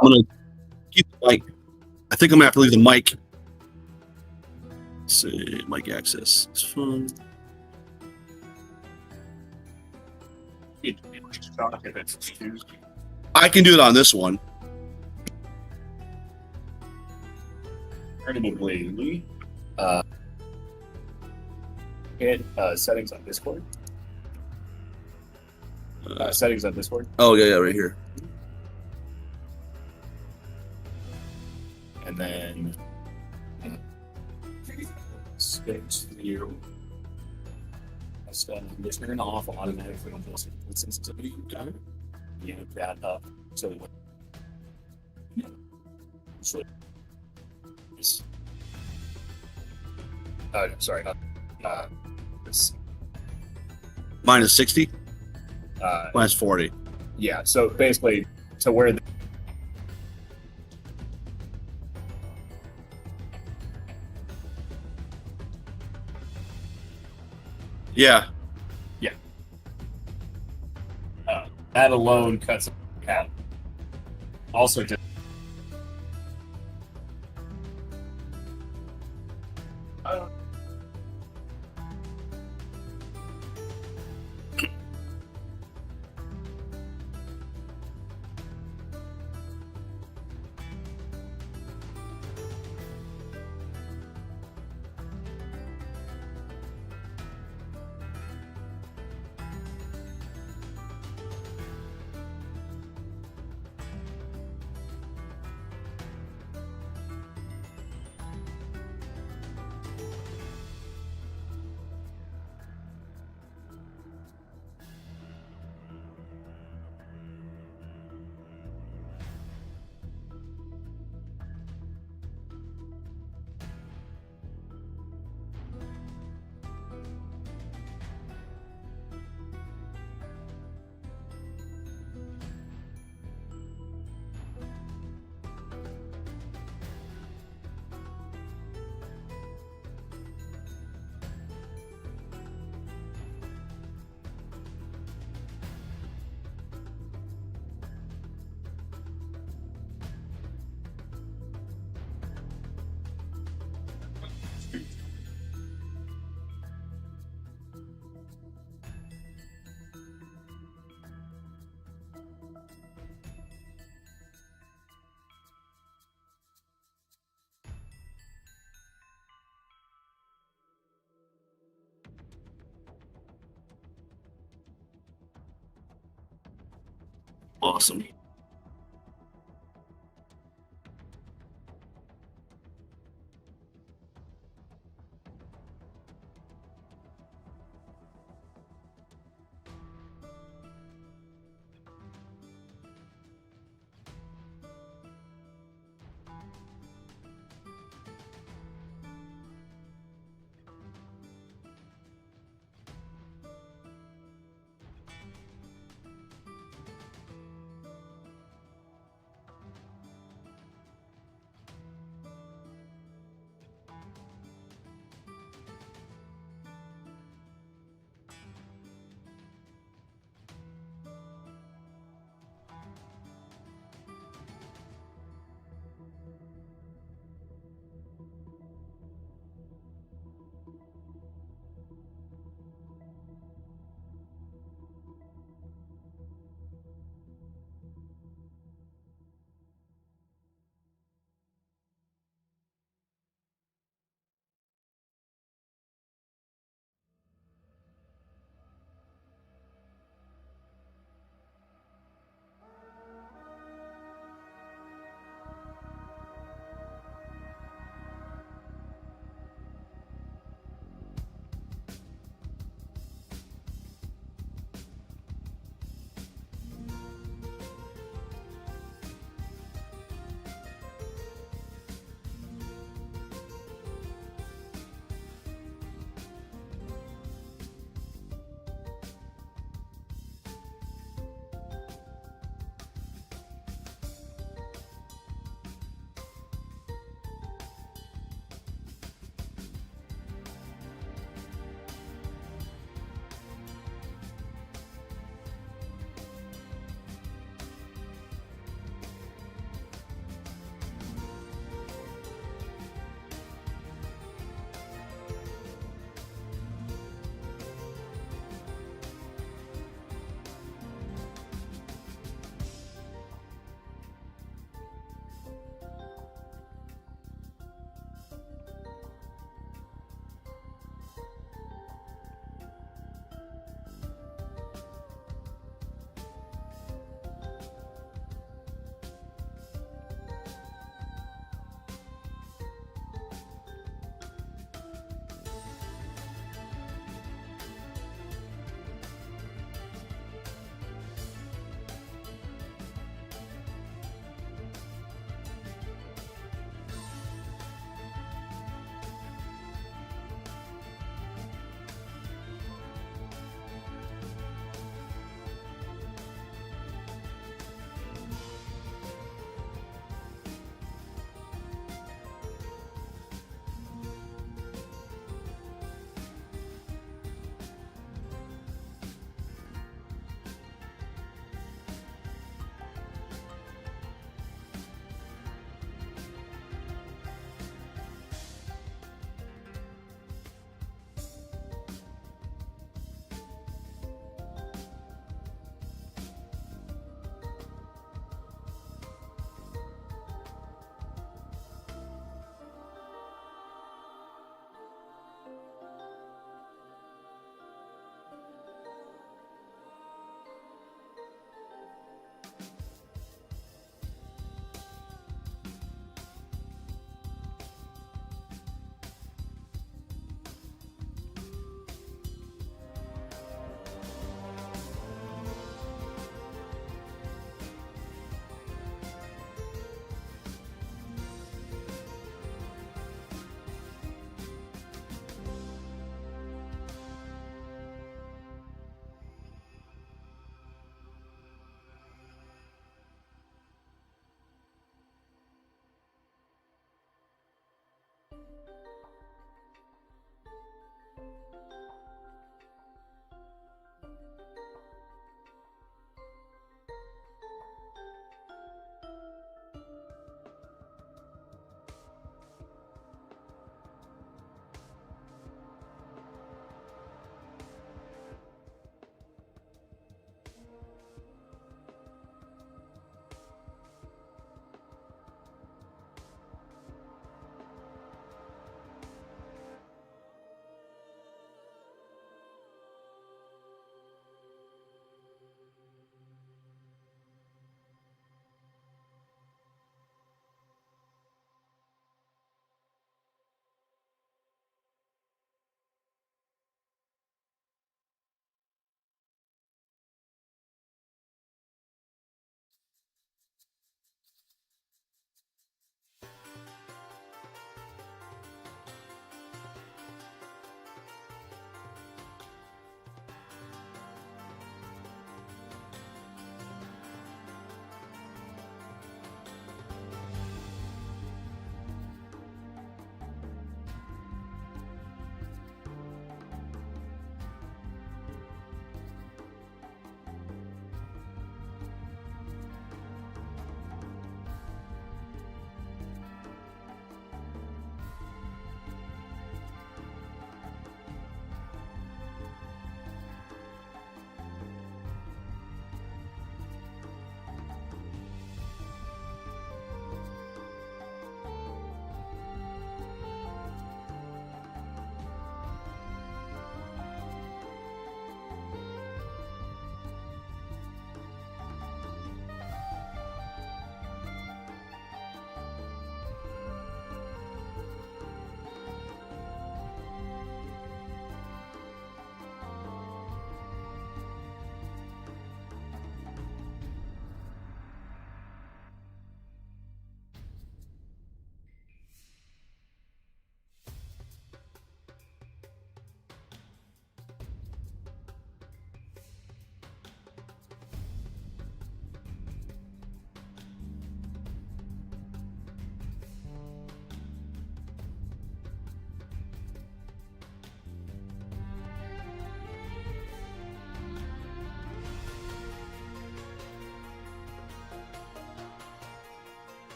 I'm gonna keep the mic. I think I'm gonna have to leave the mic. Let's see, mic access. It's fun. I can do it on this one. Probably hit settings on Discord. Settings on Discord. Oh yeah, right here. And then switch to just turn off automatically on this sensitivity. You have that up so sorry. This, Minus 60. uh, Minus 40. yeah. So basically, to where the, Yeah. that alone cuts out. Also, just Awesome.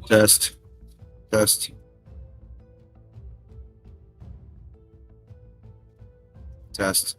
Test. Test. Test.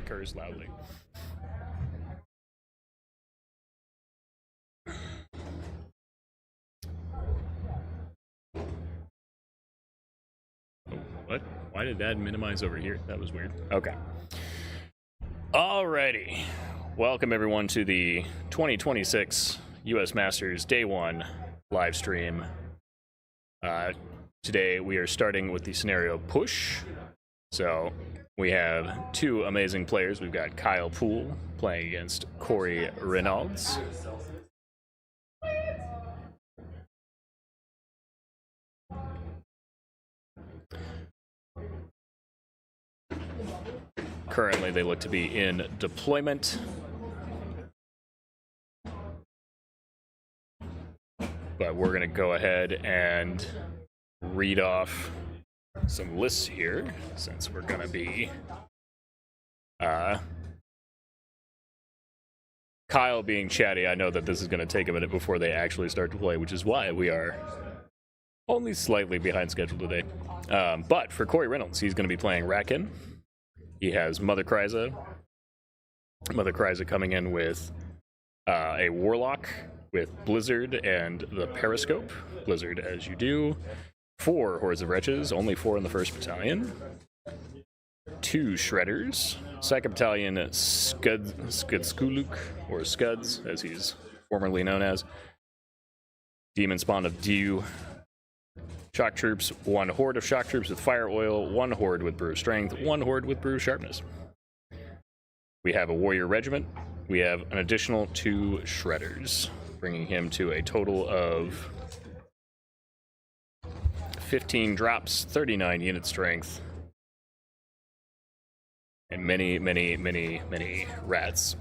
curse loudly. What? Why did that minimize over here? That was weird. Okay. Alrighty. Welcome everyone to the 2026 US Masters Day 1 live stream. Today we are starting with the scenario push. So we have two amazing players. We've got Kyle Poole playing against Corey Reynolds. Currently, they look to be in deployment. But we're going to go ahead and read off some lists here, since we're going to be... Kyle being chatty, I know that this is going to take a minute before they actually start to play, which is why we are only slightly behind schedule today. But for Corey Reynolds, he's going to be playing Rakin. He has Mother Kryza. Mother Kryza coming in with a Warlock with Blizzard and the Periscope. Blizzard, as you do. 4 Hordes of Wretches, only 4 in the 1st Battalion. 2 Shredders. 2nd Battalion Skudskuluk, or Scuds, as he's formerly known as. Demon Spawn of Dew. Shock Troops, 1 Horde of Shock Troops with Fire Oil, 1 Horde with Brew Strength, 1 Horde with Brew Sharpness. We have a Warrior Regiment. We have an additional 2 Shredders, bringing him to a total of 15 drops, 39 unit strength, and many, many, many, many rats.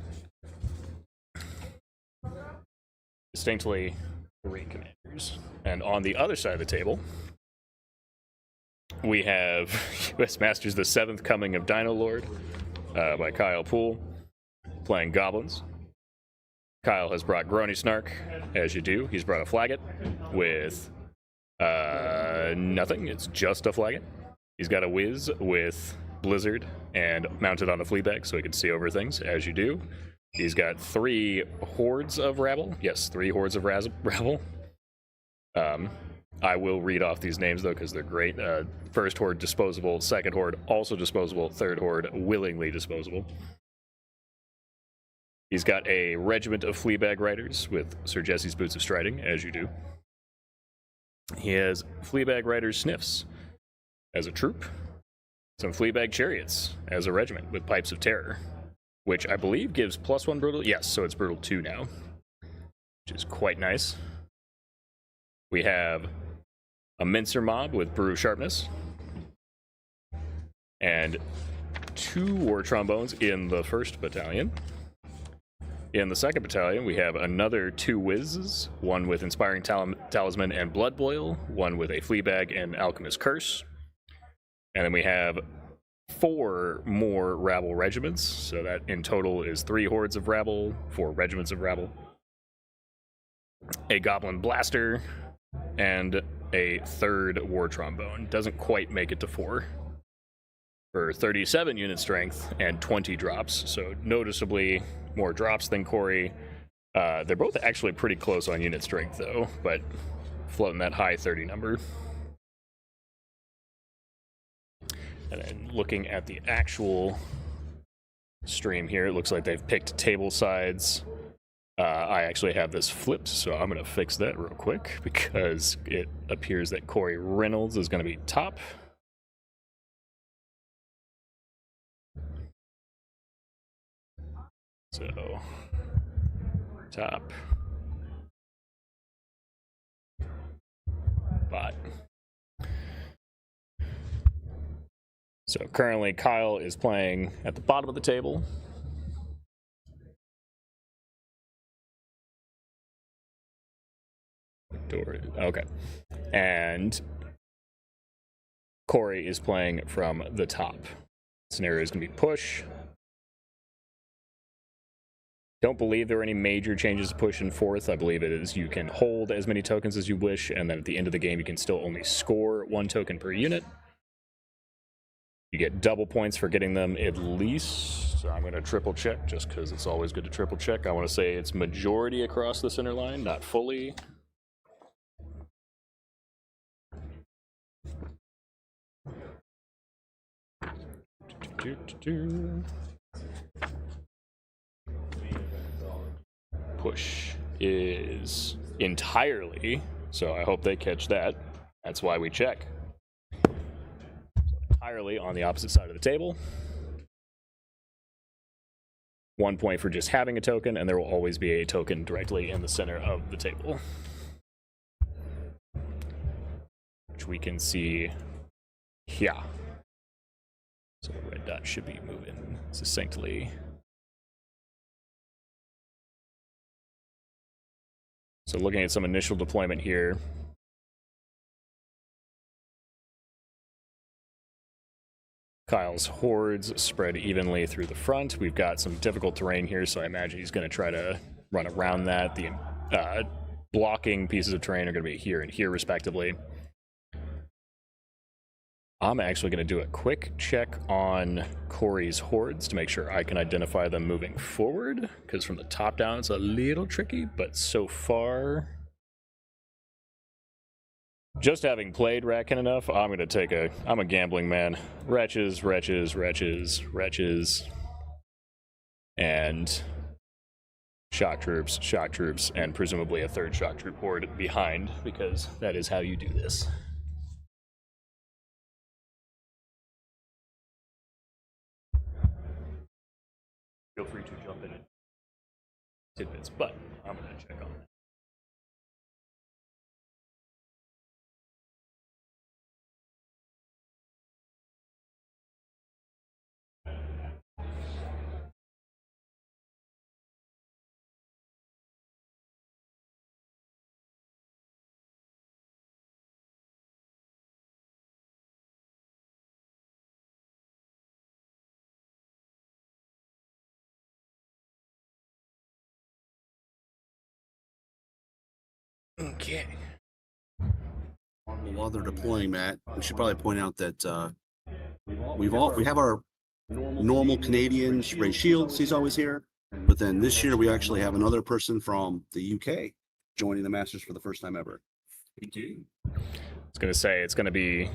Distinctly great commanders. And on the other side of the table, we have US Masters The 7th Coming of Dino Lord by Kyle Poole, playing Goblins. Kyle has brought Grony Snark, as you do. He's brought a Flagot with nothing. It's just a Flagot. He's got a Wiz with Blizzard and mounted on a Playback so he can see over things, as you do. He's got 3 Hordes of Rabble. Yes, 3 Hordes of Rabble. I will read off these names, though, because they're great. 1st Horde, disposable. 2nd Horde, also disposable. 3rd Horde, willingly disposable. He's got a regiment of Fleabag Riders with Sir Jesse's Boots of Striding, as you do. He has Fleabag Riders Sniffs as a troop. Some Fleabag Chariots as a regiment with Pipes of Terror, which I believe gives +1 brutal. Yes, so it's brutal 2 now, which is quite nice. We have a Mincer Mob with Brew Sharpness, and 2 War Trombones in the 1st Battalion. In the 2nd Battalion, we have another 2 Whizzes, 1 with Inspiring Talisman and Blood Boil, 1 with a Fleabag and Alchemist Curse. And then we have 4 more Rabble regiments, so that in total is 3 Hordes of Rabble, 4 regiments of Rabble, a Goblin Blaster, and a 3rd War Trombone. Doesn't quite make it to 4. For 37 unit strength and 20 drops, so noticeably more drops than Corey. They're both actually pretty close on unit strength, though, but floating that high 30 number. And then looking at the actual stream here, it looks like they've picked table sides. I actually have this flipped, so I'm going to fix that real quick because it appears that Corey Reynolds is going to be top. So, top. Bot. So currently Kyle is playing at the bottom of the table. Okay. And Corey is playing from the top. Scenario is going to be push. Don't believe there are any major changes to push and fourth. I believe it is you can hold as many tokens as you wish, and then at the end of the game you can still only score 1 token per unit. You get double points for getting them at least So I'm going to triple check just because it's always good to triple check. I want to say it's majority across the center line, not fully. Push is entirely, so I hope they catch that. That's why we check. So entirely on the opposite side of the table. 1 point for just having a token, and there will always be a token directly in the center of the table. Which we can see here. So the red dot should be moving succinctly. So looking at some initial deployment here. Kyle's hordes spread evenly through the front. We've got some difficult terrain here, so I imagine he's going to try to run around that. The blocking pieces of terrain are going to be here and here, respectively. I'm actually going to do a quick check on Corey's hordes to make sure I can identify them moving forward, because from the top down it's a little tricky, but so far, just having played Ratkin enough, I'm a gambling man. Wretches, and shock troops, and presumably a third shock troop horde behind, because that is how you do this. Feel free to jump in and tidbits, but I'm going to check on that. Okay. While they're deploying, Matt, we should probably point out that we have our normal Canadian Ray Shields. He's always here, but then this year we actually have another person from the UK joining the Masters for the first time ever. We do. I was gonna say it's gonna be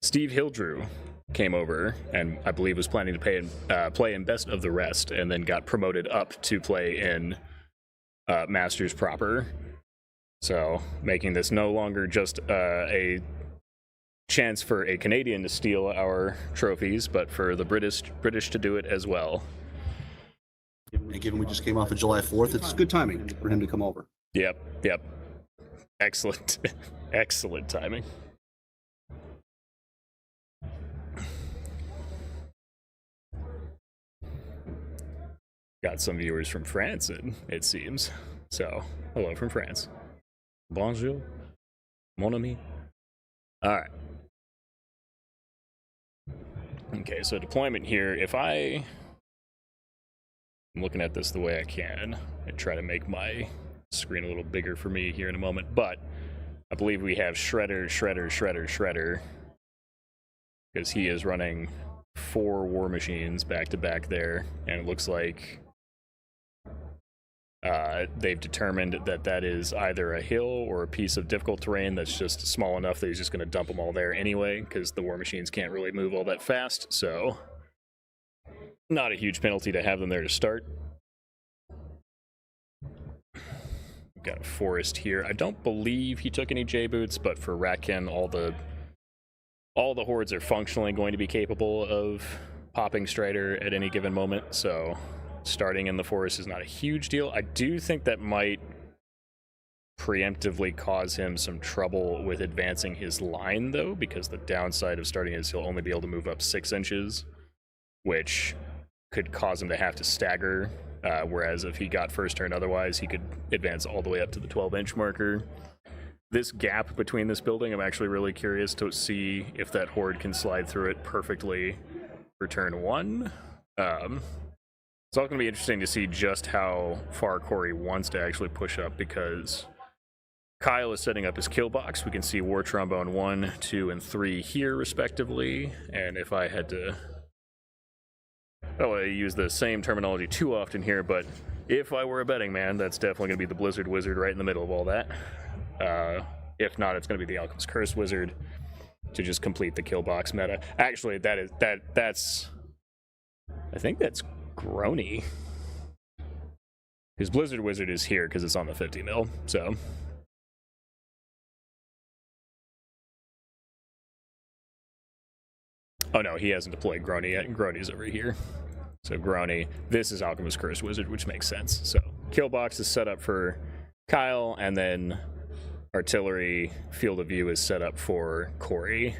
Steve Hildrew came over and I believe was planning to play in Best of the Rest, and then got promoted up to play in Masters proper. So making this no longer just a chance for a Canadian to steal our trophies, but for the British to do it as well. And given we just came off of July 4th, it's good timing for him to come over. Yep. Excellent. Excellent timing. Got some viewers from France, it seems. So, hello from France. Bonjour, mon ami. All right. Okay, so deployment here. If I'm looking at this the way I can and try to make my screen a little bigger for me here in a moment, but I believe we have Shredder, because he is running 4 war machines back to back there, and it looks like they've determined that is either a hill or a piece of difficult terrain that's just small enough that he's just going to dump them all there anyway, because the war machines can't really move all that fast, so not a huge penalty to have them there to start. We've got a forest here. I don't believe he took any J-boots, but for Ratkin, all the hordes are functionally going to be capable of popping Strider at any given moment, so starting in the forest is not a huge deal. I do think that might preemptively cause him some trouble with advancing his line, though, because the downside of starting is he'll only be able to move up 6 inches, which could cause him to have to stagger, whereas if he got first turn otherwise, he could advance all the way up to the 12-inch marker. This gap between this building, I'm actually really curious to see if that horde can slide through it perfectly for turn 1. It's all going to be interesting to see just how far Corey wants to actually push up, because Kyle is setting up his kill box. We can see War Trombone 1, 2, and 3 here, respectively. And if I had to I don't want to use the same terminology too often here, but if I were a betting man, that's definitely going to be the Blizzard Wizard right in the middle of all that. If not, it's going to be the Alchemist Curse Wizard to just complete the kill box meta. Actually, that's I think that's Grony. His Blizzard Wizard is here because it's on the 50 mil, so. Oh no, he hasn't deployed Grony yet. Grony's over here. So Grony, this is Alchemist Curse Wizard, which makes sense. So kill box is set up for Kyle, and then artillery field of view is set up for Corey.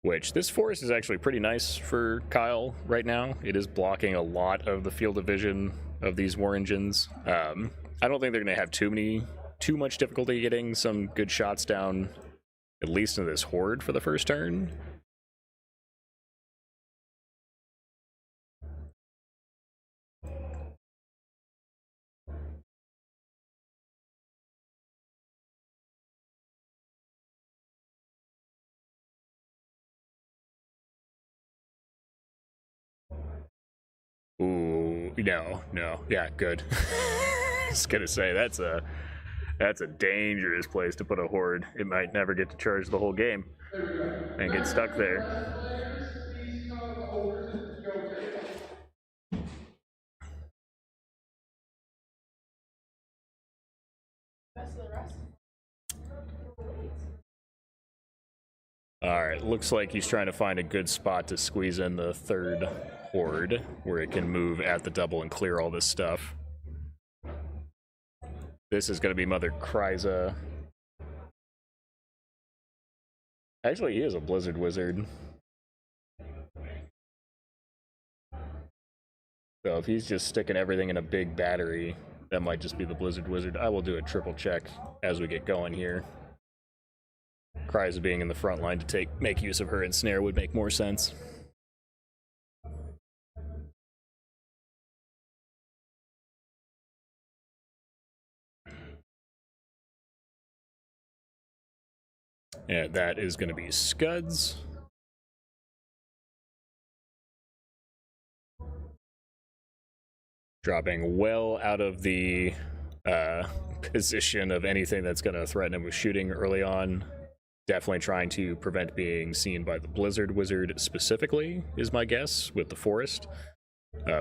Which, this forest is actually pretty nice for Kyle right now. It is blocking a lot of the field of vision of these war engines. I don't think they're going to have too much difficulty getting some good shots down, at least into this horde for the first turn. Ooh, no. Yeah, good. I was gonna say, that's a dangerous place to put a horde. It might never get to charge the whole game and get stuck there. Alright, looks like he's trying to find a good spot to squeeze in the third horde where it can move at the double and clear all this stuff. This is going to be Mother Kryza. Actually, he is a Blizzard Wizard. So if he's just sticking everything in a big battery, that might just be the Blizzard Wizard. I will do a triple check as we get going here. Kryza being in the front line to make use of her ensnare would make more sense. Yeah, that is going to be Scuds. Dropping well out of the position of anything that's going to threaten him with shooting early on. Definitely trying to prevent being seen by the Blizzard Wizard specifically, is my guess, with the Forest.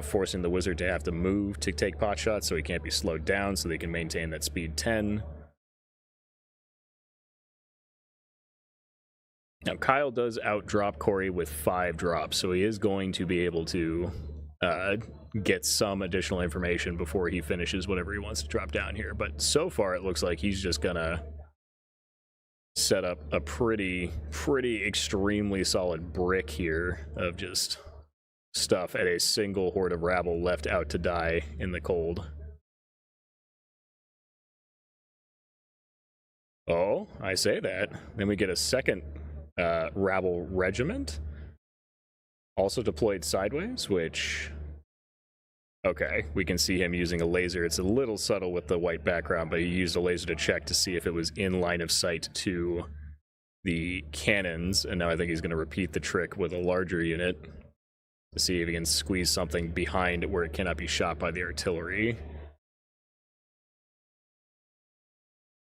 Forcing the Wizard to have to move to take pot shots so he can't be slowed down so they can maintain that speed 10. Now, Kyle does outdrop Corey with 5 drops, so he is going to be able to get some additional information before he finishes whatever he wants to drop down here. But so far, it looks like he's just gonna set up a pretty extremely solid brick here of just stuff at a single horde of rabble left out to die in the cold. Oh, I say that. Then we get a second rabble regiment, also deployed sideways, which, okay, we can see him using a laser. It's a little subtle with the white background, but he used a laser to check to see if it was in line of sight to the cannons, and now I think he's going to repeat the trick with a larger unit to see if he can squeeze something behind where it cannot be shot by the artillery.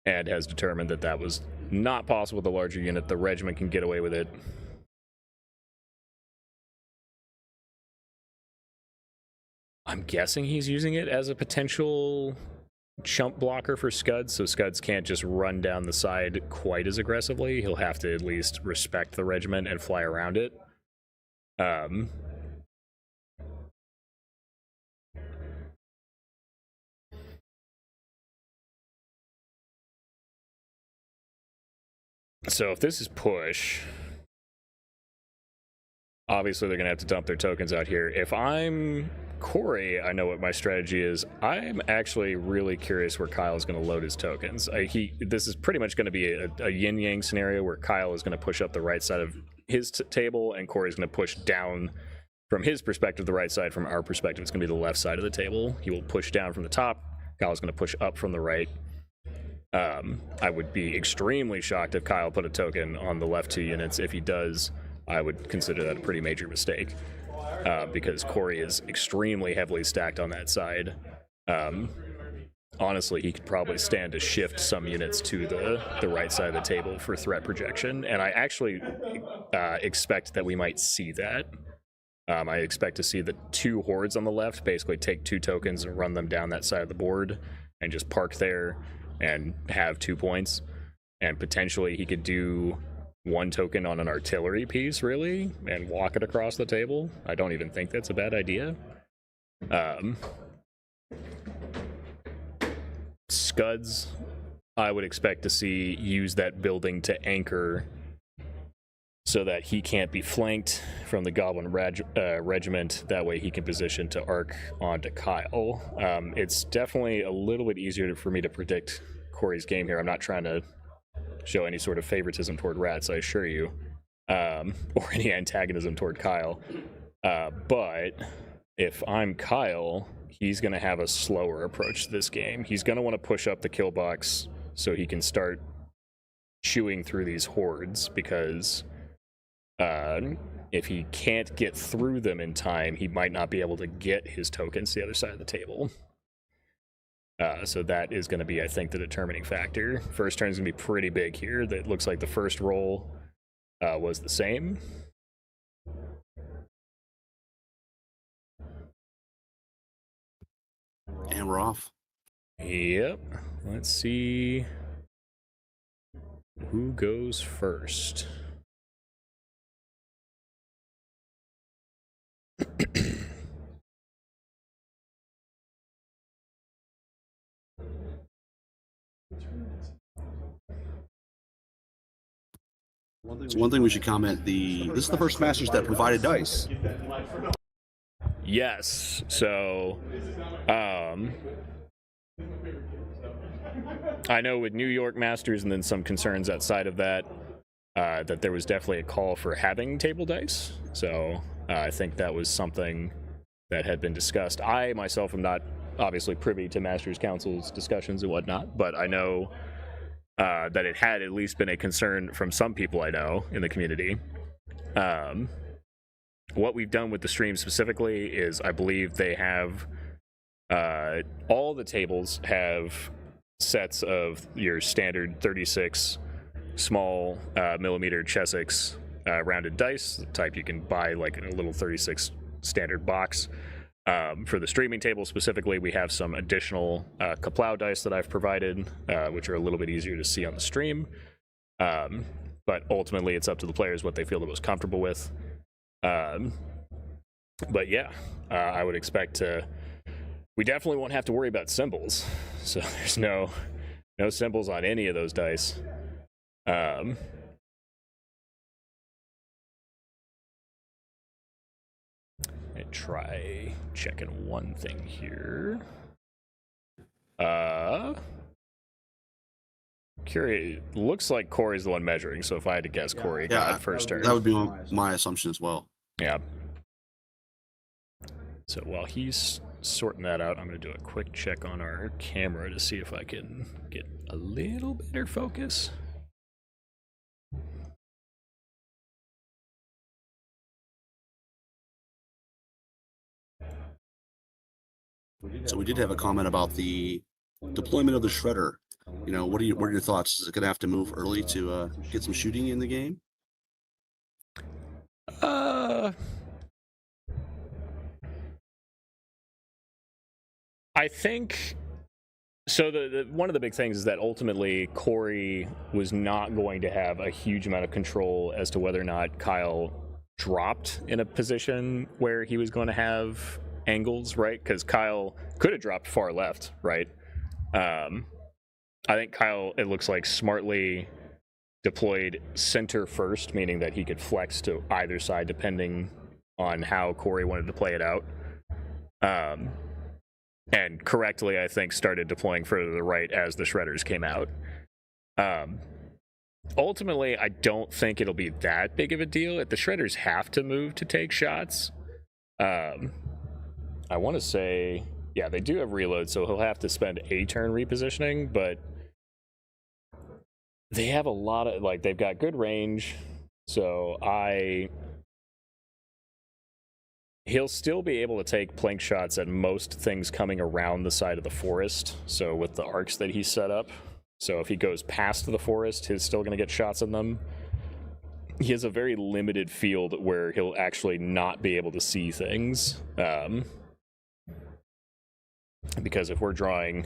And has determined that that was not possible with a larger unit. The regiment can get away with it. I'm guessing he's using it as a potential chump blocker for Scuds, so Scuds can't just run down the side quite as aggressively. He'll have to at least respect the regiment and fly around it. So if this is push, obviously they're going to have to dump their tokens out here. If I'm Corey, I know what my strategy is. I'm actually really curious where Kyle's going to load his tokens. This is pretty much going to be a yin-yang scenario where Kyle is going to push up the right side of his table, and Corey's going to push down from his perspective, the right side. From our perspective, it's going to be the left side of the table. He will push down from the top. Kyle's going to push up from the right. I would be extremely shocked if Kyle put a token on the left 2 units. If he does, I would consider that a pretty major mistake because Corey is extremely heavily stacked on that side. Honestly, he could probably stand to shift some units to the right side of the table for threat projection, and I actually expect that we might see that. I expect to see the 2 hordes on the left basically take 2 tokens and run them down that side of the board and just park there and have 2 points. And potentially he could do 1 token on an artillery piece, really, and walk it across the table. I don't even think that's a bad idea. Scuds, I would expect to see use that building to anchor so that he can't be flanked from the Goblin regiment. That way he can position to arc onto Kyle. It's definitely a little bit easier for me to predict Corey's game here. I'm not trying to show any sort of favoritism toward Rats, I assure you, or any antagonism toward Kyle. But if I'm Kyle, he's going to have a slower approach to this game. He's going to want to push up the kill box so he can start chewing through these hordes, because if he can't get through them in time, he might not be able to get his tokens to the other side of the table. So that is going to be, I think, the determining factor. First turn is going to be pretty big here. That looks like the first roll was the same. And we're off. Yep. Let's see who goes first. So one thing we should comment, this is the first Masters that provided dice. Yes. So I know with New York Masters and then some concerns outside of that, that there was definitely a call for having table dice. So I think that was something that had been discussed. I myself am not obviously privy to Masters Council's discussions and whatnot, but I know that it had at least been a concern from some people I know in the community. What we've done with the stream specifically is I believe they have all the tables have sets of your standard 36 small millimeter Chessex rounded dice, the type you can buy like in a little 36 standard box. For the streaming table specifically, we have some additional Kaplow dice that I've provided, which are a little bit easier to see on the stream. But ultimately, it's up to the players what they feel the most comfortable with. But yeah, I would expect to. We definitely won't have to worry about symbols. So there's no symbols on any of those dice. And try checking one thing here. Curious. Looks like Corey's the one measuring, so if I had to guess, Corey got first turn. That would be my assumption as well. Yeah. So while he's sorting that out, I'm going to do a quick check on our camera to see if I can get a little better focus. So we did have a comment about the deployment of the shredder. You know, what are your thoughts? Is it going to have to move early to get some shooting in the game? I think so. The one of the big things is that ultimately Corey was not going to have a huge amount of control as to whether or not Kyle dropped in a position where he was going to have angles, right? Because Kyle could have dropped far left, right? I think Kyle, it looks like, smartly deployed center first, meaning that he could flex to either side depending on how Corey wanted to play it out. And correctly, I think, started deploying further to the right as the shredders came out. Ultimately, I don't think it'll be that big of a deal. If the shredders have to move to take shots, I want to say, yeah, they do have reload, so he'll have to spend a turn repositioning, but they have a lot of, like, they've got good range. So he'll still be able to take plank shots at most things coming around the side of the forest. So with the arcs that he set up. So if he goes past the forest, he's still going to get shots on them. He has a very limited field where he'll actually not be able to see things. Because if we're drawing...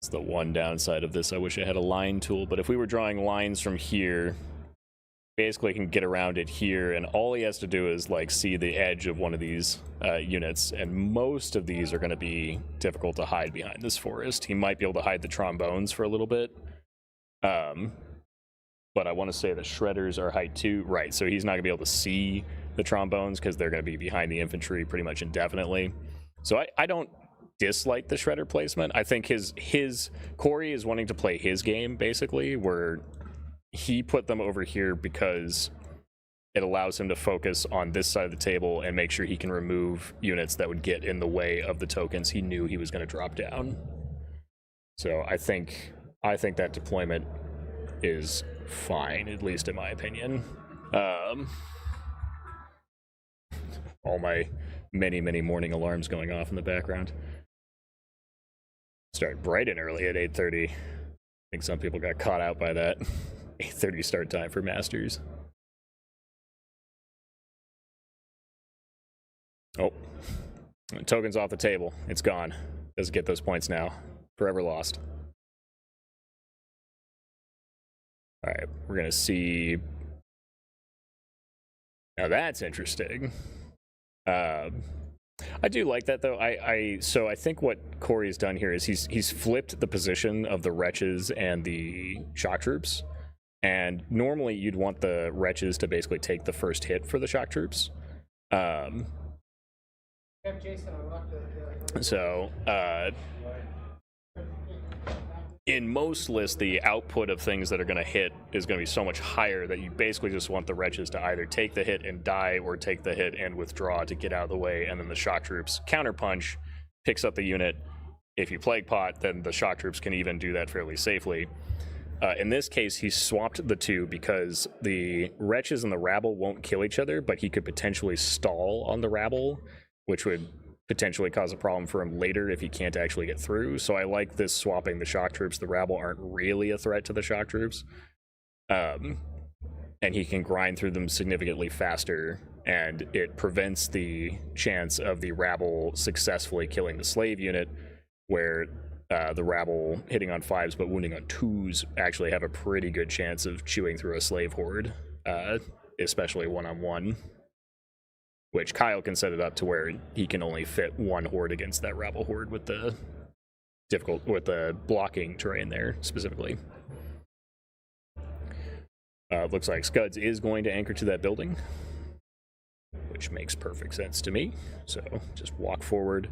It's the one downside of this. I wish I had a line tool. But if we were drawing lines from here... basically can get around it here, and all he has to do is like see the edge of one of these units, and most of these are going to be difficult to hide behind this forest. He might be able to hide the trombones for a little bit, but I want to say the shredders are height 2, right? So he's not going to be able to see the trombones because they're going to be behind the infantry pretty much indefinitely. So I don't dislike the shredder placement. I think his Corey is wanting to play his game basically, where he put them over here because it allows him to focus on this side of the table and make sure he can remove units that would get in the way of the tokens he knew he was going to drop down. So I think that deployment is fine, at least in my opinion. All my many morning alarms going off in the background. Start bright and early at 8:30. I think some people got caught out by that. 8:30 start time for Masters. Oh, token's off the table. It's gone. Doesn't get those points now. Forever lost. All right, we're gonna see. Now that's interesting. I do like that though. So I think what Corey's done here is he's flipped the position of the wretches and the shock troops. And normally you'd want the wretches to basically take the first hit for the shock troops. In most lists, the output of things that are going to hit is going to be so much higher that you basically just want the wretches to either take the hit and die or take the hit and withdraw to get out of the way, and then the shock troops counterpunch, picks up the unit. If you plague pot, then the shock troops can even do that fairly safely. In this case, he swapped the two because the wretches and the rabble won't kill each other, but he could potentially stall on the rabble, which would potentially cause a problem for him later if he can't actually get through. So I like this swapping the shock troops. The rabble aren't really a threat to the shock troops. And he can grind through them significantly faster, and it prevents the chance of the rabble successfully killing the slave unit, where the rabble hitting on 5s but wounding on 2s actually have a pretty good chance of chewing through a slave horde, especially one-on-one. Which Kyle can set it up to where he can only fit one horde against that rabble horde with the blocking terrain there specifically. Looks like Scuds is going to anchor to that building, which makes perfect sense to me. So just walk forward.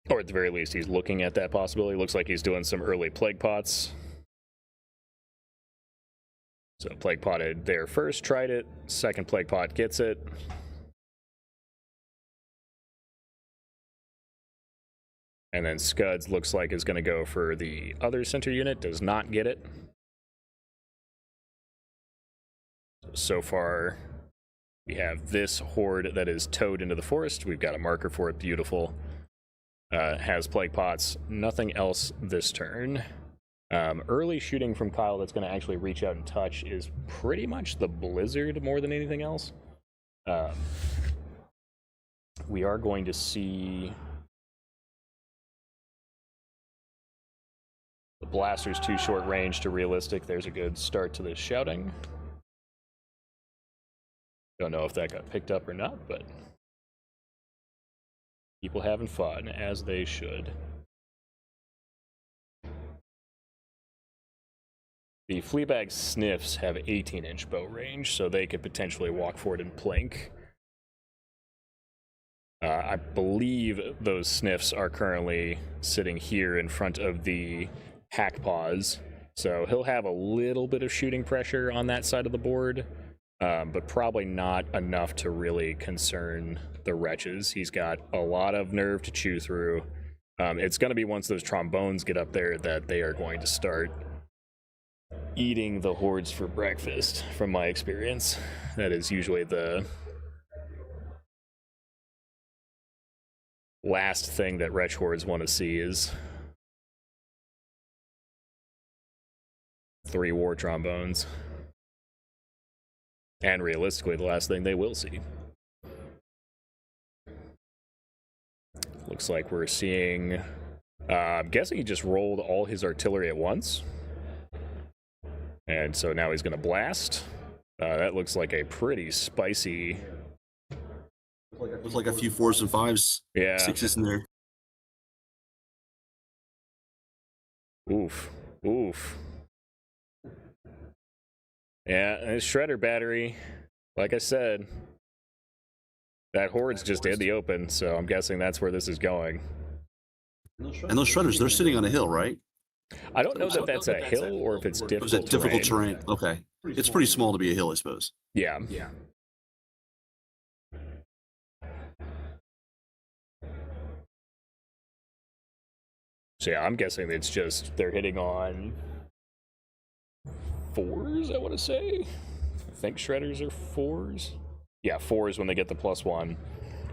Or at the very least, he's looking at that possibility. Looks like he's doing some early plague pots. So plague potted there first, tried it. Second plague pot gets it. And then Scuds looks like is going to go for the other center unit, does not get it. So far, we have this horde that is towed into the forest. We've got a marker for it, beautiful. Has plague pots, nothing else this turn. Early shooting from Kyle that's going to actually reach out and touch is pretty much the blizzard more than anything else. We are going to see the blaster's too short range to realistic. There's a good start to this shouting. Don't know if that got picked up or not, but people having fun, as they should. The Playback sniffs have 18-inch bow range, so they could potentially walk forward and plank. I believe those sniffs are currently sitting here in front of the hack paws, so he'll have a little bit of shooting pressure on that side of the board, but probably not enough to really concern the wretches. He's got a lot of nerve to chew through. It's going to be once those trombones get up there that they are going to start eating the hordes for breakfast, from my experience. That is usually the last thing that Wretch hordes want to see is 3 war trombones. And realistically, the last thing they will see. Looks like we're seeing... I'm guessing he just rolled all his artillery at once. And so now he's going to blast. That looks like a pretty spicy... Looks like a few 4s and 5s, Yeah. 6s in there. Oof. Oof. Yeah, and his shredder battery, like I said, that horde's just in the open, so I'm guessing that's where this is going. And those shredders, they're sitting on a hill, right? I don't know that that's a hill or if it's difficult Is it difficult terrain. terrain? Okay. It's pretty small to be a hill, I suppose. Yeah. So yeah, I'm guessing it's just they're hitting on 4s, I want to say. I think shredders are 4s. Yeah, 4s when they get the +1.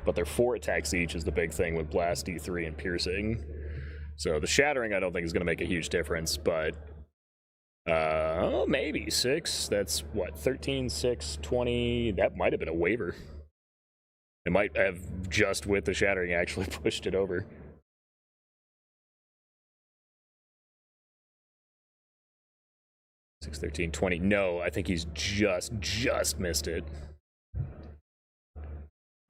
But they're 4 attacks each is the big thing with Blast, D3, and Piercing. So the Shattering I don't think is going to make a huge difference, but maybe 6. That's what, 13, 6, 20. That might have been a waiver. It might have just with the Shattering actually pushed it over. 6, 13, 20. No, I think he's just missed it.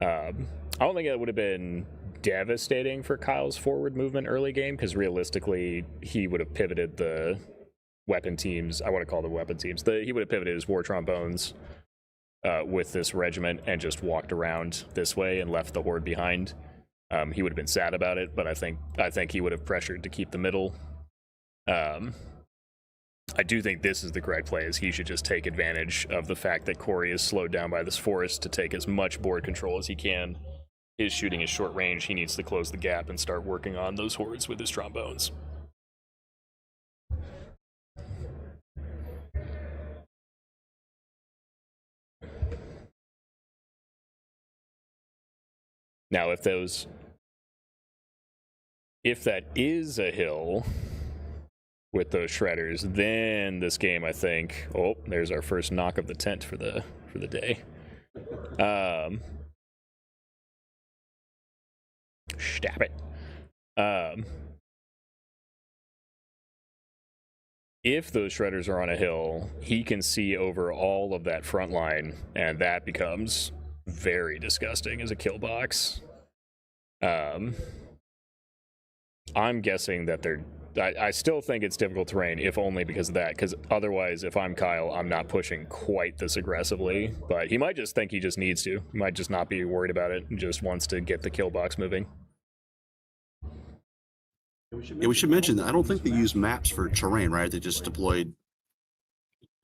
I don't think it would have been devastating for Kyle's forward movement early game, because realistically, he would have pivoted the weapon teams. I want to call them weapon teams. He would have pivoted his war trombones with this regiment and just walked around this way and left the horde behind. He would have been sad about it, but I think he would have pressured to keep the middle. I do think this is the correct play, is he should just take advantage of the fact that Corey is slowed down by this forest to take as much board control as he can. His shooting is short range. He needs to close the gap and start working on those hordes with his trombones. Now, if that is a hill with those shredders, then this game, I think, oh, there's our first knock of the tent for the day. Stab it. If those shredders are on a hill, he can see over all of that front line, and that becomes very disgusting as a kill box. I'm guessing that I still think it's difficult terrain, if only because of that, because otherwise, if I'm Kyle, I'm not pushing quite this aggressively, but he might just think he just needs to. He might just not be worried about it and just wants to get the kill box moving. Yeah, we should mention that I don't think they use maps for terrain, right? They just deployed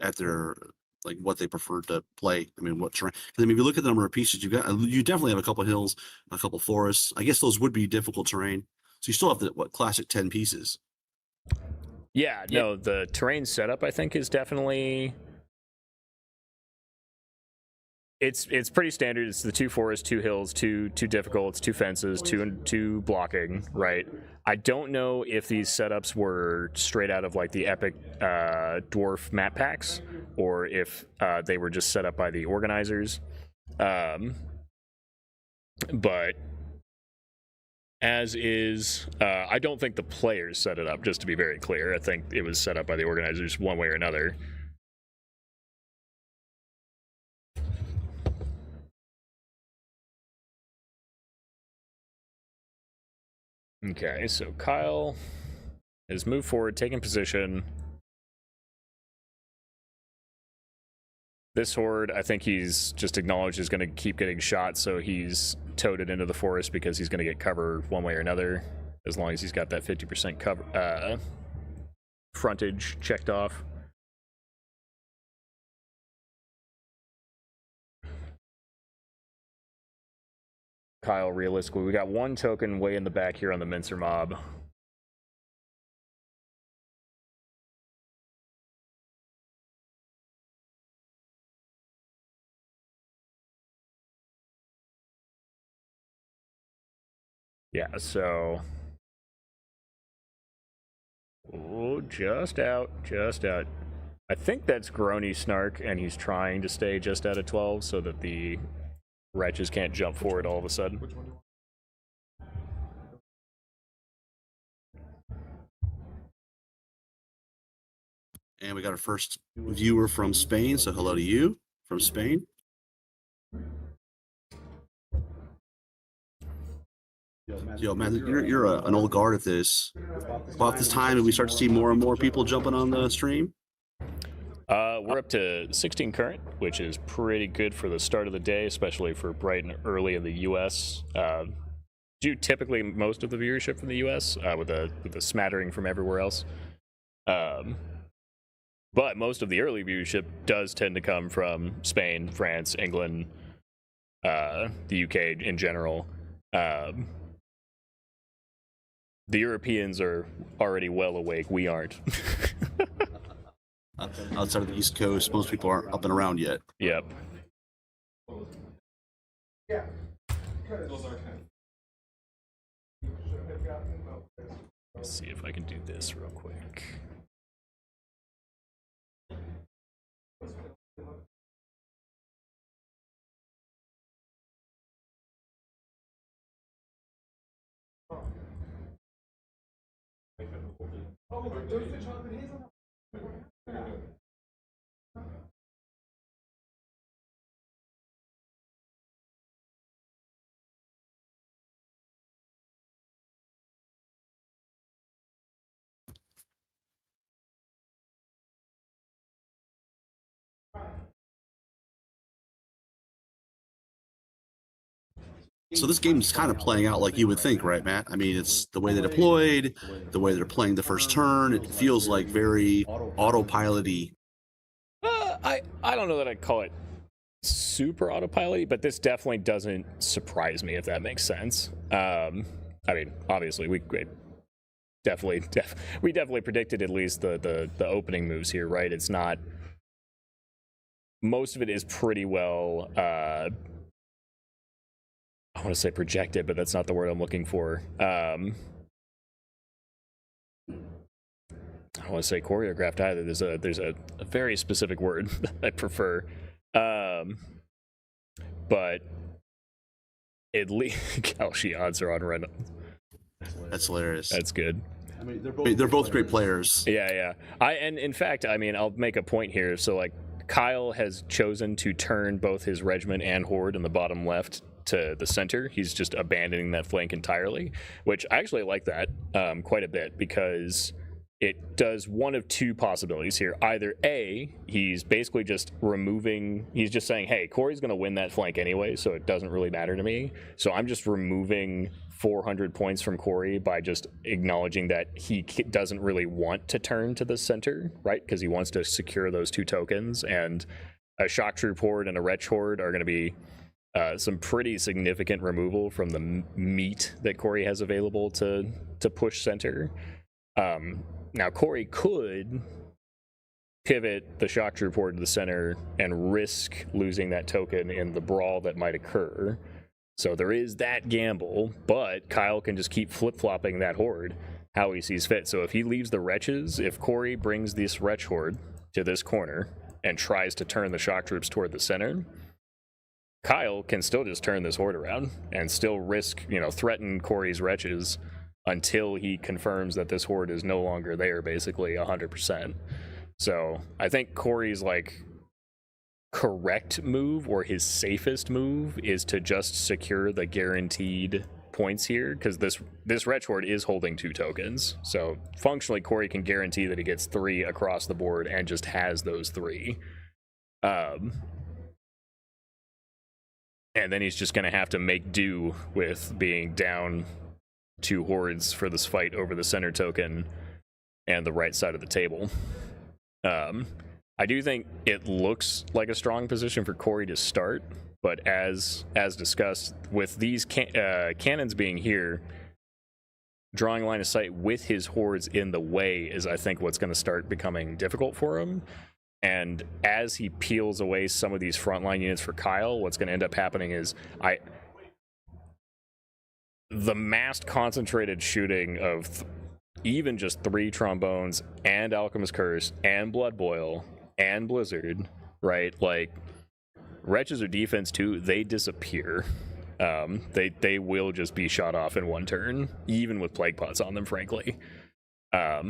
at their, like, what they prefer to play. I mean, what terrain? Because I mean, if you look at the number of pieces you definitely have a couple hills, a couple forests. I guess those would be difficult terrain. So you still have the classic 10 pieces. Yeah, no, the terrain setup, I think, is definitely... It's pretty standard. It's the 2 forests, 2 hills, 2 difficults, 2 fences, 2 blocking, right? I don't know if these setups were straight out of like the epic dwarf map packs, or if they were just set up by the organizers. But as is, I don't think the players set it up, just to be very clear. I think it was set up by the organizers one way or another. Okay, so Kyle has moved forward, taken position. This horde, I think he's just acknowledged is going to keep getting shot, so he's towed it into the forest because he's going to get cover one way or another, as long as he's got that 50% cover frontage checked off. Kyle, realistically, we got one token way in the back here on the Mincer Mob. Yeah, so... Oh, just out, just out. I think that's Grony Snark, and he's trying to stay just out of 12 so that the wretches can't jump forward all of a sudden. And we got our first viewer from Spain, so hello to you from Spain. Yo, man, you're an old guard at this. About this time, and we start to see more and more people jumping on the stream. We're up to 16 current, which is pretty good for the start of the day, especially for bright and early in the U.S. Do typically most of the viewership from the U.S. With a smattering from everywhere else. But most of the early viewership does tend to come from Spain, France, England, the UK in general. The Europeans are already well awake. We aren't. Outside of the East Coast, most people aren't up and around yet. Yep. Let's see if I can do this real quick. So this game's kind of playing out like you would think, right, Matt? I mean, it's the way they deployed, the way they're playing the first turn. It feels like very autopilot-y. I don't know that I'd call it super autopilot, but this definitely doesn't surprise me, if that makes sense. I mean, obviously, we definitely predicted at least the opening moves here, right? It's not... Most of it is pretty well... I want to say projected, but that's not the word I'm looking for. I don't want to say choreographed either. There's a very specific word that I prefer. But at least Kalshi odds are on Renault. That's hilarious. That's good. I mean, they're both great players. Yeah. And in fact, I mean, I'll make a point here. So like Kyle has chosen to turn both his regiment and horde in the bottom left to the center. He's just abandoning that flank entirely, which I actually like that quite a bit, because it does one of two possibilities here. Either A, he's basically just he's just saying, hey, Corey's going to win that flank anyway, so it doesn't really matter to me. So I'm just removing 400 points from Corey by just acknowledging that he doesn't really want to turn to the center, right? Because he wants to secure those two tokens, and a shock troop horde and a wretch horde are going to be some pretty significant removal from the meat that Corey has available to push center. Now, Corey could pivot the shock troop horde to the center and risk losing that token in the brawl that might occur. So there is that gamble, but Kyle can just keep flip-flopping that horde how he sees fit. So if he leaves the wretches, if Corey brings this wretch horde to this corner and tries to turn the shock troops toward the center, Kyle can still just turn this horde around and still risk, threaten Corey's wretches until he confirms that this horde is no longer there, basically 100%. So I think Corey's correct move, or his safest move, is to just secure the guaranteed points here, because this wretch horde is holding 2 tokens. So functionally, Corey can guarantee that he gets 3 across the board and just has those 3. And then he's just going to have to make do with being down 2 hordes for this fight over the center token and the right side of the table. I do think it looks like a strong position for Corey to start, But as discussed, with these cannons being here, drawing line of sight with his hordes in the way is, I think, what's going to start becoming difficult for him. And as he peels away some of these frontline units for Kyle, what's going to end up happening is the massed concentrated shooting of even just 3 trombones and Alchemist Curse and Blood Boil and Blizzard, right? Like, Wretches are defense too, they disappear. They will just be shot off in one turn, even with Plague Pots on them, frankly. I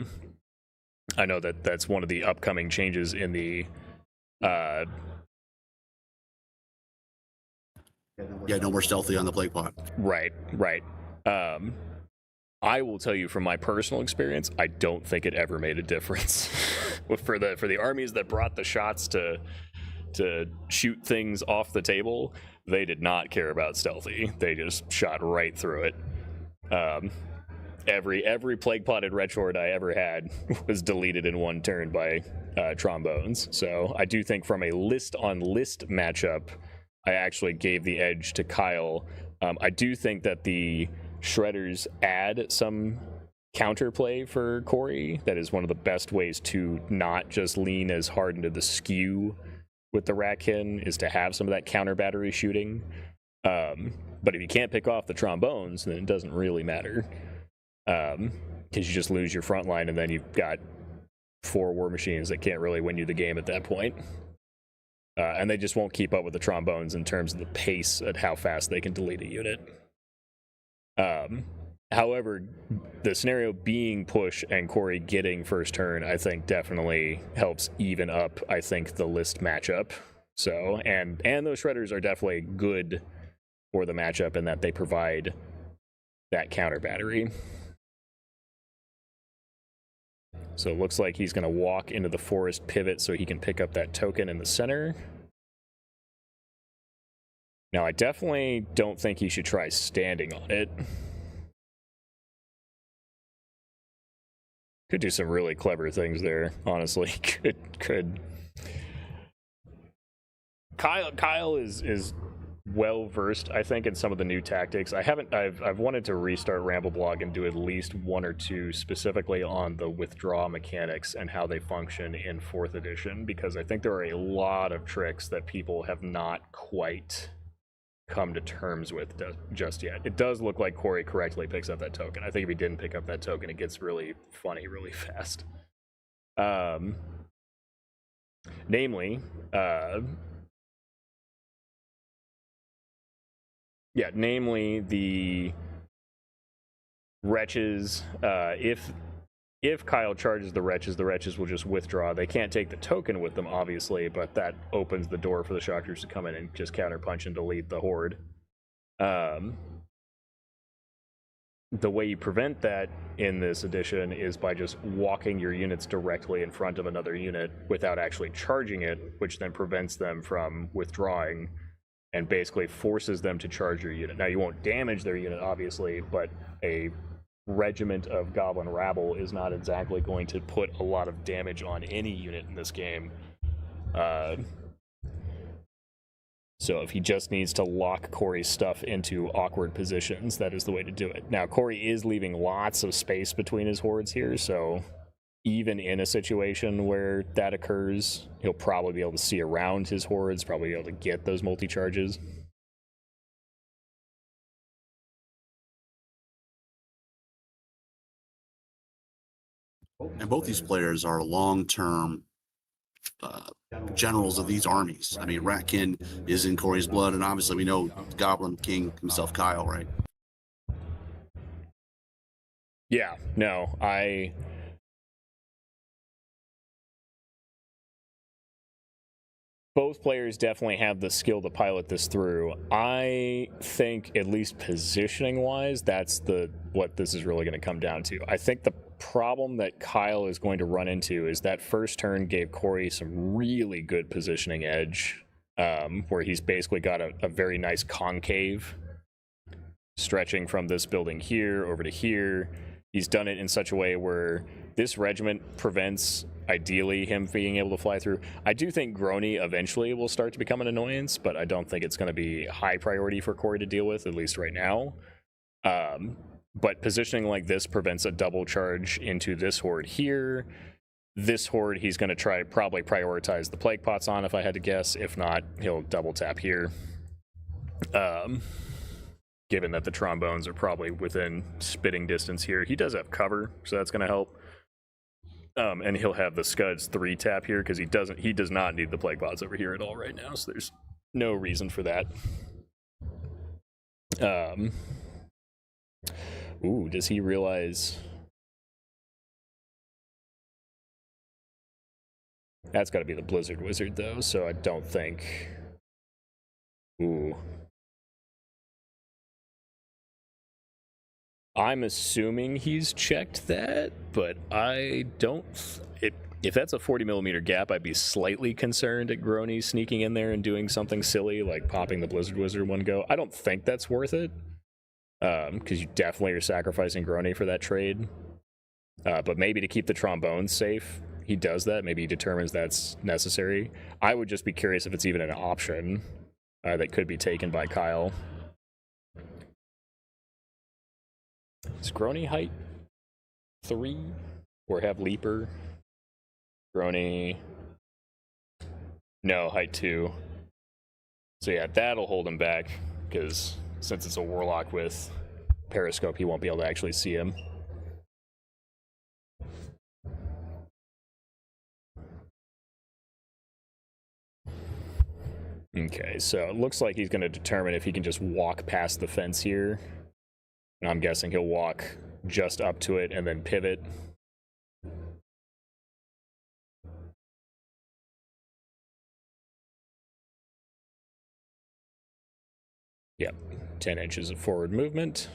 know that's one of the upcoming changes in the Yeah, no more stealthy on the Plague Pot. right. I will tell you from my personal experience, I don't think it ever made a difference. for the armies that brought the shots to shoot things off the table, they did not care about stealthy. They just shot right through it. Every plague potted Retrord I ever had was deleted in one turn by trombones. So I do think from a list on list matchup, I actually gave the edge to Kyle. I do think that the Shredders add some counterplay for Corey. That is one of the best ways to not just lean as hard into the skew with the Ratkin, is to have some of that counter battery shooting. But if you can't pick off the trombones, then it doesn't really matter. Because you just lose your front line, and then you've got 4 war machines that can't really win you the game at that point. And they just won't keep up with the trombones in terms of the pace at how fast they can delete a unit. However, the scenario being push and Corey getting first turn, I think definitely helps even up, I think, the list matchup. So, and those Shredders are definitely good for the matchup in that they provide that counter battery. So it looks like he's going to walk into the forest pivot so he can pick up that token in the center. Now, I definitely don't think he should try standing on it. Could do some really clever things there, honestly. Could. Kyle is well versed, I think, in some of the new tactics. I've wanted to restart Ramble Blog and do at least 1 or 2 specifically on the withdraw mechanics and how they function in 4th edition, because I think there are a lot of tricks that people have not quite come to terms with just yet. It does look like Corey correctly picks up that token. I think if he didn't pick up that token, it gets really funny really fast. Namely, the Wretches, if Kyle charges the Wretches will just withdraw. They can't take the token with them, obviously, but that opens the door for the Shockers to come in and just counterpunch and delete the Horde. The way you prevent that in this edition is by just walking your units directly in front of another unit without actually charging it, which then prevents them from withdrawing and basically forces them to charge your unit. Now, you won't damage their unit, obviously, but a regiment of Goblin Rabble is not exactly going to put a lot of damage on any unit in this game. So if he just needs to lock Corey's stuff into awkward positions, that is the way to do it. Now, Corey is leaving lots of space between his hordes here, so even in a situation where that occurs, he'll probably be able to see around his hordes, probably be able to get those multi-charges. And both these players are long-term generals of these armies. I mean, Ratkin is in Corey's blood, and obviously we know Goblin King himself, Kyle, right? Yeah, no, both players definitely have the skill to pilot this through. I think, at least positioning-wise, that's what this is really going to come down to. I think the problem that Kyle is going to run into is that first turn gave Corey some really good positioning edge, where he's basically got a very nice concave stretching from this building here over to here. He's done it in such a way where this regiment prevents, ideally, him being able to fly through. I do think Grony eventually will start to become an annoyance, but I don't think it's going to be high priority for Corey to deal with, at least right now. But positioning like this prevents a double charge into this horde here. This horde, he's going to probably prioritize the plague pots on, if I had to guess. If not, he'll double tap here. Given that the trombones are probably within spitting distance here. He does have cover, so that's going to help. And he'll have the Scuds 3 tap here because he does not need the plague pots over here at all right now, so there's no reason for that. Ooh, does he realize? That's got to be the Blizzard Wizard, though, so I don't think... Ooh. I'm assuming he's checked that, but I don't... If that's a 40mm gap, I'd be slightly concerned at Grony sneaking in there and doing something silly, like popping the Blizzard Wizard one go. I don't think that's worth it, because you definitely are sacrificing Grony for that trade. But maybe to keep the trombones safe, he does that. Maybe he determines that's necessary. I would just be curious if it's even an option that could be taken by Kyle. Is Grony height 3? Or have Leaper? Grony... No, height 2. So yeah, that'll hold him back, because since it's a Warlock with Periscope, he won't be able to actually see him. Okay, so it looks like he's going to determine if he can just walk past the fence here. And I'm guessing he'll walk just up to it and then pivot. Yep, 10 inches of forward movement.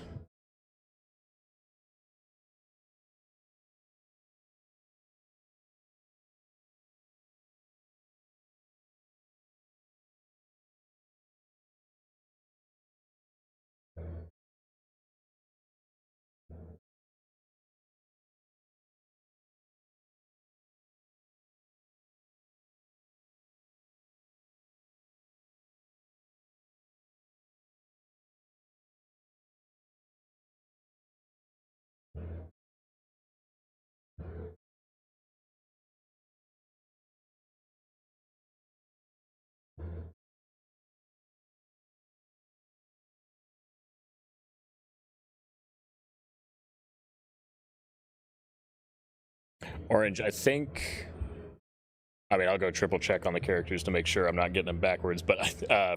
Orange, I think... I mean, I'll go triple check on the characters to make sure I'm not getting them backwards, but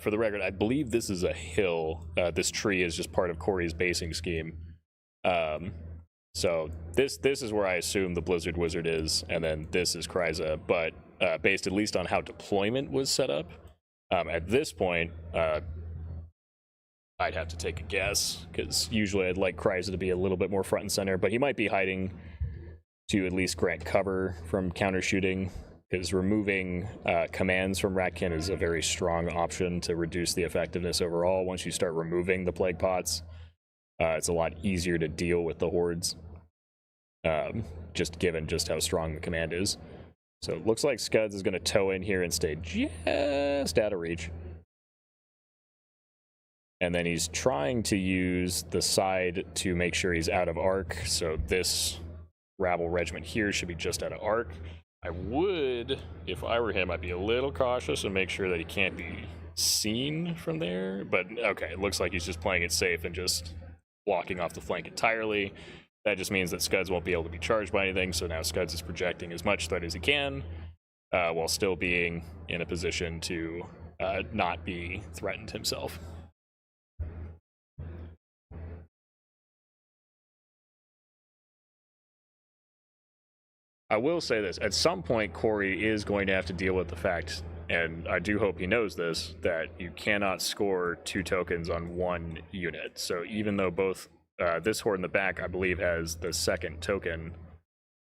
for the record, I believe this is a hill. This tree is just part of Corey's basing scheme. So this is where I assume the Blizzard Wizard is, and then this is Kryza, but based at least on how deployment was set up, at this point, I'd have to take a guess, because usually I'd like Kryza to be a little bit more front and center, but he might be hiding to at least grant cover from counter shooting, because removing commands from Ratkin is a very strong option to reduce the effectiveness overall. Once you start removing the plague pots, it's a lot easier to deal with the hordes, just given just how strong the command is. So it looks like Scuds is going to tow in here and stay just out of reach. And then he's trying to use the side to make sure he's out of arc, so this Rabble regiment here should be just out of arc. I would, if I were him, I'd be a little cautious and make sure that he can't be seen from there. But okay, it looks like he's just playing it safe and just blocking off the flank entirely. That just means that Scuds won't be able to be charged by anything, so now Scuds is projecting as much threat as he can, while still being in a position to not be threatened himself. I will say this, at some point Corey is going to have to deal with the fact, and I do hope he knows this, that you cannot score 2 tokens on 1 unit. So even though both this horde in the back, I believe, has the second token,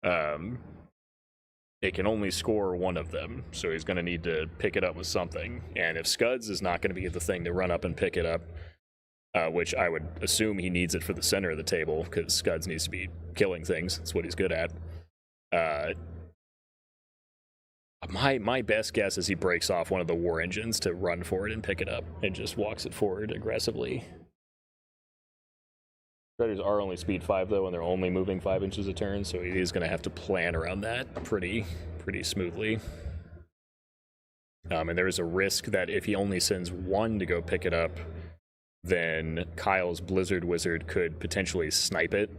it can only score 1 of them. So he's going to need to pick it up with something. And if Scuds is not going to be the thing to run up and pick it up, which I would assume he needs it for the center of the table, because Scuds needs to be killing things. That's what he's good at. My best guess is he breaks off one of the war engines to run for it and pick it up and just walks it forward aggressively. Shredders are only speed 5 though, and they're only moving 5 inches a turn, so he is going to have to plan around that pretty smoothly. And there is a risk that if he only sends one to go pick it up, then Kyle's Blizzard Wizard could potentially snipe it,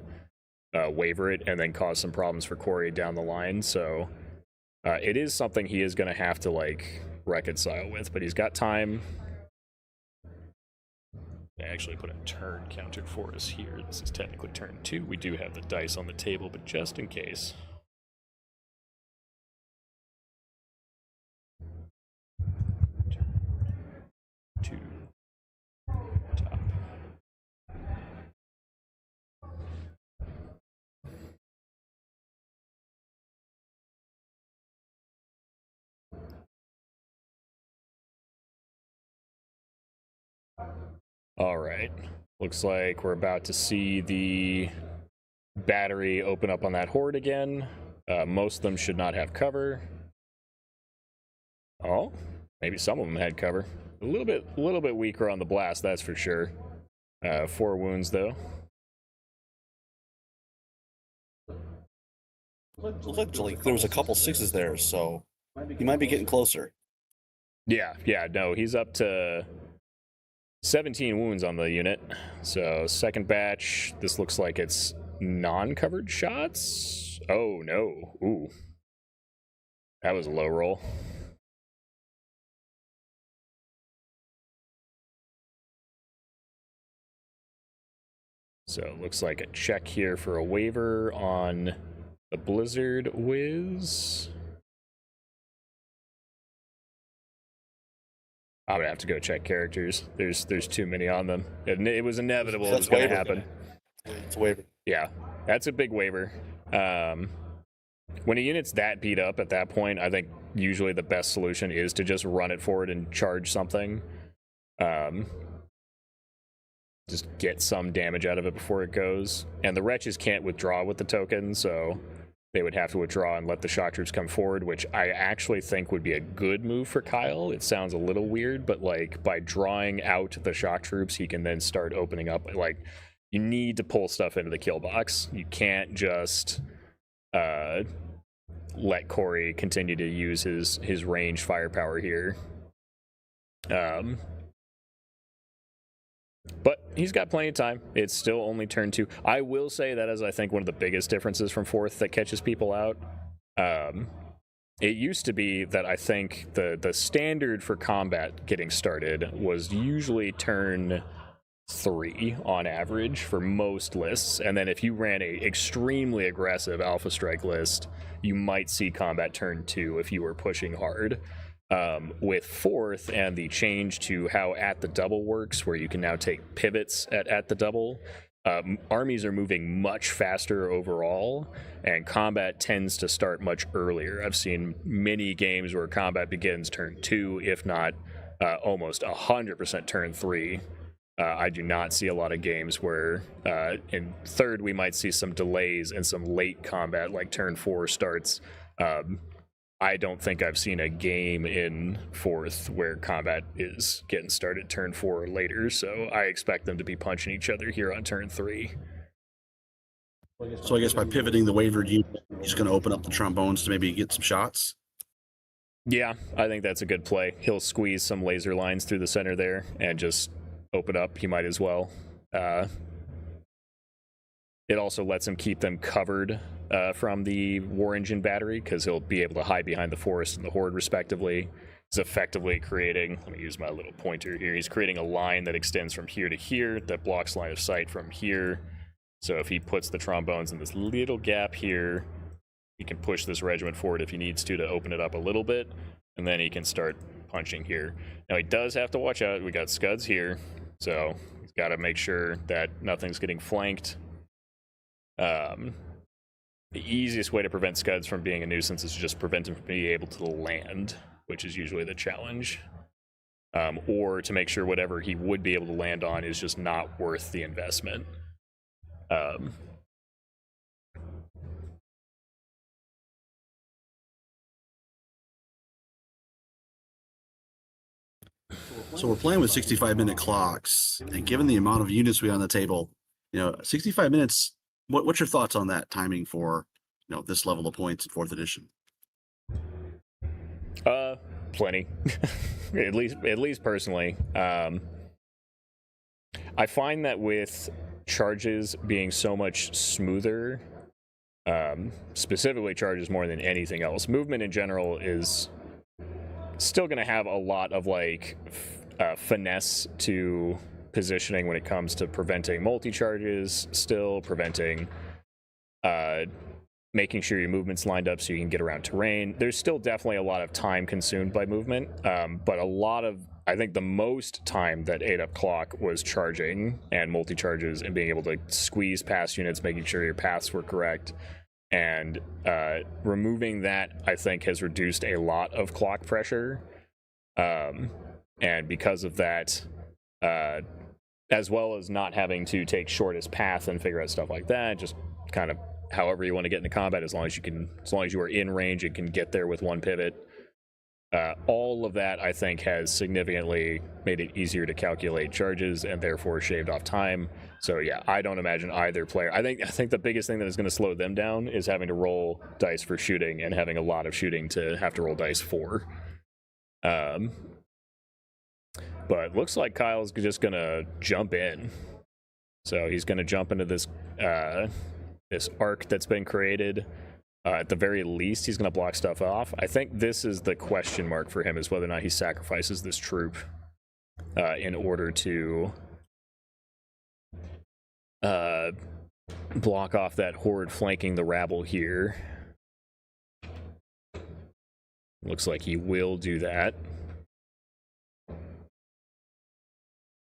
waver it, and then cause some problems for Corey down the line. So it is something he is going to have to like reconcile with, but he's got time. I actually put a turn counter for us here. This is technically turn 2. We do have the dice on the table, but just in case. Turn 2. Top. All right. Looks like we're about to see the battery open up on that horde again. Most of them should not have cover. Oh, maybe some of them had cover. A little bit weaker on the blast, that's for sure. 4 wounds though. Looked like there was a couple 6s there, so he might be getting closer. Yeah, no, he's up to 17 wounds on the unit. So second batch, this looks like it's non-covered shots. Oh no, ooh. That was a low roll. So it looks like a check here for a waiver on the Blizzard Wiz. I'm gonna have to go check characters. There's too many on them. It was inevitable it was gonna happen. It's a waiver. Yeah, that's a big waiver. When a unit's that beat up at that point, I think usually the best solution is to just run it forward and charge something. Just get some damage out of it before it goes. And the wretches can't withdraw with the token, so they would have to withdraw and let the shock troops come forward, which I actually think would be a good move for Kyle. It sounds a little weird, but like by drawing out the shock troops, he can then start opening up. Like, you need to pull stuff into the kill box. You can't just let Corey continue to use his range firepower here. But he's got plenty of time. It's still only turn 2. I will say that is, I think, one of the biggest differences from 4th that catches people out. It used to be that I think the standard for combat getting started was usually turn 3 on average for most lists, and then if you ran a extremely aggressive Alpha Strike list, you might see combat turn 2 if you were pushing hard. With 4th and the change to how at the double works, where you can now take pivots at the double, armies are moving much faster overall, and combat tends to start much earlier. I've seen many games where combat begins turn 2, if not almost 100% turn 3. I do not see a lot of games where in 3rd we might see some delays and some late combat, like turn 4 starts. I don't think I've seen a game in 4th where combat is getting started turn 4 or later, so I expect them to be punching each other here on turn 3. So I guess by pivoting the wavered unit, he's going to open up the trombones to maybe get some shots. Yeah, I think that's a good play. He'll squeeze some laser lines through the center there and just open up. He might as well. It also lets him keep them covered from the war engine battery, because he'll be able to hide behind the forest and the horde respectively. He's effectively creating, let me use my little pointer here, he's creating a line that extends from here to here that blocks line of sight from here. So if he puts the trombones in this little gap here, he can push this regiment forward if he needs to open it up a little bit, and then he can start punching here. Now he does have to watch out. We got scuds here, so he's got to make sure that nothing's getting flanked. The easiest way to prevent scuds from being a nuisance is to just prevent them from being able to land, which is usually the challenge. Or to make sure whatever he would be able to land on is just not worth the investment. So we're playing with 65-minute clocks, and given the amount of units we have on the table, 65 minutes. What's your thoughts on that timing for this level of points in fourth edition? Plenty. at least personally. I find that with charges being so much smoother, specifically charges more than anything else, movement in general is still going to have a lot of like finesse to positioning when it comes to preventing multi-charges, still preventing making sure your movement's lined up so you can get around terrain. There's still definitely a lot of time consumed by movement, but I think the most time that ate up clock was charging and multi-charges and being able to squeeze past units, making sure your paths were correct. And removing that, I think, has reduced a lot of clock pressure. And because of that, as well as not having to take shortest path and figure out stuff like that, just kind of however you want to get into combat, as long as you are in range and can get there with one pivot. All of that, I think, has significantly made it easier to calculate charges and therefore shaved off time. So yeah, I don't imagine either player. I think the biggest thing that is going to slow them down is having to roll dice for shooting and having a lot of shooting to have to roll dice for. But looks like Kyle's just going to jump in. So he's going to jump into this this arc that's been created. At the very least, he's going to block stuff off. I think this is the question mark for him, is whether or not he sacrifices this troop in order to block off that horde flanking the rabble here. Looks like he will do that.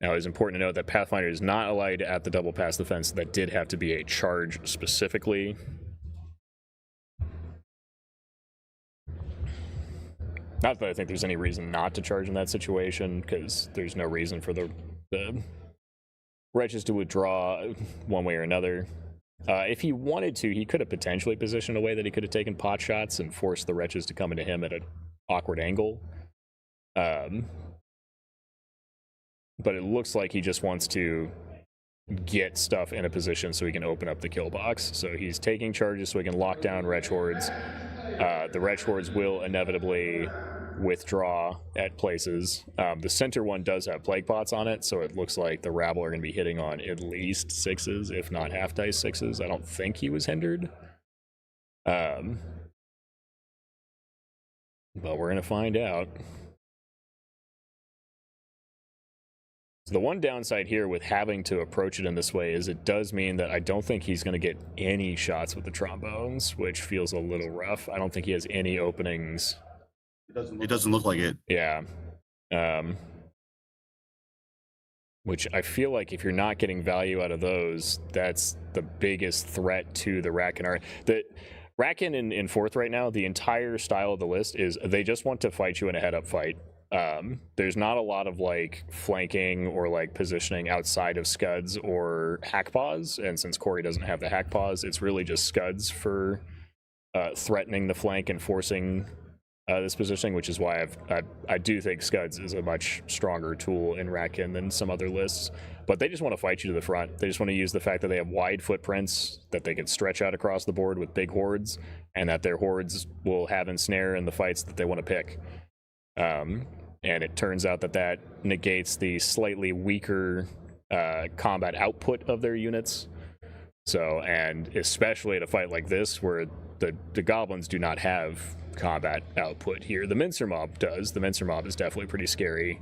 Now, it's important to note that Pathfinder is not allowed at the double pass the fence. That did have to be a charge specifically. Not that I think there's any reason not to charge in that situation, because there's no reason for the wretches to withdraw one way or another. If he wanted to, he could have potentially positioned a way that he could have taken pot shots and forced the wretches to come into him at an awkward angle. But it looks like he just wants to get stuff in a position so he can open up the kill box. So he's taking charges so he can lock down wretch hordes. The wretch hordes will inevitably withdraw at places. The center one does have plague pots on it, so it looks like the rabble are going to be hitting on at least sixes, if not half dice sixes. I don't think he was hindered. But we're going to find out. So the one downside here with having to approach it in this way is it does mean that I don't think he's going to get any shots with the trombones, which feels a little rough. I don't think he has any openings. It doesn't look like it. Yeah. Which I feel like if you're not getting value out of those, that's the biggest threat to the Rakan. The Rakan in fourth right now, the entire style of the list is they just want to fight you in a head-up fight. There's not a lot of like flanking or like positioning outside of scuds or hack paws, and since Corey doesn't have the hack paws, it's really just scuds for threatening the flank and forcing this positioning, which is why I do think scuds is a much stronger tool in Rakan than some other lists. But they just want to fight you to the front. They just want to use the fact that they have wide footprints that they can stretch out across the board with big hordes, and that their hordes will have ensnare in the fights that they want to pick. And it turns out that negates the slightly weaker combat output of their units. So, and especially at a fight like this, where the goblins do not have combat output here. The Mincer Mob does. The Mincer Mob is definitely pretty scary,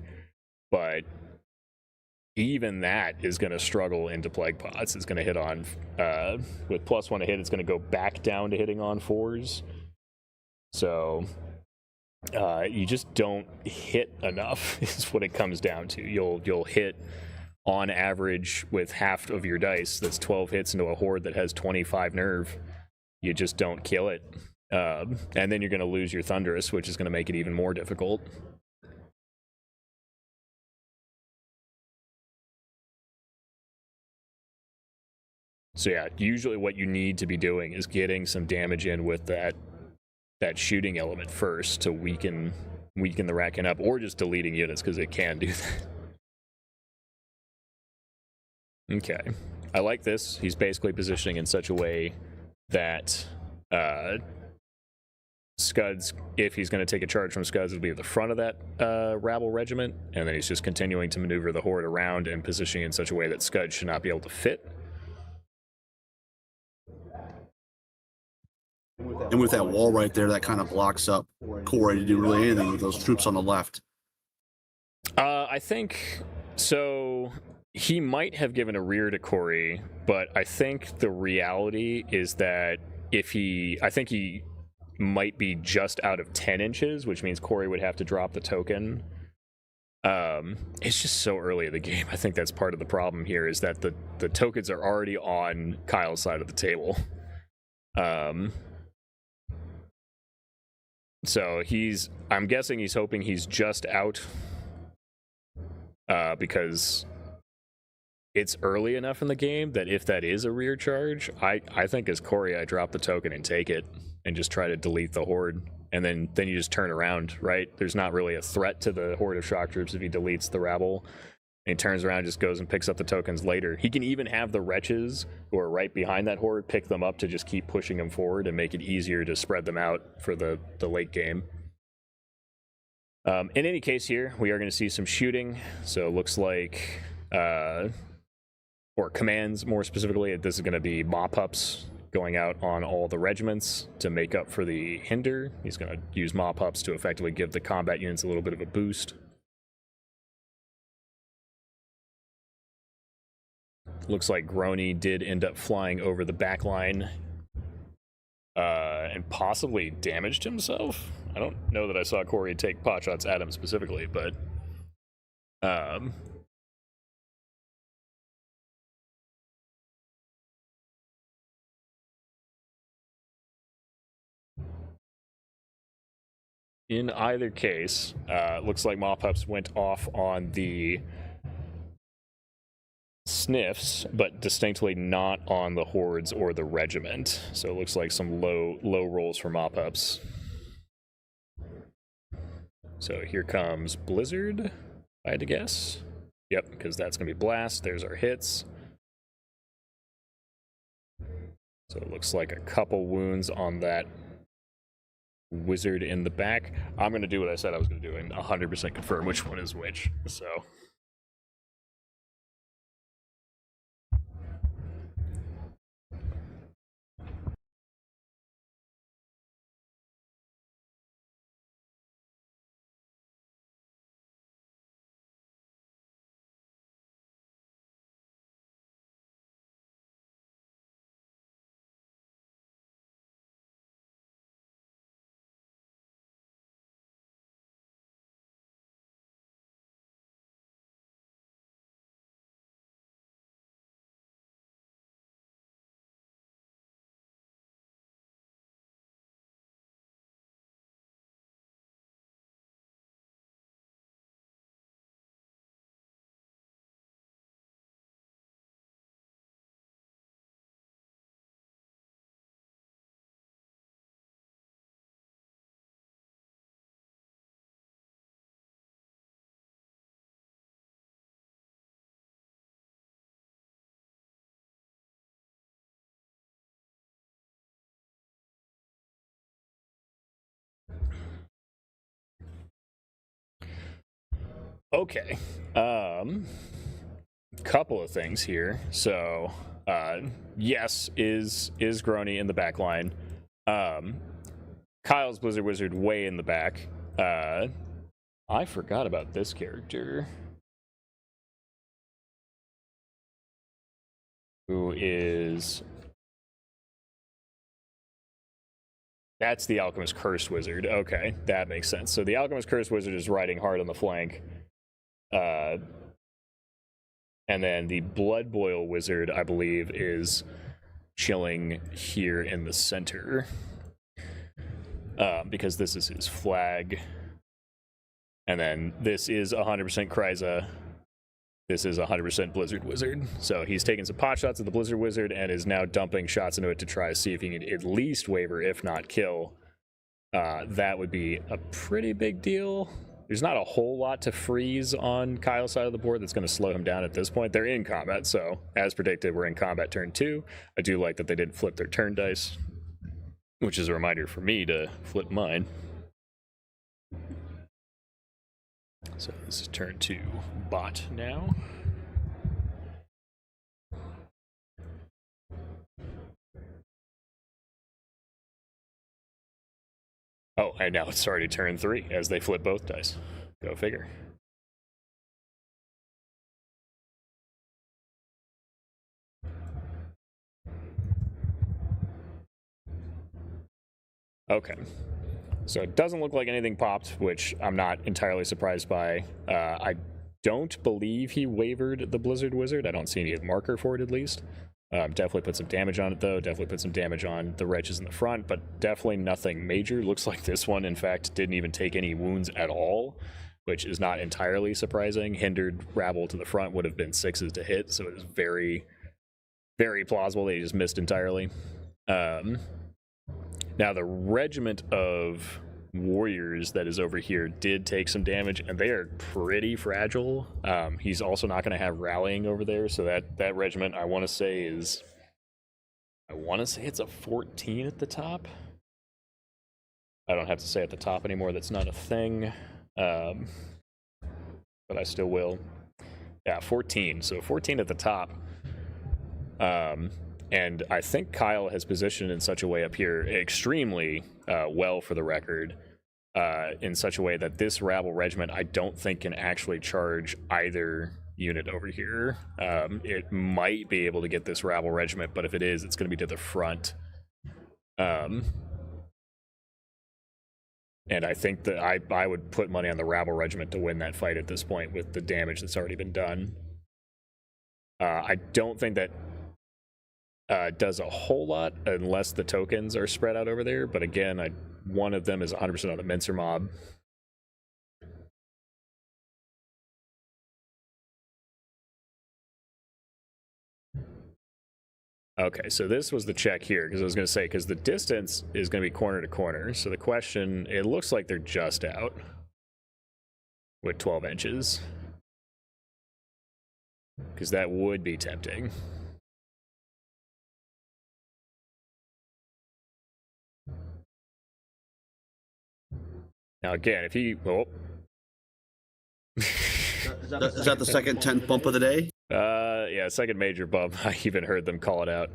but even that is going to struggle into Plague Pots. It's going to hit on, with +1 to hit, it's going to go back down to hitting on 4s. So you just don't hit enough is what it comes down to. You'll hit on average with half of your dice. That's 12 hits into a horde that has 25 nerve. You just don't kill it. And then you're going to lose your Thunderous, which is going to make it even more difficult. So yeah, usually what you need to be doing is getting some damage in with that shooting element first to weaken weaken the Racken up, or just deleting units because it can do that. Okay, I like this. He's basically positioning in such a way that Scuds, if he's going to take a charge from Scuds, will be at the front of that rabble regiment, and then he's just continuing to maneuver the horde around and positioning in such a way that Scuds should not be able to fit. And with that wall right there, that kind of blocks up Corey to do really anything with those troops on the left. I think so. He might have given a rear to Corey, but I think the reality is that I think he might be just out of 10 inches, which means Corey would have to drop the token. It's just so early in the game. I think that's part of the problem here, is that the tokens are already on Kyle's side of the table. So I'm guessing he's hoping he's just out because it's early enough in the game that if that is a rear charge, I think as Corey, I drop the token and take it and just try to delete the horde. And then you just turn around, right? There's not really a threat to the horde of shock troops if he deletes the rabble. And he turns around, just goes and picks up the tokens later. He can even have the wretches who are right behind that horde pick them up to just keep pushing them forward and make it easier to spread them out for the late game. In any case here, we are going to see some shooting. So it looks like, or commands more specifically, this is going to be mop-ups going out on all the regiments to make up for the hinder. He's going to use mop-ups to effectively give the combat units a little bit of a boost. Looks like Groany did end up flying over the back line and possibly damaged himself. I don't know that I saw Corey take pot shots at him specifically, but in either case, looks like mop-ups went off on the sniffs, but distinctly not on the hordes or the regiment. So it looks like some low rolls for mop-ups. So here comes Blizzard, I had to guess. Yep, because that's going to be Blast. There's our hits. So it looks like a couple wounds on that wizard in the back. I'm going to do what I said I was going to do and 100% confirm which one is which. So okay, couple of things here. So yes, is Groany in the back line. Kyle's Blizzard Wizard way in the back. I forgot about this character, who is, that's the Alchemist Cursed Wizard. Okay, that makes sense. So the Alchemist Cursed Wizard is riding hard on the flank. And then the Blood Boil Wizard, I believe, is chilling here in the center. Because this is his flag. And then this is 100% Kryza. This is 100% Blizzard Wizard. So he's taking some pot shots at the Blizzard Wizard and is now dumping shots into it to try to see if he can at least waver, if not kill, that would be a pretty big deal. There's not a whole lot to freeze on Kyle's side of the board that's going to slow him down at this point. They're in combat, so as predicted, we're in combat turn 2. I do like that they didn't flip their turn dice, which is a reminder for me to flip mine. So this is turn 2 bot now. Oh, and now it's already turn 3 as they flip both dice. Go figure. Okay. So it doesn't look like anything popped, which I'm not entirely surprised by. I don't believe he wavered the Blizzard Wizard. I don't see any marker for it, at least. Definitely put some damage on it, though. Definitely put some damage on the wretches in the front, but definitely nothing major. Looks like this one, in fact, didn't even take any wounds at all, which is not entirely surprising. Hindered rabble to the front would have been 6s to hit, so it is very, very plausible they just missed entirely. Now, the regiment of warriors that is over here did take some damage, and they are pretty fragile. He's also not going to have rallying over there, so that regiment, I want to say it's a 14 at the top. I don't have to say at the top anymore. That's not a thing, but I still will. Yeah, 14. So 14 at the top. And I think Kyle has positioned in such a way up here extremely well, for the record, in such a way that this rabble regiment I don't think can actually charge either unit over here. It might be able to get this rabble regiment, but if it is, it's going to be to the front. And I think that I would put money on the rabble regiment to win that fight at this point with the damage that's already been done. I don't think that does a whole lot unless the tokens are spread out over there, but again, one of them is 100% on the mincer mob. Okay, so this was the check here, because I was going to say, because the distance is going to be corner to corner, so the question, it looks like they're just out with 12 inches, because that would be tempting. Now again, if he... Oh. Is that the second 10th bump of the day? Yeah, second major bump. I even heard them call it out.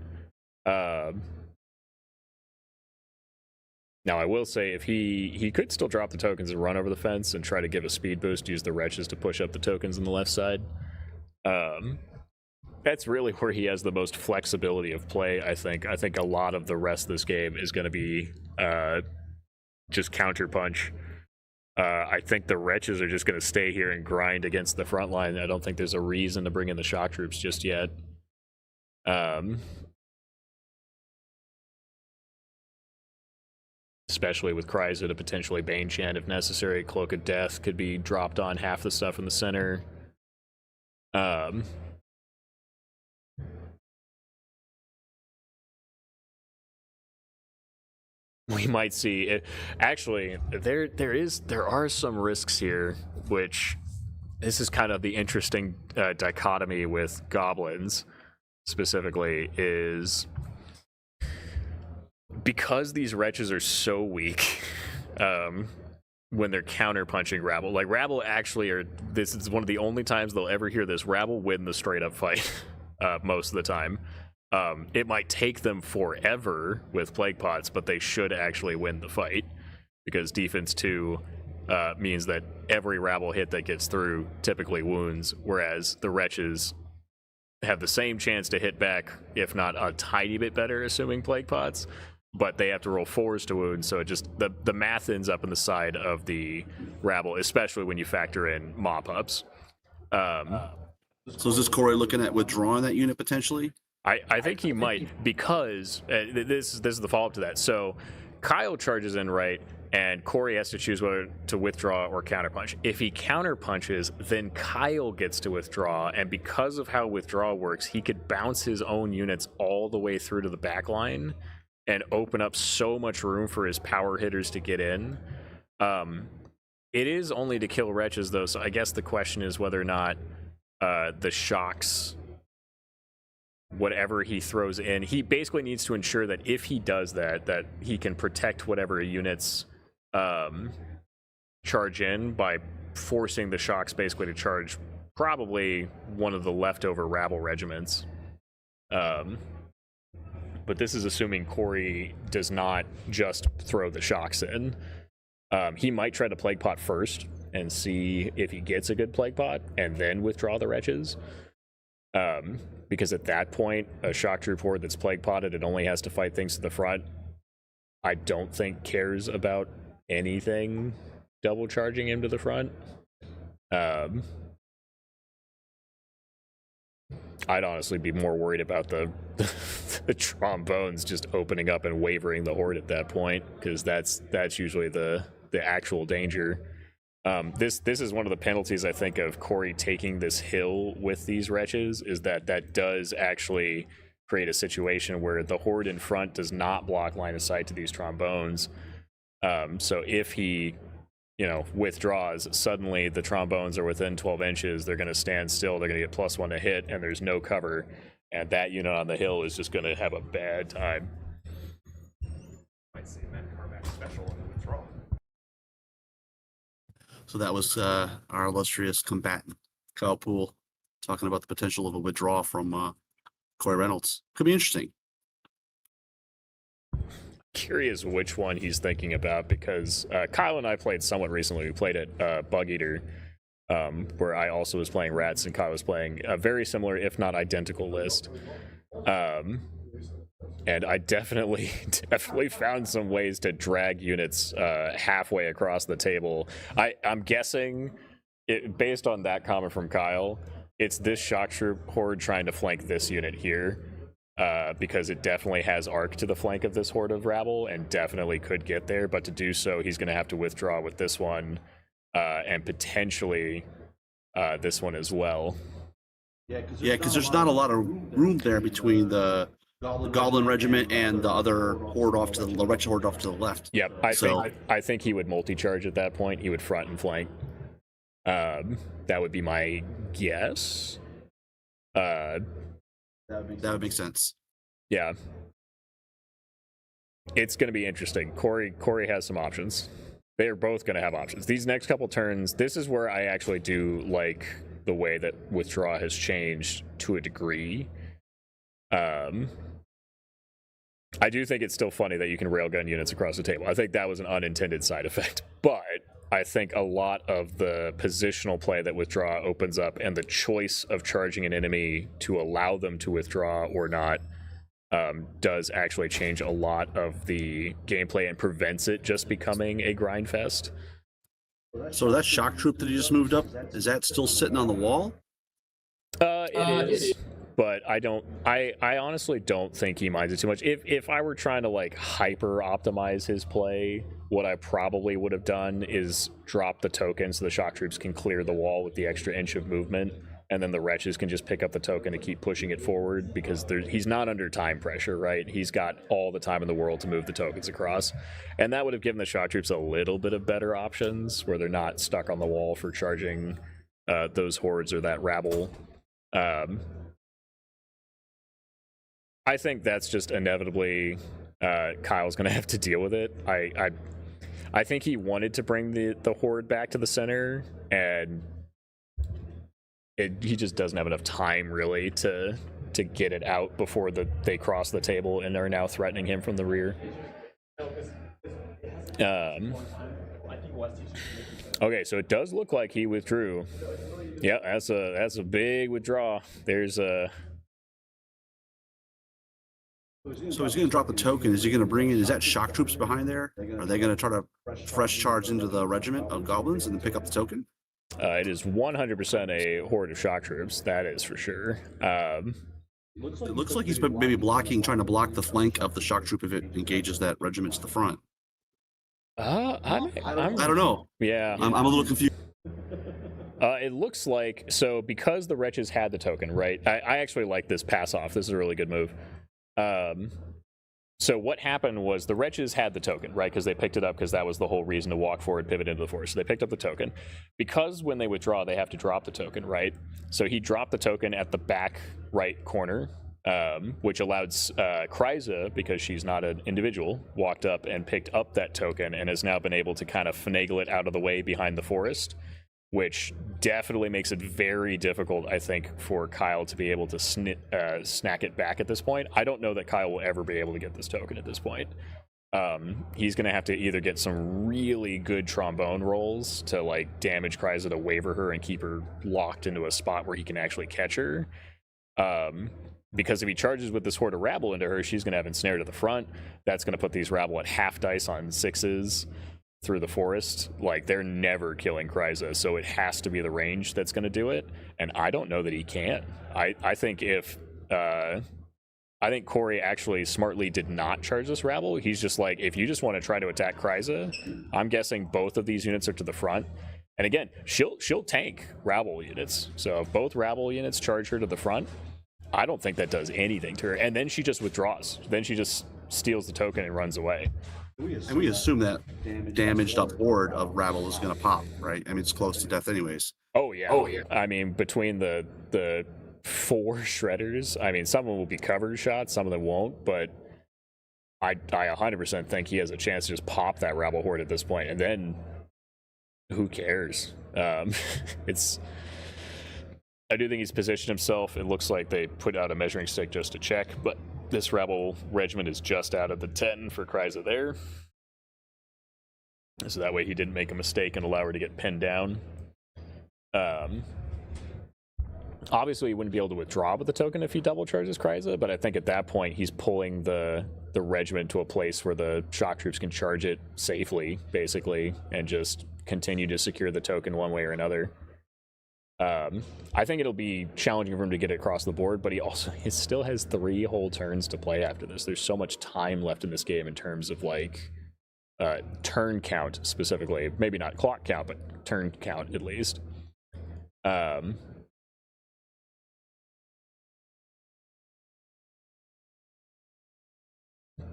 Now, I will say, if he could still drop the tokens and run over the fence and try to give a speed boost, use the wretches to push up the tokens on the left side. That's really where he has the most flexibility of play, I think. I think a lot of the rest of this game is going to be just counter punch. I think the wretches are just going to stay here and grind against the front line. I don't think there's a reason to bring in the shock troops just yet. Especially with Kryza to potentially Bane Chant if necessary. Cloak of Death could be dropped on half the stuff in the center. We might see it. Actually, there are some risks here, which this is kind of the interesting dichotomy with goblins specifically, is because these wretches are so weak when they're counter punching rabble. Like, rabble actually this is one of the only times they'll ever hear this. Rabble win the straight up fight most of the time. It might take them forever with Plague Pots, but they should actually win the fight, because defense 2 means that every rabble hit that gets through typically wounds, whereas the wretches have the same chance to hit back, if not a tiny bit better, assuming Plague Pots, but they have to roll 4s to wound, so it just the math ends up on the side of the rabble, especially when you factor in mop-ups. So is this Corey looking at withdrawing that unit potentially? I think he might, because this is the follow-up to that. So Kyle charges in, right, and Corey has to choose whether to withdraw or counterpunch. If he counterpunches, then Kyle gets to withdraw, and because of how withdraw works, he could bounce his own units all the way through to the back line and open up so much room for his power hitters to get in. It is only to kill wretches, though, so I guess the question is whether or not the shocks, whatever he throws in, he basically needs to ensure that if he does that, that he can protect whatever units charge in by forcing the shocks basically to charge probably one of the leftover rabble regiments. But this is assuming Corey does not just throw the shocks in. He might try to Plague Pot first and see if he gets a good Plague Pot and then withdraw the wretches. Because at that point, a shock troop horde that's Plague Potted and only has to fight things to the front, I don't think cares about anything double charging him to the front. I'd honestly be more worried about the trombones just opening up and wavering the horde at that point, because that's usually the actual danger. This is one of the penalties, I think, of Corey taking this hill with these wretches, is that does actually create a situation where the horde in front does not block line of sight to these trombones. So if he withdraws, suddenly the trombones are within 12 inches, they're going to stand still, they're going to get +1 to hit, and there's no cover, and that unit on the hill is just going to have a bad time. Might see Matt Carmack special in the withdrawal. So that was our illustrious combatant, Kyle Poole, talking about the potential of a withdrawal from Corey Reynolds. Could be interesting. Curious which one he's thinking about, because Kyle and I played somewhat recently. We played at Bug Eater, where I also was playing rats and Kyle was playing a very similar, if not identical, list. And I definitely found some ways to drag units halfway across the table. I'm guessing, based on that comment from Kyle, it's this shock troop horde trying to flank this unit here. Because it definitely has arc to the flank of this horde of rabble and definitely could get there, but to do so, he's going to have to withdraw with this one and potentially this one as well. Yeah, because there's not a lot of room there between the Goblin Regiment and the other horde off to the wretched horde off to the left. Yep, I think he would multi-charge at that point. He would front and flank. That would be my guess. That would make sense. Yeah. It's going to be interesting. Corey has some options. They are both going to have options. These next couple turns, this is where I actually do like the way that withdraw has changed to a degree. I do think it's still funny that you can railgun units across the table. I think that was an unintended side effect. But I think a lot of the positional play that withdraw opens up and the choice of charging an enemy to allow them to withdraw or not does actually change a lot of the gameplay and prevents it just becoming a grind fest. So that shock troop that he just moved up, is that still sitting on the wall? It is. But I honestly don't think he minds it too much. If I were trying to like hyper optimize his play, what I probably would have done is drop the token so the shock troops can clear the wall with the extra inch of movement, and then the wretches can just pick up the token to keep pushing it forward, because he's not under time pressure, right? He's got all the time in the world to move the tokens across, and that would have given the shock troops a little bit of better options where they're not stuck on the wall for charging those hordes or that rabble. I think that's just inevitably Kyle's going to have to deal with it. I think he wanted to bring the horde back to the center, and he just doesn't have enough time really to get it out before they cross the table and are now threatening him from the rear. Okay, so it does look like he withdrew. Yeah, that's a big withdraw. There's a. So he's going to drop the token. Is he going to bring in, is that shock troops behind there? Are they going to try to fresh charge into the regiment of goblins and then pick up the token? It is 100% a horde of shock troops. That is for sure. It looks like he's maybe trying to block the flank of the shock troop if it engages that regiment to the front. I don't know. Yeah. I'm a little confused. It looks like, so because the wretches had the token, right? I actually like this pass off. This is a really good move. So what happened was the wretches had the token, right? Because they picked it up because that was the whole reason to walk forward, pivot into the forest. So they picked up the token. Because when they withdraw, they have to drop the token, right? So he dropped the token at the back right corner, which allowed Kryza, because she's not an individual, walked up and picked up that token and has now been able to kind of finagle it out of the way behind the forest, which definitely makes it very difficult, I think, for Kyle to be able to snack it back at this point. I don't know that Kyle will ever be able to get this token at this point. He's going to have to either get some really good trombone rolls to like damage Kryza to waver her and keep her locked into a spot where he can actually catch her. Because if he charges with this Horde of Rabble into her, she's going to have ensnared at the front. That's going to put these Rabble at half dice on 6s through the forest. Like, they're never killing Kryza, so it has to be the range that's going to do it, and I don't know that he can. I think if I think Corey actually smartly did not charge this Rabble. He's just like, if you just want to try to attack Kryza, I'm guessing both of these units are to the front, and again, she'll tank Rabble units, so if both Rabble units charge her to the front, I don't think that does anything to her, and then she just withdraws. Then she just steals the token and runs away. And we assume that damaged up horde of Rabble is going to pop, right? I mean, it's close to death anyways. Oh yeah. I mean, between the 4 shredders, I mean, some of them will be covered shots, some of them won't, but I 100% think he has a chance to just pop that Rabble horde at this point, and then who cares? I do think he's positioned himself. It looks like they put out a measuring stick just to check, but this Rabble regiment is just out of the 10 for Kryza there. So that way he didn't make a mistake and allow her to get pinned down. Obviously, he wouldn't be able to withdraw with the token if he double charges Kryza, but I think at that point he's pulling the regiment to a place where the shock troops can charge it safely, basically, and just continue to secure the token one way or another. I think it'll be challenging for him to get it across the board, but he still has 3 whole turns to play after this. There's so much time left in this game in terms of like turn count specifically. Maybe not clock count, but turn count at least. But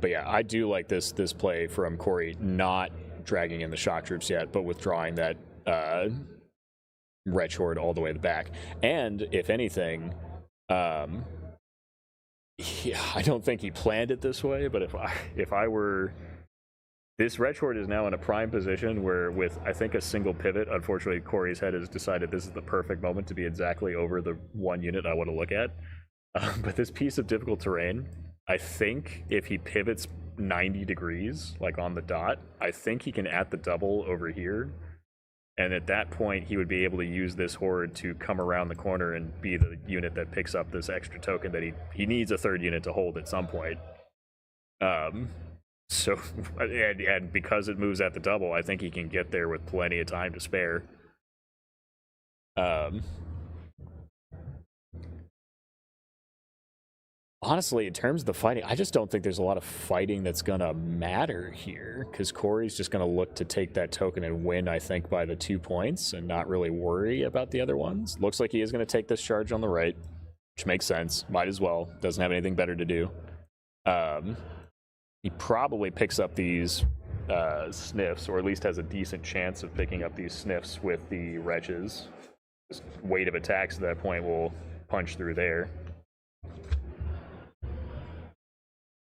yeah, I do like this play from Corey, not dragging in the shock troops yet, but withdrawing that Wretch Horde all the way to the back. And if anything, yeah, I don't think he planned it this way, but if I were, this Wretch Horde is now in a prime position where, with I think a single pivot, unfortunately Corey's head has decided this is the perfect moment to be exactly over the 1 unit I want to look at. But this piece of difficult terrain, I think if he pivots 90 degrees, like on the dot, I think he can at the double over here. And at that point, he would be able to use this horde to come around the corner and be the unit that picks up this extra token that he needs a 3rd unit to hold at some point. So, and because it moves at the double, I think he can get there with plenty of time to spare. Honestly, in terms of the fighting, I just don't think there's a lot of fighting that's going to matter here, because Corey's just going to look to take that token and win, I think, by the 2 points and not really worry about the other ones. Looks like he is going to take this charge on the right, which makes sense. Might as well. Doesn't have anything better to do. He probably picks up these sniffs, or at least has a decent chance of picking up these sniffs with the wretches. Just weight of attacks at that point will punch through there.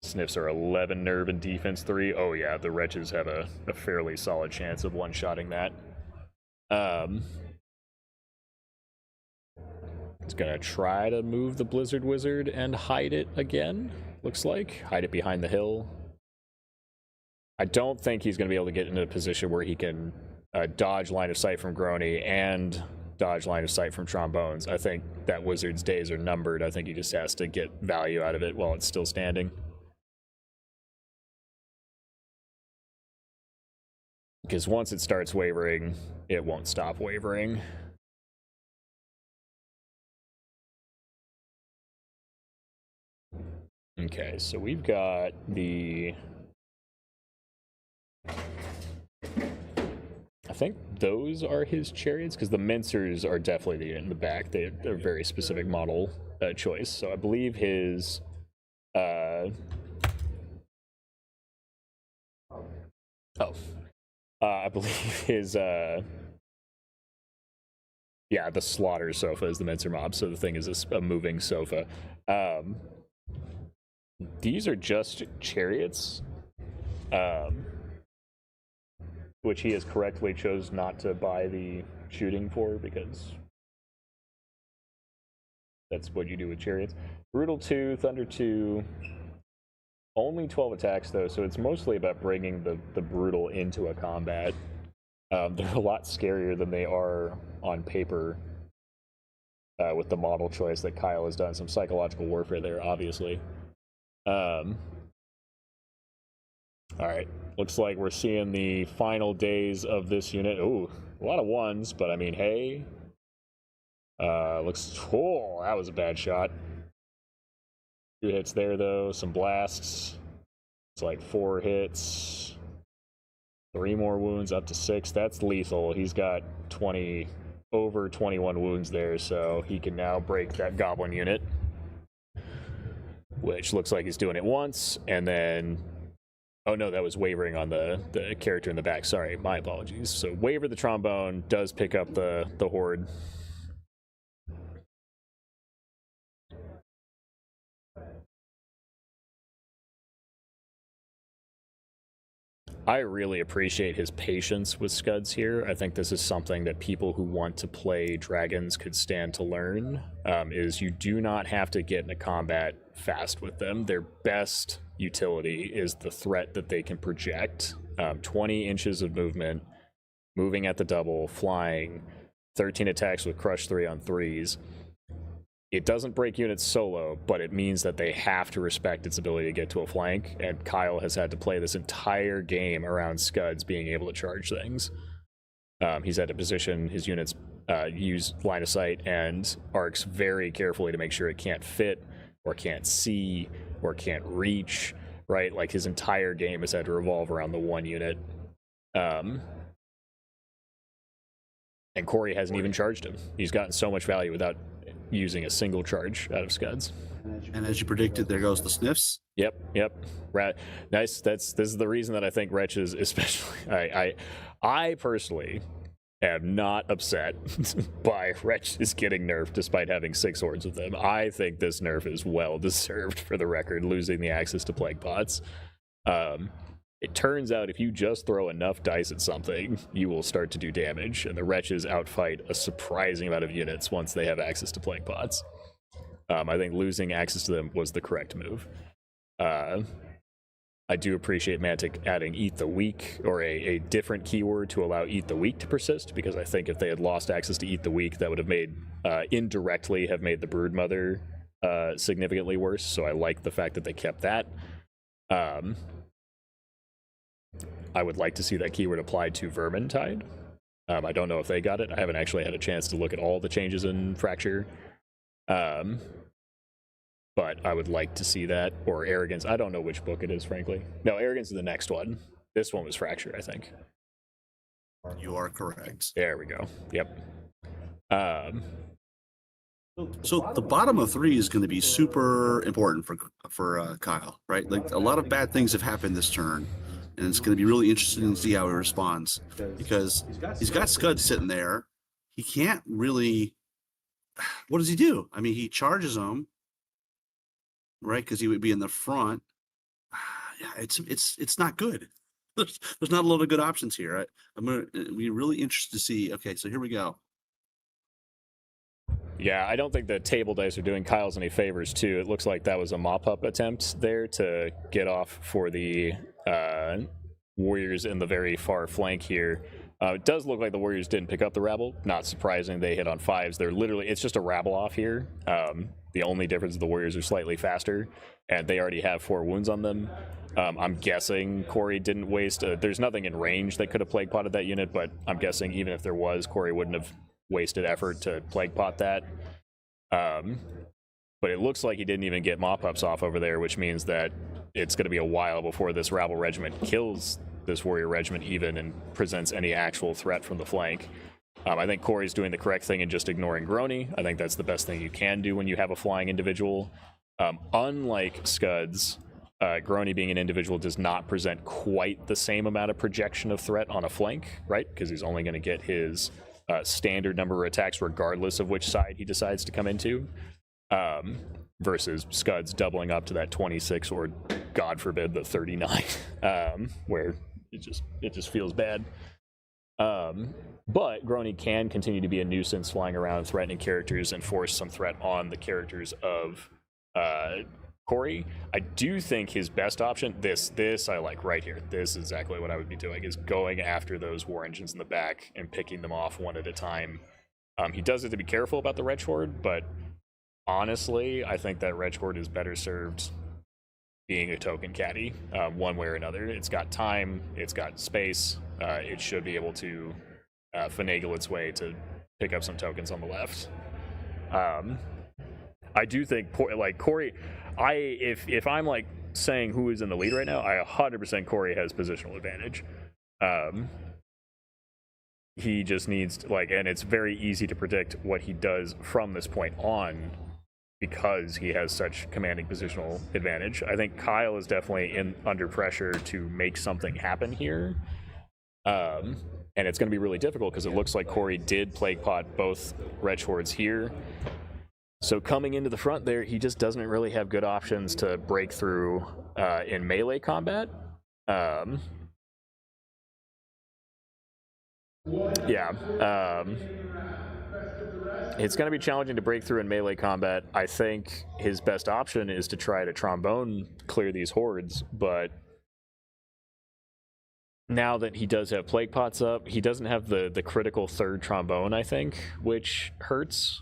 Sniffs are 11 nerve and defense 3. Oh yeah, the wretches have a fairly solid chance of one-shotting that. It's gonna try to move the Blizzard Wizard and hide it again, looks like. Hide it behind the hill. I don't think he's gonna be able to get into a position where he can dodge line of sight from Grony and dodge line of sight from Trombones. I think that Wizard's days are numbered. I think he just has to get value out of it while it's still standing. Because once it starts wavering, it won't stop wavering. Okay, so we've got the... I think those are his chariots, because the mincers are definitely in the back. They're a very specific model choice. So I believe his Oh, I believe his yeah, the slaughter sofa is the Mincer Mob, so the thing is a moving sofa. These are just chariots, which he has correctly chose not to buy the shooting for because that's what you do with chariots. Brutal 2, Thunder 2, only 12 attacks though, so it's mostly about bringing the Brutal into a combat. They're a lot scarier than they are on paper with the model choice that Kyle has done. Some psychological warfare there, obviously. All right, looks like we're seeing the final days of this unit. Ooh, a lot of ones, but I mean, hey. Looks, oh, that was a bad shot. 2 hits there, though, some blasts. It's like 4 hits. 3 more wounds, up to 6. That's lethal. He's got over 21 wounds there, so he can now break that goblin unit. Which looks like he's doing it once, and then... Oh no, that was wavering on the character in the back. Sorry, my apologies. So Waver the trombone does pick up the horde. I really appreciate his patience with Scuds here. I think this is something that people who want to play dragons could stand to learn, is you do not have to get into combat fast with them. Their best utility is the threat that they can project. 20 inches of movement, moving at the double, flying, 13 attacks with Crush 3 on 3s. It doesn't break units solo, but it means that they have to respect its ability to get to a flank, and Kyle has had to play this entire game around Scuds being able to charge things. He's had to position his units, use line of sight and arcs very carefully to make sure it can't fit, or can't see, or can't reach, right? Like, his entire game has had to revolve around the one unit. And Corey hasn't even charged him. He's gotten so much value without using a single charge out of Scuds. And as you predicted, there goes the sniffs. Yep. Nice. This is the reason that I think Wretch is especially. I personally am not upset by Wretch is getting nerfed despite having 6 hordes with them. I think this nerf is well deserved, for the record, losing the access to plague pots. It turns out if you just throw enough dice at something, you will start to do damage, and the Wretches outfight a surprising amount of units once they have access to plague pots. I think losing access to them was the correct move. I do appreciate Mantic adding Eat the Weak, or a different keyword to allow Eat the Weak to persist, because I think if they had lost access to Eat the Weak, that would have made, indirectly have made the Broodmother significantly worse, so I like the fact that they kept that. I would like to see that keyword applied to Vermintide. I don't know if they got it. I haven't actually had a chance to look at all the changes in Fracture. But I would like to see that. Or Arrogance. I don't know which book it is, frankly. No, Arrogance is the next one. This one was Fracture, I think. You are correct. There we go. Yep. So the bottom of 3 is going to be super important for Kyle, right? Like, a lot of bad things have happened this turn. And it's going to be really interesting to see how he responds, because he's got Scud sitting there. He can't really. What does he do? I mean, he charges him, right? Because he would be in the front. Yeah, it's not good. There's not a lot of good options here. I'm gonna be really interested to see. Okay, so here we go. Yeah, I don't think the table dice are doing Kyle's any favors, too. It looks like that was a mop-up attempt there to get off for the Warriors in the very far flank here. It does look like the Warriors didn't pick up the rabble. Not surprising. They hit on 5s. They're literally, it's just a rabble off here. The only difference is the Warriors are slightly faster, and they already have 4 wounds on them. I'm guessing Corey didn't waste. There's nothing in range that could have plague potted that unit, but I'm guessing even if there was, Corey wouldn't have wasted effort to plague pot that. But it looks like he didn't even get mop-ups off over there, which means that it's going to be a while before this rabble regiment kills this warrior regiment even and presents any actual threat from the flank. I think Corey's doing the correct thing in just ignoring Grony. I think that's the best thing you can do when you have a flying individual. Unlike Scuds, Grony being an individual does not present quite the same amount of projection of threat on a flank, right? Because he's only going to get his standard number of attacks regardless of which side he decides to come into. Versus Scuds doubling up to that 26 or, God forbid, the 39, where it just feels bad. But Grony can continue to be a nuisance flying around threatening characters and force some threat on the characters of Corey. I do think his best option, this I like right here. This is exactly what I would be doing, is going after those war engines in the back and picking them off one at a time. He does it to be careful about the Wretch Horde, but honestly, I think that Wretch Horde is better served being a token caddy, one way or another. It's got time, it's got space, it should be able to finagle its way to pick up some tokens on the left. I do think, like, Corey, if I'm like saying who is in the lead right now, I 100% Corey has positional advantage. He just needs to, like, and it's very easy to predict what he does from this point on because he has such commanding positional advantage. I think Kyle is definitely under pressure to make something happen here. And it's going to be really difficult because it looks like Corey did Plague Pot both Wretch Hordes here. So coming into the front there, he just doesn't really have good options to break through in melee combat. It's going to be challenging to break through in melee combat. I think his best option is to try to trombone clear these hordes, but now that he does have Plague Pots up, he doesn't have the critical third trombone, I think, which hurts.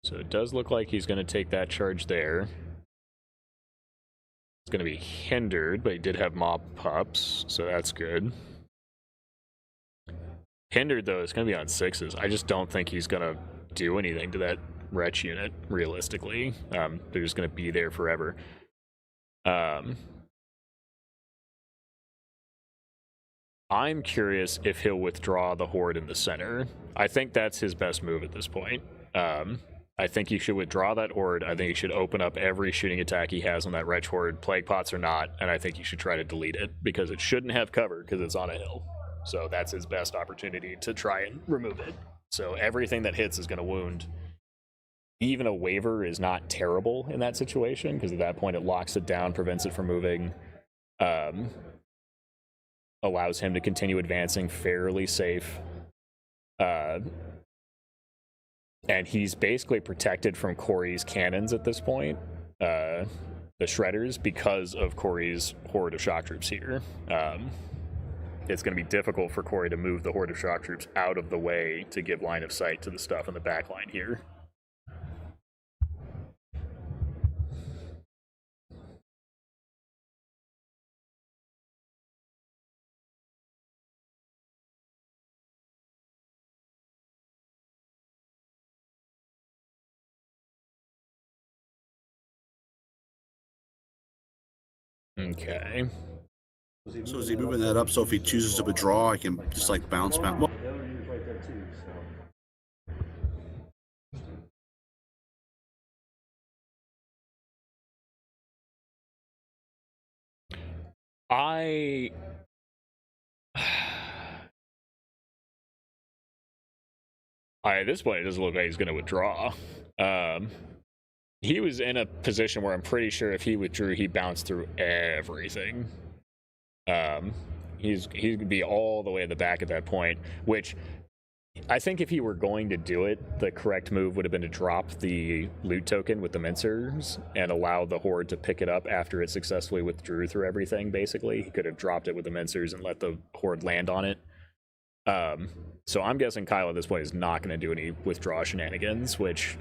So it does look like he's going to take that charge there. It's going to be hindered, but he did have mob pups, so that's good. Hindered, though, is going to be on 6s. I just don't think he's going to do anything to that Wretch unit, realistically. They're just going to be there forever. I'm curious if he'll withdraw the Horde in the center. I think that's his best move at this point. I think he should withdraw that Horde. I think he should open up every shooting attack he has on that Wretch Horde, Plague Pots or not, and I think he should try to delete it, because it shouldn't have cover, because it's on a hill. So that's his best opportunity to try and remove it. So everything that hits is going to wound. Even a Waver is not terrible in that situation, because at that point it locks it down, prevents it from moving, allows him to continue advancing fairly safe. And he's basically protected from Corey's cannons at this point, the Shredders, because of Corey's Horde of Shock Troops here. It's going to be difficult for Corey to move the Horde of Shock Troops out of the way to give line of sight to the stuff in the back line here. Okay. So is he moving that up so if he chooses to withdraw, I can just like bounce back? Well, At this point, it doesn't look like he's going to withdraw. He was in a position where I'm pretty sure if he withdrew, he bounced through everything. He'd be all the way at the back at that point, which I think if he were going to do it, the correct move would have been to drop the loot token with the mincers and allow the Horde to pick it up after it successfully withdrew through everything, basically. He could have dropped it with the mincers and let the Horde land on it. So I'm guessing Kyle at this point is not going to do any withdraw shenanigans, which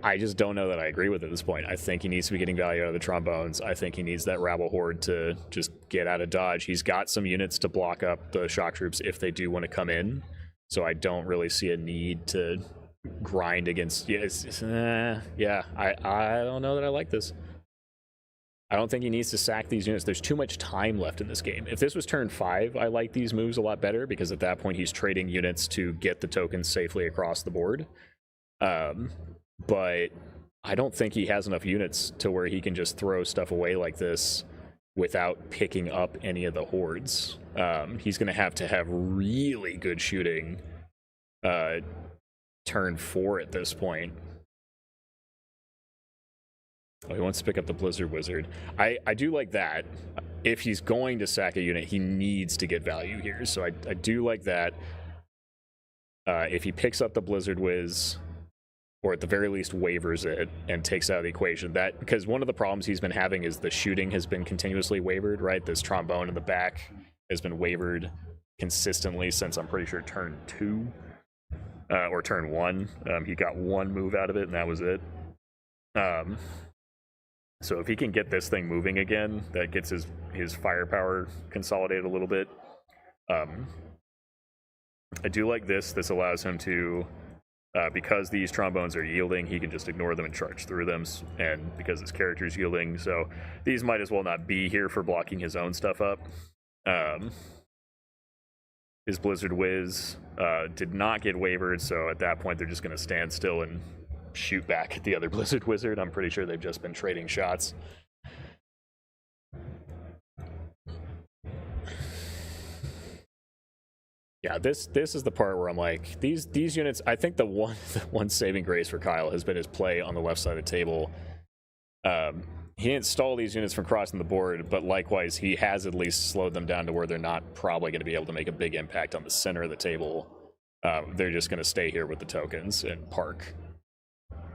I just don't know that I agree with at this point. I think he needs to be getting value out of the trombones. I think he needs that rabble horde to just get out of dodge. He's got some units to block up the shock troops if they do want to come in. So I don't really see a need to grind against. I don't know that I like this. I don't think he needs to sack these units. There's too much time left in this game. If this was turn 5, I like these moves a lot better because at that point he's trading units to get the tokens safely across the board. But I don't think he has enough units to where he can just throw stuff away like this without picking up any of the hordes. He's going to have really good shooting turn 4 at this point. Oh, he wants to pick up the Blizzard Wizard. I do like that. If he's going to sack a unit, he needs to get value here. So I do like that. If he picks up the Blizzard Wiz, or at the very least wavers it and takes out of the equation, that because one of the problems he's been having is the shooting has been continuously wavered, right? This trombone in the back has been wavered consistently since I'm pretty sure turn 2 or turn 1. He got 1 move out of it, and that was it. So if he can get this thing moving again, that gets his firepower consolidated a little bit. I do like this. This allows him to, because these trombones are yielding, he can just ignore them and charge through them, and because his character's yielding, so these might as well not be here for blocking his own stuff up. His Blizzard Wiz did not get wavered, so at that point they're just going to stand still and shoot back at the other Blizzard Wizard. I'm pretty sure they've just been trading shots. Yeah, this is the part where I'm like, these units, I think the one saving grace for Kyle has been his play on the left side of the table. He didn't stall these units from crossing the board, but likewise he has at least slowed them down to where they're not probably going to be able to make a big impact on the center of the table. They're just going to stay here with the tokens and park.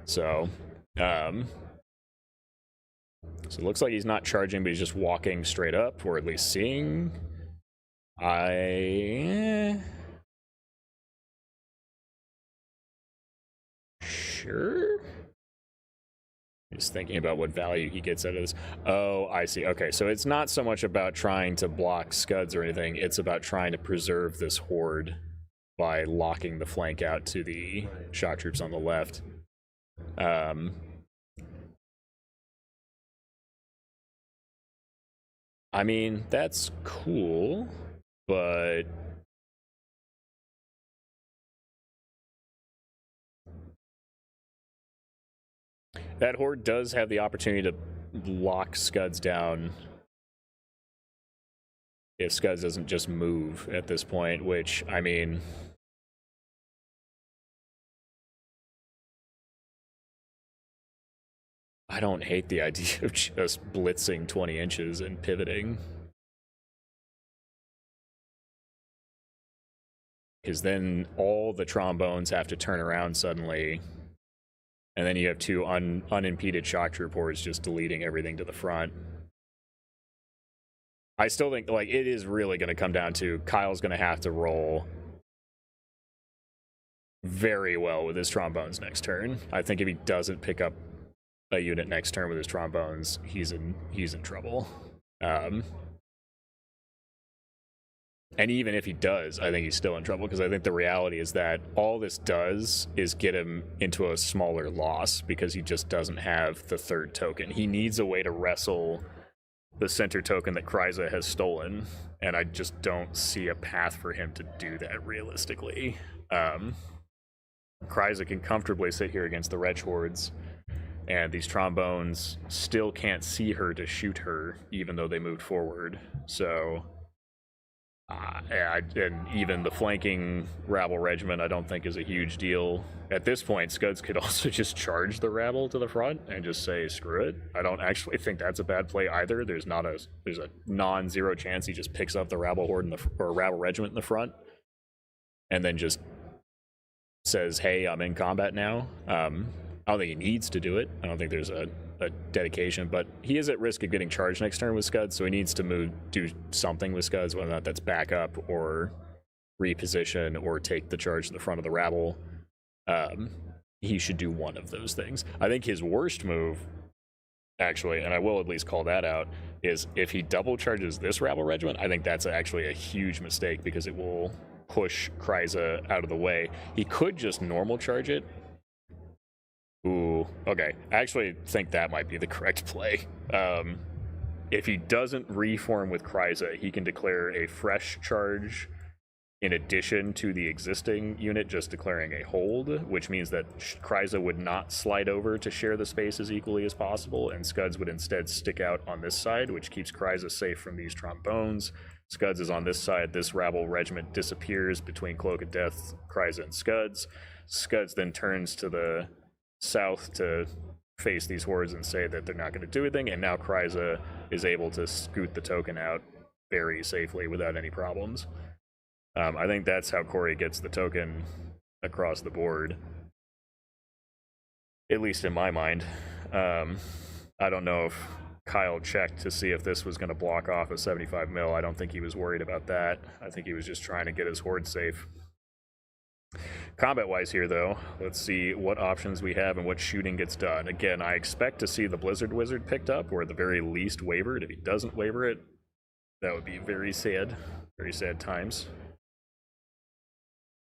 So it looks like he's not charging, but he's just walking straight up, or at least seeing. Sure. Just thinking about what value he gets out of this. Oh, I see. Okay, so it's not so much about trying to block scuds or anything. It's about trying to preserve this horde by locking the flank out to the shock troops on the left. I mean, that's cool, but that horde does have the opportunity to lock Scuds down if Scuds doesn't just move at this point, which, I mean, I don't hate the idea of just blitzing 20 inches and pivoting. Because then all the trombones have to turn around suddenly, and then you have two unimpeded shock troop hordes just deleting everything to the front. I still think, like, it is really going to come down to Kyle's going to have to roll very well with his trombones next turn. I think if he doesn't pick up a unit next turn with his trombones, he's in trouble. And even if he does, I think he's still in trouble, because I think the reality is that all this does is get him into a smaller loss because he just doesn't have the third token. He needs a way to wrestle the center token that Kryza has stolen, and I just don't see a path for him to do that realistically. Kryza can comfortably sit here against the Wretch hordes, and these trombones still can't see her to shoot her, even though they moved forward. So, and even the flanking rabble regiment, I don't think is a huge deal. At this point, Scuds could also just charge the rabble to the front and just say, screw it. I don't actually think that's a bad play either. There's a non-zero chance he just picks up the rabble horde or rabble regiment in the front, and then just says, hey, I'm in combat now. I don't think he needs to do it. I don't think there's a dedication, but he is at risk of getting charged next turn with Scuds, so he needs to do something with Scuds, whether or not that's back up or reposition or take the charge to the front of the rabble. He should do one of those things. I think his worst move, actually, and I will at least call that out, is if he double charges this rabble regiment. I think that's actually a huge mistake, because it will push Kryza out of the way. He could just normal charge it. Ooh, okay. I actually think that might be the correct play. If he doesn't reform with Kryza, he can declare a fresh charge in addition to the existing unit just declaring a hold, which means that Kryza would not slide over to share the space as equally as possible, and Scuds would instead stick out on this side, which keeps Kryza safe from these trombones. Scuds is on this side. This rabble regiment disappears between Cloak of Death, Kryza, and Scuds. Scuds then turns to the south to face these hordes and say that they're not going to do anything, and now Kryza is able to scoot the token out very safely without any problems. I think that's how Corey gets the token across the board, at least in my mind. I don't know if Kyle checked to see if this was going to block off a 75 mil. I don't think he was worried about that. I think he was just trying to get his horde safe. Combat-wise here, though, let's see what options we have and what shooting gets done. Again, I expect to see the Blizzard Wizard picked up, or at the very least wavered. If he doesn't waver it, that would be very sad times.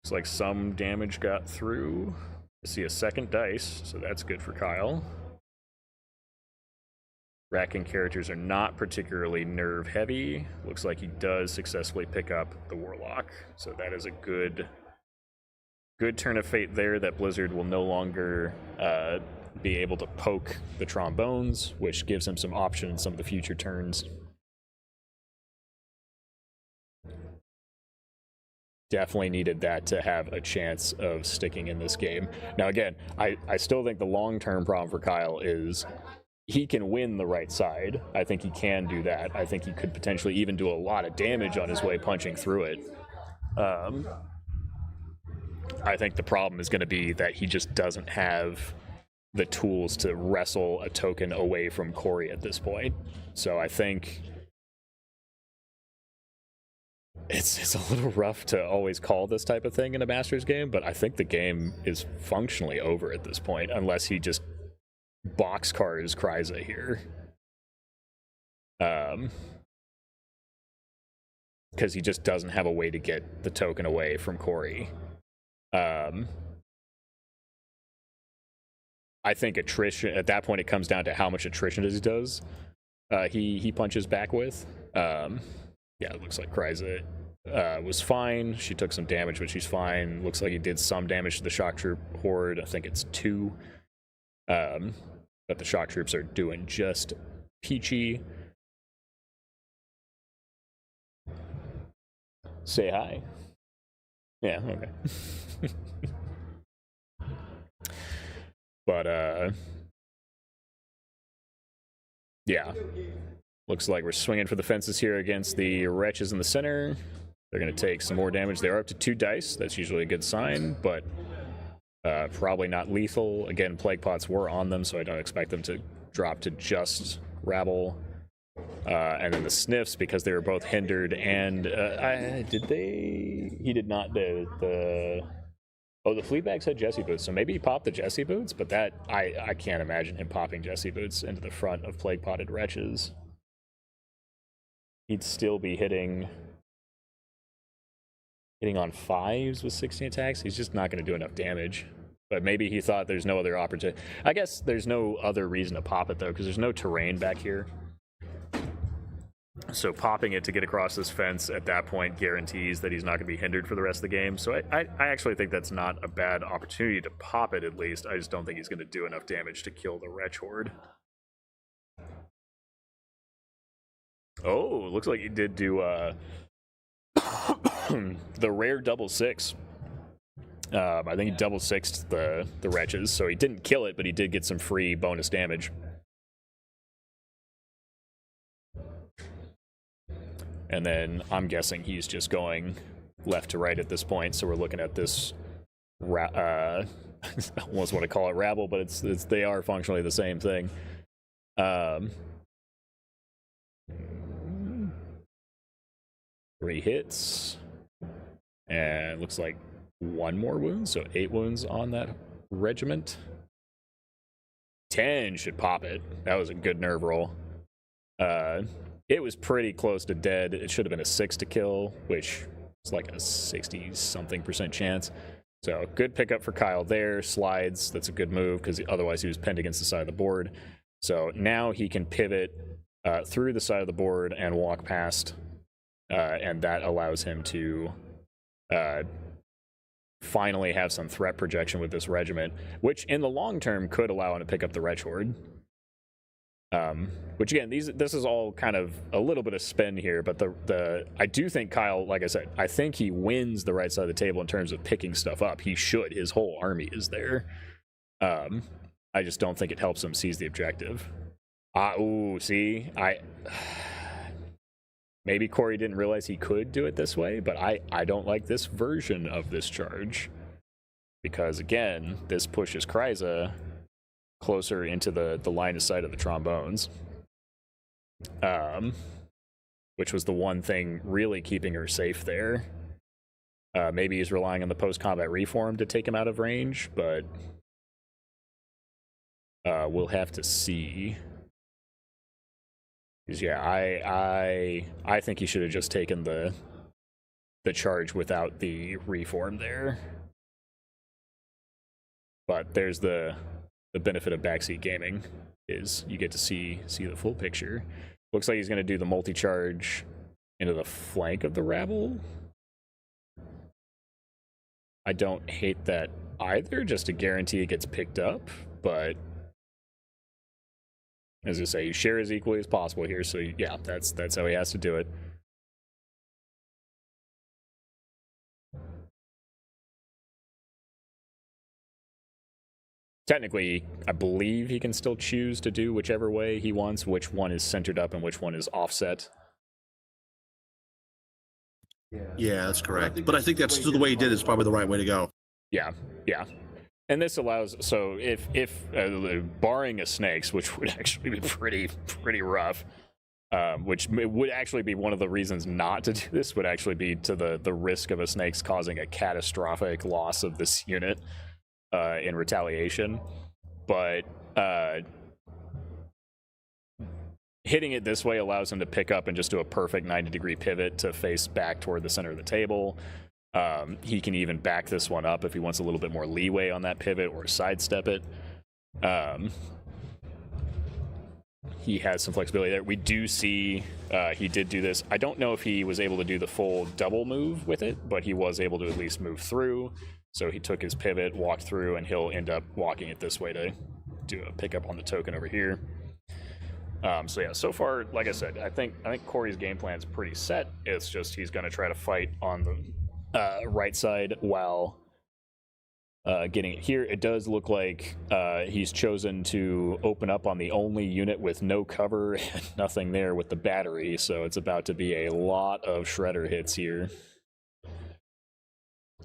Looks like some damage got through. I see a second dice, so that's good for Kyle. Racking characters are not particularly nerve heavy. Looks like he does successfully pick up the Warlock, so that is a good turn of fate there, that Blizzard will no longer be able to poke the trombones, which gives him some option in some of the future turns. Definitely needed that to have a chance of sticking in this game. Now again, I still think the long-term problem for Kyle is he can win the right side. I think he can do that. I think he could potentially even do a lot of damage on his way punching through it. I think the problem is going to be that he just doesn't have the tools to wrestle a token away from Corey at this point. So I think it's a little rough to always call this type of thing in a Masters game, but I think the game is functionally over at this point, unless he just boxcars Kryza here. Because he just doesn't have a way to get the token away from Corey. I think attrition, at that point it comes down to how much attrition he punches back with. Yeah, it looks like Kryza was fine. She took some damage, but she's fine. Looks like he did some damage to the shock troop horde. I think it's 2. But the shock troops are doing just peachy. Say hi. Yeah, okay. But, yeah. Looks like we're swinging for the fences here against the wretches in the center. They're going to take some more damage. They are up to 2 dice. That's usually a good sign, but probably not lethal. Again, Plague Pots were on them, so I don't expect them to drop to just rabble. And then the sniffs, because they were both hindered, and he did not. The Fleabag said Jesse Boots, so maybe he popped the Jesse Boots, but that I can't imagine him popping Jesse Boots into the front of Plague Potted Wretches. He'd still be hitting on 5s with 16 attacks. He's just not going to do enough damage. But maybe he thought there's no other opportunity. I guess there's no other reason to pop it, though, because there's no terrain back here. So popping it to get across this fence at that point guarantees that he's not going to be hindered for the rest of the game. So I actually think that's not a bad opportunity to pop it, at least. I just don't think he's going to do enough damage to kill the Wretch Horde. Oh, looks like he did do the rare double 6. I think he double 6'd the Wretches, so he didn't kill it, but he did get some free bonus damage. And then I'm guessing he's just going left to right at this point, so we're looking at this I almost want to call it rabble, but they are functionally the same thing. 3 hits, and looks like 1 more wound, so 8 wounds on that regiment. 10 should pop it. That was a good nerve roll. It was pretty close to dead. It should have been a 6 to kill, which is like a 60-something% chance. So good pickup for Kyle there. Slides, that's a good move, because otherwise he was pinned against the side of the board. So now he can pivot through the side of the board and walk past, and that allows him to finally have some threat projection with this regiment, which in the long term could allow him to pick up the Wretch Horde. Which again, this is all kind of a little bit of spin here, but I do think Kyle, like I said, I think he wins the right side of the table in terms of picking stuff up. He should. His whole army is there. I just don't think it helps him seize the objective. See, maybe Corey didn't realize he could do it this way, but I don't like this version of this charge. Because again, this pushes Kryza closer into the line of sight of the trombones. Which was the one thing really keeping her safe there. Maybe he's relying on the post-combat reform to take him out of range, but we'll have to see. Because yeah, I think he should have just taken the charge without the reform there. But there's the benefit of backseat gaming, is you get to see the full picture. Looks like he's going to do the multi-charge into the flank of the rabble. I don't hate that either, just to guarantee it gets picked up, but as I say, you share as equally as possible here, so yeah, that's how he has to do it. Technically, I believe he can still choose to do whichever way he wants, which one is centered up and which one is offset. Yeah, that's correct. But I think that's the way he did it is probably the right way to go. Yeah. And this allows, so if barring a snakes, which would actually be pretty rough, which would actually be one of the reasons not to do this, would actually be to the risk of a snakes causing a catastrophic loss of this unit in retaliation. But hitting it this way allows him to pick up and just do a perfect 90-degree pivot to face back toward the center of the table. He can even back this one up if he wants a little bit more leeway on that pivot or sidestep it. He has some flexibility there. We do see he did do this. I don't know if he was able to do the full double move with it, but he was able to at least move through. So he took his pivot, walked through, and he'll end up walking it this way to do a pickup on the token over here. So yeah, so far, like I said, I think Corey's game plan is pretty set. It's just he's going to try to fight on the right side while getting it here. It does look like he's chosen to open up on the only unit with no cover and nothing there with the battery, so it's about to be a lot of shredder hits here.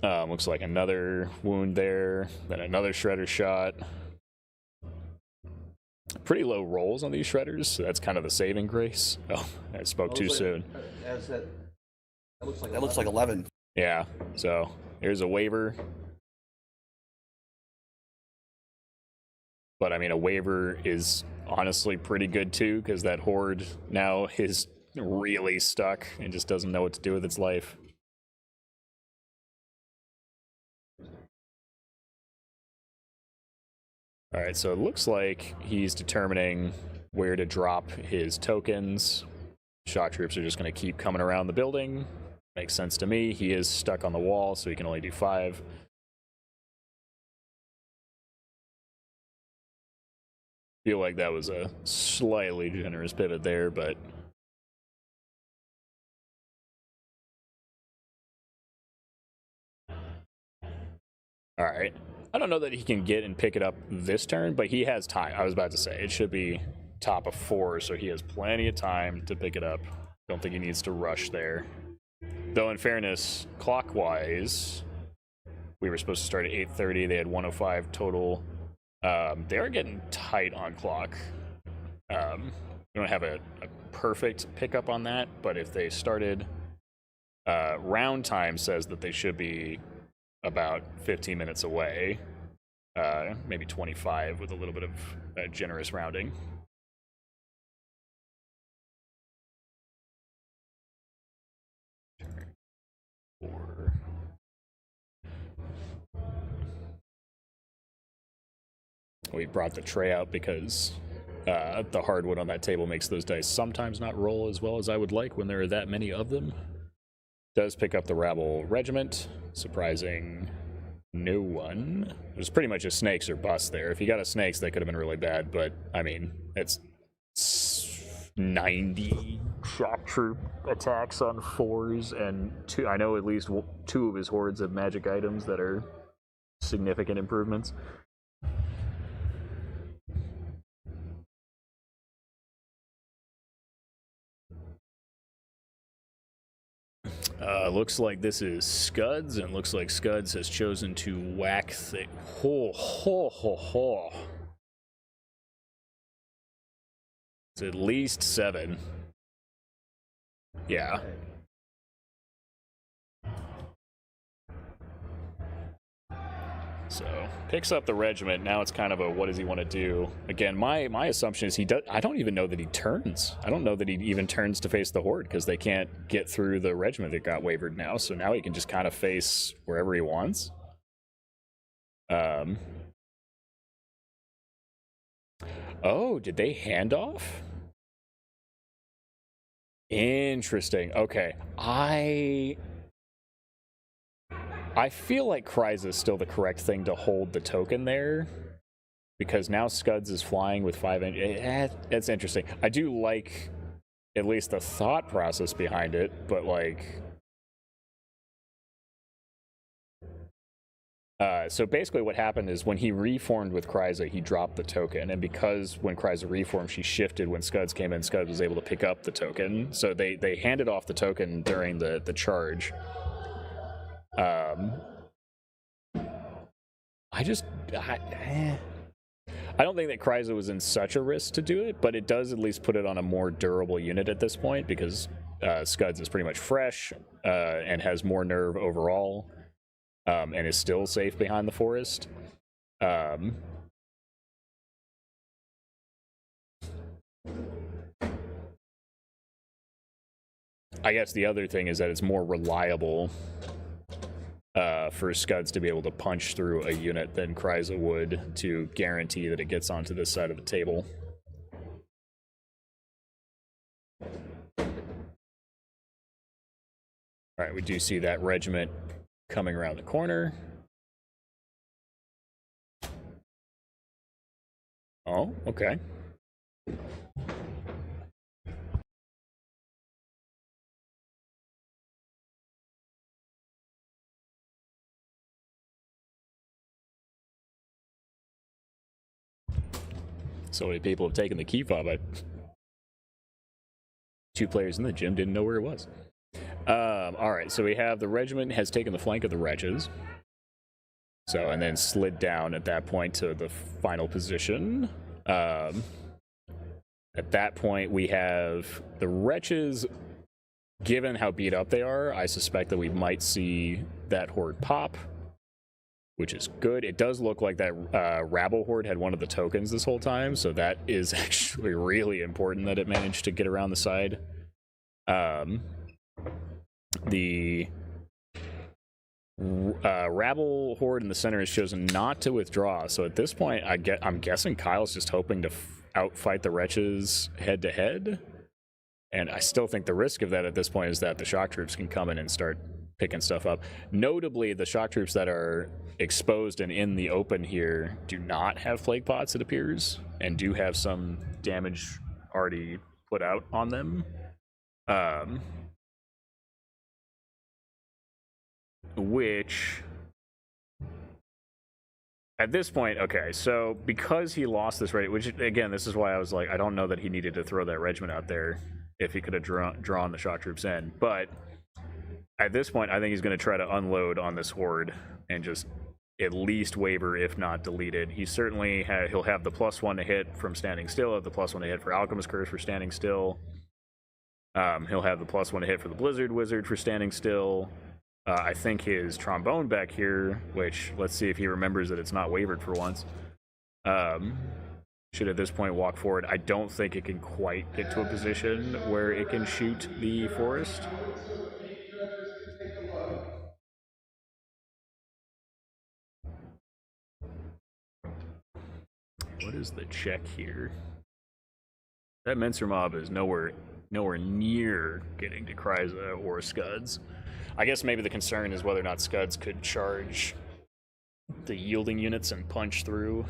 Looks like another wound there, then another shredder shot. Pretty low rolls on these shredders, so that's kind of the saving grace. Oh, I spoke too soon. That looks like 11. Yeah, so here's a waiver. But I mean, a waiver is honestly pretty good too, because that horde now is really stuck and just doesn't know what to do with its life. All right, so it looks like he's determining where to drop his tokens. Shock troops are just going to keep coming around the building. Makes sense to me. He is stuck on the wall, so he can only do 5. Feel like that was a slightly generous pivot there, but all right. I don't know that he can get and pick it up this turn, but he has time. I was about to say, it should be top of 4, so he has plenty of time to pick it up. Don't think he needs to rush there. Though, in fairness, clockwise, we were supposed to start at 8:30. They had 105 total. They are getting tight on clock. We don't have a perfect pickup on that, but if they started, round time says that they should be about 15 minutes away, maybe 25 with a little bit of generous rounding. Turn 4. We brought the tray out because The hardwood on that table makes those dice sometimes not roll as well as I would like when there are that many of them. Does pick up the Rabble Regiment. Surprising no one. There's pretty much a snakes or bust there. If you got a snakes, that could have been really bad, but I mean, it's 90 shock troop attacks on 4s, and two. I know at least 2 of his hordes have magic items that are significant improvements. Looks like this is Scuds, and looks like Scuds has chosen to whack ho ho ho ho. It's at least 7. Yeah. So picks up the regiment. Now it's kind of a what does he want to do? Again, my assumption is he does. I don't even know that he turns. I don't know that he even turns to face the horde because they can't get through the regiment that got wavered now. So now he can just kind of face wherever he wants. Oh, did they hand off? Interesting. Okay. I feel like Kryza is still the correct thing to hold the token there, because now Scuds is flying with 5 inch. It's interesting. I do like at least the thought process behind it, but like, so basically what happened is when he reformed with Kryza, he dropped the token, and because when Kryza reformed, she shifted when Scuds came in, Scuds was able to pick up the token. So they handed off the token during the charge. I don't think that Kryza was in such a risk to do it, but it does at least put it on a more durable unit at this point, because Scuds is pretty much fresh and has more nerve overall, and is still safe behind the forest. I guess the other thing is that it's more reliable for Scuds to be able to punch through a unit than Kryza would to guarantee that it gets onto this side of the table. Alright, we do see that regiment coming around the corner. Oh, okay. So many people have taken the key fob. 2 players in the gym didn't know where it was. All right, so we have the regiment has taken the flank of the wretches. So, and then slid down at that point to the final position. At that point, we have the wretches. Given how beat up they are, I suspect that we might see that horde pop, which is good. It does look like that Rabble Horde had one of the tokens this whole time, so that is actually really important that it managed to get around the side. The Rabble Horde in the center has chosen not to withdraw, so at this point, I'm guessing Kyle's just hoping to outfight the wretches head-to-head, and I still think the risk of that at this point is that the shock troops can come in and start picking stuff up. Notably, the shock troops that are exposed and in the open here do not have flake pots, it appears, and do have some damage already put out on them. Which, at this point, okay, so because he lost this rate, which again, this is why I was like, I don't know that he needed to throw that regiment out there if he could have drawn the shock troops in, but at this point, I think he's going to try to unload on this horde and just at least waver, if not delete it. He certainly he'll have the +1 to hit from standing still, have the +1 to hit for Alchemist Curse for standing still. He'll have the +1 to hit for the Blizzard Wizard for standing still. I think his trombone back here, which let's see if he remembers that it's not wavered for once. Should at this point walk forward. I don't think it can quite get to a position where it can shoot the forest. What is the check here? That Menser mob is nowhere near getting to Kryza or Scuds. I guess maybe the concern is whether or not Scuds could charge the yielding units and punch through.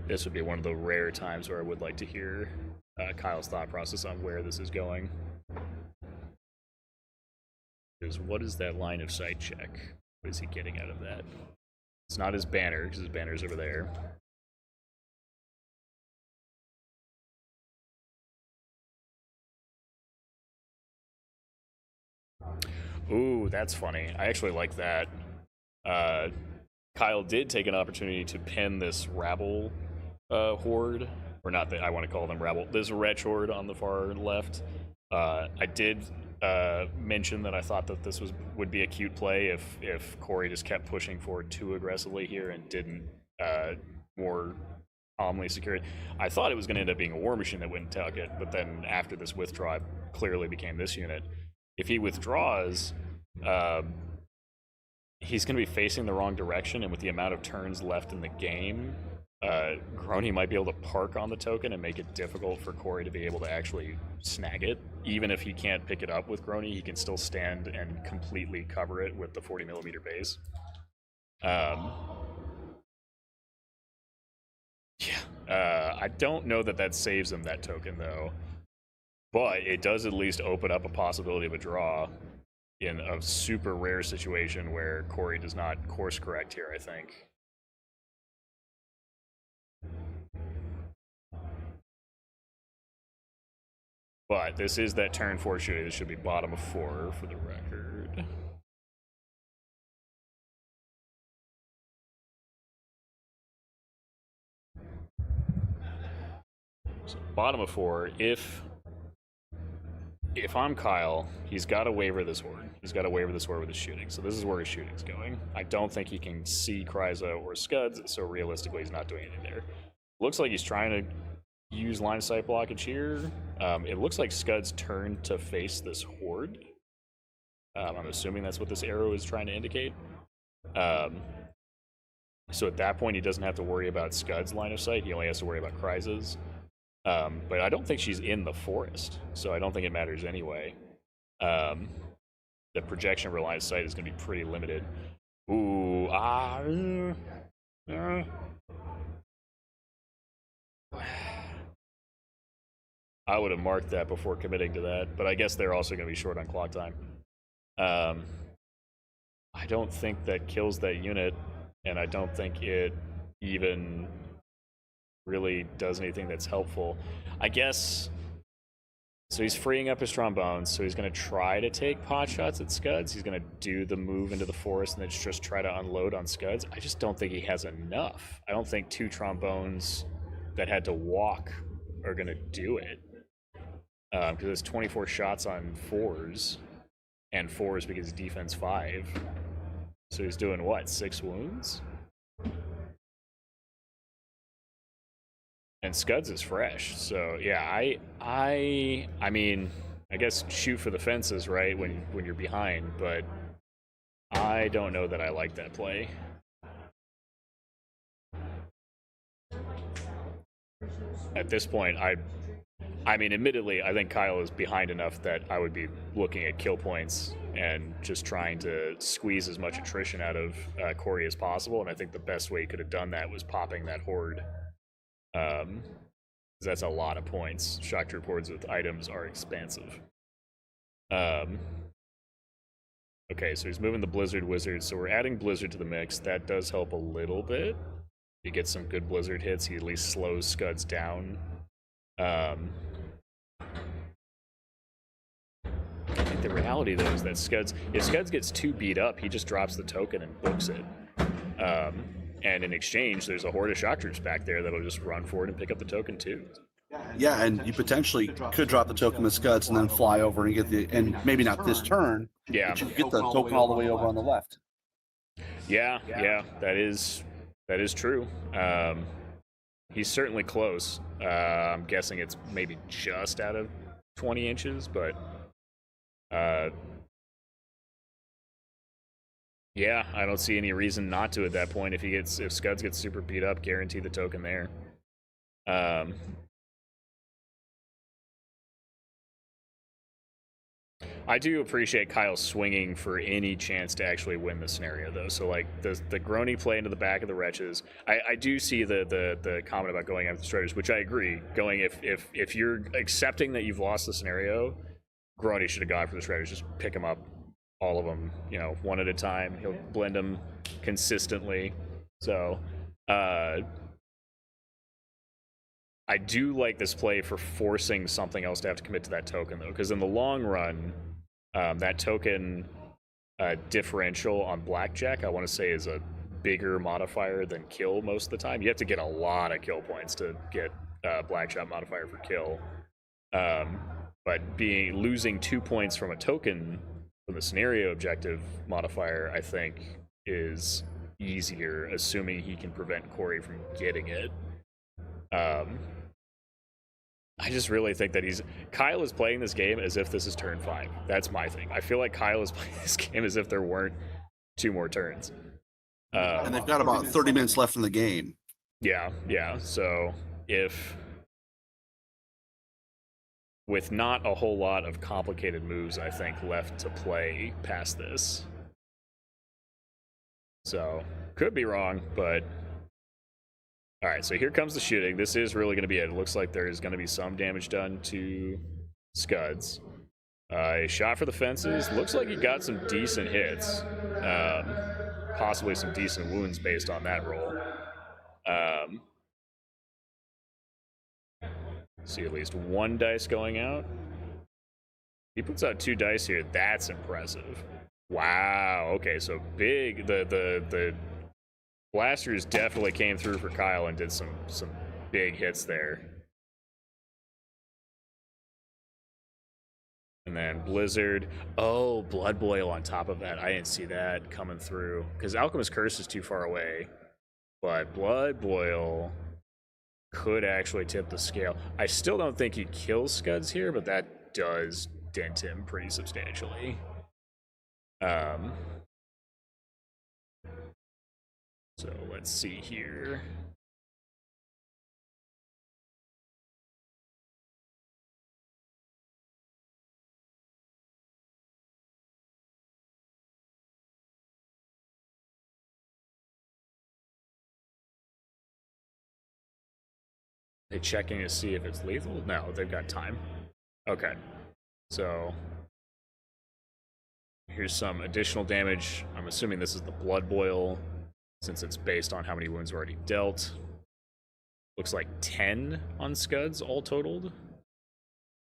This would be one of the rare times where I would like to hear Kyle's thought process on where this is going. Because what is that line of sight check? What is he getting out of that? It's not his banner, because his banner's over there. Ooh, that's funny. I actually like that. Kyle did take an opportunity to pin this rabble horde, or not that I want to call them rabble, this wretch horde on the far left. I did mention that I thought that this would be a cute play if Corey just kept pushing forward too aggressively here and didn't more calmly secure it. I thought it was going to end up being a war machine that wouldn't take it, but then after this withdraw, it clearly became this unit. If he withdraws, he's going to be facing the wrong direction, and with the amount of turns left in the game, Grony might be able to park on the token and make it difficult for Corey to be able to actually snag it. Even if he can't pick it up with Grony, he can still stand and completely cover it with the 40mm base. I don't know that saves him that token, though. But it does at least open up a possibility of a draw in a super rare situation where Corey does not course correct here, I think. But this is that turn 4 shooting. This should be bottom of 4 for the record. So bottom of 4, if I'm Kyle, he's got to waiver this horde. He's got to waiver this horde with his shooting. So this is where his shooting's going. I don't think he can see Kryza or Scuds, so realistically he's not doing anything there. Looks like he's trying to use line of sight blockage here. It looks like Scuds turned to face this horde. I'm assuming that's what this arrow is trying to indicate. So at that point he doesn't have to worry about Scuds' line of sight. He only has to worry about Kryza's. But I don't think she's in the forest, so I don't think it matters anyway. The projection of her line of sight is going to be pretty limited. Ooh, I would have marked that before committing to that, but I guess they're also going to be short on clock time. I don't think that kills that unit, and I don't think it even really does anything that's helpful. I guess, so he's freeing up his trombones, so he's going to try to take pot shots at Scuds. He's going to do the move into the forest and then just try to unload on Scuds. I just don't think he has enough. I don't think 2 trombones that had to walk are going to do it. Because it's 24 shots on 4s, and 4s because defense 5. So he's doing what, 6 wounds? And Scuds is fresh, so yeah, I mean, I guess shoot for the fences, right, when you're behind, but I don't know that I like that play. At this point, I mean, admittedly, I think Kyle is behind enough that I would be looking at kill points and just trying to squeeze as much attrition out of Corey as possible, and I think the best way he could have done that was popping that horde. That's a lot of points. Shock troop hordes with items are expansive. Okay, so he's moving the Blizzard Wizard, so we're adding Blizzard to the mix. That does help a little bit. He gets some good Blizzard hits. He at least slows Scuds down. I think the reality, though, is that if Scuds gets too beat up, he just drops the token and books it. And in exchange, there's a horde of shock troops back there that'll just run forward and pick up the token too. Yeah, and you potentially could drop the token with Scuds and then fly over and get and maybe not this turn. Yeah, but you get the token all the way over on the left. Yeah, that is true. He's certainly close. I'm guessing it's maybe just out of 20 inches, but Yeah, I don't see any reason not to at that point. If Scuds gets super beat up, guarantee the token there. I do appreciate Kyle swinging for any chance to actually win the scenario, though. So, like, the Grony play into the back of the Wretches. I do see the comment about going after the Shredders, which I agree. Going if you're accepting that you've lost the scenario, Grony should have gone for the Shredders. Just pick them up, all of them, you know, one at a time. He'll blend them consistently. So, I do like this play for forcing something else to have to commit to that token, though, because in the long run, that token differential on Blackjack, I want to say, is a bigger modifier than kill most of the time. You have to get a lot of kill points to get Blackjack modifier for kill. But losing 2 points from a token from the scenario objective modifier, I think, is easier, assuming he can prevent Corey from getting it. I just really think that Kyle is playing this game as if this is turn 5. That's my thing. I feel like Kyle is playing this game as if there weren't 2 more turns. And they've got about 30 minutes left in the game. Yeah. So with not a whole lot of complicated moves, I think, left to play past this. So, could be wrong, but... Alright, so here comes the shooting. This is really going to be it. It looks like there is going to be some damage done to Scuds. A shot for the fences. Looks like he got some decent hits. Possibly some decent wounds based on that roll. See at least 1 dice going out. He puts out 2 dice here. That's impressive. Wow. Okay, so big. The blasters definitely came through for Kyle and did some big hits there. And then Blizzard. Oh, Blood Boil on top of that. I didn't see that coming through. Because Alchemist Curse is too far away. But Blood Boil could actually tip the scale. I still don't think he kills Scuds here, but that does dent him pretty substantially. So let's see here. They checking to see if it's lethal? No, they've got time. Okay. So here's some additional damage. I'm assuming this is the Blood Boil, since it's based on how many wounds are already dealt. Looks like 10 on Scuds all totaled.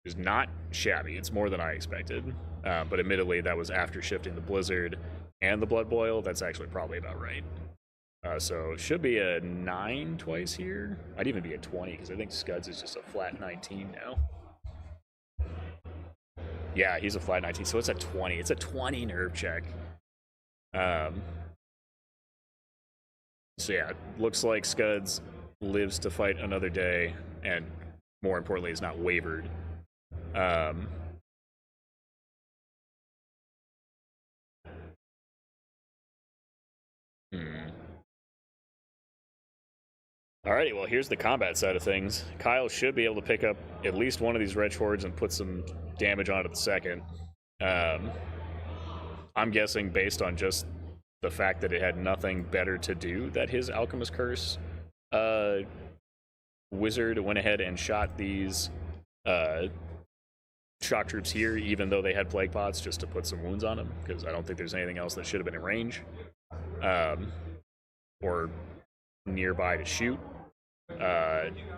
It's not shabby. It's more than I expected. But admittedly, that was after shifting the Blizzard and the Blood Boil. That's actually probably about right. So it should be a 9 twice here. Might even be a 20, because I think Scuds is just a flat 19 now. Yeah, he's a flat 19, so it's a 20. It's a 20 nerve check. So yeah, looks like Scuds lives to fight another day, and more importantly, is not wavered. Alrighty, well, here's the combat side of things. Kyle should be able to pick up at least one of these Wretch Hordes and put some damage on it the second. I'm guessing based on just the fact that it had nothing better to do, that his Alchemist Curse wizard went ahead and shot these shock troops here, even though they had plague pots, just to put some wounds on them, because I don't think there's anything else that should have been in range or nearby to shoot.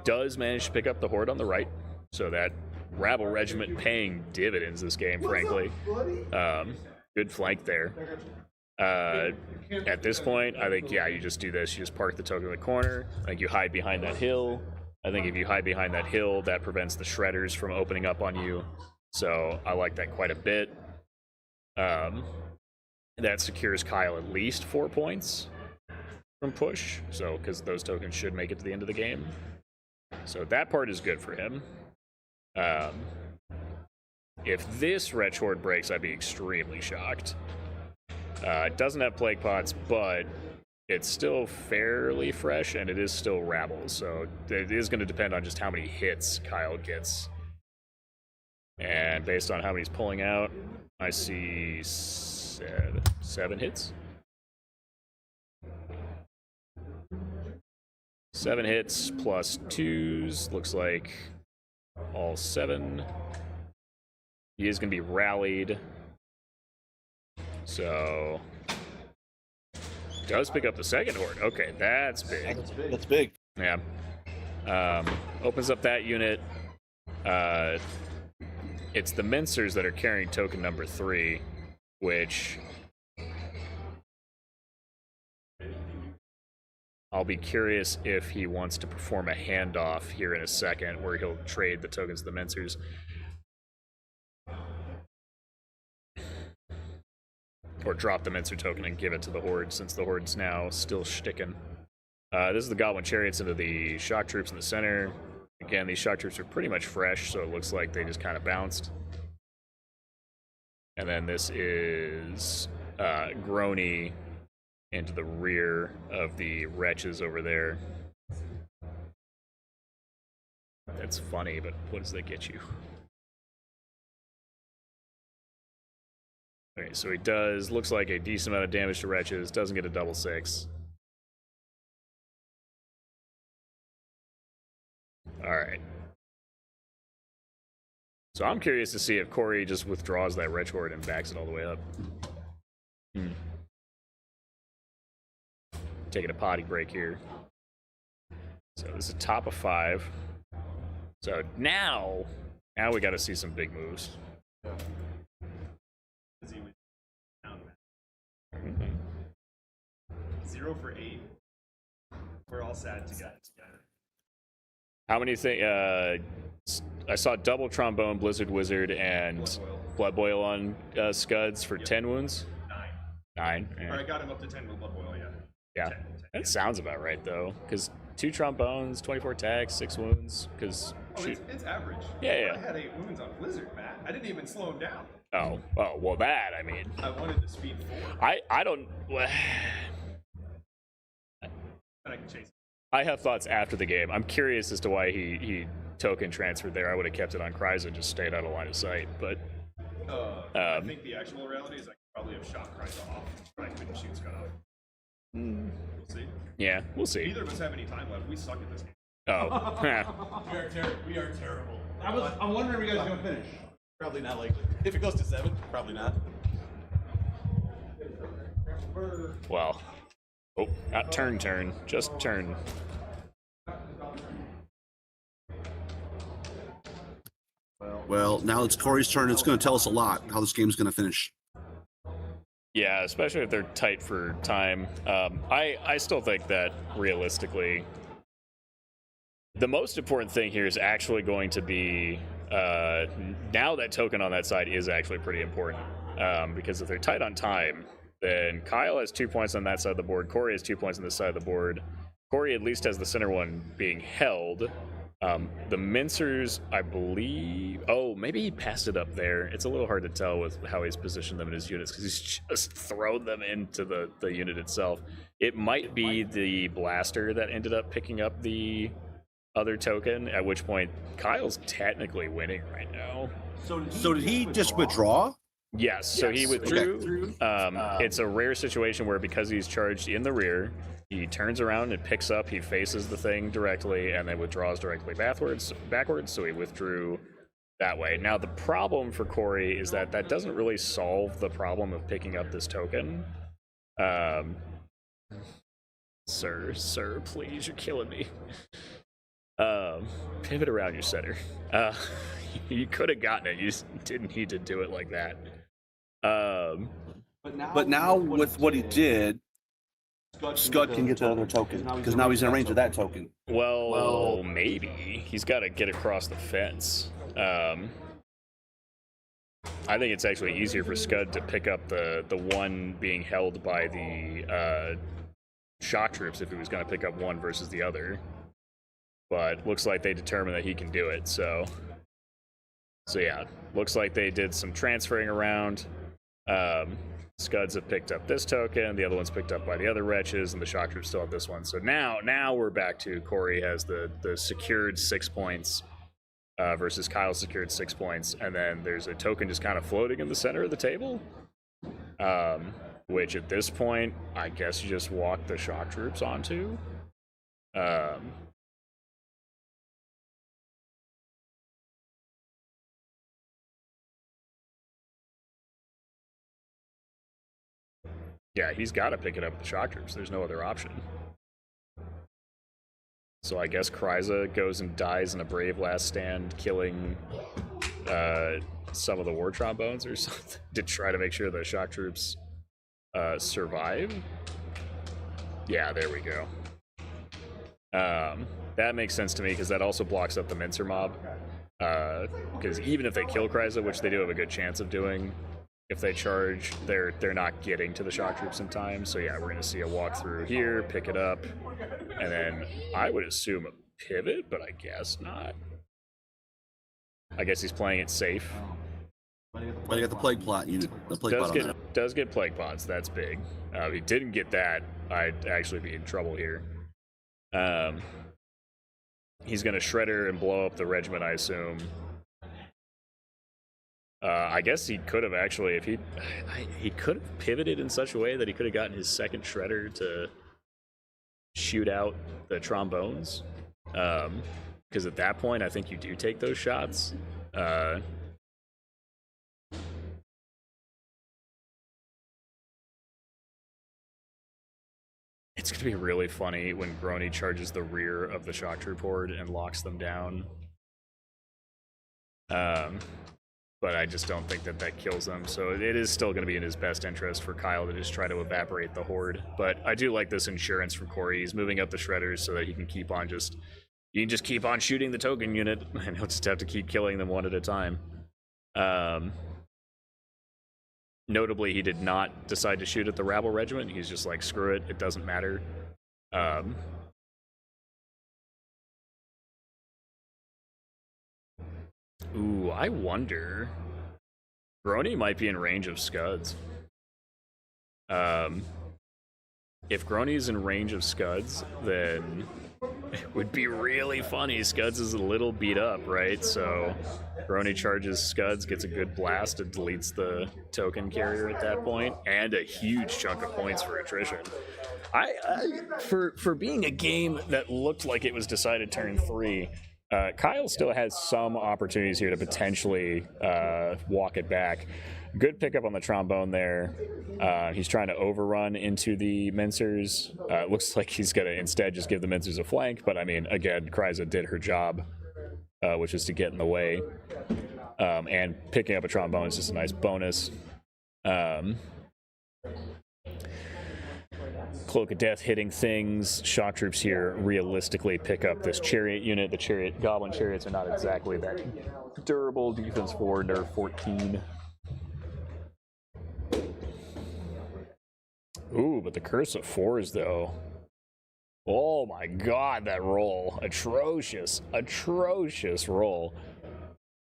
Does manage to pick up the horde on the right, so that Rabble Regiment paying dividends this game, frankly. Good flank there. At this point, I think, yeah, you just do this. You just park the token in the corner. I think you hide behind that hill. I think if you hide behind that hill, that prevents the Shredders from opening up on you. So I like that quite a bit. That secures Kyle at least 4 points from push. So, because those tokens should make it to the end of the game. So that part is good for him. If this Wretch Horde breaks, I'd be extremely shocked. It doesn't have plague pots, but it's still fairly fresh, and it is still rabble. So it is going to depend on just how many hits Kyle gets. And based on how many he's pulling out, I see 7 hits. 7 hits plus 2s, looks like all 7. He is going to be rallied. So, does pick up the second horde. Okay, that's big. That's big. Yeah. Opens up that unit. It's the mincers that are carrying token number 3, which I'll be curious if he wants to perform a handoff here in a second where he'll trade the tokens to the mincers. Or drop the mincer token and give it to the horde, since the horde's now still shticking. This is the Goblin Chariots into the shock troops in the center. Again, these shock troops are pretty much fresh, so it looks like they just kind of bounced. And then this is Groany into the rear of the wretches over there. That's funny, but what does that get you? Okay, so he does, looks like a decent amount of damage to wretches, doesn't get a double 6. Alright. So I'm curious to see if Corey just withdraws that wretch horde and backs it all the way up. Taking a potty break here. So this is top of 5. So now we got to see some big moves. Mm-hmm. 0 for 8. We're all sad together. How many think? I saw double trombone, blizzard wizard, and blood boil on Scuds for 10 wounds. 9. Or I got him up to 10 with blood boil. Yeah, 10, that sounds about right though, because 2 trombones, 24 attacks, 6 wounds. Because it's average. Yeah. I had 8 wounds on blizzard, Matt. I didn't even slow him down. Oh, well, that I mean. I wanted to speed forward. I don't. And I can chase. I have thoughts after the game. I'm curious as to why he token transferred there. I would have kept it on Kryza and just stayed out of line of sight. But I think the actual reality is I could probably have shot Kryza off, but I couldn't shoot Scud off. We'll see. Yeah, we'll see. Neither of us have any time left. We suck at this game. Oh, We are terrible. I'm wondering if you guys are gonna finish. Probably not likely. If it goes to 7, probably not. well. Oh, not turn, just turn. Well, now it's Corey's turn. It's going to tell us a lot how this game's going to finish. Yeah, especially if they're tight for time. I still think that realistically, the most important thing here is actually going to be now that token on that side is actually pretty important, because if they're tight on time, then Kyle has 2 points on that side of the board. Corey has 2 points on this side of the board. Corey at least has the center one being held. The mincers, I believe... Oh, maybe he passed it up there. It's a little hard to tell with how he's positioned them in his units, because he's just thrown them into the unit itself. It might be the blaster that ended up picking up the other token, at which point Kyle's technically winning right now. So did he just withdraw? Yes, so he withdrew. It's a rare situation where, because he's charged in the rear, he turns around and picks up, he faces the thing directly, and then withdraws directly backwards, so he withdrew that way. Now, the problem for Corey is that doesn't really solve the problem of picking up this token. Sir, please, you're killing me. Pivot around your center. You could have gotten it, you just didn't need to do it like that. But now with what he did, Scud can get that other token, because now he's in range of that token. Well, maybe. He's got to get across the fence. I think it's actually easier for Scud to pick up the one being held by the shock troops if he was going to pick up one versus the other. But looks like they determined that he can do it, so yeah. Looks like they did some transferring around. Scuds have picked up this token, the other one's picked up by the other wretches, and the shock troops still have this one. So now we're back to Corey has the secured 6 points versus Kyle secured 6 points, and then there's a token just kind of floating in the center of the table. Which at this point, I guess you just walk the shock troops onto. Yeah, he's got to pick it up with the shock troops. There's no other option. So I guess Kryza goes and dies in a brave last stand, killing some of the war trombones or something to try to make sure the shock troops survive. Yeah, there we go. That makes sense to me because that also blocks up the Mincer mob. Because even if they kill Kryza, which they do have a good chance of doing, if they charge, they're not getting to the shock troops in time. So yeah, we're gonna see a walkthrough here, pick it up, and then I would assume a pivot, but I guess not. I guess he's playing it safe. But I got the plague plot unit. The plague plot on that. Does get plague pods. That's big. If he didn't get that, I'd actually be in trouble here. He's gonna shredder and blow up the regiment, I assume. I guess he could have actually, if he could have pivoted in such a way that he could have gotten his second shredder to shoot out the trombones. Because at that point, I think you do take those shots. It's going to be really funny when Grony charges the rear of the shock troop horde and locks them down. But I just don't think that kills them, so it is still going to be in his best interest for Kyle to just try to evaporate the horde. But I do like this insurance from Corey. He's moving up the shredders so that he can keep on you can just keep on shooting the token unit, and he'll just have to keep killing them one at a time. Notably, he did not decide to shoot at the Rabble Regiment. He's just like, screw it, it doesn't matter. Ooh, I wonder. Grony might be in range of Scuds. If Grony's in range of Scuds, then it would be really funny. Scuds is a little beat up, right? So Grony charges Scuds, gets a good blast, and deletes the token carrier at that point, and a huge chunk of points for attrition. For being a game that looked like it was decided turn 3, Kyle still has some opportunities here to potentially walk it back. Good pickup on the trombone there. He's trying to overrun into the Mincers. Looks like he's going to instead just give the Mincers a flank, but I mean, again, Kryza did her job, which is to get in the way. And picking up a trombone is just a nice bonus. Cloak of Death hitting things. Shock troops here realistically pick up this chariot unit. The goblin chariots are not exactly that durable. Defense 4, nerf 14. Ooh, but the Curse of 4s though. Oh my god, that roll. Atrocious roll.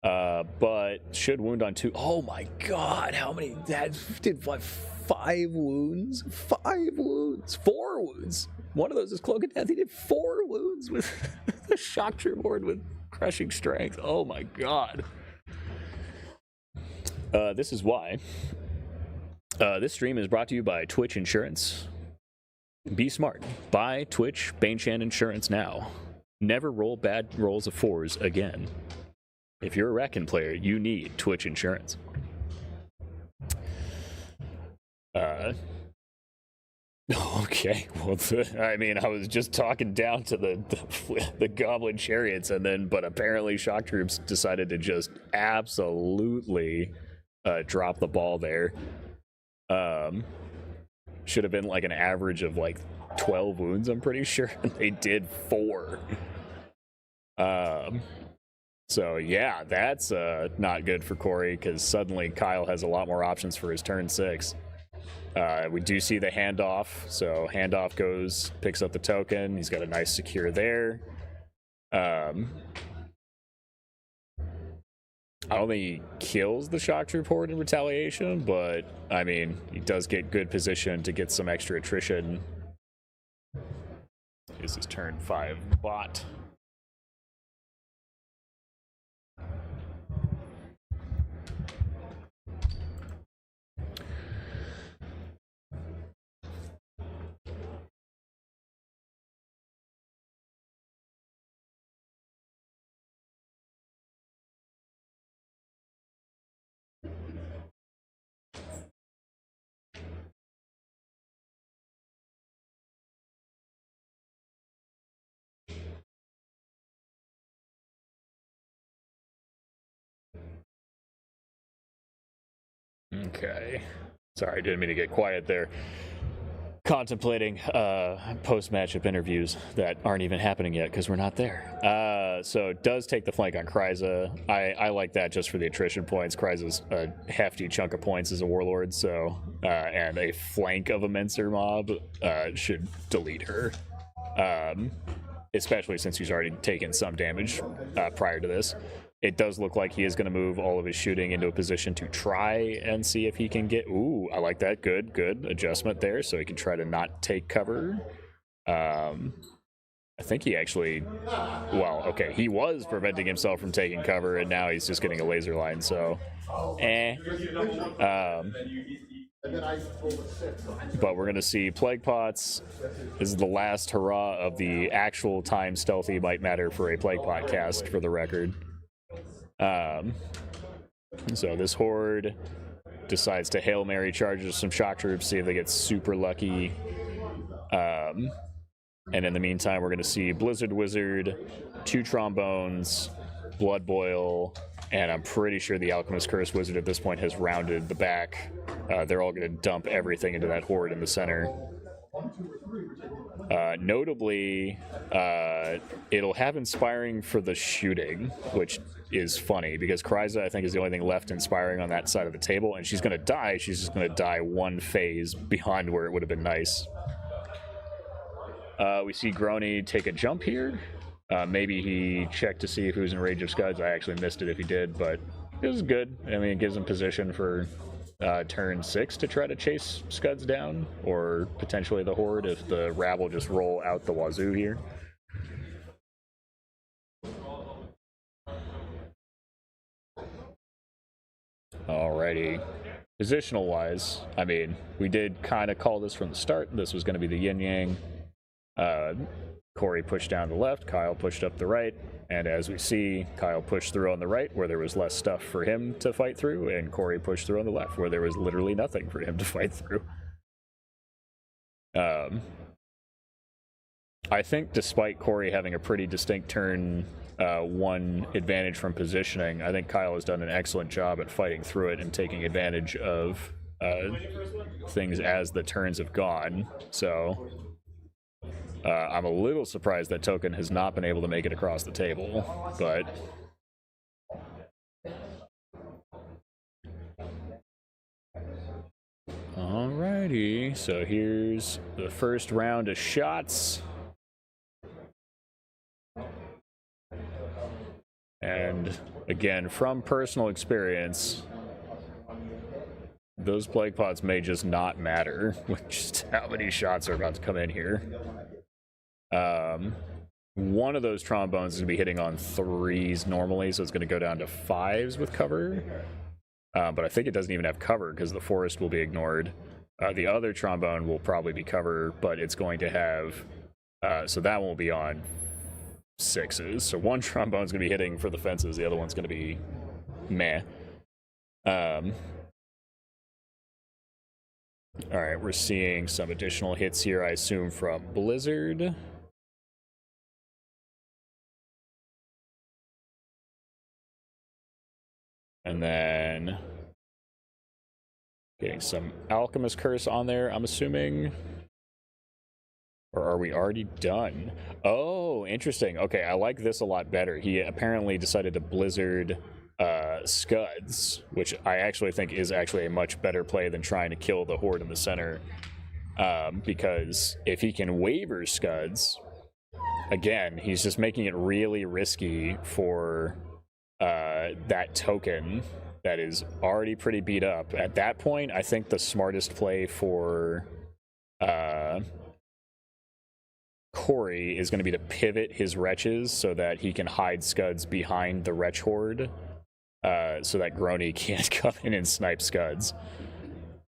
But should wound on 2. Oh my god, how many? That did what? 5 wounds? 5 wounds. 4 wounds. One of those is Cloak of Death. He did 4 wounds with the shock troop horde with crushing strength. Oh my god. This is why. This stream is brought to you by Twitch Insurance. Be smart. Buy Twitch Banechan Insurance now. Never roll bad rolls of 4s again. If you're a Racken player, you need Twitch Insurance. Okay, well, I mean, I was just talking down to the goblin chariots, but apparently shock troops decided to just absolutely drop the ball there. Should have been like an average of like 12 wounds, I'm pretty sure. They did 4. So yeah, that's not good for Corey, because suddenly Kyle has a lot more options for his turn 6. We do see the handoff, so handoff goes, picks up the token. He's got a nice secure there. I don't think he kills the shock troop horde in retaliation, but I mean, he does get good position to get some extra attrition. This is turn 5 bot. Okay. Sorry, didn't mean to get quiet there. Contemplating post-matchup interviews that aren't even happening yet because we're not there. So it does take the flank on Kryza. I like that just for the attrition points. Kryza's a hefty chunk of points as a warlord, so and a flank of a Mincer mob should delete her. Especially since he's already taken some damage prior to this. It does look like he is going to move all of his shooting into a position to try and see if he can get... Ooh, I like that. Good adjustment there, so he can try to not take cover. I think he actually... Well, okay, he was preventing himself from taking cover, and now he's just getting a laser line, so... But we're going to see Plague Pots. This is the last hurrah of the actual time stealthy might matter for a Plague Pot cast, for the record. So this horde decides to Hail Mary charges some shock troops, see if they get super lucky. And in the meantime, we're going to see Blizzard Wizard, 2 trombones, Blood Boil, and I'm pretty sure the Alchemist Curse Wizard at this point has rounded the back. They're all going to dump everything into that horde in the center. Notably, it'll have Inspiring for the shooting, which is funny because Kryza, I think, is the only thing left Inspiring on that side of the table, and she's going to die. She's just going to die one phase behind where it would have been nice. We see Grony take a jump here. Maybe he checked to see if he was in range of Scuds. I actually missed it if he did, but it was good. I mean, it gives him position for turn 6 to try to chase Scuds down, or potentially the Horde if the Rabble just roll out the wazoo here. Alrighty. Positional wise, I mean, we did kind of call this from the start. This was going to be the yin yang. Corey pushed down the left, Kyle pushed up the right, and as we see, Kyle pushed through on the right where there was less stuff for him to fight through, and Corey pushed through on the left where there was literally nothing for him to fight through. I think despite Corey having a pretty distinct turn 1 advantage from positioning, I think Kyle has done an excellent job at fighting through it and taking advantage of things as the turns have gone. So I'm a little surprised that Token has not been able to make it across the table, but alrighty, so here's the first round of shots. And again, from personal experience, those Plague Pots may just not matter with just how many shots are about to come in here. One of those trombones is going to be hitting on 3s normally, so it's going to go down to 5s with cover. But I think it doesn't even have cover because the forest will be ignored. The other trombone will probably be cover, but it's going to have... so that won't be on 6s. So one trombone's going to be hitting for the fences, the other one's going to be meh. Alright, we're seeing some additional hits here, I assume, from Blizzard. And then getting some Alchemist Curse on there, I'm assuming. Or are we already done? Oh, interesting. Okay, I like this a lot better. He apparently decided to Blizzard Scuds, which I actually think is actually a much better play than trying to kill the Horde in the center. Because if he can waver Scuds, again, he's just making it really risky for that token that is already pretty beat up. At that point, I think the smartest play for Corey is going to be to pivot his wretches so that he can hide Scuds behind the wretch horde, so that Grony can't come in and snipe Scuds.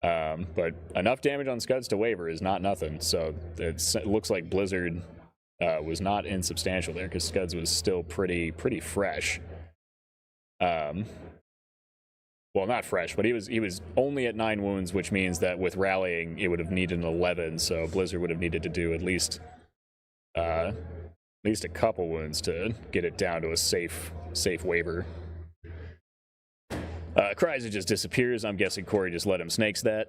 But enough damage on Scuds to waver is not nothing. So it looks like Blizzard was not insubstantial there, because Scuds was still pretty fresh. Well, not fresh, but he was only at 9 wounds, which means that with rallying, it would have needed an 11. So Blizzard would have needed to do at least a couple wounds to get it down to a safe waiver. Kryza just disappears. I'm guessing Corey just let him snakes that.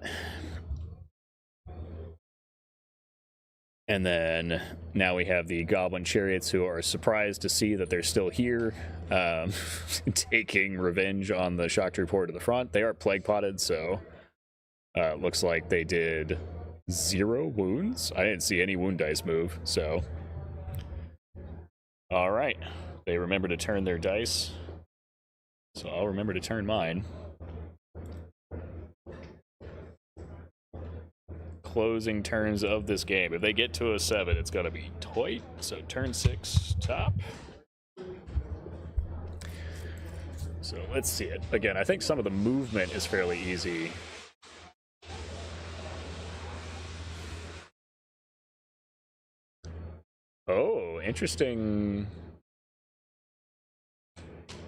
And then now we have the Goblin Chariots, who are surprised to see that they're still here, taking revenge on the Shock Troop horde to the front. They are plague potted, so looks like they did 0 wounds. I didn't see any wound dice move, so. All right, they remember to turn their dice, so I'll remember to turn mine. Closing turns of this game. If they get to a 7, it's gonna be tight. So turn 6, top. So let's see it. Again, I think some of the movement is fairly easy. Oh, interesting.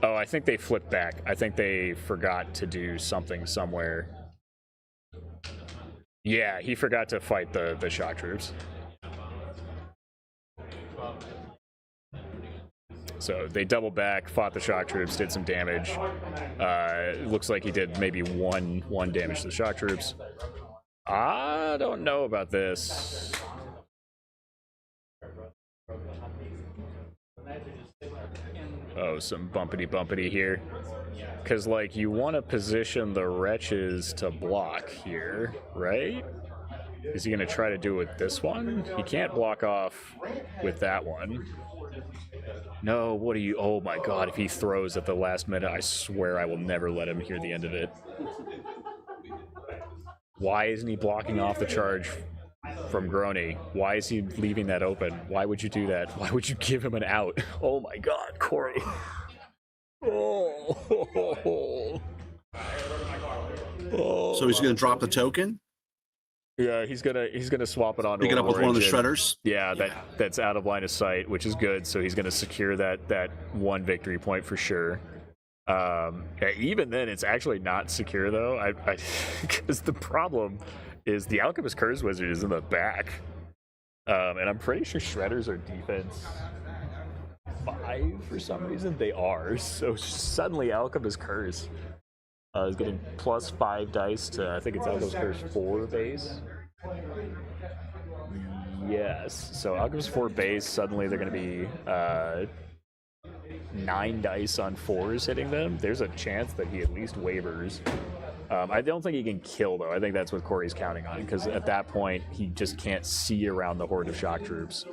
Oh, I think they flipped back. I think they forgot to do something somewhere. Yeah, he forgot to fight the shock troops. So they doubled back, fought the shock troops, did some damage. It looks like he did maybe one damage to the shock troops. I don't know about this. Oh, some bumpity here. Because, like, you want to position the wretches to block here, right? Is he going to try to do it with this one? He can't block off with that one. No, what do you... Oh my god, if he throws at the last minute, I swear I will never let him hear the end of it. Why isn't he blocking off the charge from Grony? Why is he leaving that open? Why would you do that? Why would you give him an out? Oh my god, Corey. Oh. So he's going to drop the token? Yeah, he's gonna swap it on. Pick it up with one of the shredders. Yeah, that's out of line of sight, which is good. So he's gonna secure that one victory point for sure. Even then, it's actually not secure though. Because the problem is the Alchemist Curse Wizard is in the back, and I'm pretty sure shredders are defense 5 for some reason. They are. So suddenly Alchemist Curse is getting +5 dice to, I think it's Alchemist Curse 4 base. Yes, so Alchemist 4 base, suddenly they're going to be 9 dice on 4s hitting them. There's a chance that he at least wavers. I don't think he can kill, though. I think that's what Corey's counting on, because at that point, he just can't see around the horde of shock troops,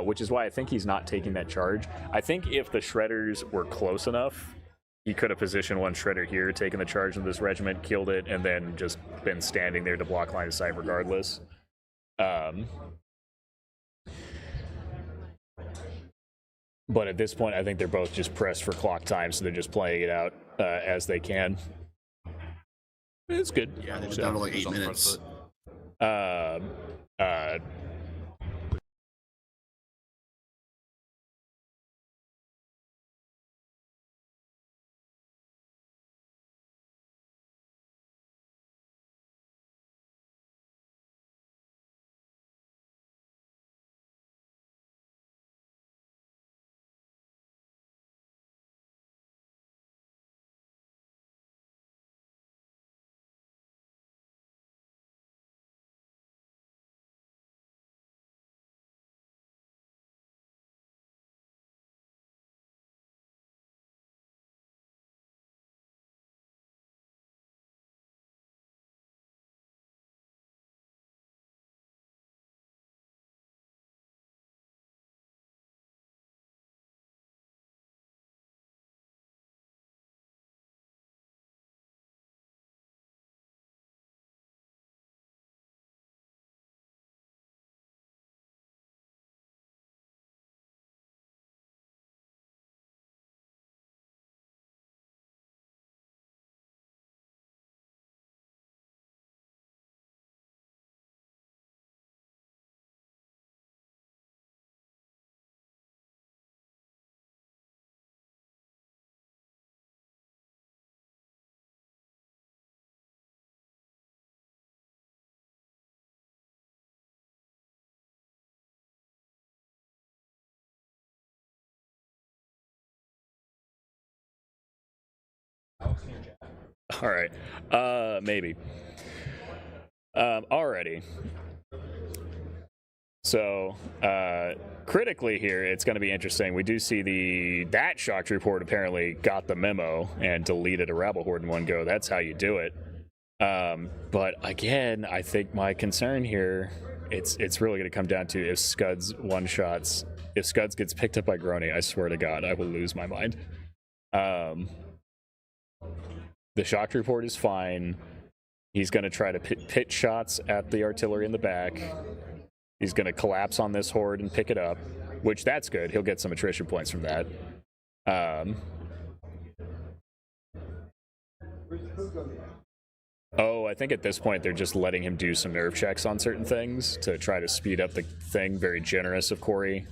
which is why I think he's not taking that charge. I think if the shredders were close enough, he could have positioned one shredder here, taken the charge of this regiment, killed it, and then just been standing there to block line of sight regardless. But at this point, I think they're both just pressed for clock time, so they're just playing it out as they can. It's good. Yeah, they're down to like 8 minutes. All right. Maybe. Alrighty. So, critically here, it's going to be interesting. We do see that Shocked Report apparently got the memo and deleted a Rabble Horde in one go. That's how you do it. But again, I think my concern here, it's really going to come down to if Scuds one-shots. If Scuds gets picked up by Grony, I swear to God, I will lose my mind. The Shocked Report is fine. He's going to try to pit shots at the artillery in the back. He's going to collapse on this horde and pick it up, which that's good. He'll get some attrition points from that. Oh, I think at this point they're just letting him do some nerve checks on certain things to try to speed up the thing. Very generous of Corey.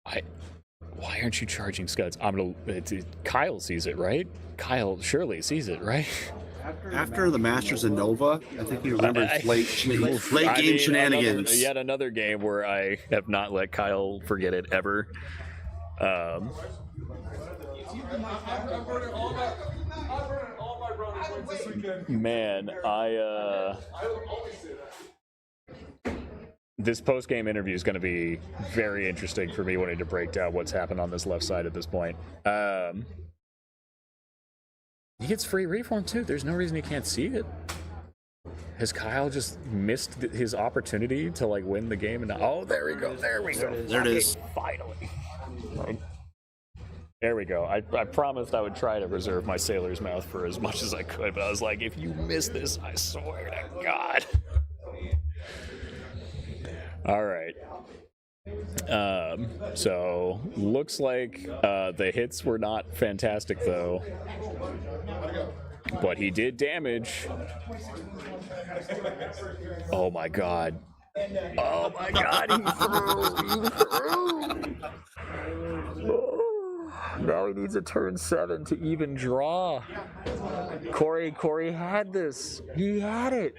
Why aren't you charging Scuds? Kyle sees it, right? Kyle surely sees it, right? After the Masters of Nova, I think he remembers late game shenanigans. Yet another game where I have not let Kyle forget it ever. Man, this post-game interview is going to be very interesting for me, wanting to break down what's happened on this left side at this point. He gets free reform too. There's no reason he can't see it. Has Kyle just missed his opportunity to like win the game? And oh, there we go. There we go. There it is. Finally. There we go. I promised I would try to reserve my sailor's mouth for as much as I could, but I was like, if you miss this, I swear to God. All right. So looks like the hits were not fantastic though, but he did damage. Oh my God. Oh my God, he threw. Now he needs a turn 7 to even draw. Corey had this. He had it.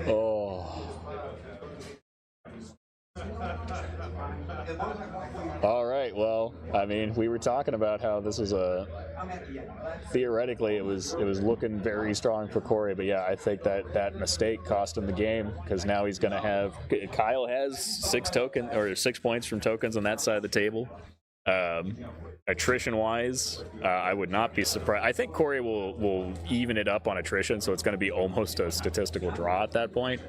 Oh. All right, well, I mean, we were talking about how this was theoretically it was looking very strong for Corey, but yeah, I think that mistake cost him the game, because now he's going to have, Kyle has 6 points from tokens on that side of the table. Attrition wise, I would not be surprised. I think Corey will even it up on attrition, so it's going to be almost a statistical draw at that point.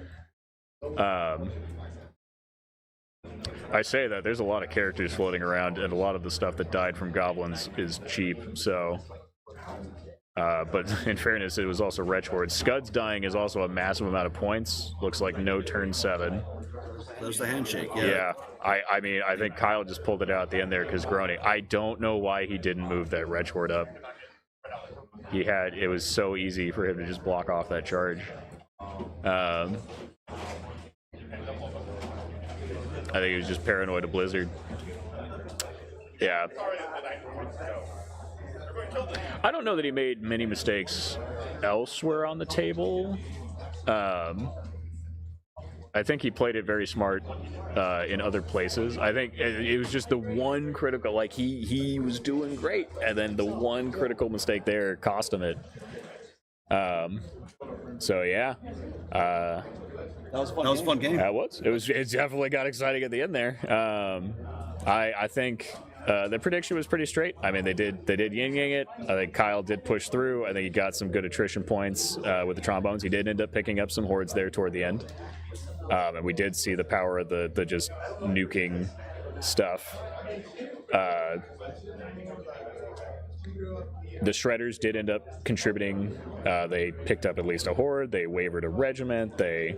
I say that there's a lot of characters floating around, and a lot of the stuff that died from goblins is cheap, so but in fairness, it was also Wretch Horde. Scuds dying is also a massive amount of points. Looks like no turn 7. There's the handshake. Yeah. I mean, I think Kyle just pulled it out at the end there because Grony. I don't know why he didn't move that Wretch Horde up. It was so easy for him to just block off that charge. I think he was just paranoid of Blizzard. Yeah. I don't know that he made many mistakes elsewhere on the table. I think he played it very smart in other places. I think it was just the one critical, like he was doing great, and then the one critical mistake there cost him it. So yeah. That was a fun game. That was. It definitely got exciting at the end there. I think the prediction was pretty straight. I mean, they did yin-yang it. I think Kyle did push through. I think he got some good attrition points with the trombones. He did end up picking up some hordes there toward the end. And we did see the power of the just nuking stuff. The Shredders did end up contributing. They picked up at least a horde. They wavered a regiment. They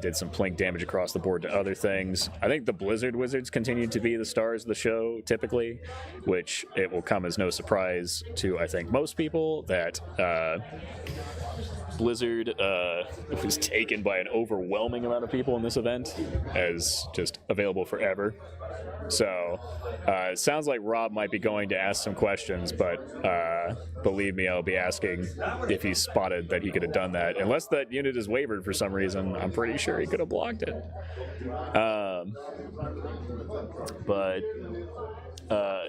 did some plink damage across the board to other things. I think the Blizzard Wizards continued to be the stars of the show, typically, which it will come as no surprise to, I think, most people that Blizzard was taken by an overwhelming amount of people in this event as just available forever. So it sounds like Rob might be going to ask some questions, but believe me, I'll be asking if he spotted that he could have done that. Unless that unit is wavered for some reason, I'm I'm pretty sure he could have blocked it. But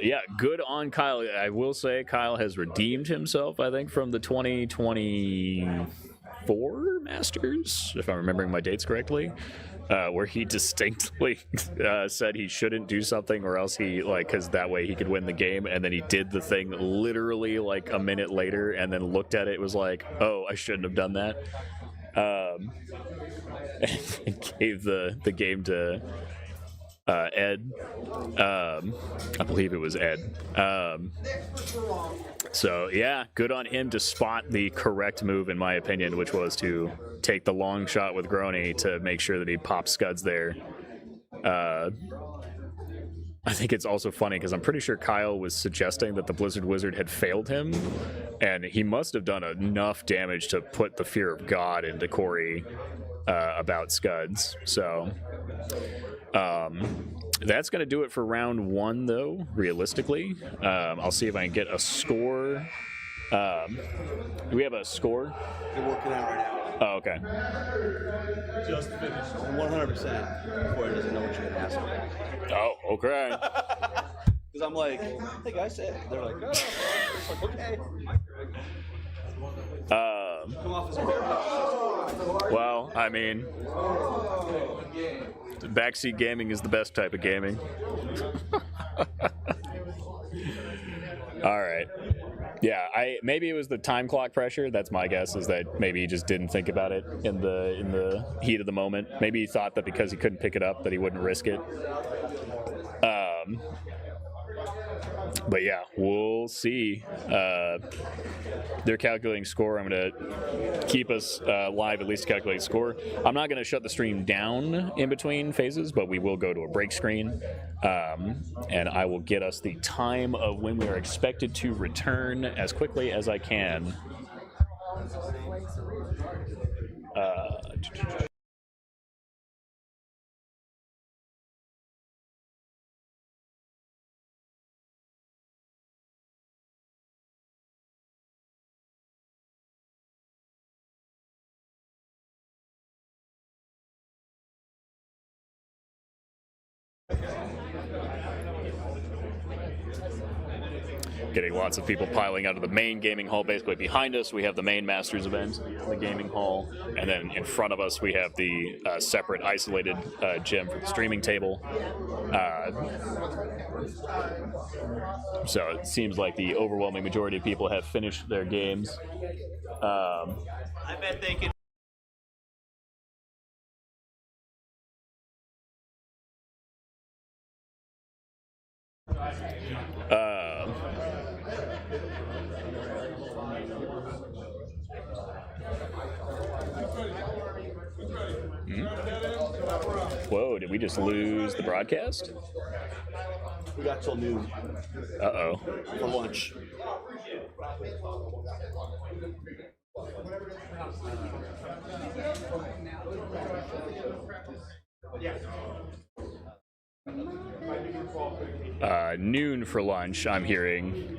yeah, good on Kyle. I will say Kyle has redeemed himself, I think, from the 2024 Masters, if I'm remembering my dates correctly, where he distinctly said he shouldn't do something or else he, like, because that way he could win the game, and then he did the thing literally like a minute later and then looked at it, was like, oh, I shouldn't have done that. And gave the game to Ed. I believe it was Ed. So yeah, good on him to spot the correct move, in my opinion, which was to take the long shot with Grony to make sure that he pops Scuds there. I think it's also funny because I'm pretty sure Kyle was suggesting that the Blizzard Wizard had failed him, and he must have done enough damage to put the fear of God into Corey about Scuds. So that's going to do it for round one, though, realistically. I'll see if I can get a score. Do we have a score? You're working out right now. Oh, okay. Just finished. 100%. Corey doesn't know what you're asking. Oh, okay. Because I'm like, hey guys, they're like, oh. It's like, okay. Come off as a Well, I mean, backseat gaming is the best type of gaming. All right. Yeah, maybe it was the time clock pressure. That's my guess, is that maybe he just didn't think about it in the heat of the moment. Maybe he thought that because he couldn't pick it up that he wouldn't risk it. But yeah, we'll see. They're calculating score. I'm going to keep us live, at least calculating score. I'm not going to shut the stream down in between phases, but we will go to a break screen. And I will get us the time of when we are expected to return as quickly as I can. Getting lots of people piling out of the main gaming hall. Basically behind us we have the main Masters event, the gaming hall, and then in front of us we have the separate isolated gym for the streaming table. So it seems like the overwhelming majority of people have finished their games. I bet they can. Whoa, did we just lose the broadcast? We got till noon Uh-oh. for lunch. Noon for lunch, I'm hearing.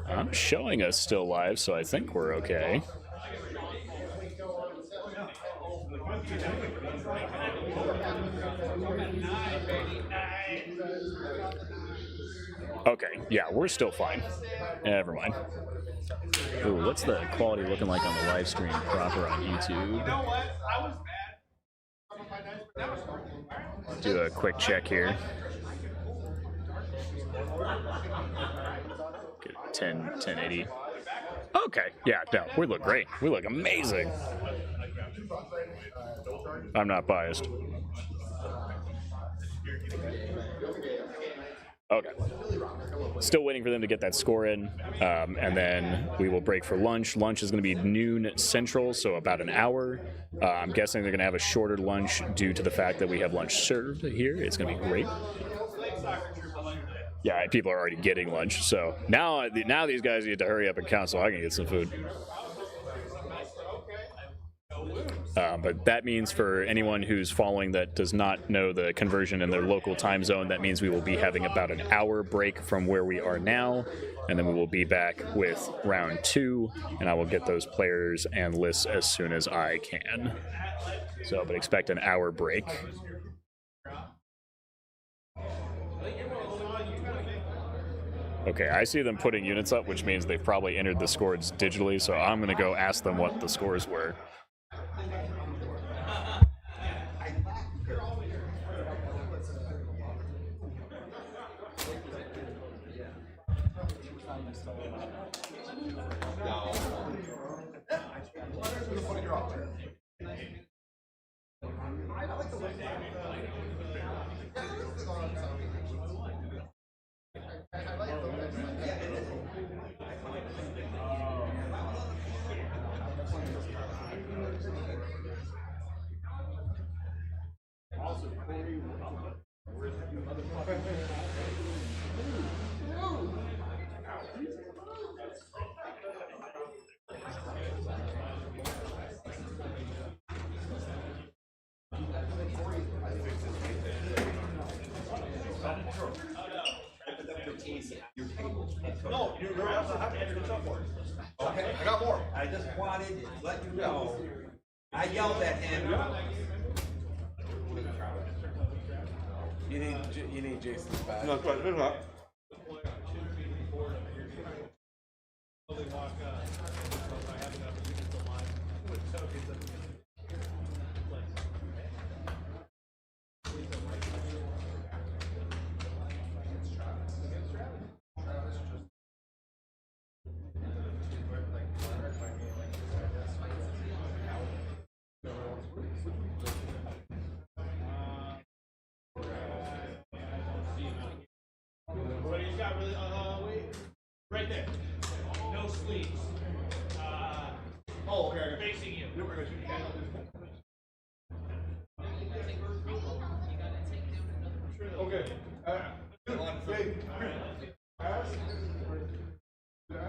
I'm showing us still live, so I think we're okay. Okay, yeah, we're still fine. Never mind. Ooh, what's the quality looking like on the live stream proper on YouTube? Do a quick check here. Good, 1080. Okay, yeah, no, we look great. We look amazing. I'm not biased. Okay. Still waiting for them to get that score in, and then we will break for lunch. Lunch is going to be noon Central, so about an hour. I'm guessing they're going to have a shorter lunch due to the fact that we have lunch served here. It's going to be great. Yeah, people are already getting lunch, so now these guys need to hurry up and count so I can get some food. But that means for anyone who's following that does not know the conversion in their local time zone, that means we will be having about an hour break from where we are now, and then we will be back with round 2, and I will get those players and lists as soon as I can. So, but expect an hour break. Okay, I see them putting units up, which means they've probably entered the scores digitally, so I'm going to go ask them what the scores were. No, you're also happy to get up for it. Okay, I got more. I just wanted to let you know. I yelled at him. You need Jason's back. No, it's not. Right there. No sleeves. Oh, okay. Facing you. Okay.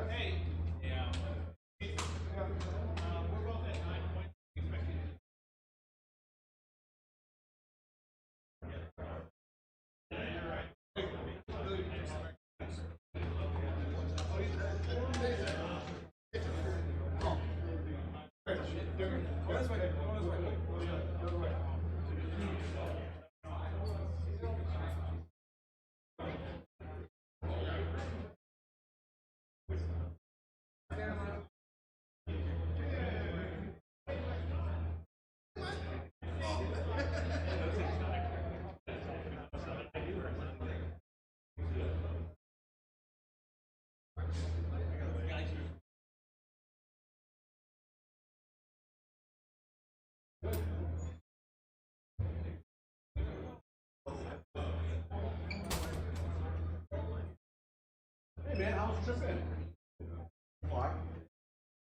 Hey. Yeah. We're both at 9 points. Hey man, how's the trip been? Why?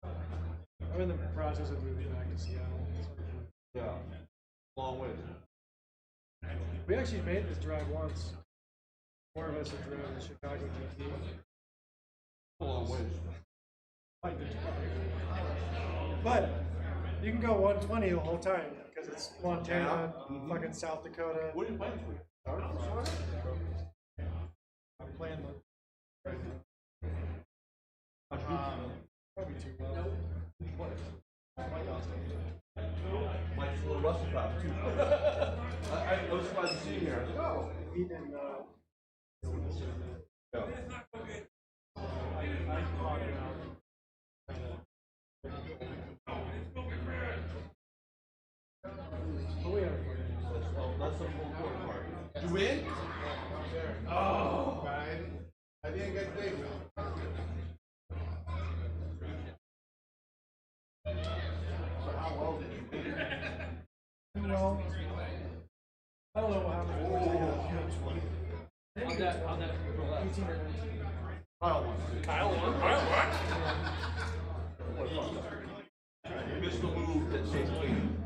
I'm in the process of moving back to Seattle. Yeah. Long ways. We actually made this drive once. More of us have driven to Chicago GT. Long ways. Like the drive. But you can go 120 the whole time because it's Montana, fucking South Dakota. What are you playing for? I'm playing the. Probably too well. Mike's a little rusty crop too. I was surprised to see you here. Oh. He didn't. Yeah. I caught him out. But we have That's the full court part. You win? Oh. I didn't get big. So how well did you win? well, I don't know what happened. How'd that 18 or 19. Kyle won. He missed the move that saves clean.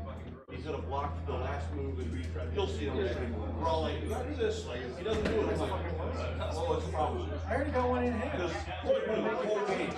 He's gonna block the last move and you'll see him. We're all like, you gotta do this. Like, he doesn't do it. I'm like, oh, it's a problem. I already got one in hand. Because the whole game.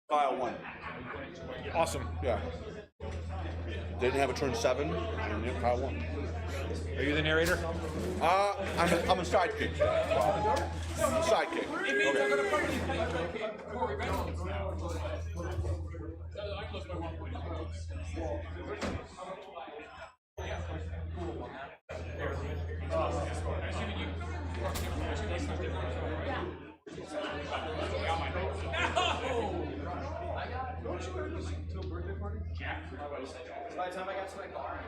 Kyle won. Awesome. Yeah. Didn't have a turn 7, and yeah, Kyle won. Are you the narrator? I'm a sidekick. I'm a sidekick. By the time I got to my car,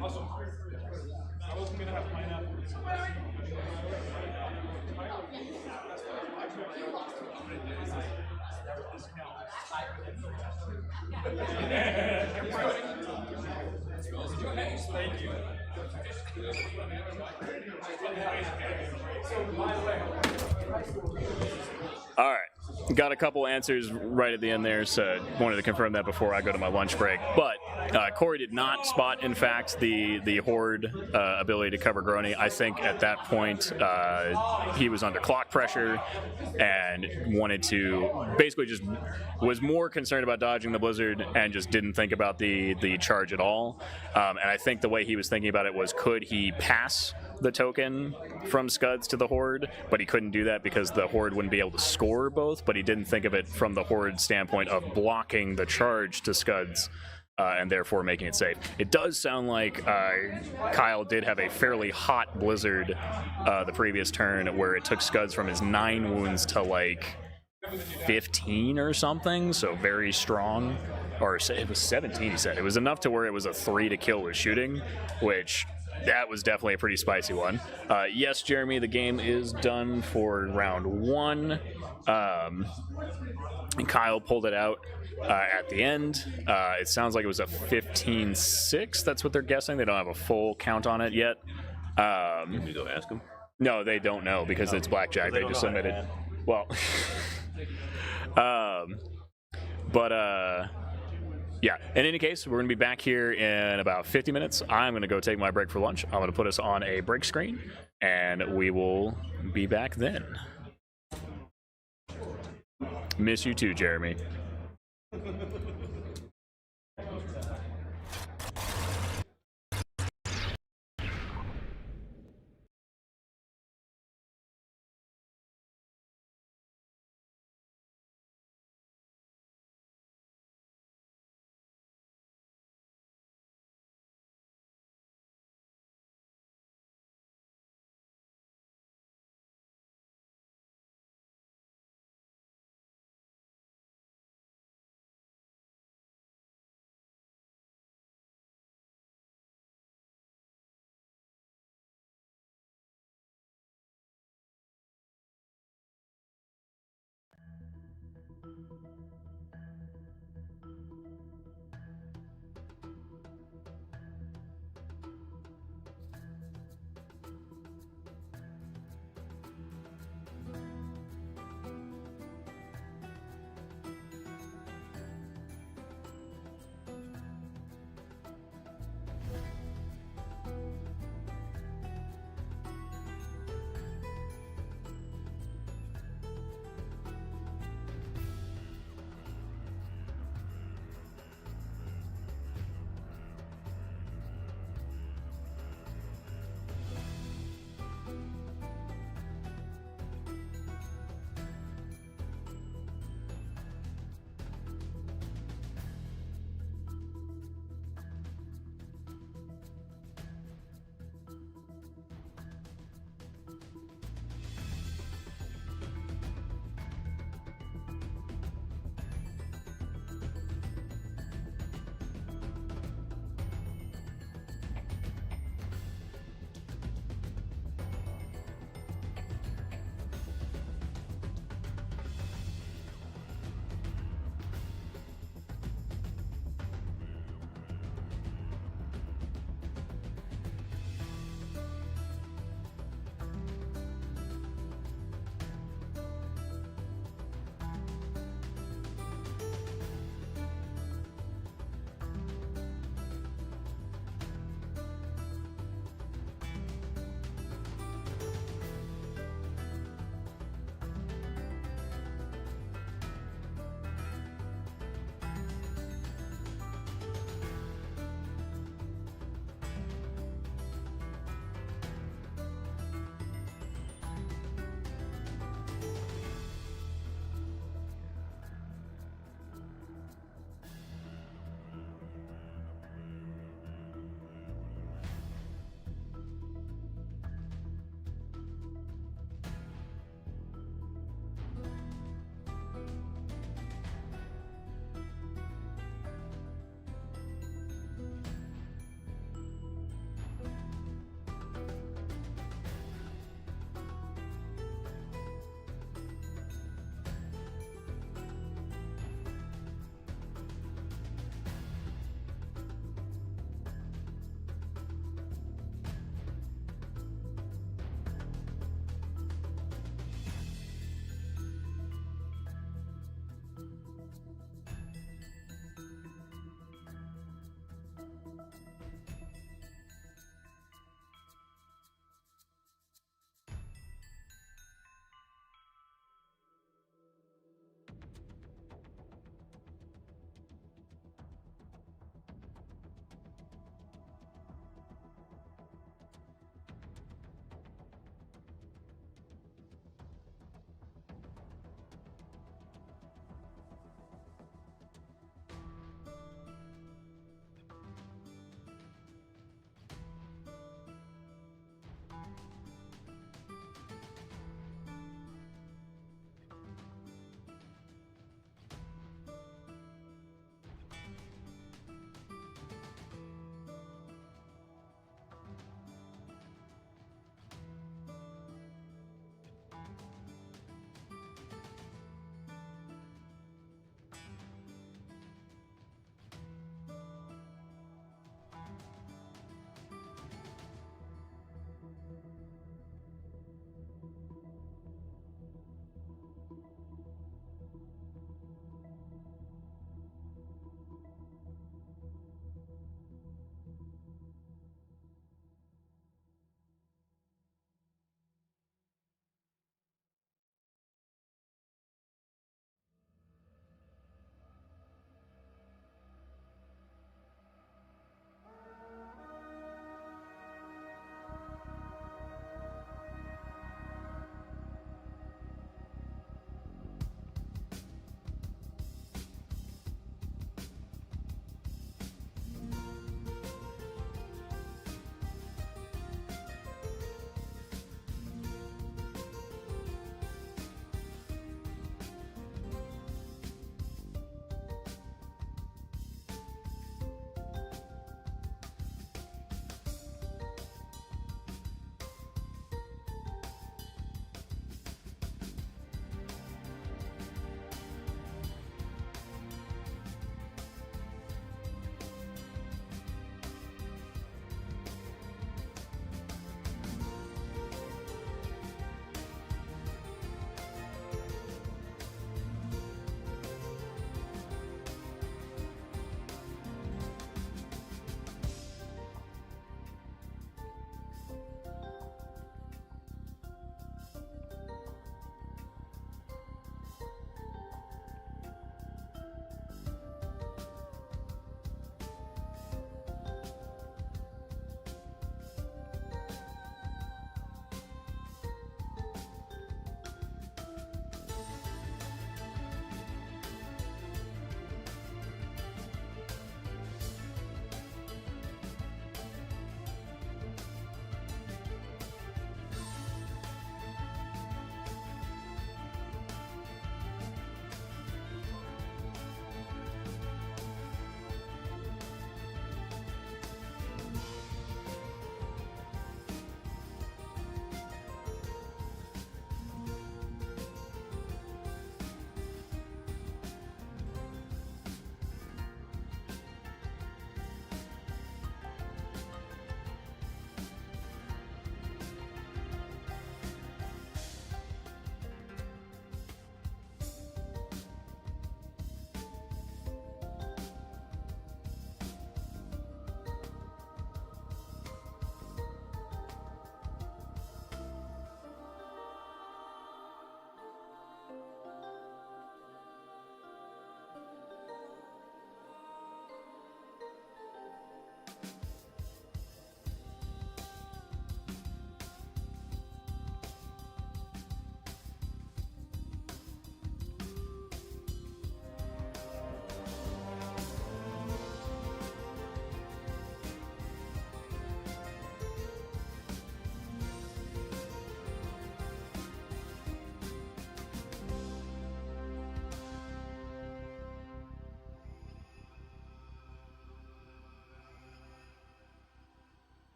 Awesome. I wasn't gonna have pineapples. Thank you. All right. Got a couple answers right at the end there, so wanted to confirm that before I go to my lunch break. But Corey did not spot, in fact, the Horde ability to cover Grony. I think at that point he was under clock pressure and wanted to basically just was more concerned about dodging the Blizzard and just didn't think about the charge at all. And I think the way he was thinking about it was, could he pass the token from Scuds to the Horde, but he couldn't do that because the Horde wouldn't be able to score both, but he didn't think of it from the Horde standpoint of blocking the charge to Scuds and therefore making it safe. It does sound like Kyle did have a fairly hot Blizzard the previous turn where it took Scuds from his 9 wounds to like 15 or something, so very strong. Or it was 17, he said. It was enough to where it was a 3 to kill with shooting, which that was definitely a pretty spicy one. Yes, Jeremy, the game is done for round 1. And Kyle pulled it out at the end. It sounds like it was a 15-6. That's what they're guessing. They don't have a full count on it yet. Can we go ask him? No, they don't know because it's blackjack. They just submitted. Well, yeah, in any case, we're going to be back here in about 50 minutes. I'm going to go take my break for lunch. I'm going to put us on a break screen, and we will be back then. Miss you too, Jeremy.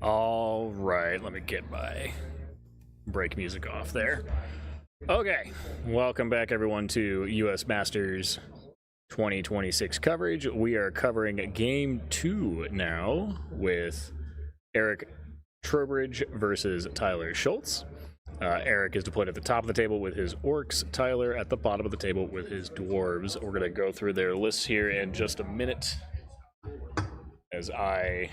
All right, let me get my break music off there. Okay, welcome back everyone to US Masters 2026 coverage. We are covering game 2 now with Eric Trowbridge versus Tyler Schultz. Eric is deployed at the top of the table with his orcs, Tyler at the bottom of the table with his dwarves. We're going to go through their lists here in just a minute as I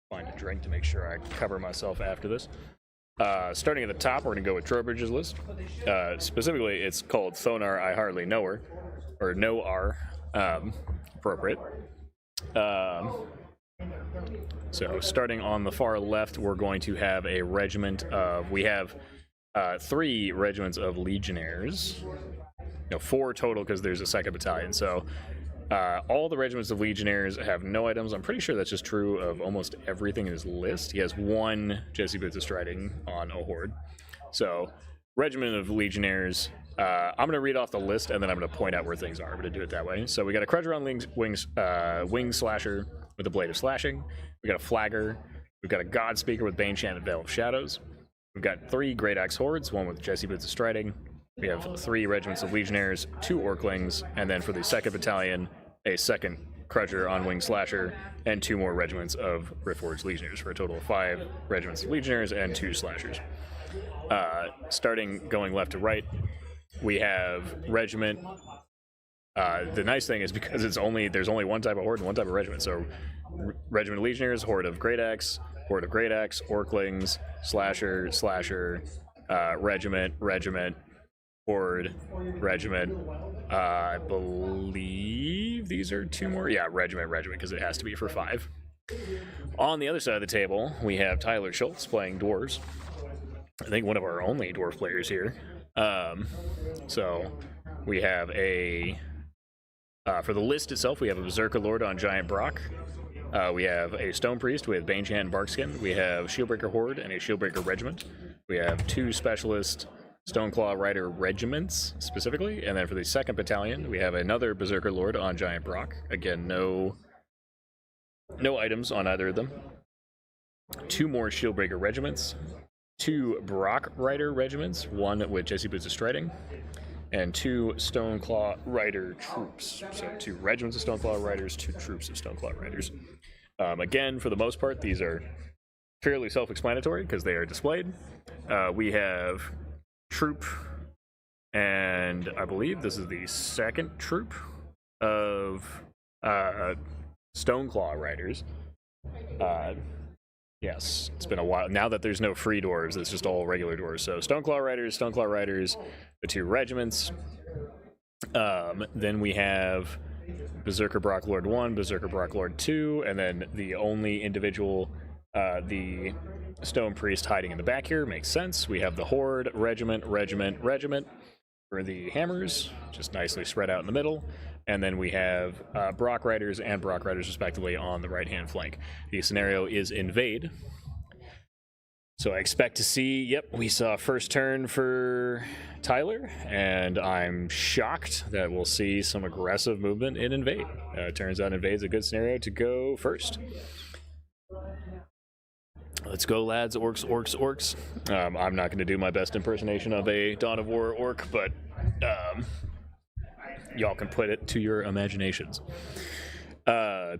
find a drink to make sure I cover myself after this. Starting at the top, we're going to go with Trowbridge's list. Specifically, it's called Thonar I Hardly Know Her, or Know R, appropriate. So starting on the far left, we're going to have a regiment of, we have 3 regiments of legionnaires. No, 4 total because there's a second battalion. So all the regiments of legionnaires have no items. I'm pretty sure that's just true of almost everything in his list. He has 1 Jesse Boots of Striding on a horde. So regiment of legionnaires. I'm going to read off the list and then I'm going to point out where things are. I'm going to do it that way. So we got a Crudgeron wing slasher with a blade of slashing. We got a flagger. We've got a God Speaker with Baneshant and Veil of Shadows. We've got 3 Great Axe hordes, 1 with Jesse Boots of Striding. We have 3 regiments of legionnaires, 2 orclings, and then for the second battalion, a second Crudger on wing slasher, and 2 more regiments of Riftforged legionnaires for a total of 5 regiments of legionnaires and 2 slashers. Starting going left to right, we have regiment. The nice thing is because there's only one type of horde and one type of regiment. So regiment of legionnaires, horde of Great Axe, orclings, slasher, regiment, horde, regiment. I believe these are 2 more. Yeah, regiment, because it has to be for 5. On the other side of the table, we have Tyler Schultz playing dwarves. I think one of our only dwarf players here. So we have a for the list itself, we have a Berserker Lord on Giant Brock. We have a Stone Priest with Baneshant and Barkskin. We have Shieldbreaker Horde and a Shieldbreaker Regiment. We have 2 Specialist Stoneclaw Rider Regiments, specifically. And then for the second battalion, we have another Berserker Lord on Giant Brock. Again, no items on either of them. 2 more Shieldbreaker Regiments. 2 Brock Rider Regiments, 1 with Jesse Boots of Striding. And 2 Stoneclaw Rider troops. So 2 regiments of Stoneclaw Riders, 2 troops of Stoneclaw Riders. Again, for the most part, these are fairly self-explanatory because they are displayed. We have troop, and I believe this is the second troop of Stoneclaw Riders. Yes, it's been a while. Now that there's no free dwarves, it's just all regular dwarves. So Stoneclaw Riders, the 2 regiments. Then we have Berserker Brocklord 1, Berserker Brocklord 2, and then the only individual, the Stone Priest hiding in the back here. Makes sense. We have the Horde, Regiment for the hammers, just nicely spread out in the middle. And then we have Brock Riders and Brock Riders, respectively, on the right-hand flank. The scenario is Invade. So I expect to see, yep, we saw first turn for Tyler, and I'm shocked that we'll see some aggressive movement in Invade. Turns out Invade's a good scenario to go first. Let's go, lads. Orcs. I'm not going to do my best impersonation of a Dawn of War orc, but y'all can put it to your imaginations. We're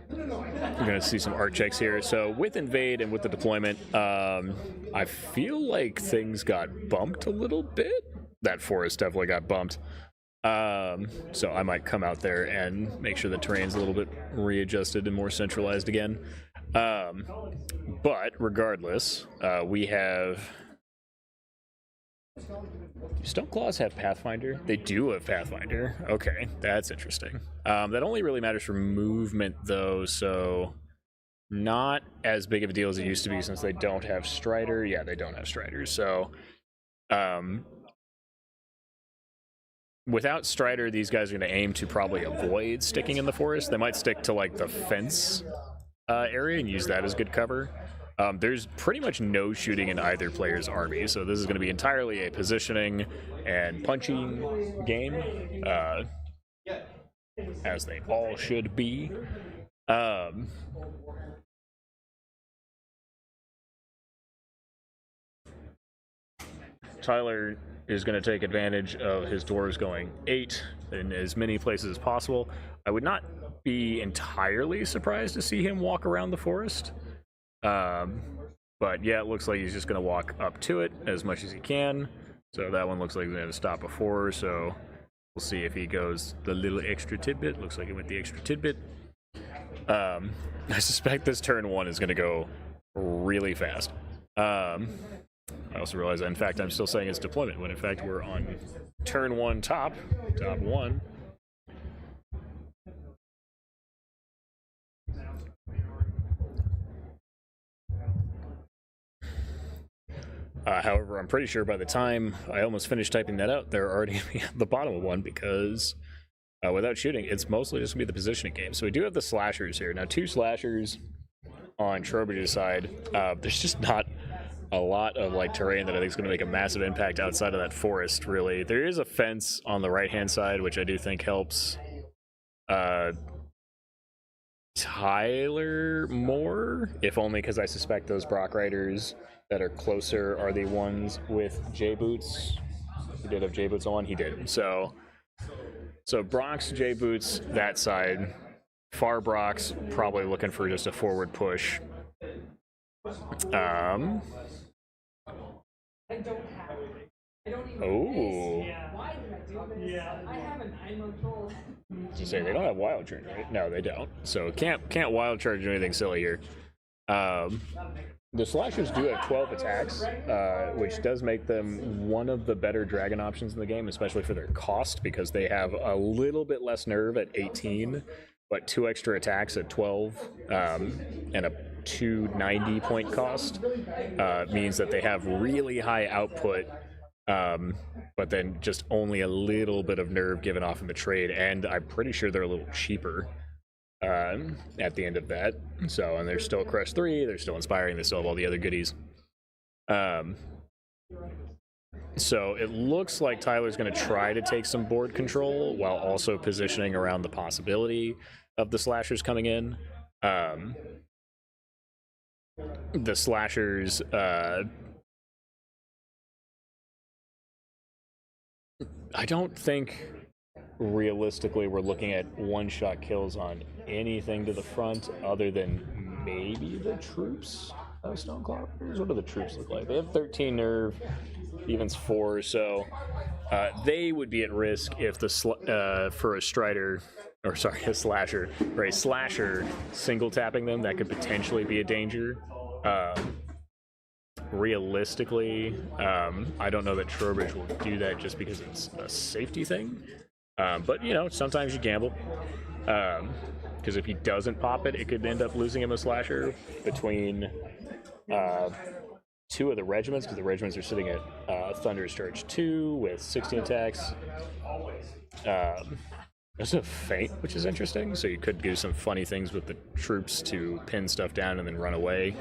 going to see some art checks here. So with Invade and with the deployment, I feel like things got bumped a little bit. That forest definitely got bumped. So I might come out there and make sure the terrain's a little bit readjusted and more centralized again. But regardless, we have... Do Stoneclaws have Pathfinder? They do have Pathfinder. Okay, that's interesting. That only really matters for movement, though, so not as big of a deal as it used to be since they don't have Strider. Yeah, they don't have Striders, so... without Strider, these guys are going to aim to probably avoid sticking in the forest. They might stick to, like, the fence area and use that as good cover. There's pretty much no shooting in either player's army, so this is going to be entirely a positioning and punching game. as they all should be. Tyler is going to take advantage of his dwarves going 8 in as many places as possible. I would not be entirely surprised to see him walk around the forest. But yeah, it looks like he's just going to walk up to it as much as he can. So that one looks like he's going to stop before, so we'll see if he goes the little extra tidbit. Looks like he went the extra tidbit. I suspect this turn 1 is going to go really fast. I also realize that, in fact, I'm still saying it's deployment, when in fact we're on turn 1 top 1. However, I'm pretty sure by the time I almost finished typing that out, they're already at the bottom of 1 because without shooting, it's mostly just going to be the positioning game. So we do have the slashers here. Now, 2 slashers on Trowbridge's side. There's just not a lot of like terrain that I think is going to make a massive impact outside of that forest, really. There is a fence on the right-hand side, which I do think helps Tyler more, if only because I suspect those Brock Riders that are closer are the ones with J-Boots. He did have J-Boots on? He did. So Brock's J-Boots, that side. Far Brock's probably looking for just a forward push. I don't have it. I don't even Oh. Why did I do this? Yeah. I have a 9-month-old. To say they don't have wild charge, right? No, they don't. So can't wild charge or anything silly here. The slashers do have 12 attacks, which does make them one of the better dragon options in the game, especially for their cost, because they have a little bit less nerve at 18, but 2 extra attacks at 12, and a 290 point cost means that they have really high output, but then just only a little bit of nerve given off in the trade, and I'm pretty sure they're a little cheaper at the end of that. So, and they're still Crush 3, they're still inspiring, they still have all the other goodies. So it looks like Tyler's going to try to take some board control while also positioning around the possibility of the slashers coming in. The slashers I don't think realistically we're looking at one-shot kills on anything to the front other than maybe the troops of Stoneclaw. What do the troops look like? They have 13 nerve, evens 4, so they would be at risk if the for a strider, or sorry, a slasher, for a slasher single tapping them, that could potentially be a danger. Realistically, I don't know that Trowbridge will do that just because it's a safety thing. But, you know, sometimes you gamble. Because if he doesn't pop it, it could end up losing him a slasher between 2 of the regiments, because the regiments are sitting at Thunderous Charge 2 with 16 attacks. There's a feint, which is interesting, so you could do some funny things with the troops to pin stuff down and then run away.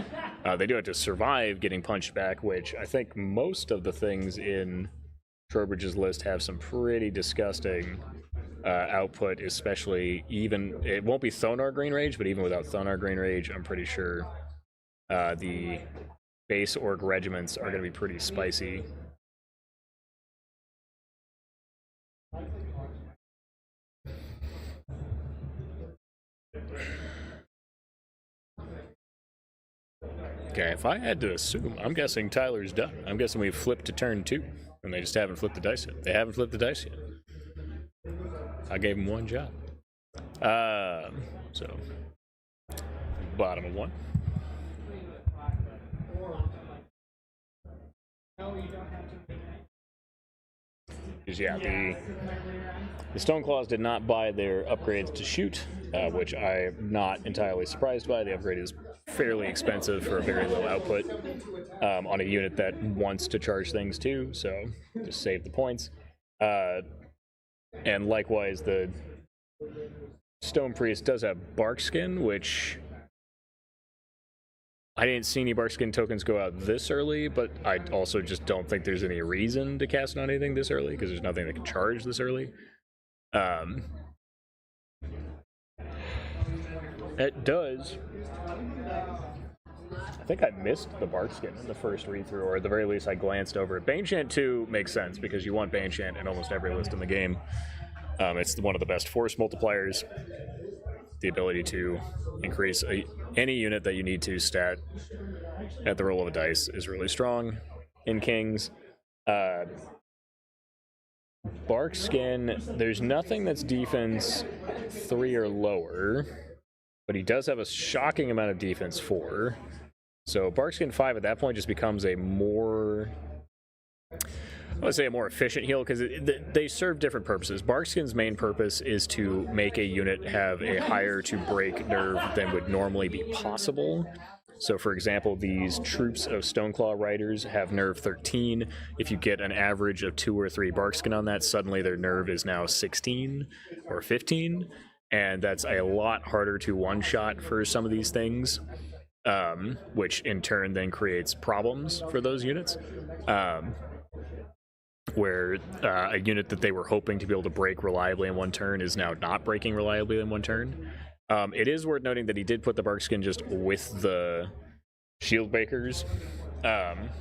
They do have to survive getting punched back, which I think most of the things in Trowbridge's list have some pretty disgusting output, especially even, it won't be Thonar Green Rage, but even without Thonar Green Rage, I'm pretty sure the base orc regiments are going to be pretty spicy. Okay, if I had to assume, I'm guessing Tyler's done. I'm guessing we've flipped to turn 2, and they just haven't flipped the dice yet. They haven't flipped the dice yet. I gave him 1 job. So, bottom of 1. Because yeah, the Stoneclaws did not buy their upgrades to shoot, which I'm not entirely surprised by. The upgrade is fairly expensive for a very low output on a unit that wants to charge things too, so just save the points. And likewise, the Stone Priest does have Bark Skin, which I didn't see any Bark Skin tokens go out this early, but I also just don't think there's any reason to cast on anything this early, because there's nothing that can charge this early. It does. I think I missed the Barkskin in the first read-through, or at the very least I glanced over it. Banechant 2 makes sense, because you want Banechant in almost every list in the game. It's one of the best force multipliers. The ability to increase any unit that you need to stat at the roll of a dice is really strong in Kings. Barkskin, there's nothing that's defense 3 or lower, but he does have a shocking amount of defense 4. So Barkskin 5 at that point just becomes a more, I would say a more efficient heal, because they serve different purposes. Barkskin's main purpose is to make a unit have a higher to break nerve than would normally be possible. So for example, these troops of Stoneclaw Riders have nerve 13. If you get an average of 2 or 3 Barkskin on that, suddenly their nerve is now 16 or 15. And that's a lot harder to one-shot for some of these things, which in turn then creates problems for those units. Where a unit that they were hoping to be able to break reliably in one turn is now not breaking reliably in one turn. It is worth noting that he did put the Barkskin just with the Shield Breakers.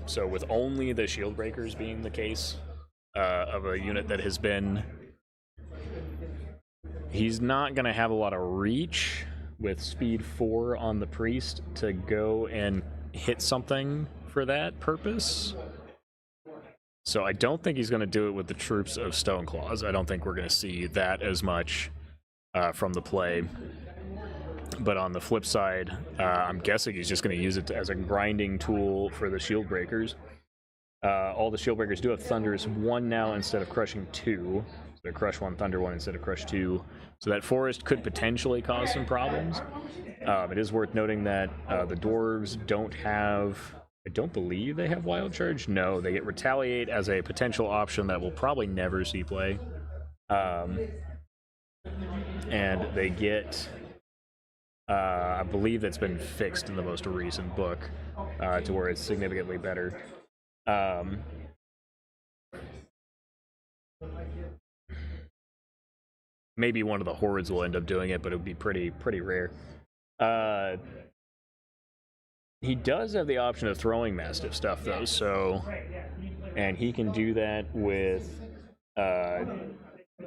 So with only the Shield Breakers being the case of a unit that has been... He's not going to have a lot of reach with speed 4 on the Priest to go and hit something for that purpose. So I don't think he's going to do it with the troops of Stoneclaws. I don't think we're going to see that as much from the play. But on the flip side, I'm guessing he's just going to use it as a grinding tool for the Shield Breakers. All the Shield Breakers do have Thunders 1 now instead of Crushing 2. So they're Crush 1, Thunder 1 instead of Crush 2. So that Forest could potentially cause some problems. It is worth noting that the Dwarves don't have... I don't believe they have Wild Charge. No, they get Retaliate as a potential option that will probably never see play. And they get... I believe that's been fixed in the most recent book to where it's significantly better. Maybe one of the hordes will end up doing it, but it would be pretty rare. He does have the option of throwing Mastiff stuff, though, so... And he can do that with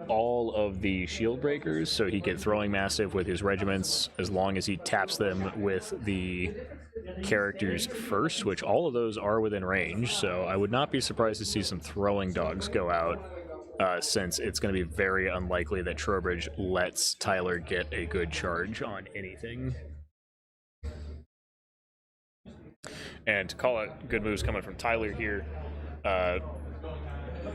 all of the Shield Breakers, so he get Throwing Mastiff with his regiments as long as he taps them with the characters first, which all of those are within range, so I would not be surprised to see some Throwing Dogs go out, since it's going to be very unlikely that Trowbridge lets Tyler get a good charge on anything. And to call out good moves coming from Tyler here,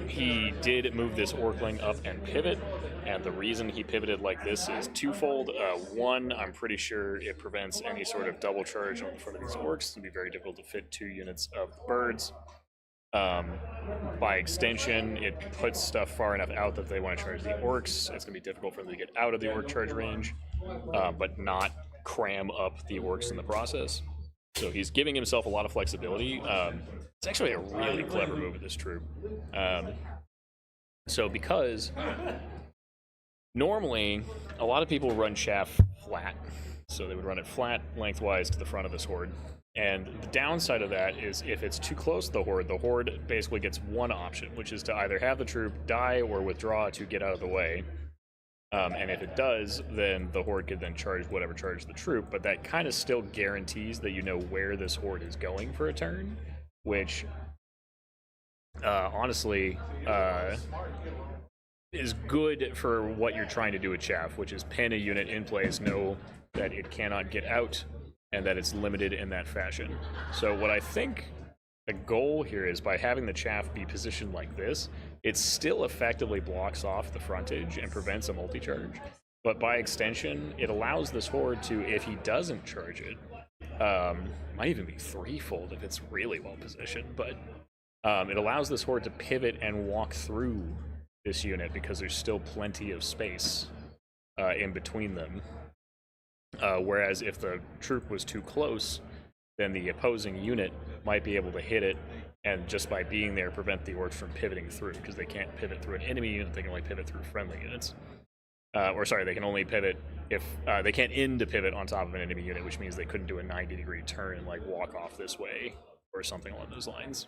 he did move this Orkling up and pivot, and the reason he pivoted like this is twofold. One, I'm pretty sure it prevents any sort of double charge on the front of these orcs. It'd be very difficult to fit 2 units of birds. By extension, it puts stuff far enough out that they want to charge the orcs. It's going to be difficult for them to get out of the orc charge range, but not cram up the orcs in the process. So he's giving himself a lot of flexibility. It's actually a really clever move of this troop. So because normally a lot of people run chaff flat, so they would run it flat lengthwise to the front of this horde. And the downside of that is if it's too close to the horde basically gets one option, which is to either have the troop die or withdraw to get out of the way. And if it does, then the horde could then charge whatever charged the troop, but that kind of still guarantees that you know where this horde is going for a turn, which honestly is good for what you're trying to do with chaff, which is pin a unit in place, know that it cannot get out, and that it's limited in that fashion. So what I think the goal here is, by having the chaff be positioned like this, it still effectively blocks off the frontage and prevents a multi-charge. But by extension, it allows this horde to, if he doesn't charge it, might even be threefold if it's really well positioned, but it allows this horde to pivot and walk through this unit because there's still plenty of space in between them. Whereas if the troop was too close, then the opposing unit might be able to hit it, and just by being there prevent the orcs from pivoting through, because they can't pivot through an enemy unit, they can only pivot through friendly units. or sorry, they can only pivot if they can't end a pivot on top of an enemy unit, which means they couldn't do a 90-degree turn and like walk off this way or something along those lines.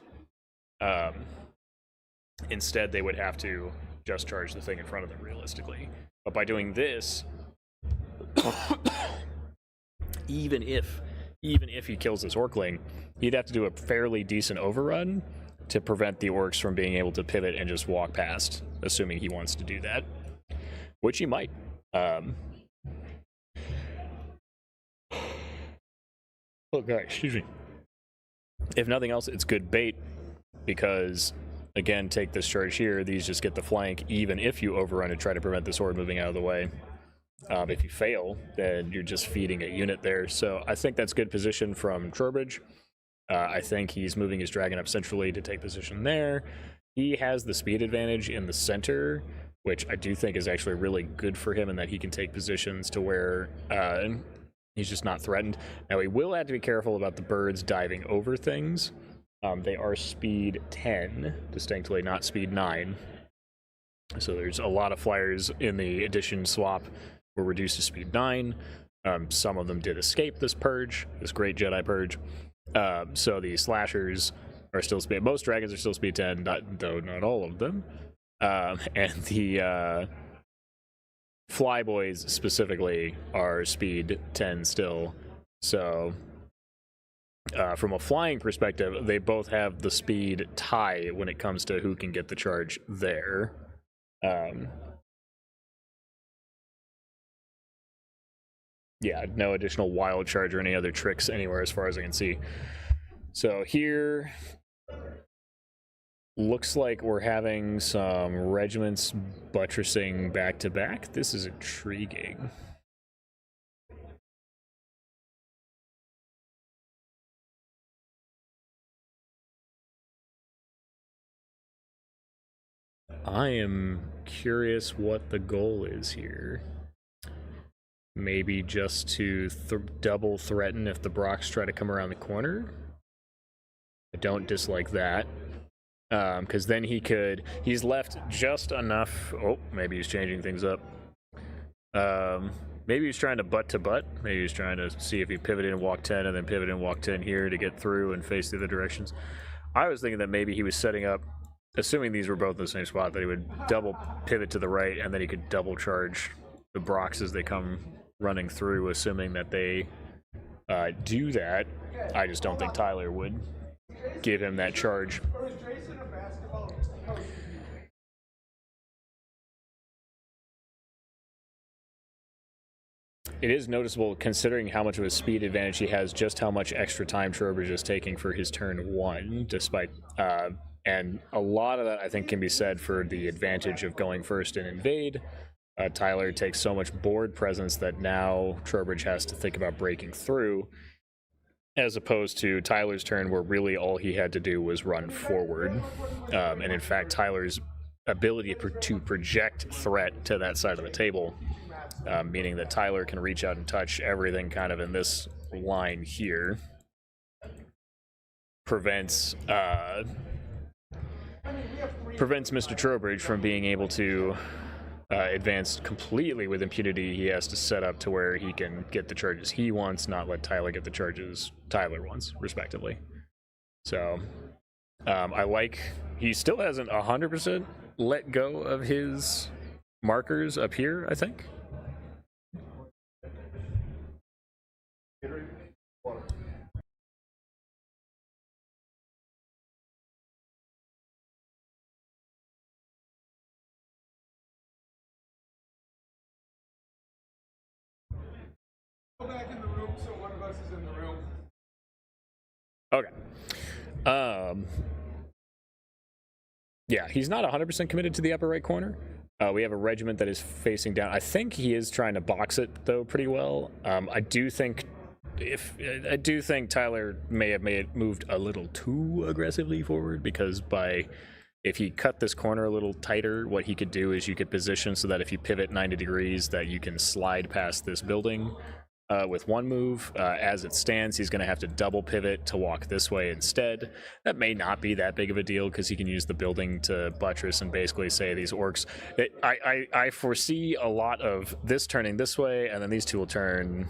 Instead, they would have to just charge the thing in front of them realistically. But by doing this, even if he kills this Orkling, he'd have to do a fairly decent overrun to prevent the orcs from being able to pivot and just walk past, assuming he wants to do that, which he might. Oh god, excuse me. If nothing else, it's good bait because, again, take this charge here. These just get the flank, even if you overrun to try to prevent this horde moving out of the way. If you fail, then you're just feeding a unit there. So I think that's good position from Trowbridge. I think he's moving his dragon up centrally to take position there. He has the speed advantage in the center, which I do think is actually really good for him in that he can take positions to where he's just not threatened. Now, he will have to be careful about the birds diving over things. They are speed 10, distinctly, not speed 9. So there's a lot of flyers in the edition swap were reduced to speed 9. Some of them did escape this purge, this great Jedi purge. So the slashers are still speed. Most dragons are still speed 10, though not all of them. And the flyboys specifically are speed 10 still. So from a flying perspective, they both have the speed tie when it comes to who can get the charge there. Yeah, no additional wild charge or any other tricks anywhere as far as I can see. So here, looks like we're having some regiments buttressing back to back. This is intriguing. I am curious what the goal is here. Maybe just to double threaten if the Brocks try to come around the corner. I don't dislike that. Because then he's left just enough. Oh, maybe he's changing things up. Maybe he's trying to butt. Maybe he's trying to see if he pivoted and walk 10 and then pivot and walk 10 here to get through and face the other directions. I was thinking that maybe he was setting up, assuming these were both in the same spot, that he would double pivot to the right and then he could double charge the Brocks as they come running through, assuming that they do that. I just don't think Tyler would give him that charge. It is noticeable, considering how much of a speed advantage he has, just how much extra time Trowbridge is taking for his turn 1, despite and a lot of that I think can be said for the advantage of going first and invade. Tyler takes so much board presence that now Trowbridge has to think about breaking through, as opposed to Tyler's turn where really all he had to do was run forward. And in fact, Tyler's ability to project threat to that side of the table, meaning that Tyler can reach out and touch everything kind of in this line here, prevents Mr. Trowbridge from being able to advance completely with impunity. He has to set up to where he can get the charges he wants, not let Tyler get the charges Tyler wants, respectively. So I like, he still hasn't 100% let go of his markers up here, I think. Go back in the room so one of us is in the room. Okay. Yeah, he's not 100% committed to the upper right corner. We have a regiment that is facing down. I think he is trying to box it, though, pretty well. I do think Tyler may have moved a little too aggressively forward, because if he cut this corner a little tighter, what he could do is you could position so that if you pivot 90 degrees, that you can slide past this building with one move. As it stands, he's going to have to double pivot to walk this way instead. That may not be that big of a deal because he can use the building to buttress and basically say these orcs. I foresee a lot of this turning this way, and then these two will turn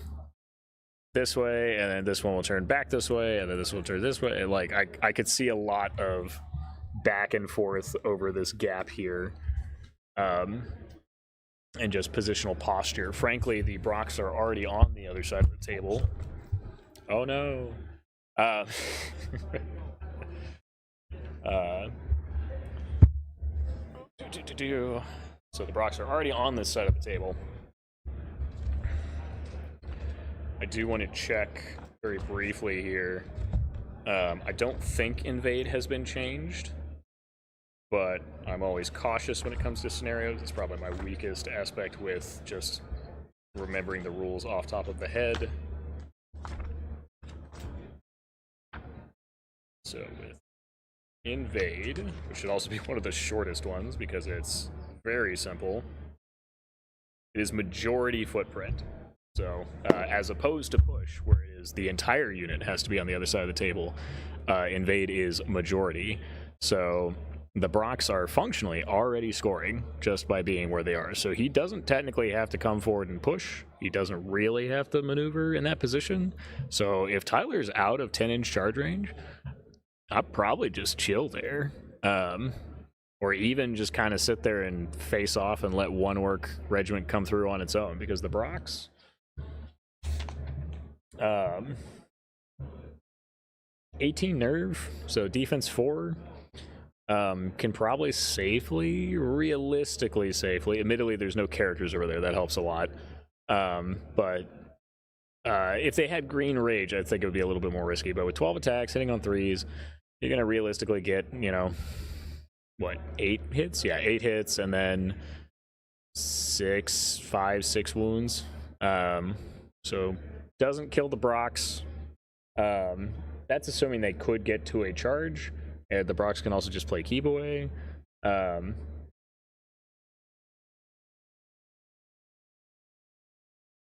this way, and then this one will turn back this way, and then this will turn this way. Like, I could see a lot of back and forth over this gap here. And just positional posture. Frankly, the Brocks are already on the other side of the table. Oh no. So the Brocks are already on this side of the table. I do want to check very briefly here. I don't think Invade has been changed, but I'm always cautious when it comes to scenarios. It's probably my weakest aspect with just remembering the rules off top of the head. So with Invade, which should also be one of the shortest ones because it's very simple, it is majority footprint. So as opposed to Push, where it is the entire unit has to be on the other side of the table, Invade is majority. So the Brocks are functionally already scoring just by being where they are. So he doesn't technically have to come forward and push. He doesn't really have to maneuver in that position. So if Tyler's out of 10-inch charge range, I'd probably just chill there. Or even just kind of sit there and face off and let one orc regiment come through on its own. Because the Brocks... 18 nerve, so defense 4... can probably realistically safely, admittedly there's no characters over there, that helps a lot, but if they had green rage, I think it would be a little bit more risky, but with 12 attacks, hitting on 3s, you're going to realistically get, 8 hits? Yeah, 8 hits, and then 6 wounds, so doesn't kill the Brocks. That's assuming they could get to a charge. And the Brocks can also just play keep away.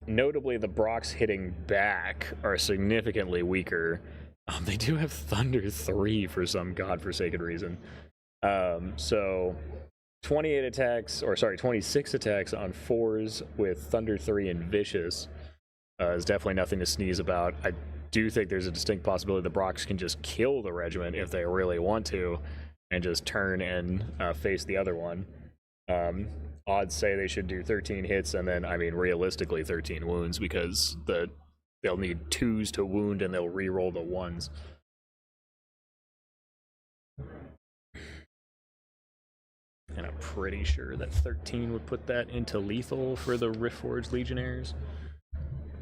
Notably, the Brocks hitting back are significantly weaker. They do have Thunder 3 for some godforsaken reason. So 26 attacks on 4s with Thunder 3 and Vicious is definitely nothing to sneeze about. I do think there's a distinct possibility the Brocks can just kill the regiment if they really want to and just turn and face the other one. Odds say they should do 13 hits and then, realistically 13 wounds because they'll need 2s to wound and they'll re-roll the 1s. And I'm pretty sure that 13 would put that into lethal for the Riftforged Legionnaires.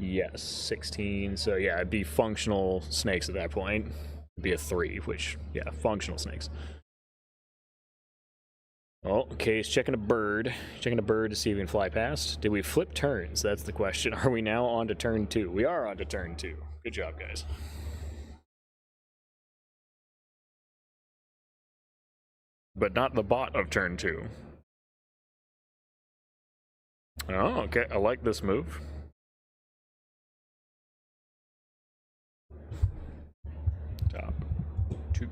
Yes, 16. So yeah, it'd be functional snakes at that point. It'd be a 3, which, yeah, functional snakes. Oh, okay, he's checking a bird. Checking a bird to see if he can fly past. Did we flip turns? That's the question. Are we now on to turn 2? We are on to turn 2. Good job, guys. But not the bot of turn 2. Oh, okay, I like this move. Top 2.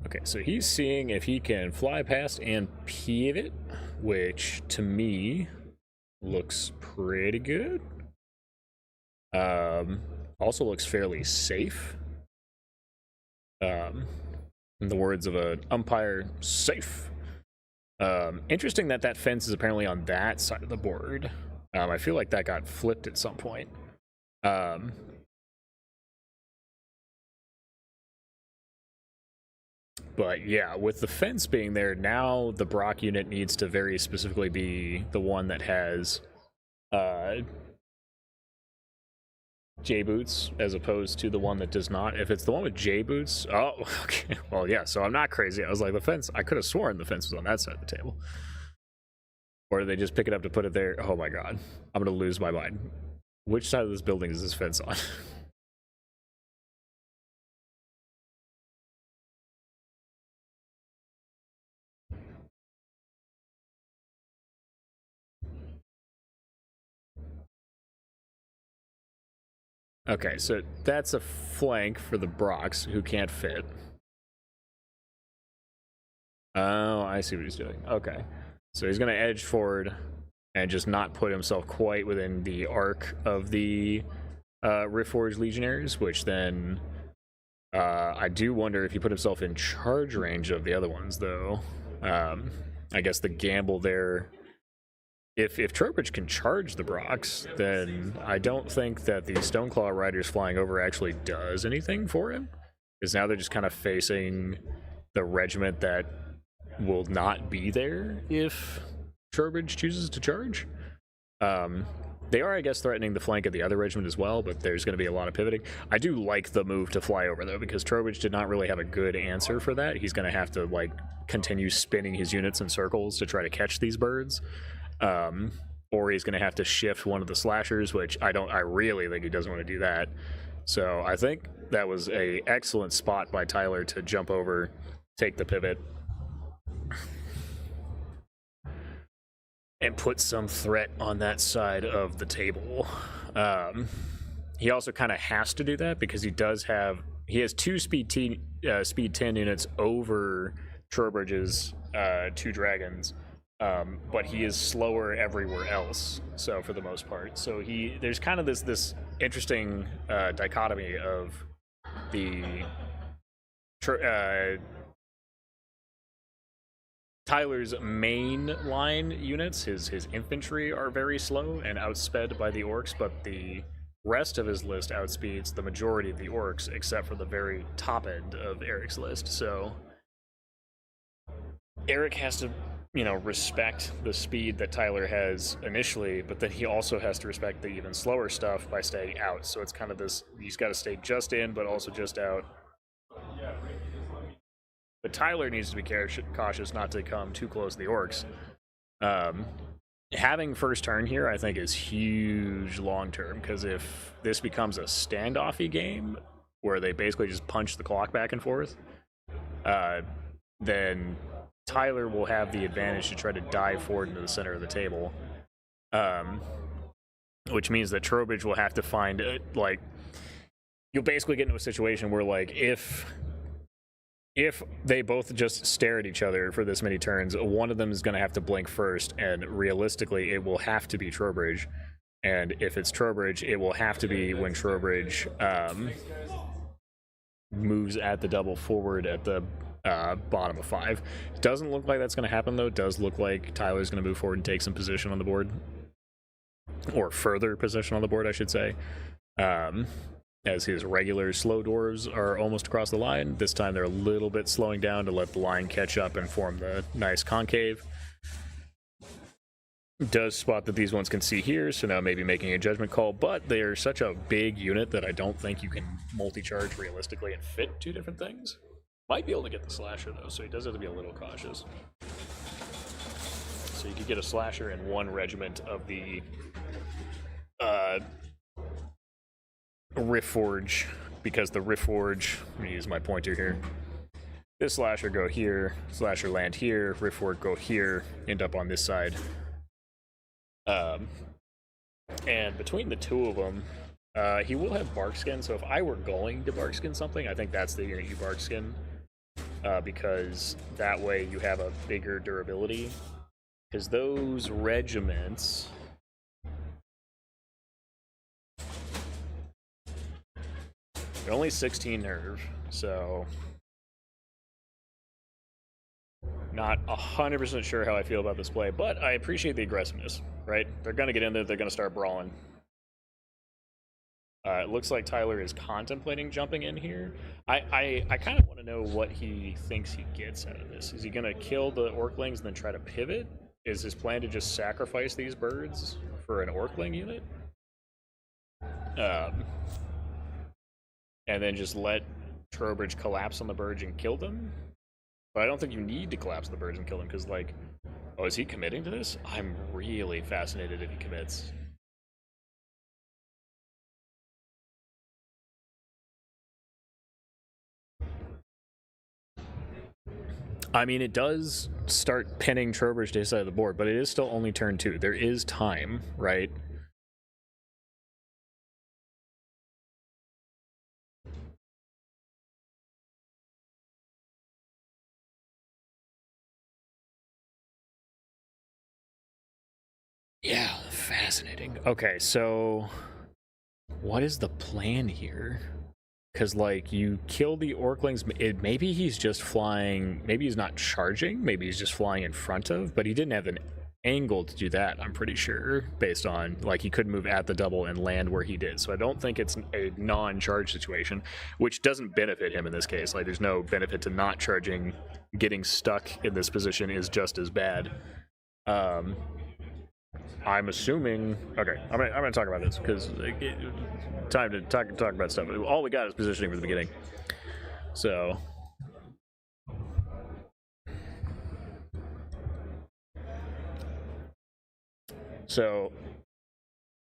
Okay, so he's seeing if he can fly past and pivot, which to me looks pretty good. Also looks fairly safe. In the words of an umpire, safe. Interesting that fence is apparently on that side of the board. I feel like that got flipped at some point. But yeah, with the fence being there, now the Brock unit needs to very specifically be the one that has J-boots as opposed to the one that does not. If it's the one with J-boots, oh, okay. Well, yeah, so I'm not crazy. I was like, the fence, I could have sworn the fence was on that side of the table. Or did they just pick it up to put it there? Oh my god. I'm going to lose my mind. Which side of this building is this fence on? Okay, so that's a flank for the Brox, who can't fit. Oh, I see what he's doing. Okay. So he's going to edge forward and just not put himself quite within the arc of the Riftforged Legionaries, which then I do wonder if he put himself in charge range of the other ones, though. I guess the gamble there, if Trowbridge can charge the Brox, then I don't think that the Stoneclaw Riders flying over actually does anything for him, because now they're just kind of facing the regiment that will not be there if Trowbridge chooses to charge. They are, I guess, threatening the flank of the other regiment as well, but there's going to be a lot of pivoting. I do like the move to fly over, though, because Trowbridge did not really have a good answer for that. He's going to have to, like, continue spinning his units in circles to try to catch these birds. Or he's going to have to shift one of the slashers, which I really think he doesn't want to do that. So I think that was a excellent spot by Tyler to jump over, take the pivot, and put some threat on that side of the table. He also kind of has to do that because he has 2 speed 10 units over Trowbridge's 2 dragons, but he is slower everywhere else. So for the most part, so there's kind of this interesting dichotomy of the Tyler's main line units, his infantry are very slow and outsped by the orcs, but the rest of his list outspeeds the majority of the orcs, except for the very top end of Eric's list. So Eric has to, respect the speed that Tyler has initially, but then he also has to respect the even slower stuff by staying out. So it's kind of this, he's got to stay just in, but also just out. But Tyler needs to be cautious not to come too close to the orcs. Having first turn here, I think, is huge long term, because if this becomes a standoffy game where they basically just punch the clock back and forth, then Tyler will have the advantage to try to dive forward into the center of the table, which means that Trowbridge will have to find you'll basically get into a situation where, like, if they both just stare at each other for this many turns, one of them is going to have to blink first, and realistically, it will have to be Trowbridge. And if it's Trowbridge, it will have to be when Trowbridge moves at the double forward at the bottom of 5. Doesn't look like that's going to happen, though. It does look like Tyler's going to move forward and take some position on the board. Or further position on the board, I should say. As his regular slow dwarves are almost across the line. This time they're a little bit slowing down to let the line catch up and form the nice concave. Does spot that these ones can see here, so now maybe making a judgment call, but they're such a big unit that I don't think you can multi-charge realistically and fit 2 different things. Might be able to get the slasher, though, so he does have to be a little cautious. So you could get a slasher in 1 regiment of the Riftforge, because the Riftforge, I'm gonna use my pointer here. This slasher go here, slasher land here, Riftforge go here, end up on this side. And between the 2 of them, he will have Barkskin, so if I were going to Barkskin something, I think that's the unit you Barkskin, because that way you have a bigger durability. Because those regiments... They're only 16 nerve, so not 100% sure how I feel about this play, but I appreciate the aggressiveness, right? They're going to get in there, they're going to start brawling. It looks like Tyler is contemplating jumping in here. I kind of want to know what he thinks he gets out of this. Is he going to kill the Orklings and then try to pivot? Is his plan to just sacrifice these birds for an Orkling unit? And then just let Trowbridge collapse on the birds and kill them? But I don't think you need to collapse the birds and kill them, because, like, oh, is he committing to this? I'm really fascinated if he commits. I mean, it does start pinning Trowbridge to his side of the board, but it is still only turn 2. There is time, right? Yeah, fascinating. Okay, so what is the plan here? Because, like, you kill the Orklings. Maybe he's just flying. Maybe he's not charging. Maybe he's just flying in front of. But he didn't have an angle to do that, I'm pretty sure. Based on, like, he couldn't move at the double and land where he did. So I don't think it's a non-charge situation, which doesn't benefit him in this case. Like, there's no benefit to not charging. Getting stuck in this position is just as bad. I'm assuming. Okay, I'm gonna talk about this because time to talk about stuff. All we got is positioning for the beginning. So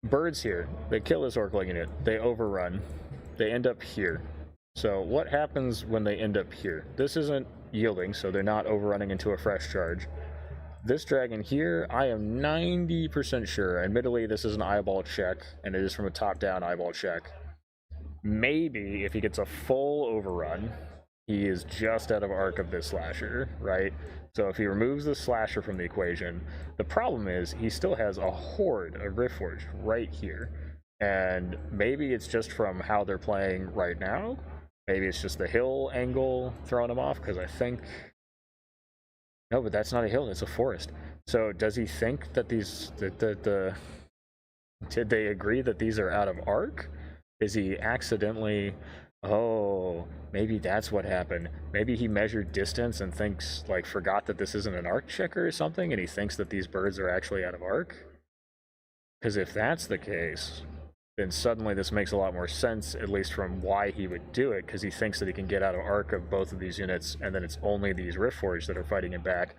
birds here. They kill this Orkling unit. They overrun. They end up here. So what happens when they end up here? This isn't yielding, so they're not overrunning into a fresh charge. This dragon here, I am 90% sure. Admittedly, this is an eyeball check, and it is from a top-down eyeball check. Maybe if he gets a full overrun, he is just out of arc of this slasher, right? So if he removes the slasher from the equation, the problem is he still has a horde of Riftforge right here. And maybe it's just from how they're playing right now. Maybe it's just the hill angle throwing him off, because I think... No, but that's not a hill, that's a forest. So does he think that these... Did they agree that these are out of arc? Is he accidentally... Oh, maybe that's what happened. Maybe he measured distance and thinks, like, forgot that this isn't an arc checker or something, and he thinks that these birds are actually out of arc? Because if that's the case, then suddenly this makes a lot more sense, at least from why he would do it, because he thinks that he can get out of arc of both of these units, and then it's only these Riftforged that are fighting him back.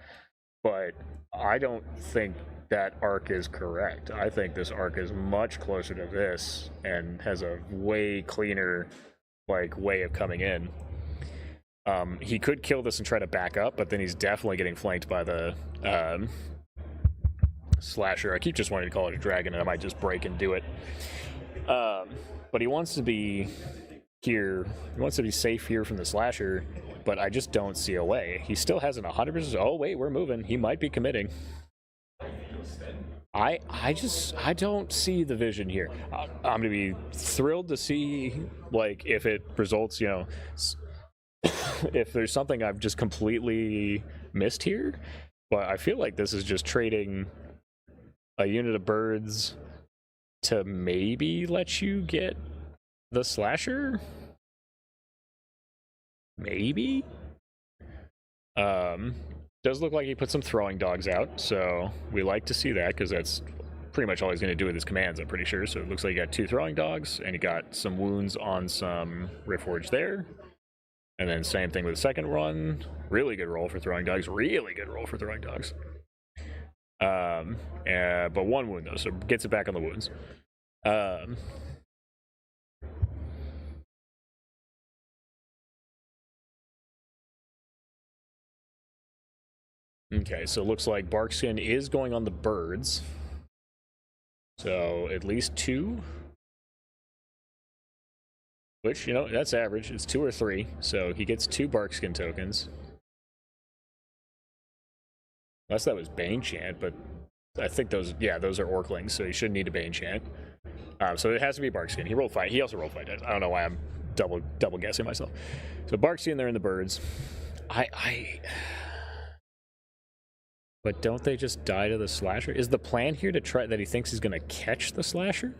But I don't think that arc is correct. I think this arc is much closer to this, and has a way cleaner, like, way of coming in. He could kill this and try to back up, but then he's definitely getting flanked by the slasher. I keep just wanting to call it a dragon, and I might just break and do it. But he wants to be here. He wants to be safe here from the slasher, but I just don't see a way. He still hasn't 100%. Oh, wait, we're moving. He might be committing. I don't see the vision here. I'm gonna be thrilled to see, like, if it results, you know, if there's something I've just completely missed here. But I feel like this is just trading a unit of birds to maybe let you get the slasher. Maybe. Does look like he put some throwing dogs out, so we like to see that, because that's pretty much all he's going to do with his commands, I'm pretty sure. So it looks like he got 2 throwing dogs, and he got some wounds on some Riftforge there. And then same thing with the second one. Really good roll for throwing dogs. Really good roll for throwing dogs. But 1 wound, though, so gets it back on the wounds. Okay, so it looks like Barkskin is going on the birds. So at least 2. Which, you know, that's average. It's 2 or 3. So he gets 2 Barkskin tokens. Unless that was Bane Chant, but I think those, yeah, those are Orklings, so he shouldn't need a Bane Chant. So it has to be Barkskin. He rolled 5. He also rolled 5 dice. I don't know why I'm double guessing myself. So Barkskin there in the birds. But don't they just die to the slasher? Is the plan here to try that he thinks he's gonna catch the slasher?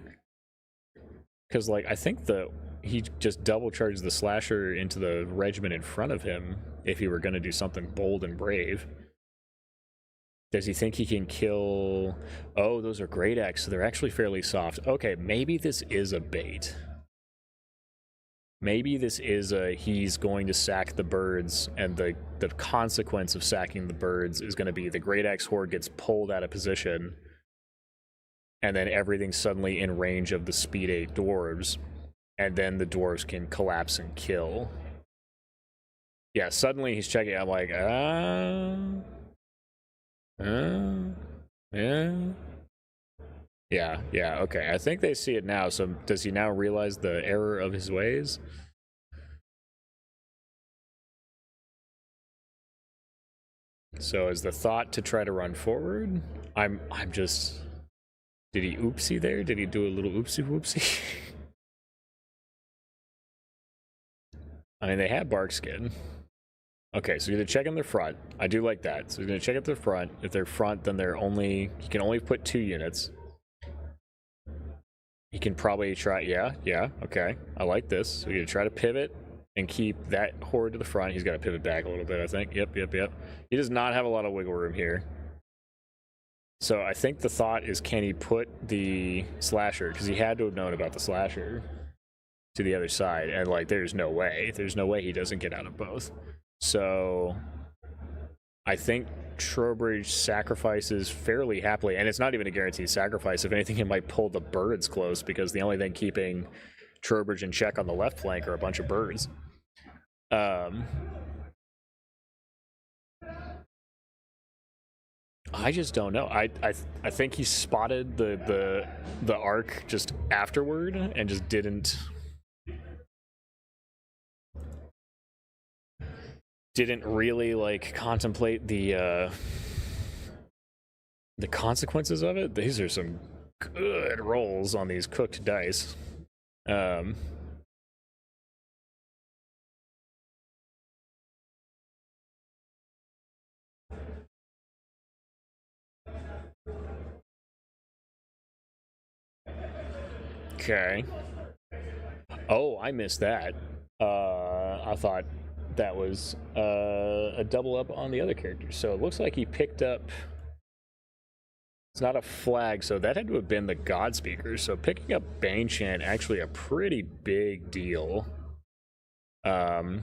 Because, like, I think he just double charged the slasher into the regiment in front of him if he were gonna do something bold and brave. Does he think he can kill... Oh, those are Great Axe, so they're actually fairly soft. Okay, maybe this is a bait. Maybe this is he's going to sack the birds, and the consequence of sacking the birds is going to be the Great Axe Horde gets pulled out of position, and then everything's suddenly in range of the Speed 8 dwarves, and then the dwarves can collapse and kill. Yeah, suddenly he's checking. I'm like, yeah, okay. I think they see it now, so does he now realize the error of his ways? So is the thought to try to run forward? I'm just... Did he oopsie there? Did he do a little oopsie whoopsie? I mean, they have bark skin. Okay, so you're gonna check in their front. I do like that. So he's gonna check at their front. If they're front, then he can only put 2 units. He can probably try, yeah, okay. I like this. So you're gonna try to pivot and keep that horde to the front. He's gotta pivot back a little bit, I think. Yep. He does not have a lot of wiggle room here. So I think the thought is, can he put the slasher, because he had to have known about the slasher, to the other side, and like there's no way he doesn't get out of both. So I think Trowbridge sacrifices fairly happily, and it's not even a guaranteed sacrifice. If anything, he might pull the birds close, because the only thing keeping Trowbridge in check on the left flank are a bunch of birds. I just don't know. I think he spotted the arc just afterward and just didn't really like contemplate the consequences of it. These are some good rolls on these cooked dice. Okay. Oh, I missed that. I thought that was a double up on the other characters. So it looks like he picked up... It's not a flag, so that had to have been the God Speaker. So picking up Banechant, actually a pretty big deal. Do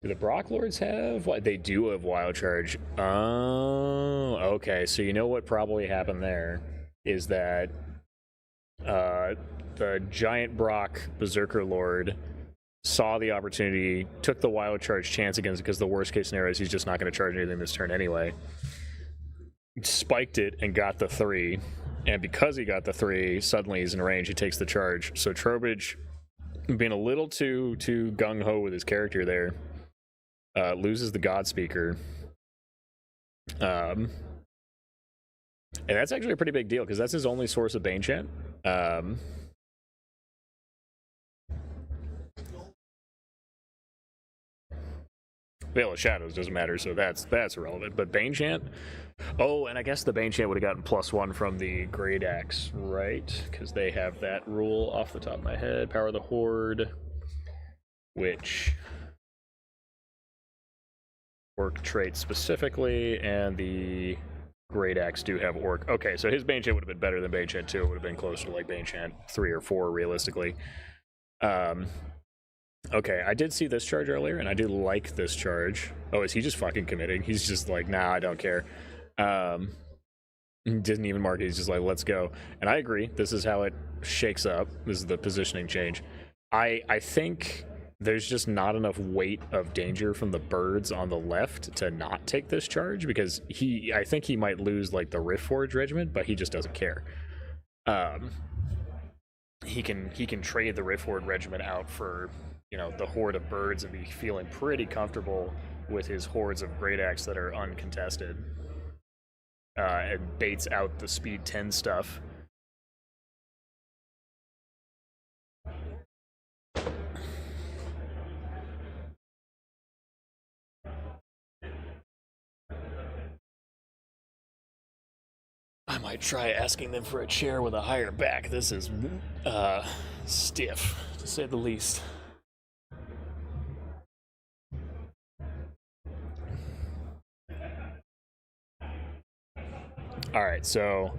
the Brock Lords have? What? They do have Wild Charge. Oh, okay. So you know what probably happened there is that the giant Brock Berserker Lord saw the opportunity, took the Wild Charge chance against it, because the worst case scenario is he's just not going to charge anything this turn anyway. Spiked it and got the 3, and because he got the 3, suddenly he's in range. He takes the charge. So Trowbridge, being a little too gung-ho with his character there, loses the God Speaker. And that's actually a pretty big deal, because that's his only source of Banechant. Veil of Shadows doesn't matter, so that's irrelevant. But Banechant, oh, and I guess the Banechant would have gotten +1 from the Great Axe, right? Because they have that rule off the top of my head. Power of the Horde, which Orc trait specifically, and the Great Axe do have Orc. Okay, so his Banechant would have been better than Banechant 2. It would have been closer to like Banechant 3 or 4, realistically. Okay, I did see this charge earlier, and I do like this charge. Oh, is he just fucking committing? He's just like, nah, I don't care. Didn't even mark it. He's just like, let's go. And I agree. This is how it shakes up. This is the positioning change. I think there's just not enough weight of danger from the birds on the left to not take this charge, because I think he might lose like the Rift Forge regiment, but he just doesn't care. He can trade the Rift Forge regiment out for, you know, the horde of birds, and be feeling pretty comfortable with his hordes of Great Axe that are uncontested. And baits out the speed 10 stuff. I might try asking them for a chair with a higher back. This is stiff, to say the least. Alright, so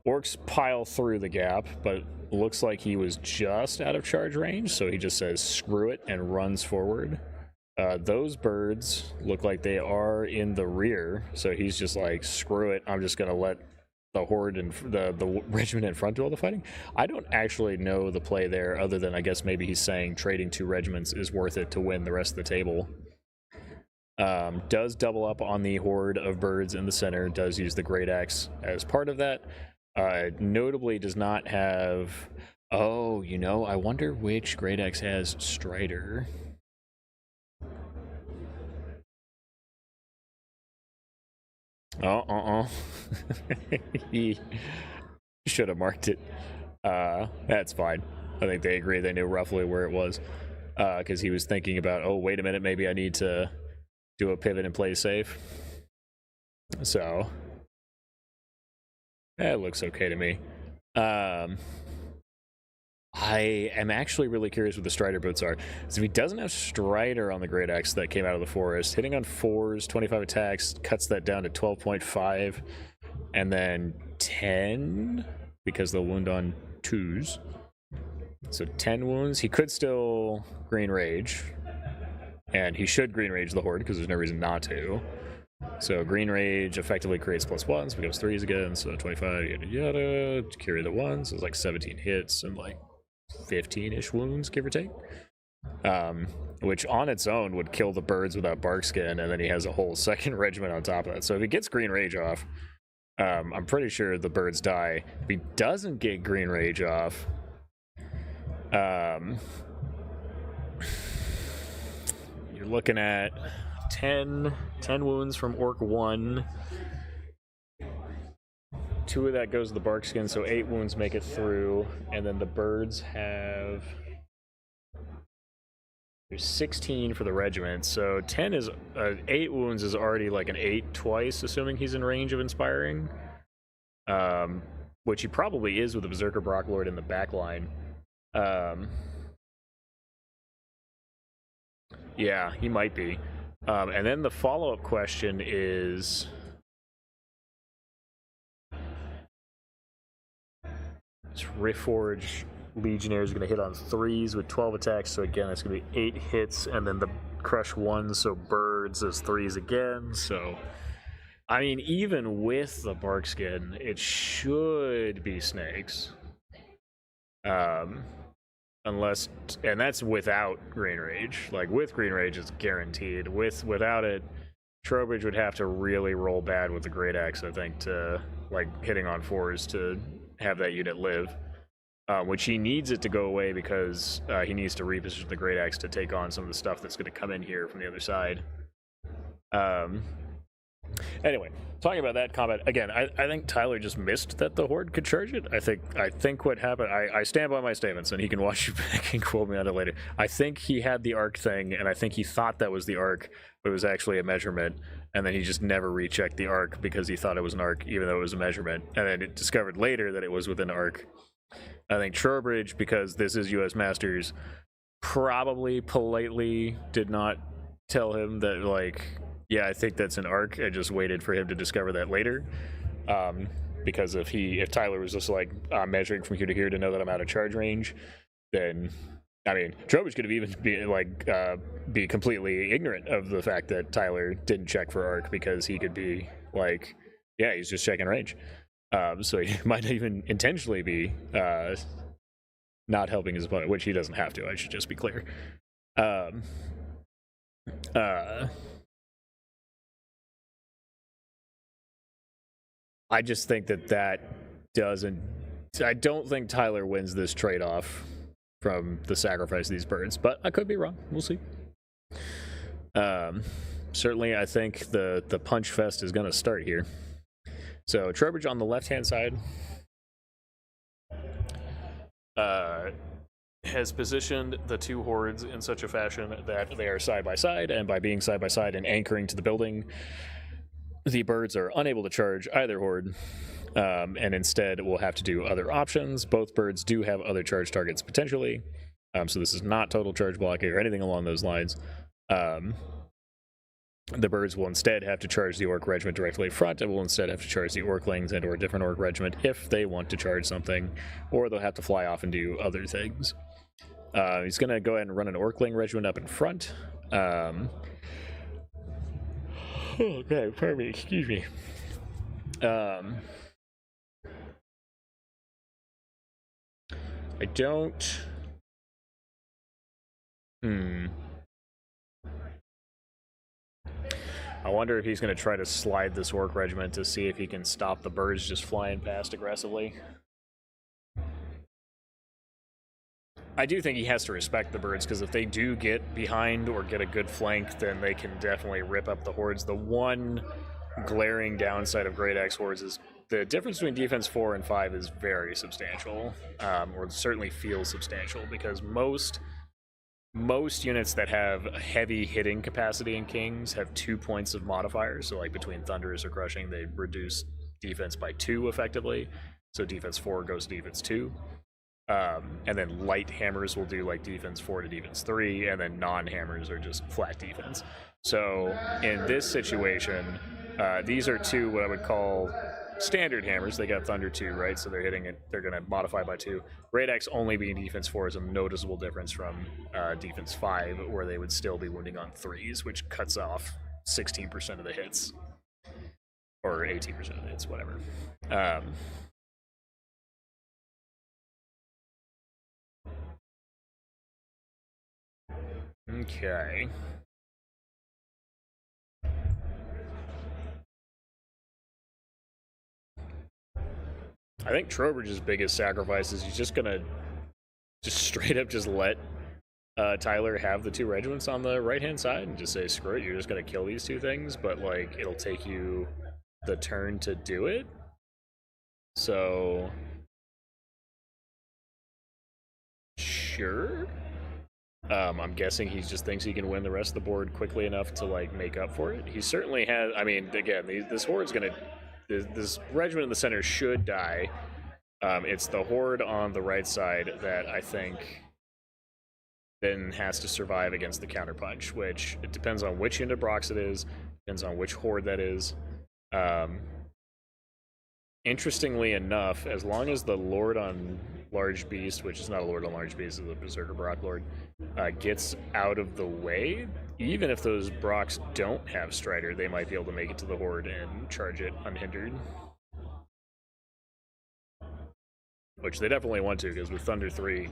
Orcs pile through the gap, but looks like he was just out of charge range, so he just says screw it and runs forward. Those birds look like they are in the rear, so he's just like, screw it, I'm just going to let the horde and the regiment in front do all the fighting. I don't actually know the play there, other than I guess maybe he's saying trading 2 regiments is worth it to win the rest of the table. Does double up on the horde of birds in the center, does use the Great Axe as part of that. Notably does not have... Oh, you know, I wonder which Great Axe has Strider. He should have marked it. That's fine. I think they agree. They knew roughly where it was. Because he was thinking about, oh, wait a minute, maybe I need to do a pivot and play safe. So, it looks okay to me. I am actually really curious what the Strider boots are. So if he doesn't have Strider on the Great Axe that came out of the forest, hitting on 4s, 25 attacks, cuts that down to 12.5, and then 10, because they'll wound on 2s. So 10 wounds. He could still Green Rage, and he should Green Rage the Horde, because there's no reason not to. So Green Rage effectively creates +1s, becomes 3s again, so 25, yada yada, to carry the 1s, so it's like 17 hits and like 15-ish wounds, give or take. Which on its own would kill the birds without Barkskin, and then he has a whole second regiment on top of that. So if he gets Green Rage off, I'm pretty sure the birds die. If he doesn't get Green Rage off, you're looking at 10 wounds from Orc 1. 2 of that goes to the Barkskin, so 8 wounds make it through, and then the birds have... There's 16 for the regiment, so 10 is... 8 wounds is already like an 8 twice, assuming he's in range of Inspiring. Which he probably is with the Berserker Brocklord in the back line. Yeah, he might be. And then the follow-up question is... This Riftforge Legionnaire is going to hit on 3s with 12 attacks, so again, that's going to be 8 hits, and then the Crush 1, so Birds is 3s again, so... I mean, even with the Barkskin, it should be Snakes. Unless... And that's without Green Rage. Like, with Green Rage, it's guaranteed. Without it, Trowbridge would have to really roll bad with the Great Axe, I think, to, like, hitting on 4s to have that unit live, which he needs it to go away because he needs to reposition the Great Axe to take on some of the stuff that's going to come in here from the other side. Anyway, talking about that combat again, I think Tyler just missed that the Horde could charge it. I think what happened, I stand by my statements, and he can watch you back and quote me on it later. I think he had the arc thing, and I think he thought that was the arc, but it was actually a measurement. And then he just never rechecked the arc because he thought it was an arc, even though it was a measurement. And then it discovered later that it was within arc. I think Trowbridge, because this is U.S. Masters, probably politely did not tell him that, like, yeah, I think that's an arc. I just waited for him to discover that later. Because if Tyler was just like, I'm measuring from here to here to know that I'm out of charge range, then... I mean, Trowbridge could have even be completely ignorant of the fact that Tyler didn't check for arc, because he could be like, yeah, he's just checking range. So he might even intentionally be not helping his opponent, which he doesn't have to. I should just be clear. I just think that doesn't... I don't think Tyler wins this trade-off from the sacrifice of these birds, but I could be wrong. We'll see. Certainly, I think the punch fest is going to start here. So Trowbridge on the left-hand side has positioned the 2 hordes in such a fashion that they are side by side, and by being side by side and anchoring to the building, the birds are unable to charge either horde. And instead we'll have to do other options. Both birds do have other charge targets potentially, so this is not total charge blocking or anything along those lines. The birds will instead have to charge the Orc regiment directly in front, and will instead have to charge the Orclings and or a different Orc regiment if they want to charge something, or they'll have to fly off and do other things. He's going to go ahead and run an Orcling regiment up in front. Okay, pardon me, excuse me. I don't... I wonder if he's going to try to slide this Orc regiment to see if he can stop the birds just flying past aggressively. I do think he has to respect the birds, because if they do get behind or get a good flank, then they can definitely rip up the hordes. The one glaring downside of Great Axe Hordes is the difference between defense 4 and 5 is very substantial, or certainly feels substantial, because most units that have heavy hitting capacity in Kings have 2 points of modifiers. So like between Thunderous or Crushing, they reduce defense by 2 effectively. So defense 4 goes to defense 2. And then light hammers will do like defense 4 to defense 3, and then non-hammers are just flat defense. So in this situation, these are 2 what I would call standard hammers. They got Thunder 2, right? So they're hitting it. They're going to modify by 2. Great Axe only being defense 4 is a noticeable difference from defense 5, where they would still be wounding on 3s, which cuts off 16% of the hits, or 18% of the hits, whatever. Okay. I think Trowbridge's biggest sacrifice is he's just gonna just straight up just let Tyler have the 2 regiments on the right hand side and just say, screw it, you're just gonna kill these 2 things, but like it'll take you the turn to do it. So sure. I'm guessing he just thinks he can win the rest of the board quickly enough to like make up for it. He certainly has. I mean, again, this horde's gonna. This regiment in the center should die. It's the horde on the right side that I think then has to survive against the counterpunch, which it depends on which end of Brox it is, depends on which horde that is. Interestingly enough, as long as the Lord on Large Beast, which is not a Lord on Large Beast, is a Berserker Brock Lord, gets out of the way, even if those Brocks don't have Strider, they might be able to make it to the Horde and charge it unhindered. Which they definitely want to, because with Thunder 3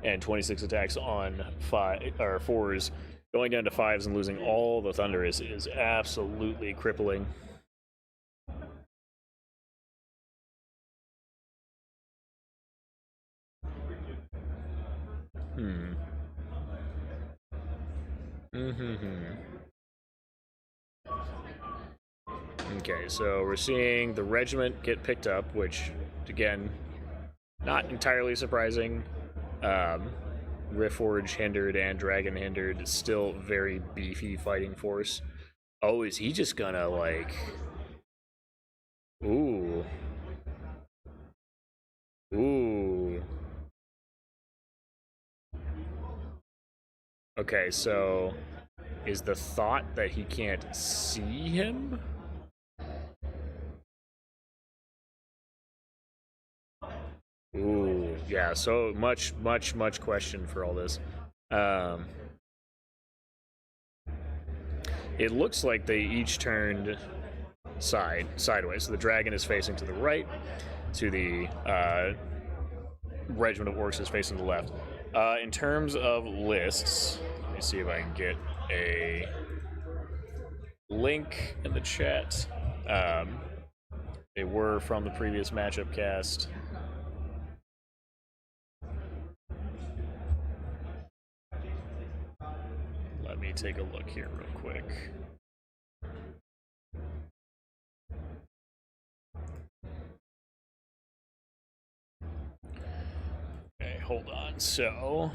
and 26 attacks on 4s, going down to 5s and losing all the Thunder is absolutely crippling. Okay, so we're seeing the regiment get picked up, which, again, not entirely surprising. Riftforge hindered and Dragon hindered is still very beefy fighting force. Oh, is he just gonna, like... Ooh. Ooh. Okay, so is the thought that he can't see him? Ooh, yeah, so much question for all this. It looks like they each turned sideways. So the dragon is facing to the right, to the regiment of orcs is facing to the left. In terms of lists, let me see if I can get a link in the chat. They were from the previous matchup cast. Let me take a look here real quick. Okay, hold on. So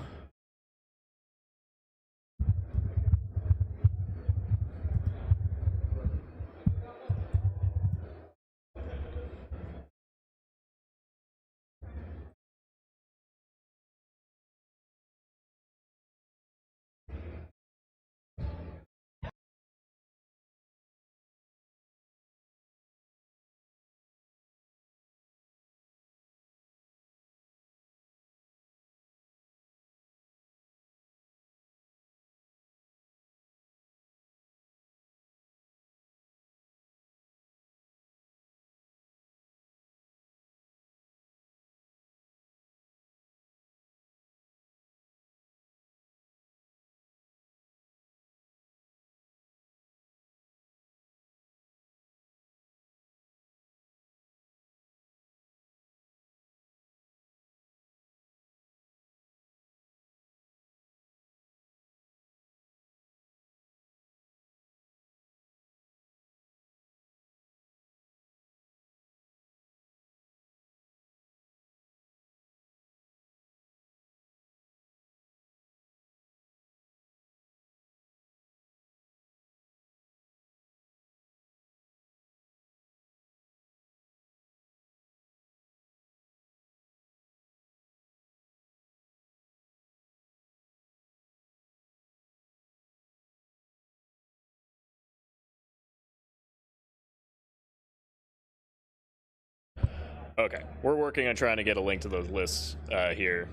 Okay, we're working on trying to get a link to those lists here.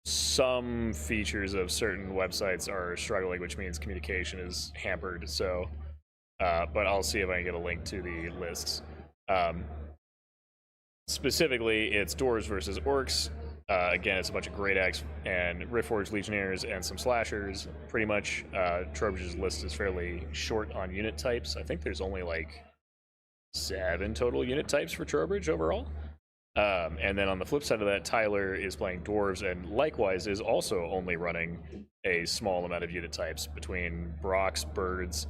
Some features of certain websites are struggling, which means communication is hampered. So, but I'll see if I can get a link to the lists. Specifically, it's Dwarves versus Orcs. Again, it's a bunch of Great Axe and Riftforged Legionnaires and some Slashers. Pretty much, Trowbridge's list is fairly short on unit types. I think there's only like 7 total unit types for Trowbridge overall. And then on the flip side of that, Tyler is playing Dwarves and likewise is also only running a small amount of unit types between Brocks, Birds,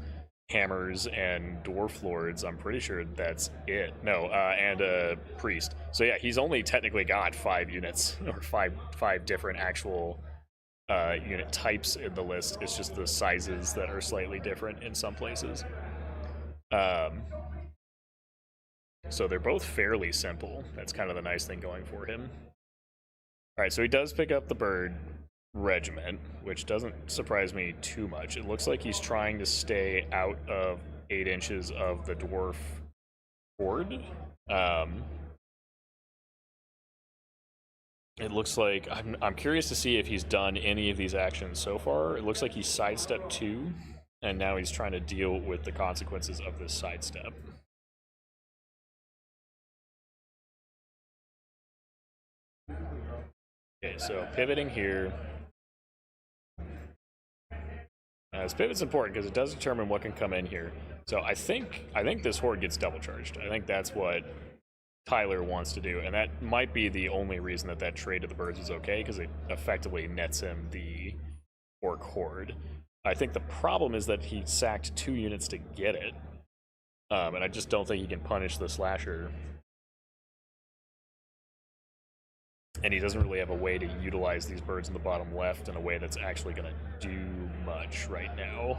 Hammers, and Dwarf Lords. I'm pretty sure that's it. No, and a Priest. So yeah, he's only technically got 5 units, or five different actual unit types in the list. It's just the sizes that are slightly different in some places. So they're both fairly simple. That's kind of the nice thing going for him. All right, so he does pick up the Bird Regiment, which doesn't surprise me too much. It looks like he's trying to stay out of 8 inches of the Dwarf Horde. It looks like, I'm curious to see if he's done any of these actions so far. It looks like he's sidestepped 2, and now he's trying to deal with the consequences of this sidestep. Okay, so pivoting here. This pivot's important because it does determine what can come in here. So I think this horde gets double charged. I think that's what Tyler wants to do, and that might be the only reason that trade of the birds is okay, because it effectively nets him the orc horde. I think the problem is that he sacked 2 units to get it, and I just don't think he can punish the slasher. And he doesn't really have a way to utilize these birds in the bottom left in a way that's actually going to do much right now.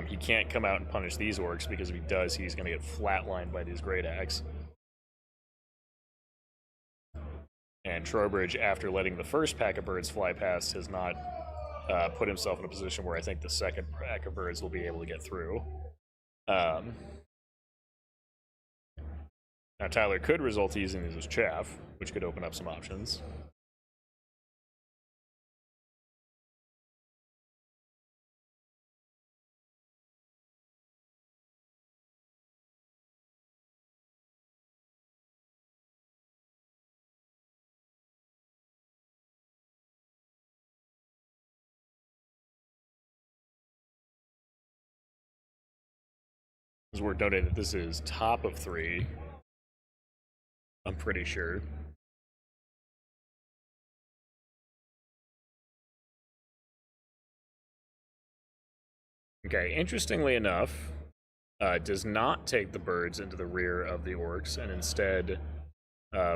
He can't come out and punish these orcs, because if he does, he's going to get flatlined by these Great Axe. And Trowbridge, after letting the first pack of birds fly past, has not put himself in a position where I think the second pack of birds will be able to get through. Now, Tyler could result to using these as chaff, which could open up some options. As we're noting that this is top of 3. I'm pretty sure. Okay, interestingly enough, does not take the birds into the rear of the orcs, and instead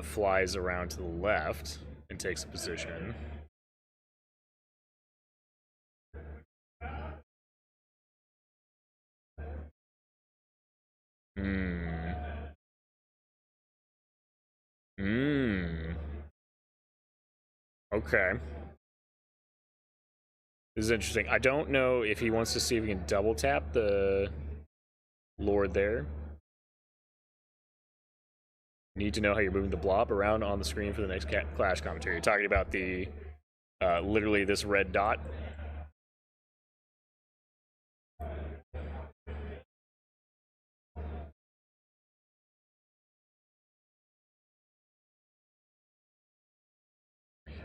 flies around to the left and takes a position. Okay. This is interesting. I don't know if he wants to see if he can double tap the Lord there. Need to know how you're moving the blob around on the screen for the next Clash commentary. You're talking about the, literally this red dot.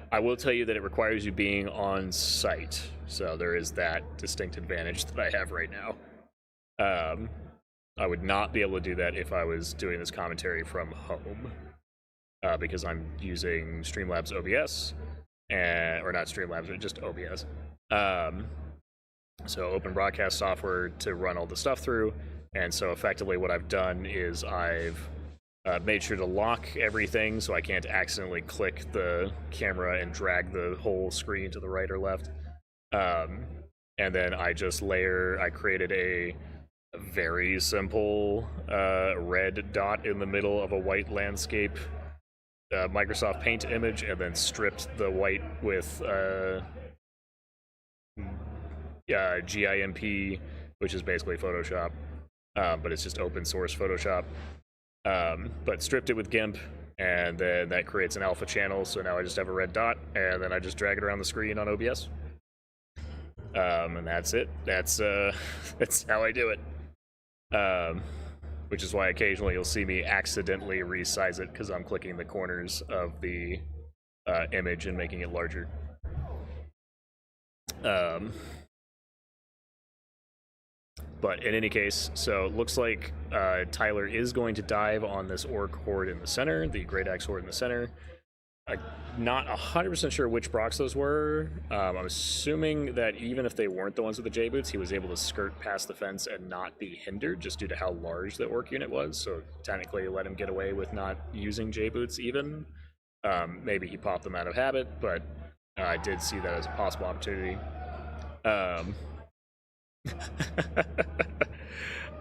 I will tell you that it requires you being on site, so there is that distinct advantage that I have right now. I would not be able to do that if I was doing this commentary from home, because I'm using Streamlabs OBS, or not Streamlabs, but just OBS. So open broadcast software to run all the stuff through, and so effectively what I've done is I've made sure to lock everything so I can't accidentally click the camera and drag the whole screen to the right or left. And then I just I created a very simple red dot in the middle of a white landscape Microsoft Paint image, and then stripped the white with GIMP, which is basically Photoshop, but it's just open source Photoshop. but stripped it with GIMP, and then that creates an alpha channel. So now I just have a red dot, and then I just drag it around the screen on OBS. And that's it. That's that's how I do it. Which is why occasionally you'll see me accidentally resize it because I'm clicking the corners of the image and making it larger. But in any case, so it looks like Tyler is going to dive on this Orc Horde in the center, the Great Axe Horde in the center. I'm not 100% sure which Brocs those were. I'm assuming that even if they weren't the ones with the J-boots, he was able to skirt past the fence and not be hindered just due to how large the Orc unit was. So technically let him get away with not using J-boots even. Maybe he popped them out of habit, but I did see that as a possible opportunity.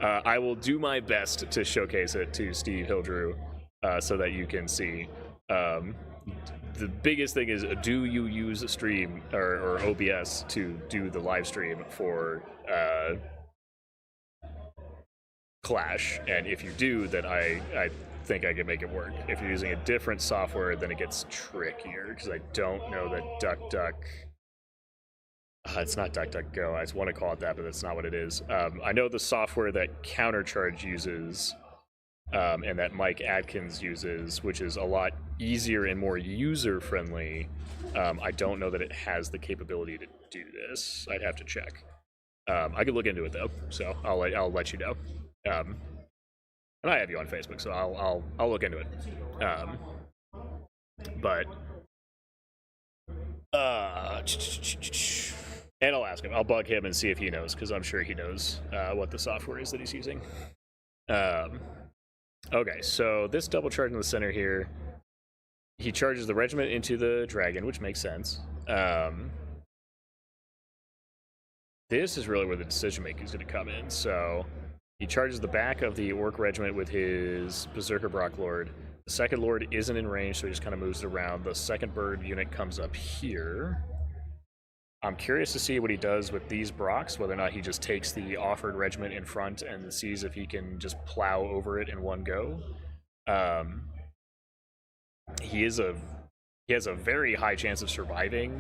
I will do my best to showcase it to Steve Hildrew so that you can see. The biggest thing is, do you use a stream or OBS to do the live stream for Clash? And if you do, then I think I can make it work. If you're using a different software, then it gets trickier because I don't know that DuckDuck. It's not DuckDuckGo. I just want to call it that, but that's not what it is. I know the software that Countercharge uses and that Mike Atkins uses, which is a lot easier and more user-friendly. I don't know that it has the capability to do this. I'd have to check. I could look into it though, so I'll let you know. And I have you on Facebook, so I'll look into it. And I'll ask him. I'll bug him and see if he knows, because I'm sure he knows what the software is that he's using. Okay, so this double charge in the center here, he charges the regiment into the dragon, which makes sense. This is really where the decision making is going to come in. So he charges the back of the Orc regiment with his Berserker Brock Lord. The second Lord isn't in range, so he just kind of moves it around. The second bird unit comes up here. I'm curious to see what he does with these Brocks, whether or not he just takes the offered regiment in front and sees if he can just plow over it in one go. He has a very high chance of surviving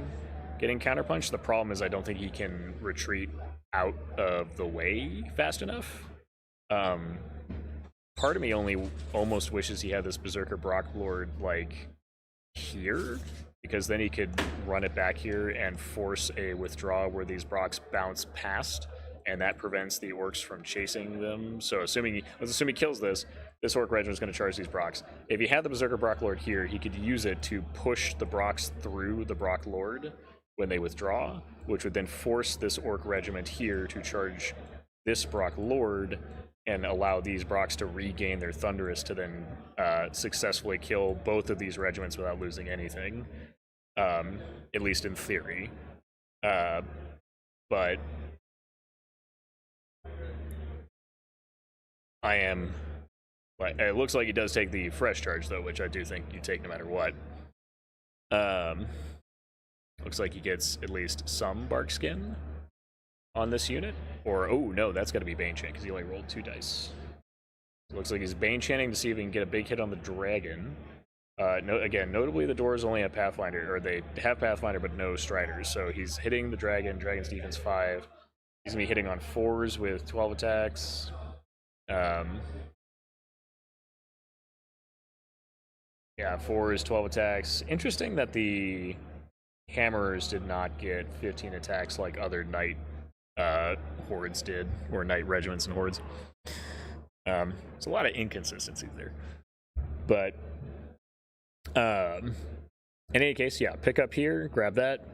getting counterpunched. The problem is I don't think he can retreat out of the way fast enough. Part of me almost wishes he had this Berserker Brock Lord like here, because then he could run it back here and force a withdraw where these Brocks bounce past, and that prevents the Orcs from chasing them. So let's assume he kills this Orc regiment is going to charge these Brocks. If he had the Berserker Brock Lord here, he could use it to push the Brocks through the Brock Lord when they withdraw, which would then force this Orc regiment here to charge this Brock Lord and allow these Brocks to regain their Thunderous to then successfully kill both of these regiments without losing anything. At least in theory. But I am... It looks like he does take the fresh charge, though, which I do think you take no matter what. Looks like he gets at least some bark skin on this unit. Or, oh, no, that's got to be Bane Chant, because he only rolled 2 dice. So looks like he's Bane Chanting to see if he can get a big hit on the dragon. Again, notably the doors only have Pathfinder, or they have Pathfinder but no Striders, so he's hitting the dragon. Dragon's defense 5. He's going to be hitting on 4s with 12 attacks. Yeah, 4s, 12 attacks. Interesting that the Hammerers did not get 15 attacks like other Knight hordes did, or Knight regiments and hordes. There's a lot of inconsistencies there. But in any case, yeah, pick up here, grab that.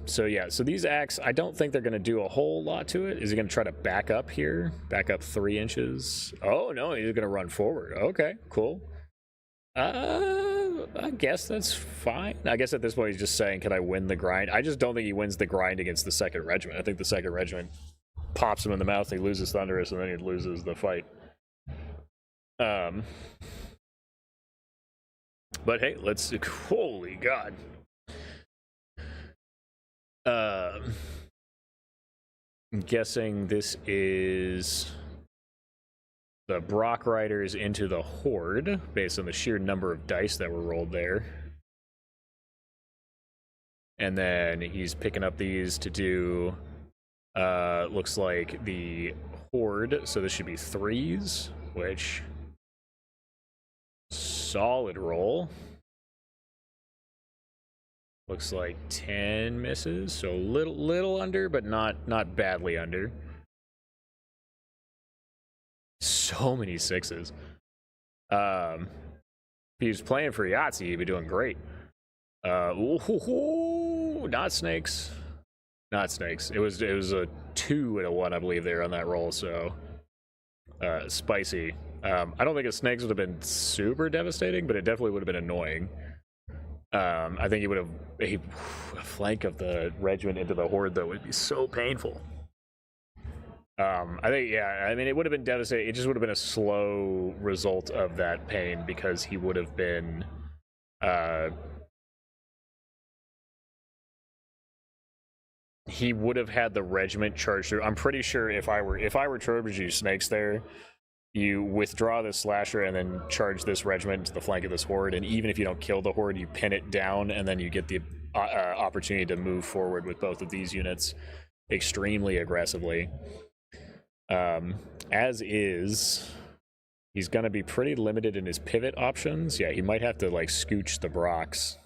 So yeah, so these acts, I don't think they're going to do a whole lot to it. Is he going to try to back up here? Back up 3 inches? Oh, no, he's going to run forward. Okay, cool. I guess that's fine. I guess at this point he's just saying, can I win the grind? I just don't think he wins the grind against the 2nd Regiment. I think the 2nd Regiment pops him in the mouth, he loses Thunderous, and then he loses the fight. But hey, let's... Holy God. I'm guessing this is the Brock Riders into the Horde based on the sheer number of dice that were rolled there. And then he's picking up these to do, looks like the Horde, so this should be 3s, which, solid roll. Looks like 10 misses, so little under, but not badly under. So many 6s. If he was playing for Yahtzee, he'd be doing great. Ooh, not snakes. Not snakes. It was a 2 and a 1, I believe, there on that roll, so spicy. I don't think a snakes would have been super devastating, but it definitely would have been annoying. I think he would have a flank of the regiment into the Horde, though, would be so painful. I think, yeah, I mean, it would have been devastating. It just would have been a slow result of that pain because he would have been, he would have had the regiment charge through. I'm pretty sure if I were Trowbridge Snakes there, you withdraw this slasher and then charge this regiment into the flank of this Horde, and even if you don't kill the Horde, you pin it down, and then you get the opportunity to move forward with both of these units extremely aggressively. As is, he's going to be pretty limited in his pivot options. Yeah, he might have to, like, scooch the Brocks.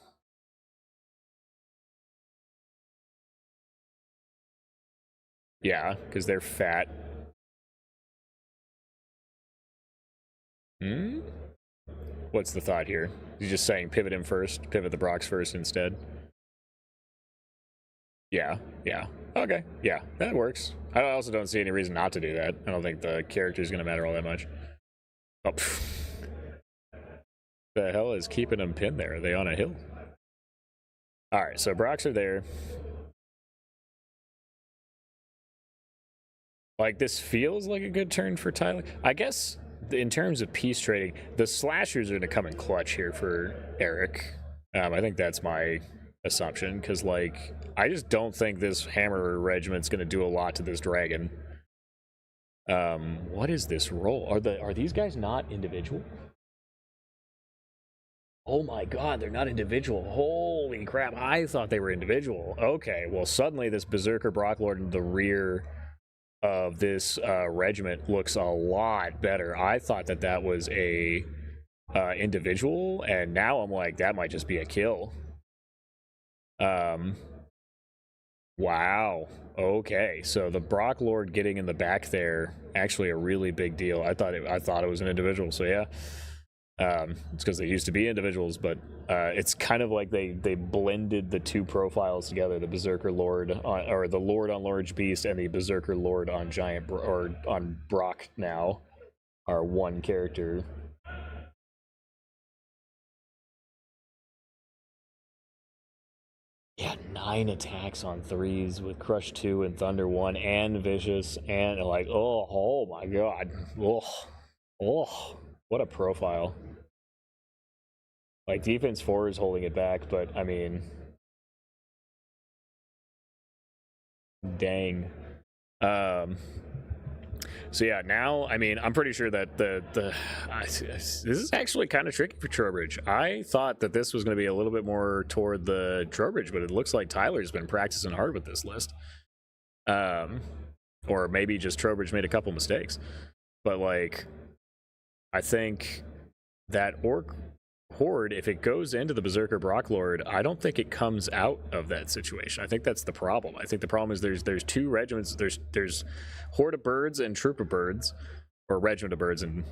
Yeah, because they're fat. What's the thought here? He's just saying pivot him first, pivot the Brocks first instead. Yeah. Okay, yeah, that works. I also don't see any reason not to do that. I don't think the character is going to matter all that much. Oh, the hell is keeping them pinned there? Are they on a hill? Alright, so Brocks are there. Like, this feels like a good turn for Tyler. I guess, in terms of piece trading, the slashers are going to come in clutch here for Eric. I think that's my assumption, because, like, I just don't think this hammer regiment's going to do a lot to this dragon. What is this roll? Are these guys not individual? Oh my god, they're not individual. Holy crap, I thought they were individual. Okay, well, suddenly this Berserker Brocklord in the rear of this regiment looks a lot better. I thought that was a individual, and now I'm like, that might just be a kill. Wow. Okay, so the Brock Lord getting in the back there, actually a really big deal. I thought it was an individual, so yeah. It's because they used to be individuals, but it's kind of like they blended the two profiles together: the Berserker Lord, or the Lord on Large Beast, and the Berserker Lord on Giant or on Brock now are one character. Yeah, 9 attacks on 3s with Crush 2 and Thunder 1 and Vicious, and like, oh my god. Oh, what a profile. Like, defense 4 is holding it back, but I mean, dang. So yeah, now, I mean, I'm pretty sure that this is actually kind of tricky for Trowbridge. I thought that this was going to be a little bit more toward the Trowbridge, but it looks like Tyler's been practicing hard with this list. Or maybe just Trowbridge made a couple mistakes. But, like, I think that Orc Horde, if it goes into the Berserker Brocklord, I don't think it comes out of that situation. I think that's the problem. I think the problem is there's two regiments. There's Horde of Birds and Troop of Birds, or Regiment of Birds and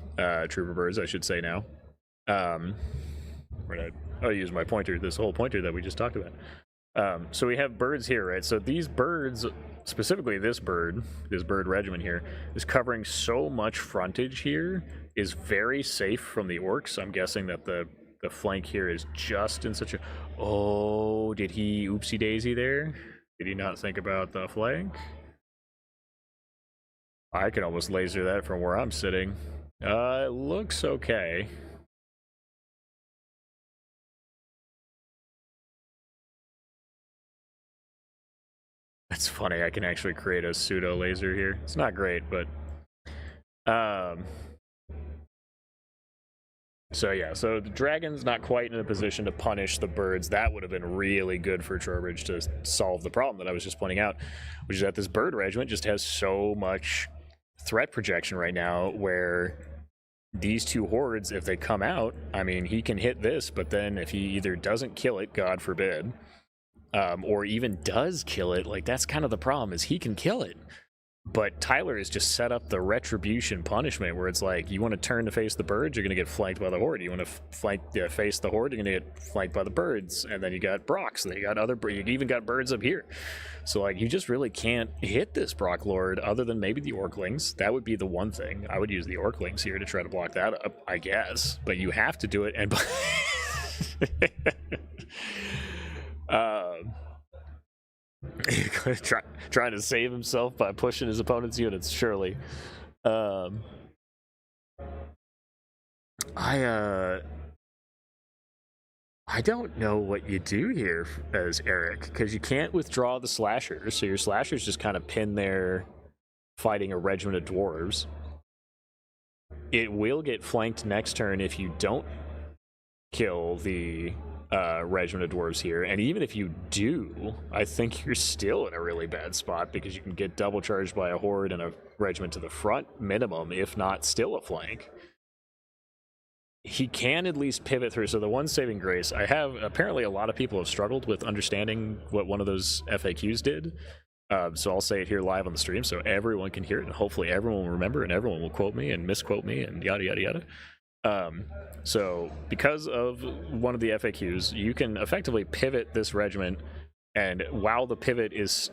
Troop of Birds, I should say now. I'll use my pointer, this whole pointer that we just talked about. So we have birds here, right? So these birds, specifically this bird regiment here, is covering so much frontage here, is very safe from the orcs. I'm guessing that the flank here is just in such a... Oh, did he oopsie daisy there? Did he not think about the flank? I can almost laser that from where I'm sitting. It looks okay. That's funny, I can actually create a pseudo laser here. It's not great, but So yeah, so the dragon's not quite in a position to punish the birds. That would have been really good for Trowbridge to solve the problem that I was just pointing out, which is that this bird regiment just has so much threat projection right now where these two hordes, if they come out, I mean, he can hit this, but then if he either doesn't kill it, God forbid, or even does kill it, like that's kind of the problem, is he can kill it. But Tyler has just set up the retribution punishment where it's like, you want to turn to face the birds, you're going to get flanked by the horde. You want to face the horde, you're going to get flanked by the birds. And then you got Brocks, and then you got you even got birds up here. So like, you just really can't hit this Brock Lord other than maybe the Orklings. That would be the one thing. I would use the Orklings here to try to block that up, I guess. But you have to do it. And trying to save himself by pushing his opponent's units, surely. I don't know what you do here as Eric, because you can't withdraw the slashers, so your slashers just kind of pin there fighting a regiment of dwarves. It will get flanked next turn if you don't kill the regiment of dwarves here, and even if you do, I think you're still in a really bad spot because you can get double charged by a horde and a regiment to the front minimum, if not still a flank. He can at least pivot through. So the one saving grace, I have, apparently a lot of people have struggled with understanding what one of those FAQs did. So I'll say it here live on the stream so everyone can hear it, and hopefully everyone will remember and everyone will quote me and misquote me and yada yada yada. So because of one of the FAQs, you can effectively pivot this regiment, and while the pivot is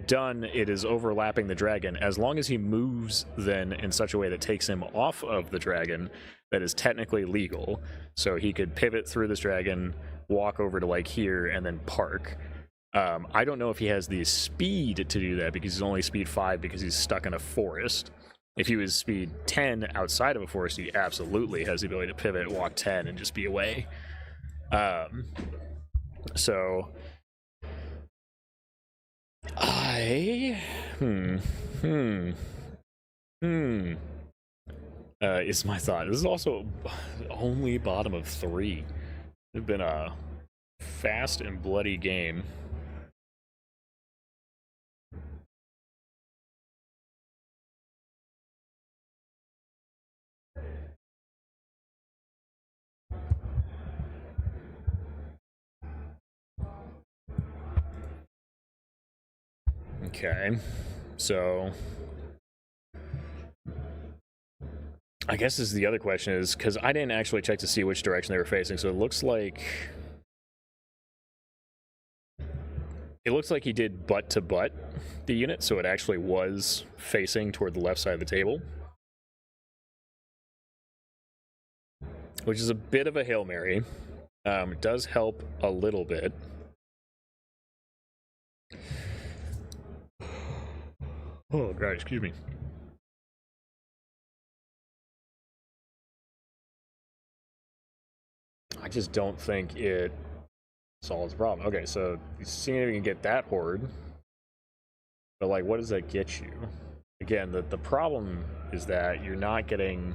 done, it is overlapping the dragon. As long as he moves then in such a way that takes him off of the dragon, that is technically legal. So he could pivot through this dragon, walk over to like here, and then park. I don't know if he has the speed to do that because he's only speed 5 because he's stuck in a forest. If he was speed 10 outside of a forest, he absolutely has the ability to pivot, walk 10, and just be away. So is my thought. This is also only bottom of 3. It's been a fast and bloody game. Okay, so I guess this is the other question, is because I didn't actually check to see which direction they were facing, so it looks like he did butt to butt the unit, so it actually was facing toward the left side of the table, which is a bit of a Hail Mary. It does help a little bit. Oh god, excuse me. I just don't think it solves the problem. Okay, so you see if you can get that horde, but like, what does that get you? Again, the problem is that you're not getting.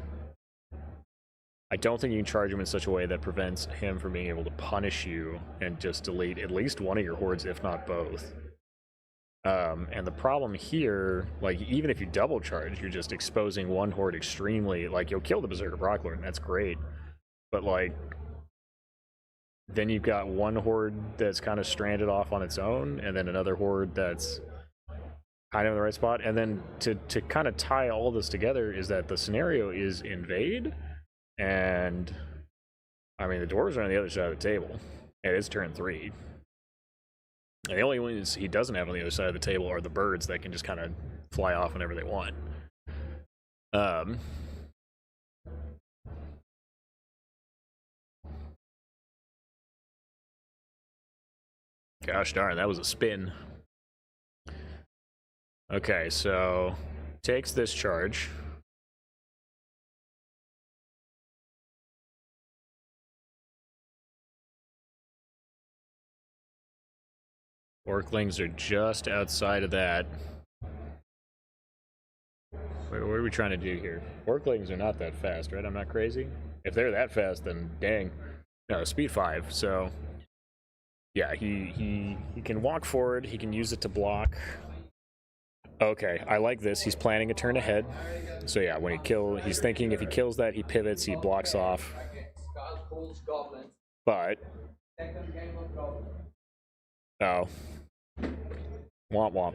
I don't think you can charge him in such a way that prevents him from being able to punish you and just delete at least one of your hordes, if not both. And the problem here, like, even if you double charge, you're just exposing one horde extremely. Like, you'll kill the Berserker Brocklord, and that's great. But, like, then you've got one horde that's kind of stranded off on its own, and then another horde that's kind of in the right spot. And then to kind of tie all this together is that the scenario is invade, and, I mean, the dwarves are on the other side of the table. And it's turn 3. And the only ones he doesn't have on the other side of the table are the birds that can just kind of fly off whenever they want. Gosh darn, that was a spin. Okay, so takes this charge. Orklings are just outside of that. What are we trying to do here? Orklings are not that fast, right? I'm not crazy? if they're that fast, then dang. No, speed 5. So yeah, he can walk forward. He can use it to block. Okay, I like this. He's planning a turn ahead. So yeah, when he's thinking if he kills that, he pivots, he blocks off. But oh, womp womp.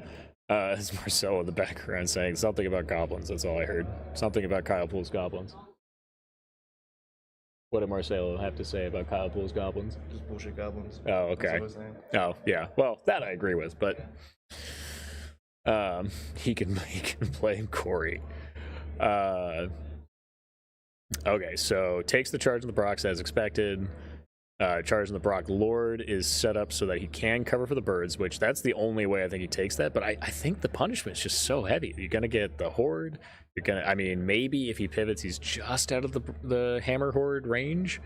It's Marcelo in the background saying something about goblins. That's all I heard. Something about Kyle Poole's goblins. What did Marcelo have to say about Kyle Poole's goblins? Just bullshit goblins. Oh, okay. That's what I was saying. Oh, yeah. Well, that I agree with, but he can play Corey. Okay, so takes the charge on the Brox as expected. Charge on the Brock Lord is set up so that he can cover for the birds, which that's the only way I think he takes that. But I think the punishment's just so heavy. You're gonna get the Horde. I mean, maybe if he pivots, he's just out of the Hammer Horde range.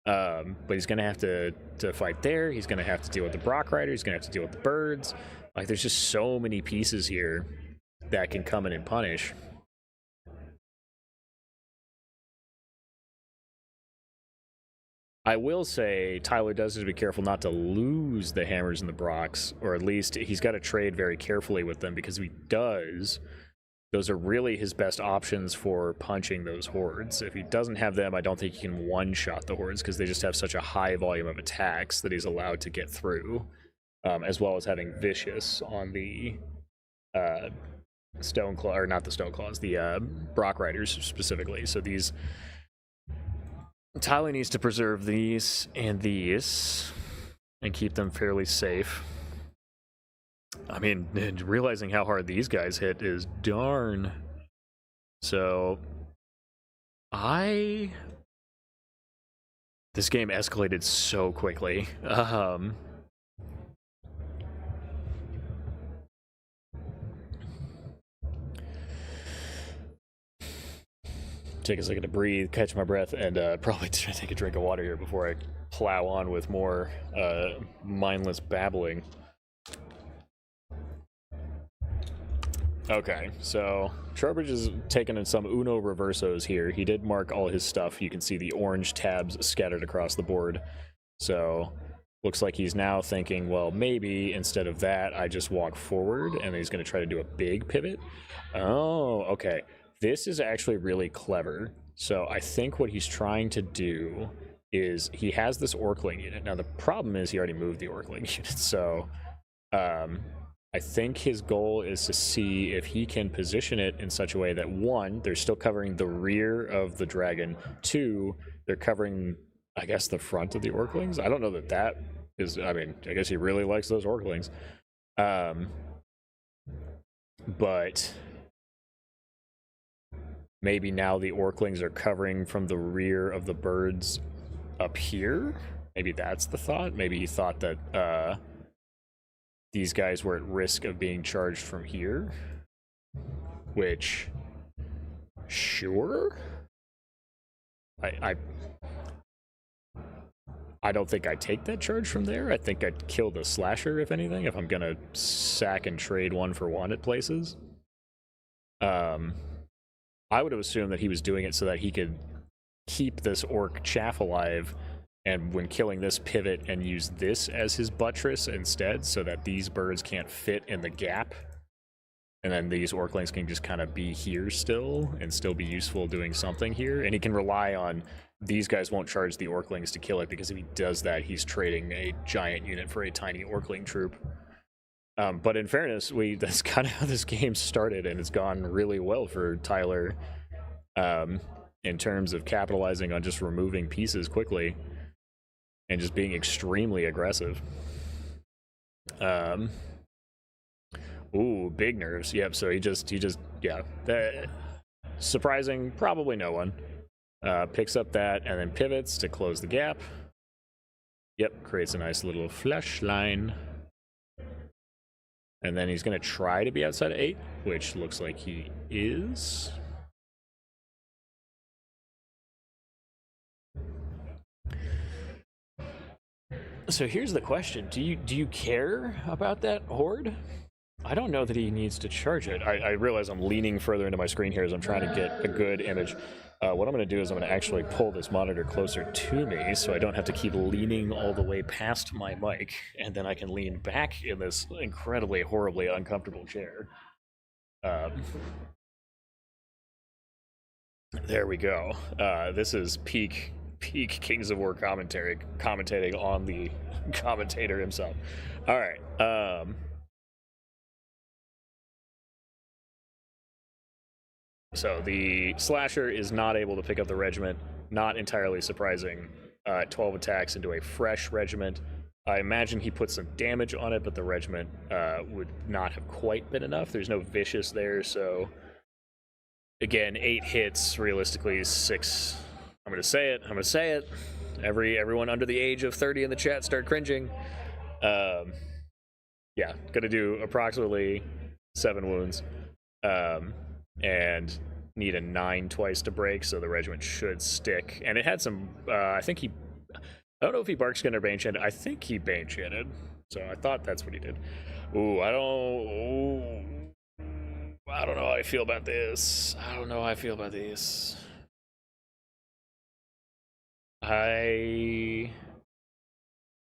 But he's gonna have to fight there. He's gonna have to deal with the Brock Rider. He's gonna have to deal with the birds. Like, there's just so many pieces here that can come in and punish. I will say Tyler does have to be careful not to lose the hammers and the Brocks, or at least he's got to trade very carefully with them, because if he does, those are really his best options for punching those hordes. If he doesn't have them, I don't think he can one-shot the hordes, because they just have such a high volume of attacks that he's allowed to get through, as well as having Vicious on the Stoneclaw, or not the Stoneclaws, the Brock Riders specifically. So these... Tyler needs to preserve these and keep them fairly safe. I mean, realizing how hard these guys hit is darn. So, this game escalated so quickly. Take a second to breathe, catch my breath, and probably take a drink of water here before I plow on with more mindless babbling. Okay, so Trowbridge is taking in some Uno reversos here. He did mark all his stuff. You can see the orange tabs scattered across the board. So looks like he's now thinking, well, maybe instead of that, I just walk forward, and he's going to try to do a big pivot. Oh, okay. This is actually really clever. So I think what he's trying to do is he has this Orkling unit. Now the problem is he already moved the Orkling unit. So I think his goal is to see if he can position it in such a way that, one, they're still covering the rear of the dragon. Two, they're covering, I guess, the front of the Orklings. I don't know that that is, I mean, I guess he really likes those Orklings. But maybe now the Orklings are covering from the rear of the birds up here. Maybe that's the thought. Maybe he thought that these guys were at risk of being charged from here. Which, sure. I don't think I'd take that charge from there. I think I'd kill the slasher, if anything, if I'm gonna sack and trade 1-for-1 at places. I would have assumed that he was doing it so that he could keep this orc chaff alive, and when killing this, pivot and use this as his buttress instead, so that these birds can't fit in the gap. And then these Orklings can just kind of be here still, and still be useful doing something here. And he can rely on, these guys won't charge the Orklings to kill it, because if he does that, he's trading a giant unit for a tiny Orkling troop. But in fairness, that's kind of how this game started, and it's gone really well for Tyler in terms of capitalizing on just removing pieces quickly and just being extremely aggressive. Ooh, big nerves. Yep, so he just yeah. Surprising, probably no one. Picks up that and then pivots to close the gap. Yep, creates a nice little flash line. And then he's going to try to be outside of 8, which looks like he is. So here's the question. Do you care about that horde? I don't know that he needs to charge it. I realize I'm leaning further into my screen here as I'm trying to get a good image. What I'm going to do is I'm going to actually pull this monitor closer to me so I don't have to keep leaning all the way past my mic, and then I can lean back in this incredibly, horribly uncomfortable chair. There we go. This is peak Kings of War commentating on the commentator himself. All right. So the slasher is not able to pick up the regiment. Not entirely surprising. 12 attacks into a fresh regiment. I imagine he put some damage on it, but the regiment would not have quite been enough. There's no vicious there, so again, 8 hits. Realistically, 6. I'm gonna say it. Everyone under the age of 30 in the chat start cringing. Yeah, gonna do approximately 7 wounds. And need a 9 twice to break, so the regiment should stick. And it had some, I don't know if he bark skinned or bane shitted. I think he bane shitted, so I thought that's what he did. Ooh, I don't know how I feel about this.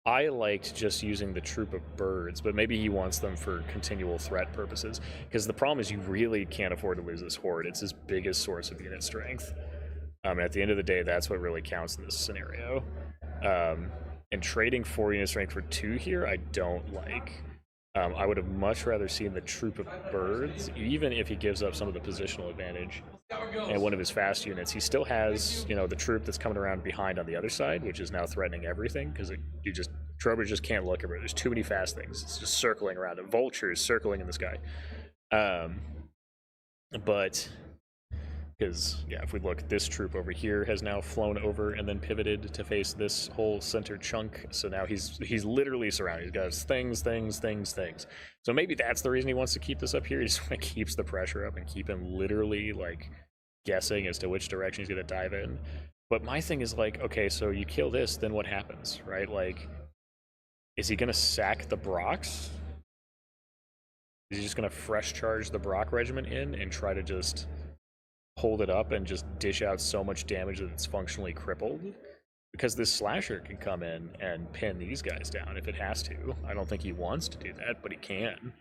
I liked just using the troop of birds, but maybe he wants them for continual threat purposes. Because the problem is you really can't afford to lose this horde. It's his biggest source of unit strength. And at the end of the day, that's what really counts in this scenario. And trading 4 unit strength for 2 here, I don't like. I would have much rather seen the troop of birds, even if he gives up some of the positional advantage and one of his fast units. He still has, the troop that's coming around behind on the other side, which is now threatening everything because Trowbridge just can't look everywhere. There's too many fast things. It's just circling around him. Vultures circling in the sky. But because, yeah, if we look, this troop over here has now flown over and then pivoted to face this whole center chunk. So now he's literally surrounded. He's got things. So maybe that's the reason he wants to keep this up here. He just keeps the pressure up and keep him literally, guessing as to which direction he's going to dive in. But my thing is, okay, so you kill this, then what happens, right? Is he going to sack the Brocks? Is he just going to fresh charge the Brock regiment in and try to just hold it up and just dish out so much damage that it's functionally crippled? Because this slasher can come in and pin these guys down if it has to. I don't think he wants to do that, but he can.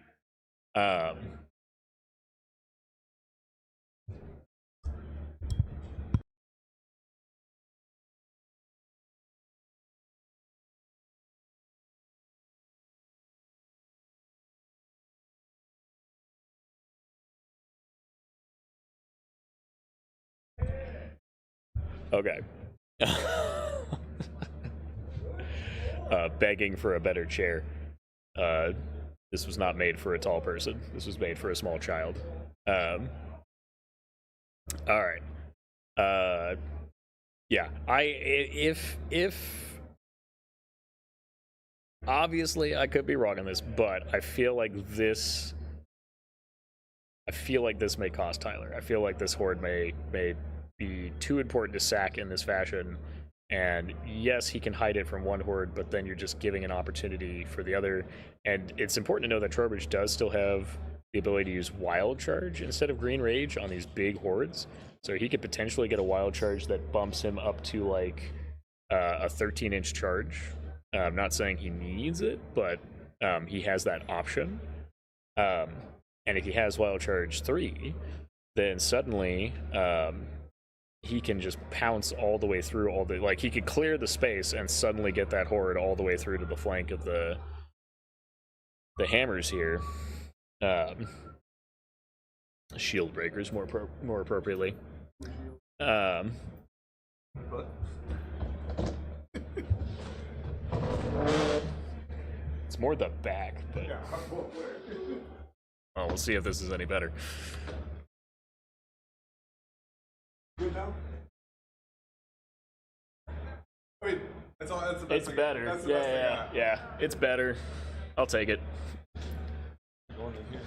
Okay. Begging for a better chair. This was not made for a tall person. This was made for a small child. All right. Yeah. If obviously I could be wrong on this, but I feel like this may cost Tyler. I feel like this horde may be too important to sack in this fashion. And yes, he can hide it from one horde, but then you're just giving an opportunity for the other. And it's important to know that Trowbridge does still have the ability to use Wild Charge instead of Green Rage on these big hordes. So he could potentially get a Wild Charge that bumps him up to a 13-inch charge. I'm not saying he needs it, but he has that option. And if he has Wild Charge 3, then suddenly he can just pounce all the way through he could clear the space and suddenly get that horde all the way through to the flank of the hammers here. Shield breakers more appropriately. It's more the back, but we'll see if this is any better. Good now? I mean, that's the best It's thing. better. That's the best thing I got. Yeah. It's better. I'll take it. Going in here.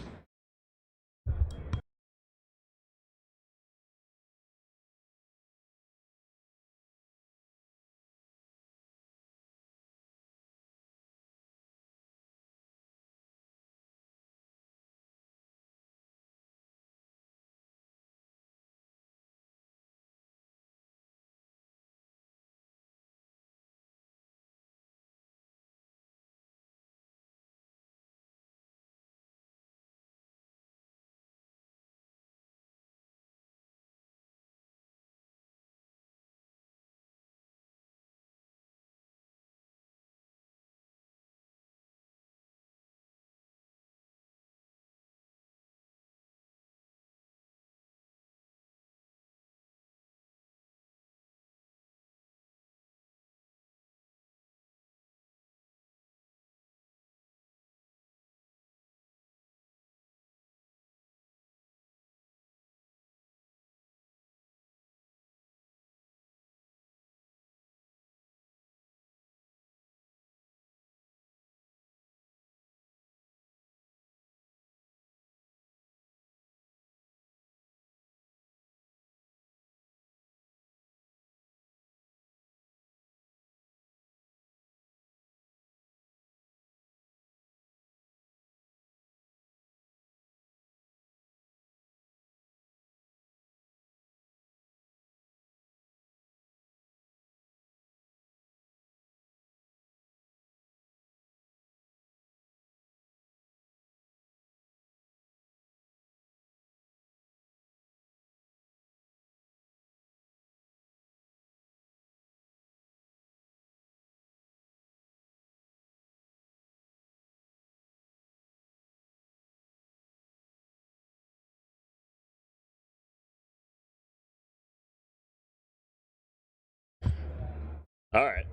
All right.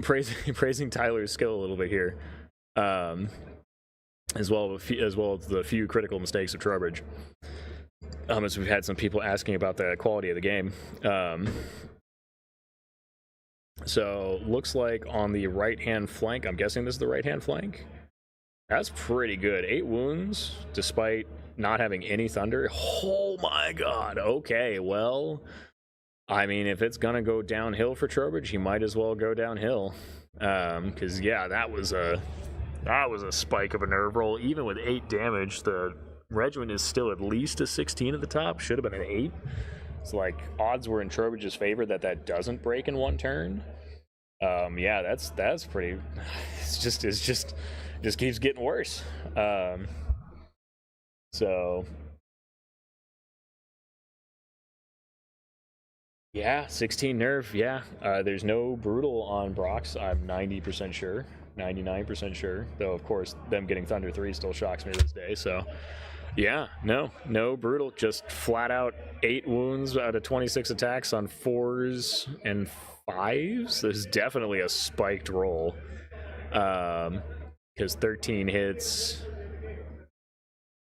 Praising Tyler's skill a little bit here, as well as the few critical mistakes of Trowbridge. As we've had some people asking about the quality of the game. So looks like on the right-hand flank, I'm guessing this is the right-hand flank. That's pretty good. 8 wounds, despite not having any thunder. Oh my god. Okay, well, I mean, if it's gonna go downhill for Trowbridge, he might as well go downhill. Because yeah, that was a spike of a nerve roll. Even with 8 damage, the regiment is still at least a 16 at the top. Should have been an 8. It's like odds were in Trowbridge's favor that doesn't break in one turn. Yeah, that's pretty. It just keeps getting worse. So yeah, 16 nerve. Yeah, there's no brutal on Brock's. I'm 90% sure, 99% sure. Though of course, them getting Thunder 3 still shocks me to this day. So yeah, no brutal. Just flat out 8 wounds out of 26 attacks on 4s and 5s. There's definitely a spiked roll. Because 13 hits.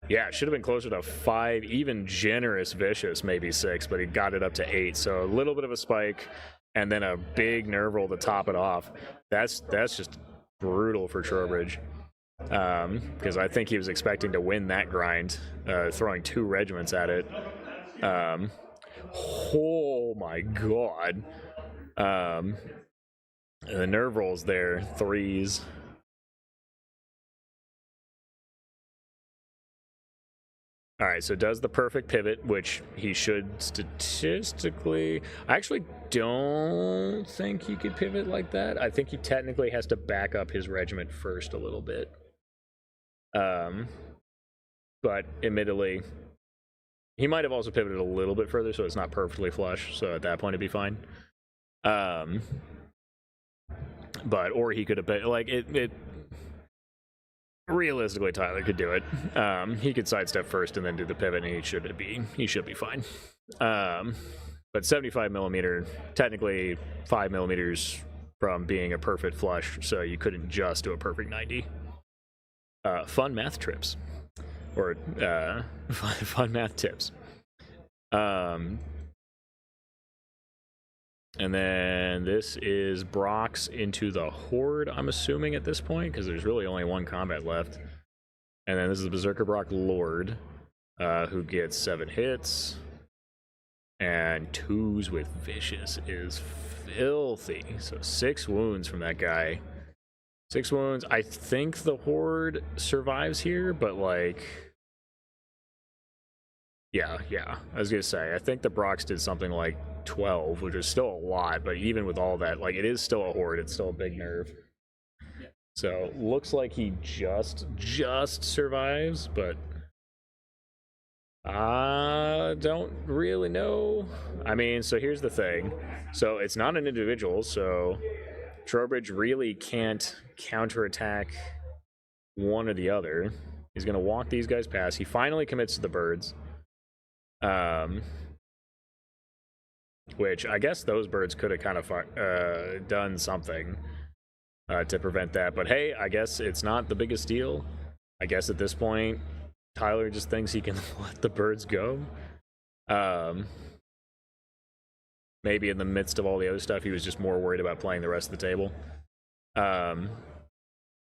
Yeah, it should have been closer to 5, even generous vicious, maybe 6, but he got it up to 8. So a little bit of a spike, and then a big nerve roll to top it off. That's just brutal for Trowbridge. Because I think he was expecting to win that grind, throwing 2 regiments at it. Oh my god. The nerve rolls there, 3s. All right, so does the perfect pivot, which he should statistically. I actually don't think he could pivot like that. I think he technically has to back up his regiment first a little bit. But admittedly, he might have also pivoted a little bit further, so it's not perfectly flush. So at that point, it'd be fine. But or he could have been like it. Realistically, Tyler could do it. He could sidestep first and then do the pivot, and he should be fine. But 75 millimeter, technically 5 millimeters from being a perfect flush, so you couldn't just do a perfect 90. Fun math trips, or fun math tips. And then this is Brock's into the Horde, I'm assuming, at this point, because there's really only one combat left. And then this is Berserker Brock Lord, who gets 7 hits. And 2s with Vicious is filthy. So 6 wounds from that guy. 6 wounds. I think the Horde survives here, but like... Yeah. I was gonna say, I think the Brocks did something like 12, which is still a lot, but even with all that, like, it is still a Horde, it's still a big nerve. So looks like he just survives, but I don't really know. I mean, so here's the thing. So it's not an individual, so Trowbridge really can't counterattack one or the other. He's gonna walk these guys past. He finally commits to the birds. Which I guess those birds could have kind of done something to prevent that. But hey, I guess it's not the biggest deal. I guess at this point, Tyler just thinks he can let the birds go. Maybe in the midst of all the other stuff, he was just more worried about playing the rest of the table.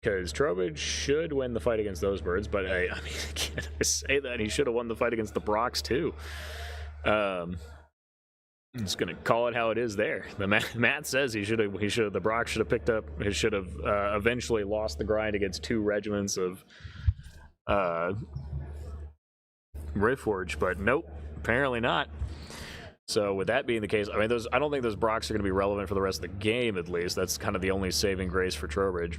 Because Trowbridge should win the fight against those birds, but I mean, can't I say that? He should have won the fight against the Brocks too. I'm just gonna call it how it is. There, Matt says the Brock should have picked up. He should have eventually lost the grind against 2 regiments of Riftforge, but nope, apparently not. So with that being the case, I mean, I don't think those Brocks are going to be relevant for the rest of the game. At least that's kind of the only saving grace for Trowbridge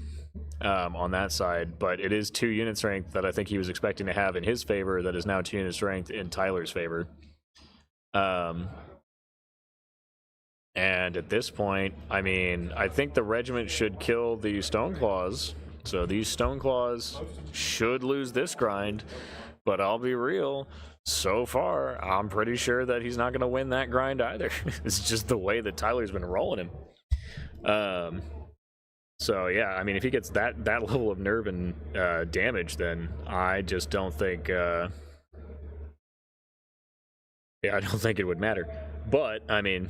on that side. But it is 2 unit strength that I think he was expecting to have in his favor. That is now 2 unit strength in Tyler's favor. And at this point, I mean, I think the regiment should kill the Stoneclaws. So these Stoneclaws should lose this grind. But I'll be real, so far, I'm pretty sure that he's not going to win that grind either. It's just the way that Tyler's been rolling him. So yeah, I mean, if he gets that level of nerve and damage, then I just don't think. Yeah, I don't think it would matter. But I mean,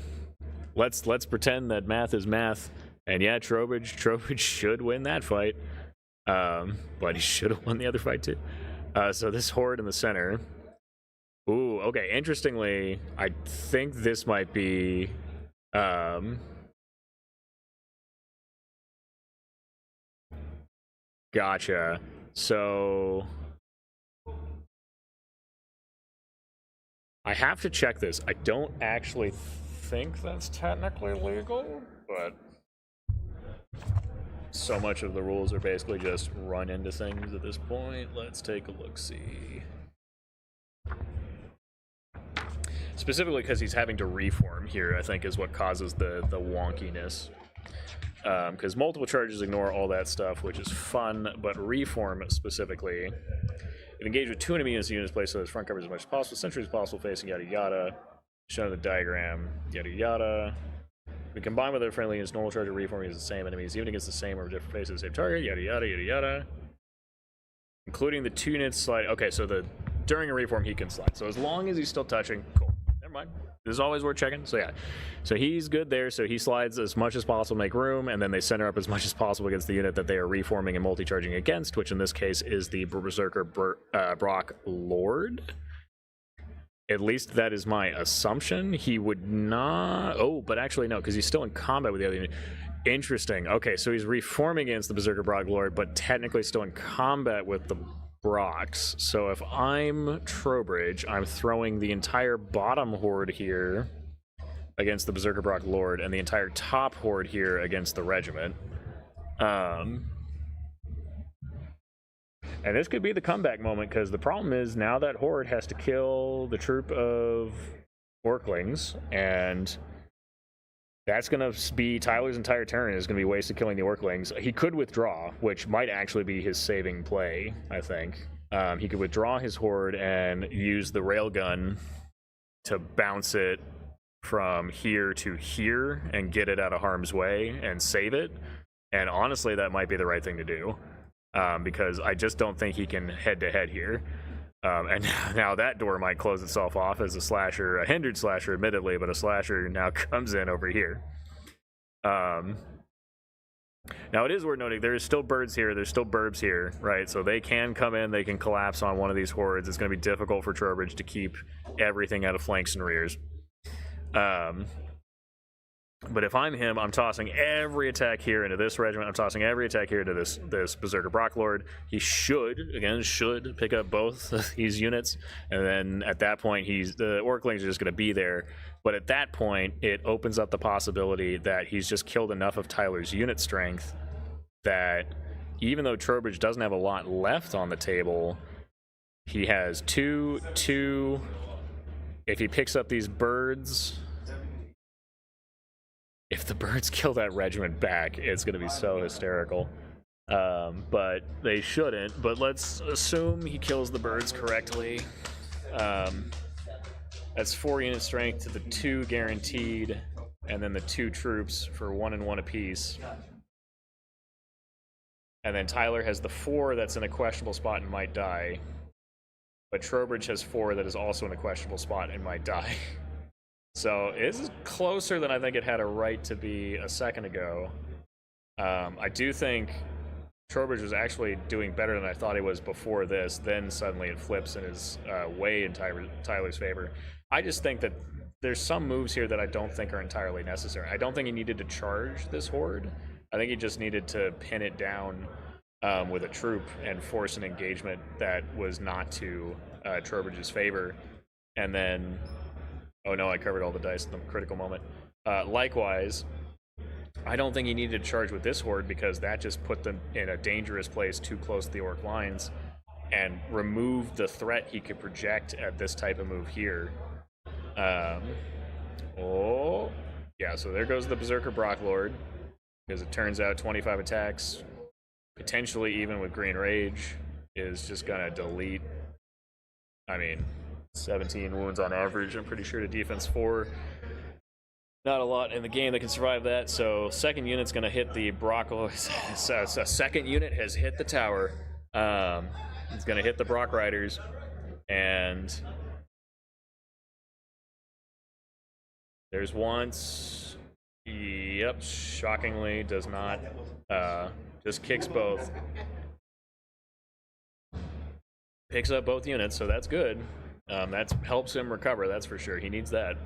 let's pretend that math is math, and yeah, Trowbridge should win that fight. But he should have won the other fight too. So this horde in the center. Ooh, okay. Interestingly, I think this might be. Gotcha. So I have to check this. I don't actually think that's technically legal, but so much of the rules are basically just run into things at this point. Let's take a look-see. Specifically because he's having to reform here, I think, is what causes the wonkiness. Because multiple charges ignore all that stuff, which is fun, but reform specifically. It engaged with 2 enemy units placed so that front coverage as much as possible, century as possible, facing yada yada. Shown in the diagram, yada yada. We combine with other friendly units, normal charge or reform against the same enemies, even against the same or different faces of the same target, yada yada yada yada. Including the 2 units slide. Okay, so during a reform he can slide. So as long as he's still touching, cool. Never mind. This is always worth checking. So yeah, so he's good there. So he slides as much as possible, make room, and then they center up as much as possible against the unit that they are reforming and multi-charging against, which in this case is the Berserker Brock Lord. At least that is my assumption. He would not. Oh, but actually no, because he's still in combat with the other unit. Interesting. Okay, so he's reforming against the Berserker Brock Lord, but technically still in combat with the Brocks. So if I'm Trowbridge, I'm throwing the entire bottom horde here against the Berserker Brock Lord and the entire top horde here against the regiment. And this could be the comeback moment, because the problem is now that horde has to kill the troop of Orklings, and that's going to be Tyler's entire turn is going to be wasted killing the Orklings. He could withdraw, which might actually be his saving play, I think. He could withdraw his horde and use the railgun to bounce it from here to here and get it out of harm's way and save it. And honestly, that might be the right thing to do, because I just don't think he can head-to-head here. And now that door might close itself off as a slasher, a hindered slasher admittedly, but a slasher now comes in over here. Now it is worth noting there's still birds here, there's still burbs here, right? So they can come in, they can collapse on one of these hordes. It's going to be difficult for Trowbridge to keep everything out of flanks and rears. But if I'm him, I'm tossing every attack here into this regiment. I'm tossing every attack here into this Berserker Brock Lord. He should pick up both of these units, and then at that point, the Orklings are just going to be there. But at that point, it opens up the possibility that he's just killed enough of Tyler's unit strength that even though Trowbridge doesn't have a lot left on the table, he has two. If he picks up these birds. If the birds kill that regiment back, it's going to be so hysterical. But they shouldn't. But let's assume he kills the birds correctly. That's 4 unit strength to the 2 guaranteed, and then the 2 troops for 1 and 1 apiece. And then Tyler has the 4 that's in a questionable spot and might die. But Trowbridge has 4 that is also in a questionable spot and might die. So this is closer than I think it had a right to be a second ago. I do think Trowbridge was actually doing better than I thought he was before this. Then suddenly it flips and is way in Tyler's favor. I just think that there's some moves here that I don't think are entirely necessary. I don't think he needed to charge this horde. I think he just needed to pin it down with a troop and force an engagement that was not to Trowbridge's favor. And then... Oh no, I covered all the dice in the critical moment. Likewise, I don't think he needed to charge with this horde because that just put them in a dangerous place too close to the Orc lines and removed the threat he could project at this type of move here. Oh, yeah, so there goes the Berserker Brock Lord, because it turns out 25 attacks, potentially even with Green Rage, is just gonna delete, 17 wounds on average, I'm pretty sure, to defense 4. Not a lot in the game that can survive that, so second unit's gonna hit the Brock. So second unit has hit the tower. It's gonna hit the Brock Riders, and there's once. Yep, shockingly does not. Just kicks both. Picks up both units, so that's good. That helps him recover, that's for sure. He needs that.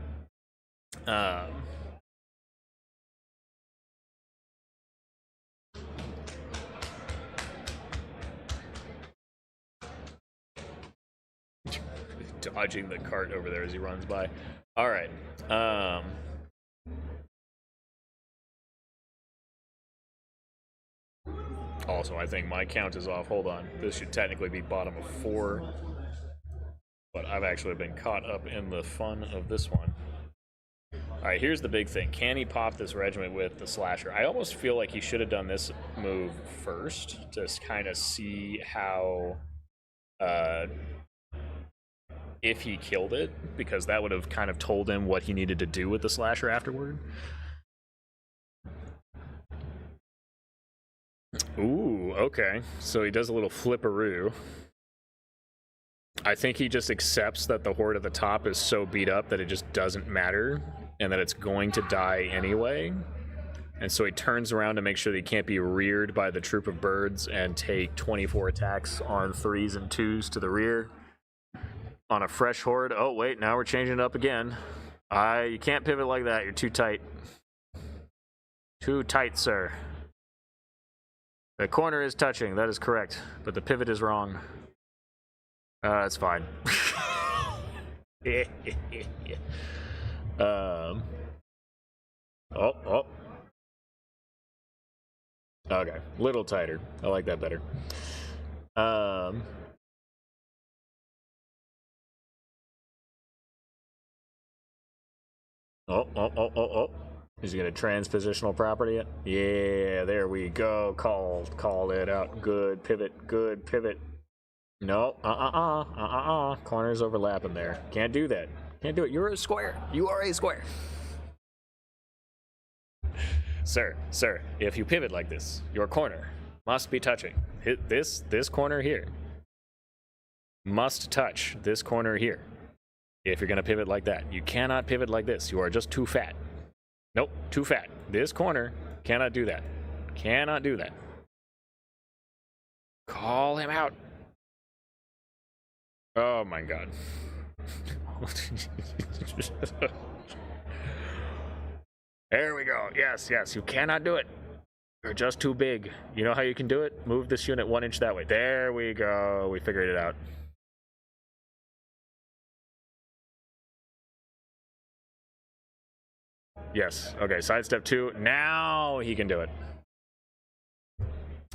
Dodging the cart over there as he runs by. All right. Also, I think my count is off. Hold on. This should technically be bottom of 4. But I've actually been caught up in the fun of this one. Alright, here's the big thing. Can he pop this regiment with the slasher? I almost feel like he should have done this move first to kind of see how... if he killed it, because that would have kind of told him what he needed to do with the slasher afterward. Ooh, okay. So he does a little flipperoo. I think he just accepts that the horde at the top is so beat up that it just doesn't matter, and that it's going to die anyway. And so he turns around to make sure that he can't be reared by the troop of birds and take 24 attacks on 3s and 2s to the rear. On a fresh horde. Oh, wait, now we're changing it up again. You can't pivot like that. You're too tight. Too tight, sir. The corner is touching. That is correct. But the pivot is wrong. That's fine. Oh. Okay. Little tighter. I like that better. Oh. Is he gonna transpositional property it? Yeah, there we go. Called it out. Good pivot. No, corners overlapping there. Can't do that. Can't do it. You're a square. You are a square. Sir, if you pivot like this, your corner must be touching. Hit this corner here. Must touch this corner here. If you're gonna pivot like that. You cannot pivot like this. You are just too fat. Nope, too fat. This corner cannot do that. Cannot do that. Call him out. Oh my god. There we go. Yes, you cannot do it. You're just too big. You know how you can do it? Move this unit 1 inch that way. There we go. We figured it out. Yes. Okay, sidestep 2. Now he can do it.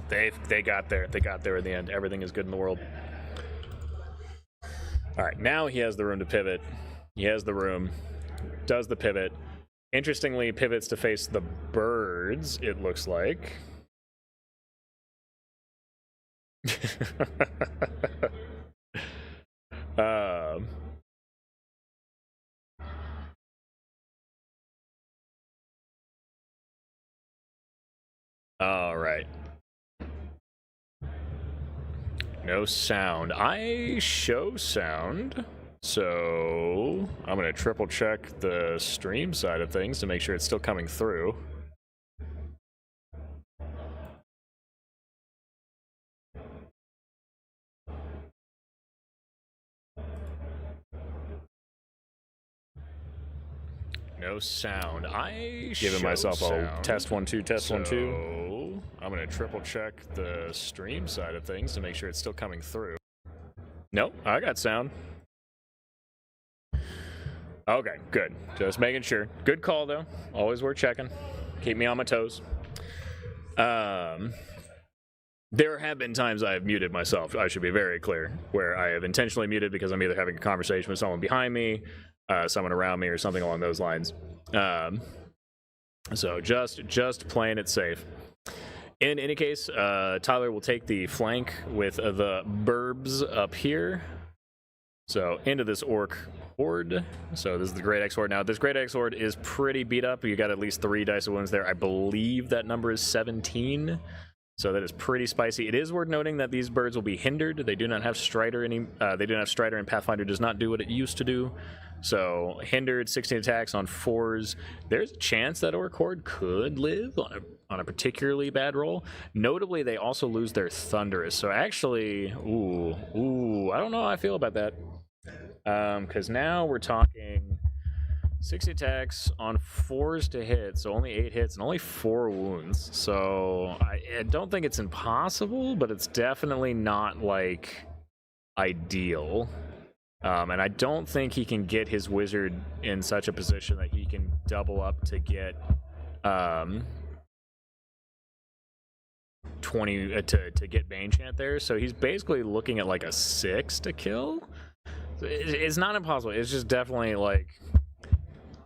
They got there. They got there in the end. Everything is good in the world. All right, now he has the room to pivot. He has the room. Does the pivot. Interestingly, pivots to face the birds, it looks like. All right. No sound. I show sound, so I'm gonna triple check the stream side of things to make sure it's still coming through. No sound. Giving myself a test 1 2 test 1 2. I'm gonna triple check the stream side of things to make sure it's still coming through. Nope, I got sound. Okay, good. Just making sure. Good call though. Always worth checking. Keep me on my toes. There have been times I have muted myself, I should be very clear, where I have intentionally muted because I'm either having a conversation with someone behind me, someone around me, or something along those lines. So just playing it safe. In any case, Tyler will take the flank with the burbs up here. So into this orc Horde. So this is the Great X Horde. Now, this Great X Horde is pretty beat up. You got at least 3 dice of wounds there. I believe that number is 17. So that is pretty spicy. It is worth noting that these birds will be hindered. They do not have Strider they do not have Strider, and Pathfinder does not do what it used to do. So hindered, 16 attacks on 4s. There's a chance that Orc Horde could live on a particularly bad roll. Notably, they also lose their Thunderous. So actually, I don't know how I feel about that. Because now we're talking 60 attacks on 4s to hit, so only 8 hits and only 4 wounds. So I don't think it's impossible, but it's definitely not like ideal. And I don't think he can get his wizard in such a position that he can double up to get 20 to get Bane Chant there. So he's basically looking at like a 6 to kill. It's not impossible. It's just definitely like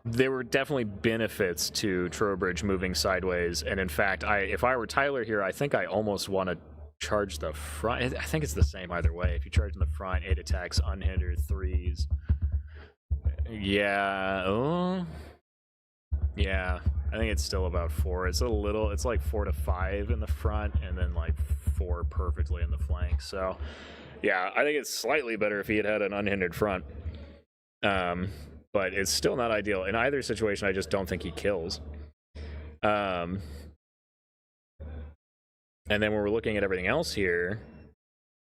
there were definitely benefits to Trowbridge moving sideways. And in fact, if I were Tyler here, I think I almost want to charge the front. I think it's the same either way. If you charge in the front, 8 attacks, unhindered, 3s. Yeah. Yeah. I think it's still about 4. It's like 4 to 5 in the front, and then like 4 perfectly in the flank. So, yeah, I think it's slightly better if he had an unhindered front. But it's still not ideal. In either situation, I just don't think he kills. And then when we're looking at everything else here,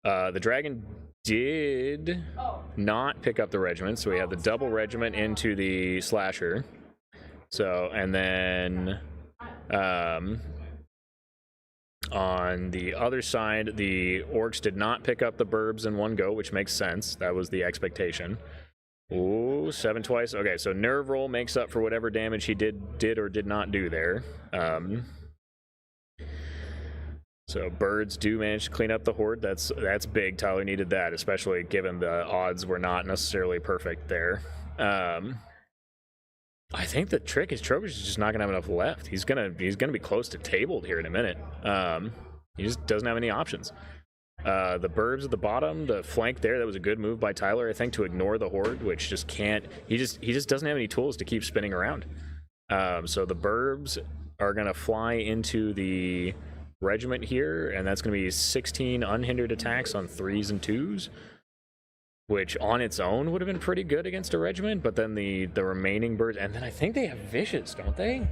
the dragon did not pick up the regiment, so we have the double regiment into the slasher. So, and then on the other side, the orcs did not pick up the burbs in one go, which makes sense. That was the expectation. Ooh, 7 twice. Okay, so nerve roll makes up for whatever damage he did or did not do there. So birds do manage to clean up the horde. That's big. Tyler needed that, especially given the odds were not necessarily perfect there. I think the trick is Trowbridge is just not gonna have enough left. He's gonna be close to tabled here in a minute. He just doesn't have any options. The burbs at the bottom, the flank there, that was a good move by Tyler, I think, to ignore the horde, which just can't. He just doesn't have any tools to keep spinning around. So the burbs are gonna fly into the regiment here, and that's going to be 16 unhindered attacks on 3s and 2s, which on its own would have been pretty good against a regiment, but then the remaining birds, and then I think they have vicious, don't they?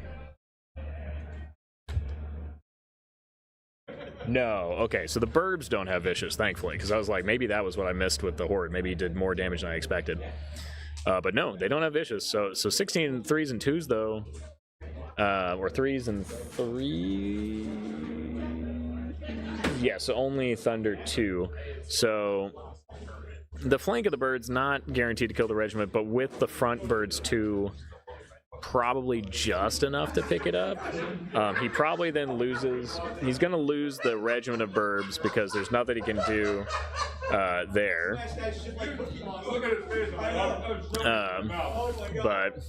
No, okay, so the burbs don't have vicious, thankfully, because I was like, maybe that was what I missed with the horde. Maybe he did more damage than I expected. But no, they don't have vicious. So 16 3s and 2s, though, or 3s and 3. Yeah, so only Thunder 2. So the flank of the birds not guaranteed to kill the regiment, but with the front birds 2, probably just enough to pick it up. He probably then loses. He's going to lose the regiment of burbs because there's nothing he can do there. But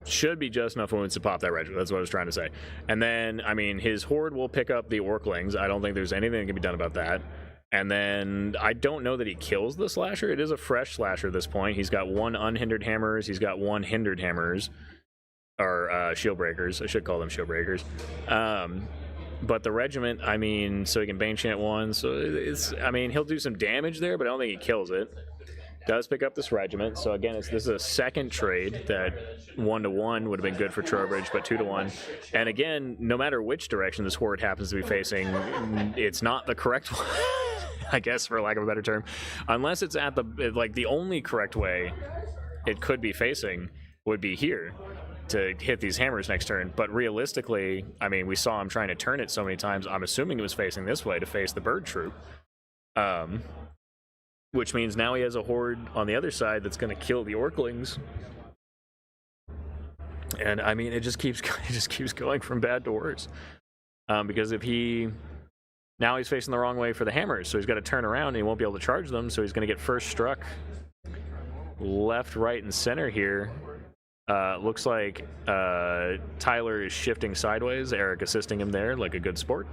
should be just enough wounds to pop that regiment. That's what I was trying to say. And then, I mean, his horde will pick up the orclings. I don't think there's anything that can be done about that. And then I don't know that he kills the slasher. It is a fresh slasher at this point. He's got 1 unhindered hammers. He's got 1 hindered hammers, or shield breakers. I should call them shield breakers. But the regiment, I mean, so he can Bane Chant 1. So it's, I mean, he'll do some damage there, but I don't think he kills it. Does pick up this regiment. So again, this is a second trade that 1-to-1 would have been good for Trowbridge, but 2-to-1. And again, no matter which direction this horde happens to be facing, it's not the correct one, I guess, for lack of a better term. Unless it's at the only correct way it could be facing would be here to hit these hammers next turn. But realistically, I mean, we saw him trying to turn it so many times. I'm assuming it was facing this way to face the bird troop. Which means now he has a horde on the other side that's going to kill the orclings. And I mean, it just keeps going from bad to worse. Because now he's facing the wrong way for the hammers, so he's got to turn around and he won't be able to charge them, so he's going to get first struck left, right, and center here. Looks like Tyler is shifting sideways. Eric assisting him there like a good sport.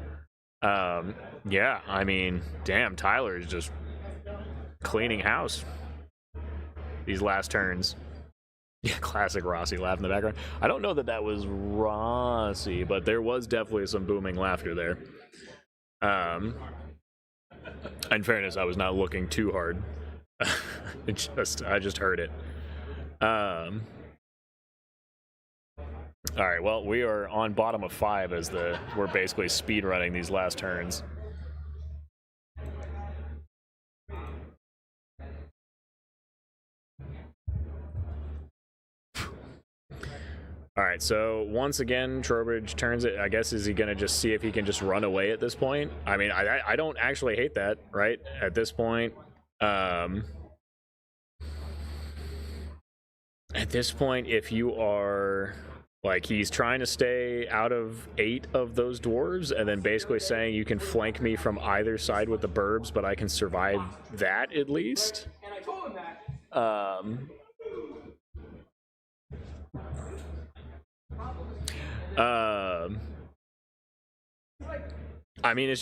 Yeah, I mean, damn, Tyler is just cleaning house these last turns. Yeah, classic Rossi laugh in the background. I don't know that that was Rossi, but there was definitely some booming laughter there. In fairness, I was not looking too hard. I just heard it. All right, well, we are on bottom of 5 as we're basically speed running these last turns. All right, so once again, Trowbridge turns it. I guess, is he going to just see if he can just run away at this point? I mean, I don't actually hate that, right? At this point, if you are, like, he's trying to stay out of 8 of those dwarves and then basically saying you can flank me from either side with the burbs, but I can survive that at least. And I told him that. I mean, I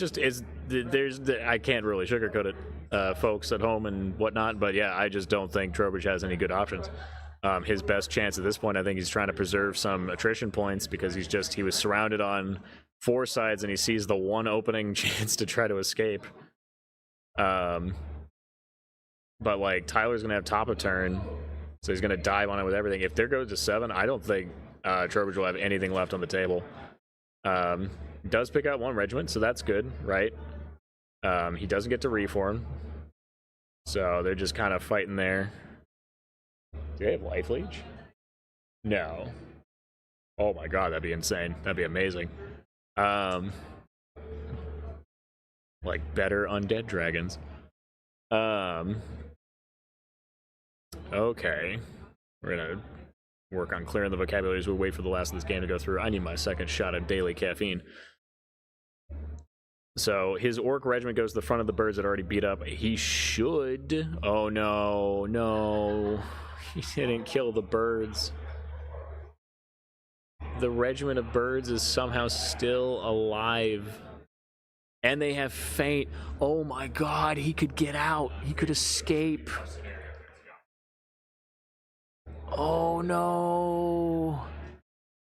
can't really sugarcoat it, folks at home and whatnot, but yeah, I just don't think Trowbridge has any good options. His best chance at this point, I think he's trying to preserve some attrition points because he was surrounded on 4 sides and he sees the one opening chance to try to escape. But like, Tyler's gonna have top of turn, so he's gonna dive on it with everything. If there goes to 7, I don't think Trowbridge will have anything left on the table. Does pick out 1 regiment, so that's good, right? He doesn't get to reform, so they're just kind of fighting there. Do they have life leech? No. Oh my god, that'd be insane. That'd be amazing. Like better undead dragons. Okay. We're gonna work on clearing the vocabulary as we wait for the last of this game to go through. I need my second shot of daily caffeine. So his orc regiment goes to the front of the birds that already beat up. He should. Oh no, no. He didn't kill the birds. The regiment of birds is somehow still alive. And they have feint. Oh my god, he could get out. He could escape. Oh no.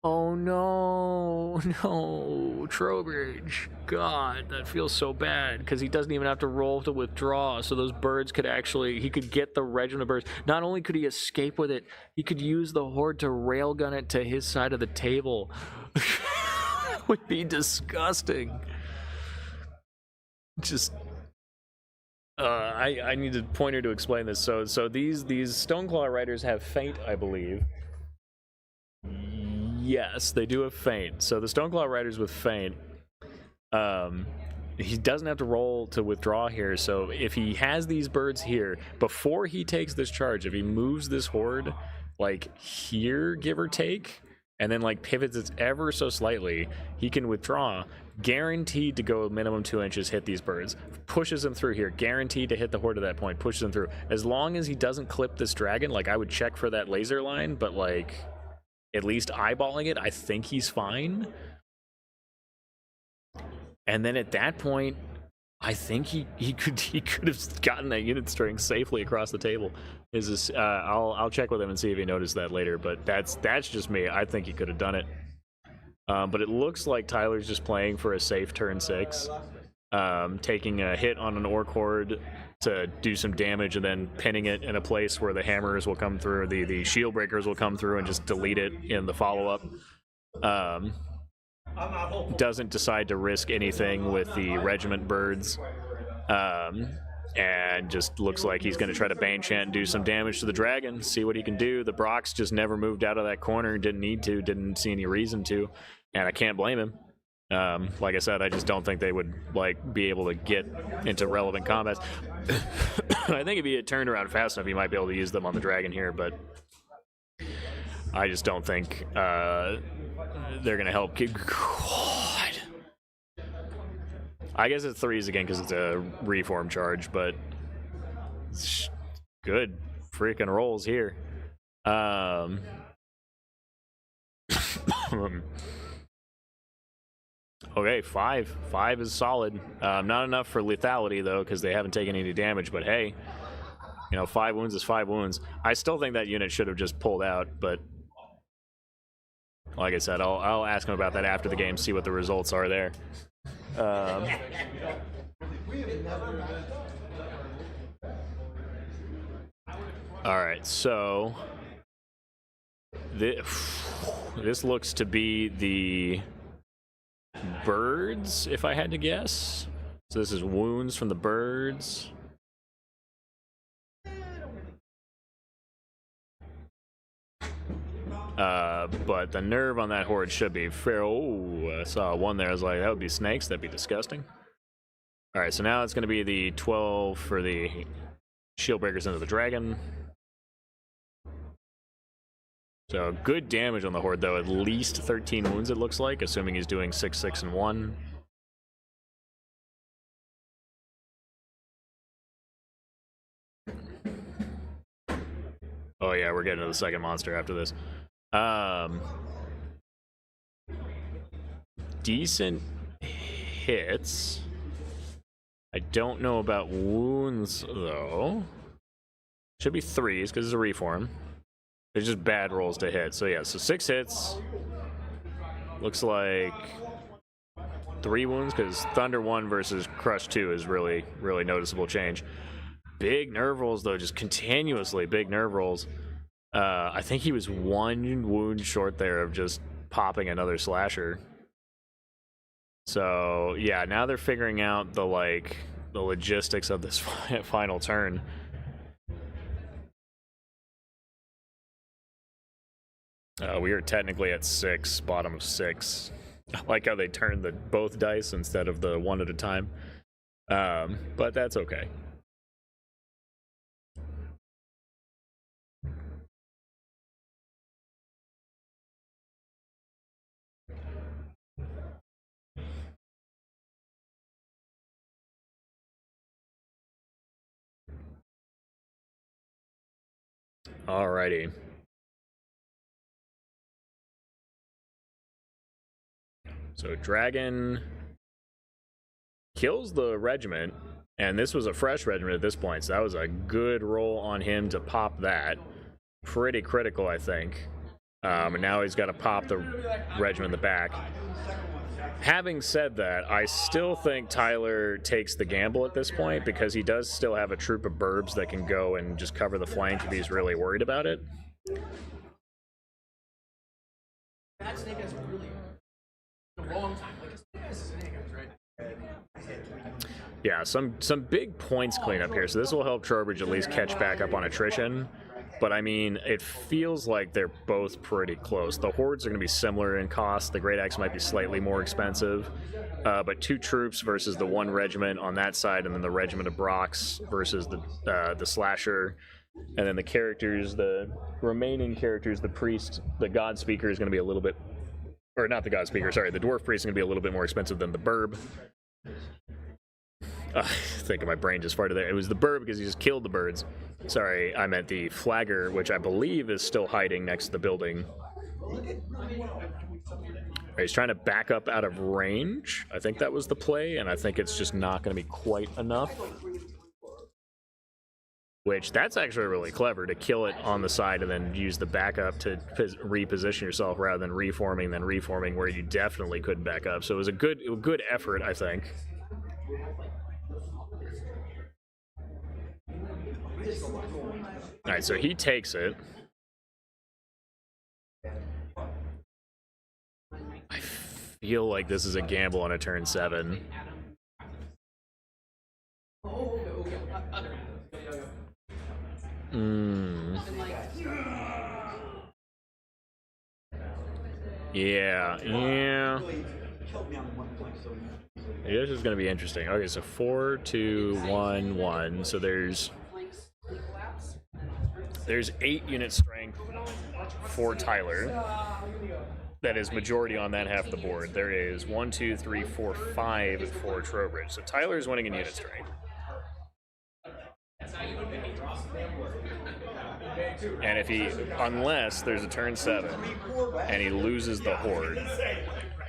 Oh no. No. Trowbridge. God, that feels so bad because he doesn't even have to roll to withdraw. So those birds could he could get the regiment of birds. Not only could he escape with it, he could use the horde to railgun it to his side of the table. Would be disgusting. Just I need a pointer to explain this. So these Stoneclaw riders have feint, I believe. Yes, they do have feint. So the Stoneclaw riders with feint, he doesn't have to roll to withdraw here. So if he has these birds here before he takes this charge, if he moves this horde like here, give or take, and then like pivots it ever so slightly, he can withdraw, guaranteed to go minimum 2 inches, hit these birds, pushes them through here, guaranteed to hit the horde at that point, pushes them through. As long as he doesn't clip this dragon, like I would check for that laser line, but like at least eyeballing it, I think he's fine. And then at that point, I think he could have gotten that unit strength safely across the table. I'll check with him and see if he noticed that later, but that's just me. I think he could have done it. But it looks like Tyler's just playing for a safe turn 6, taking a hit on an orc horde to do some damage and then pinning it in a place where the hammers will come through, the shield breakers will come through and just delete it in the follow-up. Doesn't decide to risk anything with the regiment birds, and just looks like he's going to try to Bane Chant and do some damage to the dragon, see what he can do. The Brox just never moved out of that corner, didn't need to, didn't see any reason to, and I can't blame him. Like I said, I just don't think they would like be able to get into relevant combats. I think if he had turned around fast enough, he might be able to use them on the dragon here, but I just don't think they're going to help. God. I guess it's 3s again because it's a reform charge, but good freaking rolls here. Okay, 5. 5 is solid. Not enough for lethality, though, because they haven't taken any damage, but hey, 5 wounds is 5 wounds. I still think that unit should have just pulled out, but like I said, I'll ask him about that after the game, see what the results are there. Alright, so this looks to be the birds, if I had to guess. So this is wounds from the birds. But the nerve on that horde should be fair. Oh, I saw one there. I was like, that would be snakes. That'd be disgusting. All right, so now it's going to be the 12 for the shield breakers into the dragon. So good damage on the horde, though. At least 13 wounds, it looks like, assuming he's doing 6, 6, and 1. Oh yeah, we're getting to the second monster after this. Decent hits. I don't know about wounds, though. Should be 3s, because it's a reform. They're just bad rolls to hit. So yeah, so 6 hits. Looks like 3 wounds, because Thunder 1 versus Crush 2 is really, really noticeable change. Big nerve rolls, though, just continuously big nerve rolls. I think he was 1 wound short there of just popping another slasher. So yeah, now they're figuring out the logistics of this final turn. We are technically at 6, bottom of 6. I like how they turned both dice instead of the one at a time. But that's okay. Alrighty. So Dragon kills the regiment, and this was a fresh regiment at this point, so that was a good roll on him to pop that. Pretty critical, I think. And now he's got to pop the regiment in the back. Having said that, I still think Tyler takes the gamble at this point because he does still have a troop of burbs that can go and just cover the flank if he's really worried about it. That snake has really a long time. Like a snake, right? Yeah, some big points cleanup here, so this will help Trowbridge at least catch back up on attrition. But I mean, it feels like they're both pretty close. The hordes are going to be similar in cost. The Great Axe might be slightly more expensive. But 2 troops versus the 1 regiment on that side, and then the regiment of Brox versus the slasher. And then the characters, the remaining characters, the priest, the God Speaker is going to be a little bit... Or not the God Speaker, sorry. The Dwarf Priest is going to be a little bit more expensive than the Burb. I think my brain just farted there. It was the Burb because he just killed the birds. Sorry, I meant the Flagger, which I believe is still hiding next to the building. He's trying to back up out of range. I think that was the play, and I think it's just not going to be quite enough. Which, that's actually really clever, to kill it on the side and then use the backup to reposition yourself rather than reforming where you definitely couldn't back up. So it was a good effort, I think. Alright, so he takes it. I feel like this is a gamble on a turn 7. Yeah. This is going to be interesting. Okay, so 4, 2, 1, 1. So there's 8 unit strength for Tyler. That is majority on that half of the board. There is 1, 2, 3, 4, 5 for Trowbridge. So Tyler's winning in unit strength. And if he, unless there's a turn 7 and he loses the horde,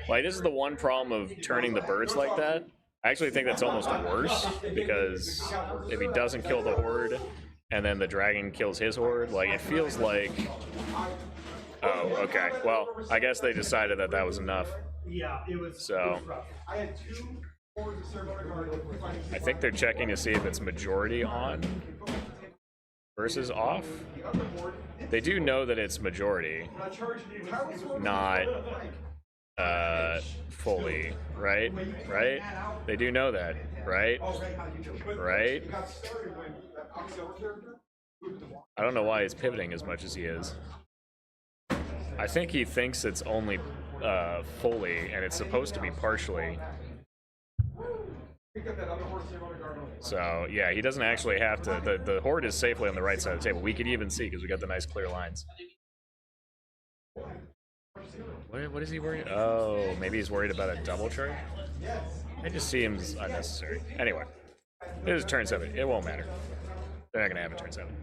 like this is the one problem of turning the birds like that. I actually think that's almost worse because if he doesn't kill the horde and then the dragon kills his horde, like it feels like. Oh, okay. Well, I guess they decided that that was enough. Yeah, it was. So I had 2 hordes of ceremony guard. I think they're checking to see if it's majority on versus off. They do know that it's majority, not fully, right? Right? They do know that, right? Right? I don't know why he's pivoting as much as he is. I think he thinks it's only fully, and it's supposed to be partially. So, yeah, he doesn't actually have to. The horde is safely on the right side of the table. We could even see because we got the nice clear lines. What is he worried? Oh, maybe he's worried about a double charge? I just see him as unnecessary. Anyway, it is turn 7. It won't matter. They're not going to have a turn 7.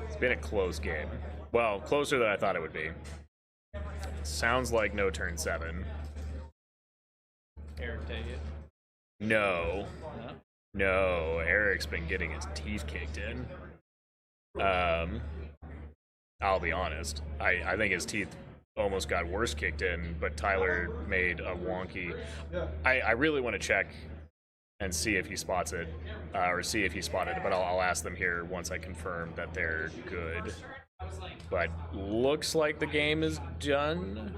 It's been a close game. Well, closer than I thought it would be. Sounds like no turn 7. Eric, take it. No. No, Eric's been getting his teeth kicked in. I'll be honest. I think his teeth almost got worse kicked in, but Tyler made a wonky. I really want to check and see if he spots it, or see if he spotted it, but I'll ask them here once I confirm that they're good. But looks like the game is done.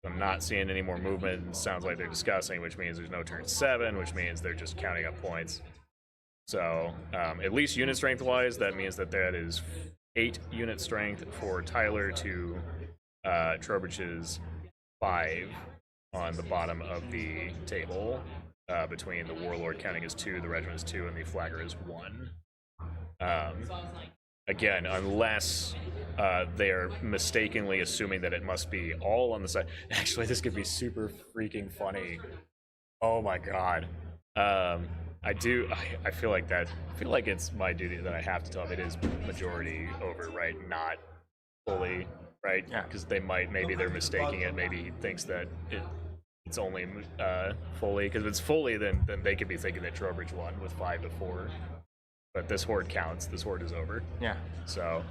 I'm not seeing any more movement. It sounds like they're discussing, which means there's no turn 7, which means they're just counting up points. So, at least unit strength-wise, that means that is 8 unit strength for Tyler to Trowbridge's 5 on the bottom of the table, between the Warlord counting as 2, the Regiment is 2, and the Flagger is 1. Again, unless they're mistakenly assuming that it must be all on the side. Actually, this could be super freaking funny. Oh my god. I feel like it's my duty that I have to tell them it is majority over, right? Not fully, right? Yeah. Because maybe they're mistaking it. Maybe he thinks that it's only fully. Because if it's fully, then they could be thinking that Trowbridge won with 5-4. But this horde counts. This horde is over. Yeah. So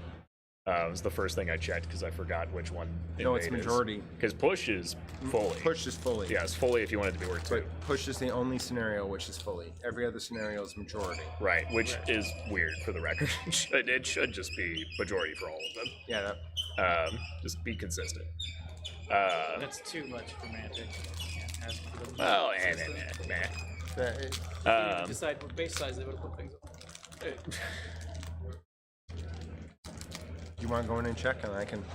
it was the first thing I checked because I forgot which one. No, it's majority. Because push is fully. Push is fully. Yeah, it's fully if you want it to be worth 2. But push is the only scenario which is fully. Every other scenario is majority. Right, which is weird for the record. It should just be majority for all of them. Yeah. Just be consistent. That's too much romantic. Well, Decide what base size they would have put things up. You want to go in and check, and I can.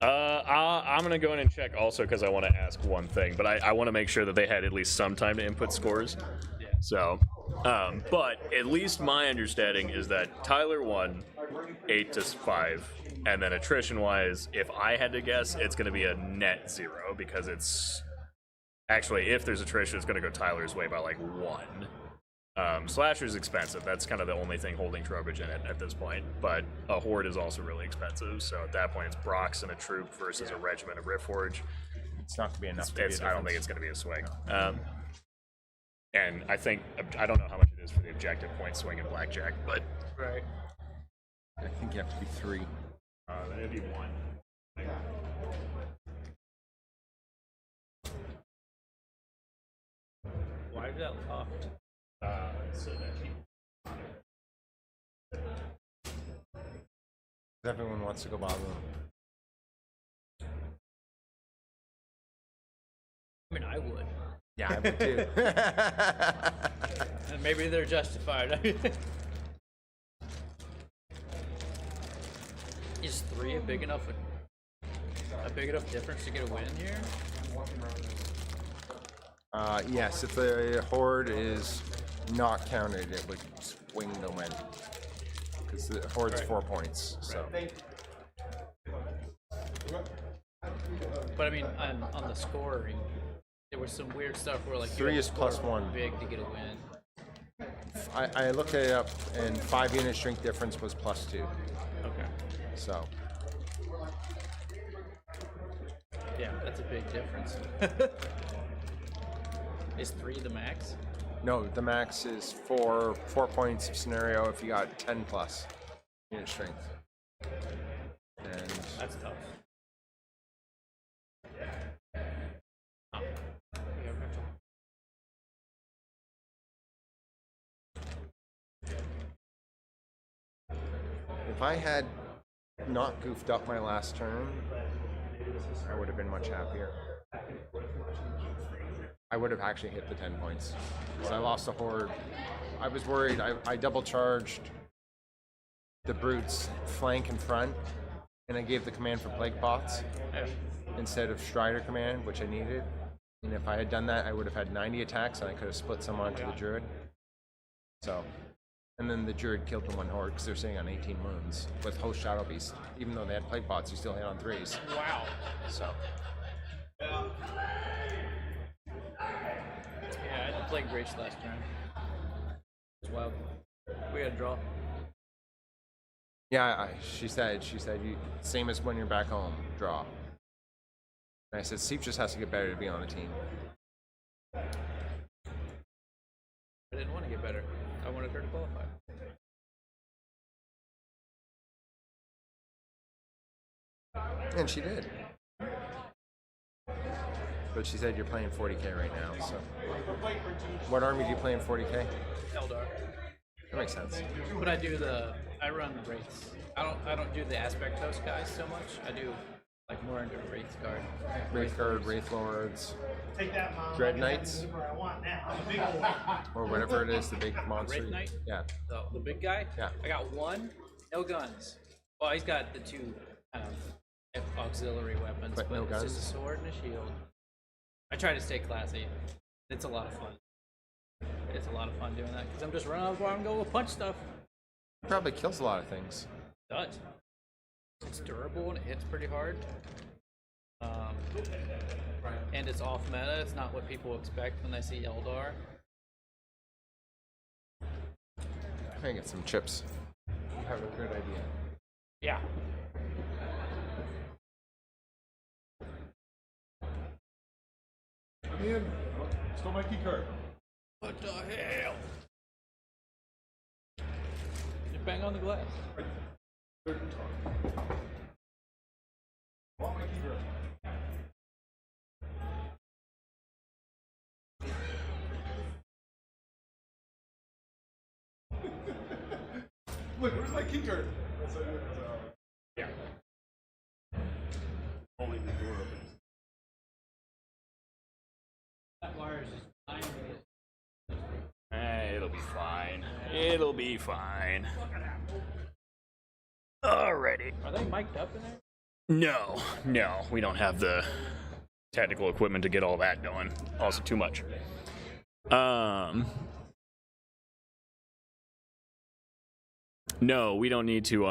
I'm gonna go in and check also because I want to ask one thing, but I want to make sure that they had at least some time to input scores. Yeah. So, but at least my understanding is that Tyler won 8-5, and then attrition-wise, if I had to guess, it's going to be a net 0 because it's actually if there's attrition, it's going to go Tyler's way by like 1. Slasher's expensive. That's kind of the only thing holding Trowbridge in it at this point. But a horde is also really expensive. So at that point, it's Brox and a troop versus a regiment of Riftforge. It's not going to be enough. I don't think it's going to be a swing. And I don't know how much it is for the objective point swing in blackjack, but Right. I think you have to be 3. then it'd be 1. Why is that locked? So that Everyone wants to go bottom. I mean, I would. Yeah, I would too. And maybe they're justified. Is 3 a big enough difference to get a win here? Yes, if the horde is not counted, it would swing the win. Because the horde's 4 points. So But I mean, on the scoring, there was some weird stuff where like 3 is +1. big to get a win. I looked it up, and 5 units drink difference was +2. Okay. So Yeah, that's a big difference. Is 3 the max? no, the max is 4 points scenario if you got 10 plus unit strength. And That's tough. Oh. if I had not goofed up my last turn, I would have been much happier. I would have actually hit the 10 points. Because I lost a horde. I was worried. I double charged the brutes flank and front, and I gave the command for plague bots instead of Strider command, which I needed. And if I had done that, I would have had 90 attacks, and I could have split some onto the druid. So, and then the druid killed the one horde because they're sitting on 18 wounds with host shadow beast. Even though they had plague bots, you still hit on 3s. Wow. So. Yeah, I had to play Grace last turn. It was wild. We had a draw. Yeah, she said you same as when you're back home, draw. And I said Seep just has to get better to be on a team. I didn't want to get better. I wanted her to qualify. And she did. But she said you're playing 40k right now, so. What army do you play in 40k? Eldar. That makes sense. But I run wraiths. I don't do the aspect host guys so much. I do like more into Wraith Guard. Wraith Guard, Wraith Lords, Take that, Mom. Dread Knights, Where I want now. or whatever it is, the big monster. Wraith Knight? Yeah. The big guy? Yeah. I got 1, no guns. Well, he's got the 2 kind of auxiliary weapons, But but no it's guns? just a sword and a shield. I try to stay classy. It's a lot of fun. It's a lot of fun doing that because I'm just running out of and go punch stuff. Probably kills a lot of things. It does. It's durable and it hits pretty hard. And it's off meta. It's not what people expect when they see Eldar. I'm gonna get some chips. You have a good idea. Yeah. Ian, stole my key card. What the hell? You bang on the glass. Want my key card. Look, where's my key card? Yeah. Only the door opens. That wire is just fine. It'll be fine. It'll be fine. Alrighty. Are they mic'd up in there? No, we don't have the technical equipment to get all that going. Also, too much. No, we don't need to.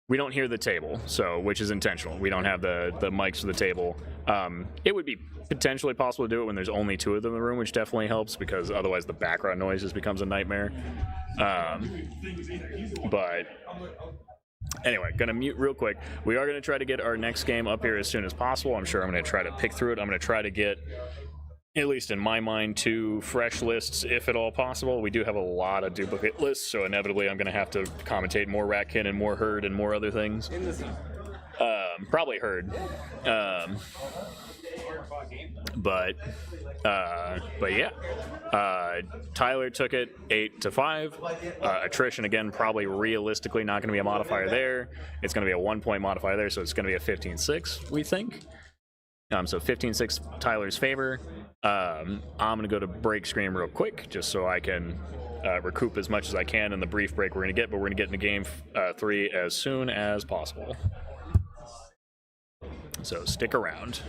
We don't hear the table, so which is intentional. We don't have the mics for the table. It would be potentially possible to do it when there's only 2 of them in the room, which definitely helps because otherwise the background noise just becomes a nightmare. But anyway, gonna mute real quick. We are gonna try to get our next game up here as soon as possible. I'm sure I'm gonna try to pick through it. I'm gonna try to get, at least in my mind, 2 fresh lists, if at all possible. We do have a lot of duplicate lists, so inevitably I'm going to have to commentate more Ratkin and more Herd and more other things. Probably Herd. But yeah. Tyler took it 8-5. Attrition, again, probably realistically not going to be a modifier there. It's going to be a 1-point modifier there, so it's going to be a 15-6, we think. So 15-6 Tyler's favor. I'm going to go to break screen real quick just so I can recoup as much as I can in the brief break we're going to get, but we're going to get into game 3 as soon as possible. So stick around.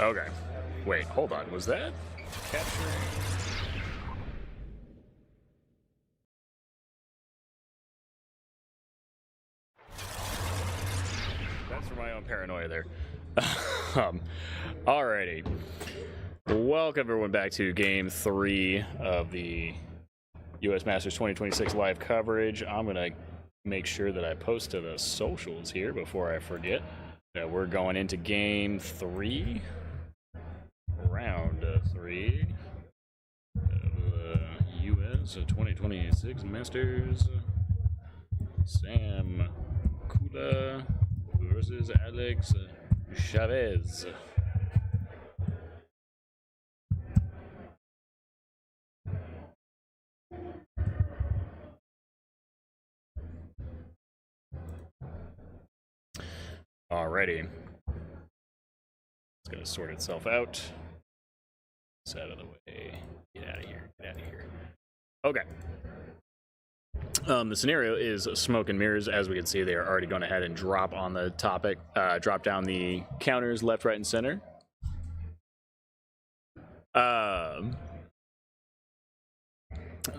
Okay. Wait, hold on. Was that capturing? That's for my own paranoia there. Alrighty. Welcome everyone back to Game 3 of the U.S. Masters 2026 live coverage. I'm gonna make sure that I post to the socials here before I forget that we're going into Game 3, Round 3 of the U.S. 2026 Masters. Sam Kula versus Alex Chavez. Alrighty. It's gonna sort itself out. It's out of the way. Get out of here. Get out of here. Okay. The scenario is smoke and mirrors. As we can see, they are already going ahead and drop on the topic, drop down the counters left, right, and center.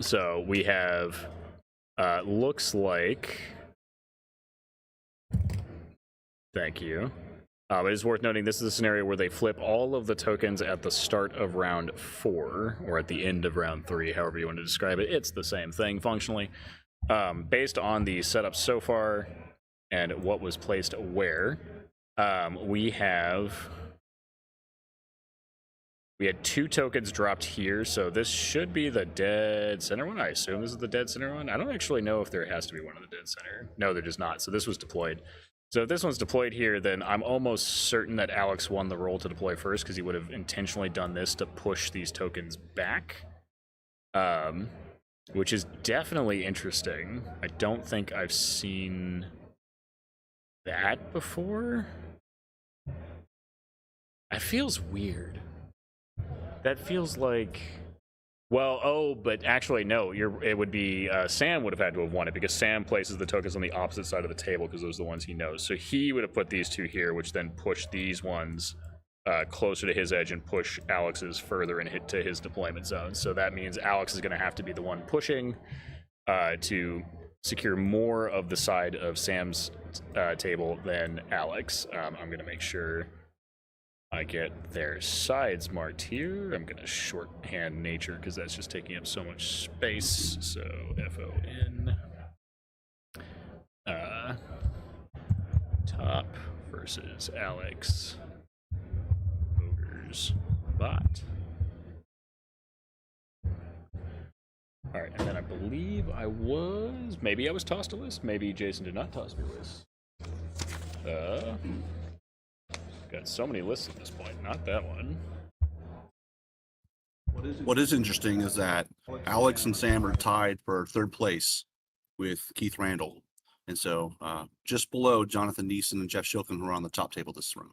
So we have, looks like, thank you. It is worth noting this is a scenario where they flip all of the tokens at the start of round 4, or at the end of round 3, however you want to describe it. It's the same thing functionally. Based on the setup so far and what was placed where, we had 2 tokens dropped here, so this should be the dead center one. I assume this is the dead center one. I don't actually know if there has to be one in the dead center. No, there does not. So this was deployed. So if this one's deployed here, then I'm almost certain that Alex won the roll to deploy first, because he would have intentionally done this to push these tokens back, which is definitely interesting. I don't think I've seen that before. That feels weird. That feels like, well, oh, but actually no, it would be, Sam would have had to have won it, because Sam places the tokens on the opposite side of the table, because those are the ones he knows. So he would have put these 2 here, which then pushed these ones closer to his edge and push Alex's further into his deployment zone. So that means Alex is going to have to be the one pushing to secure more of the side of Sam's table than Alex. I'm going to make sure I get their sides marked here. I'm going to shorthand nature because that's just taking up so much space. So FON. Top versus Alex. Ogres bot. All right, and then I believe maybe I was tossed a list. Maybe Jason did not toss me a list. Got so many lists at this point. Not that one. What is interesting is that Alex and Sam are tied for 3rd place with Keith Randall. And so just below Jonathan Neeson and Jeff Shilkin, who are on the top table this round.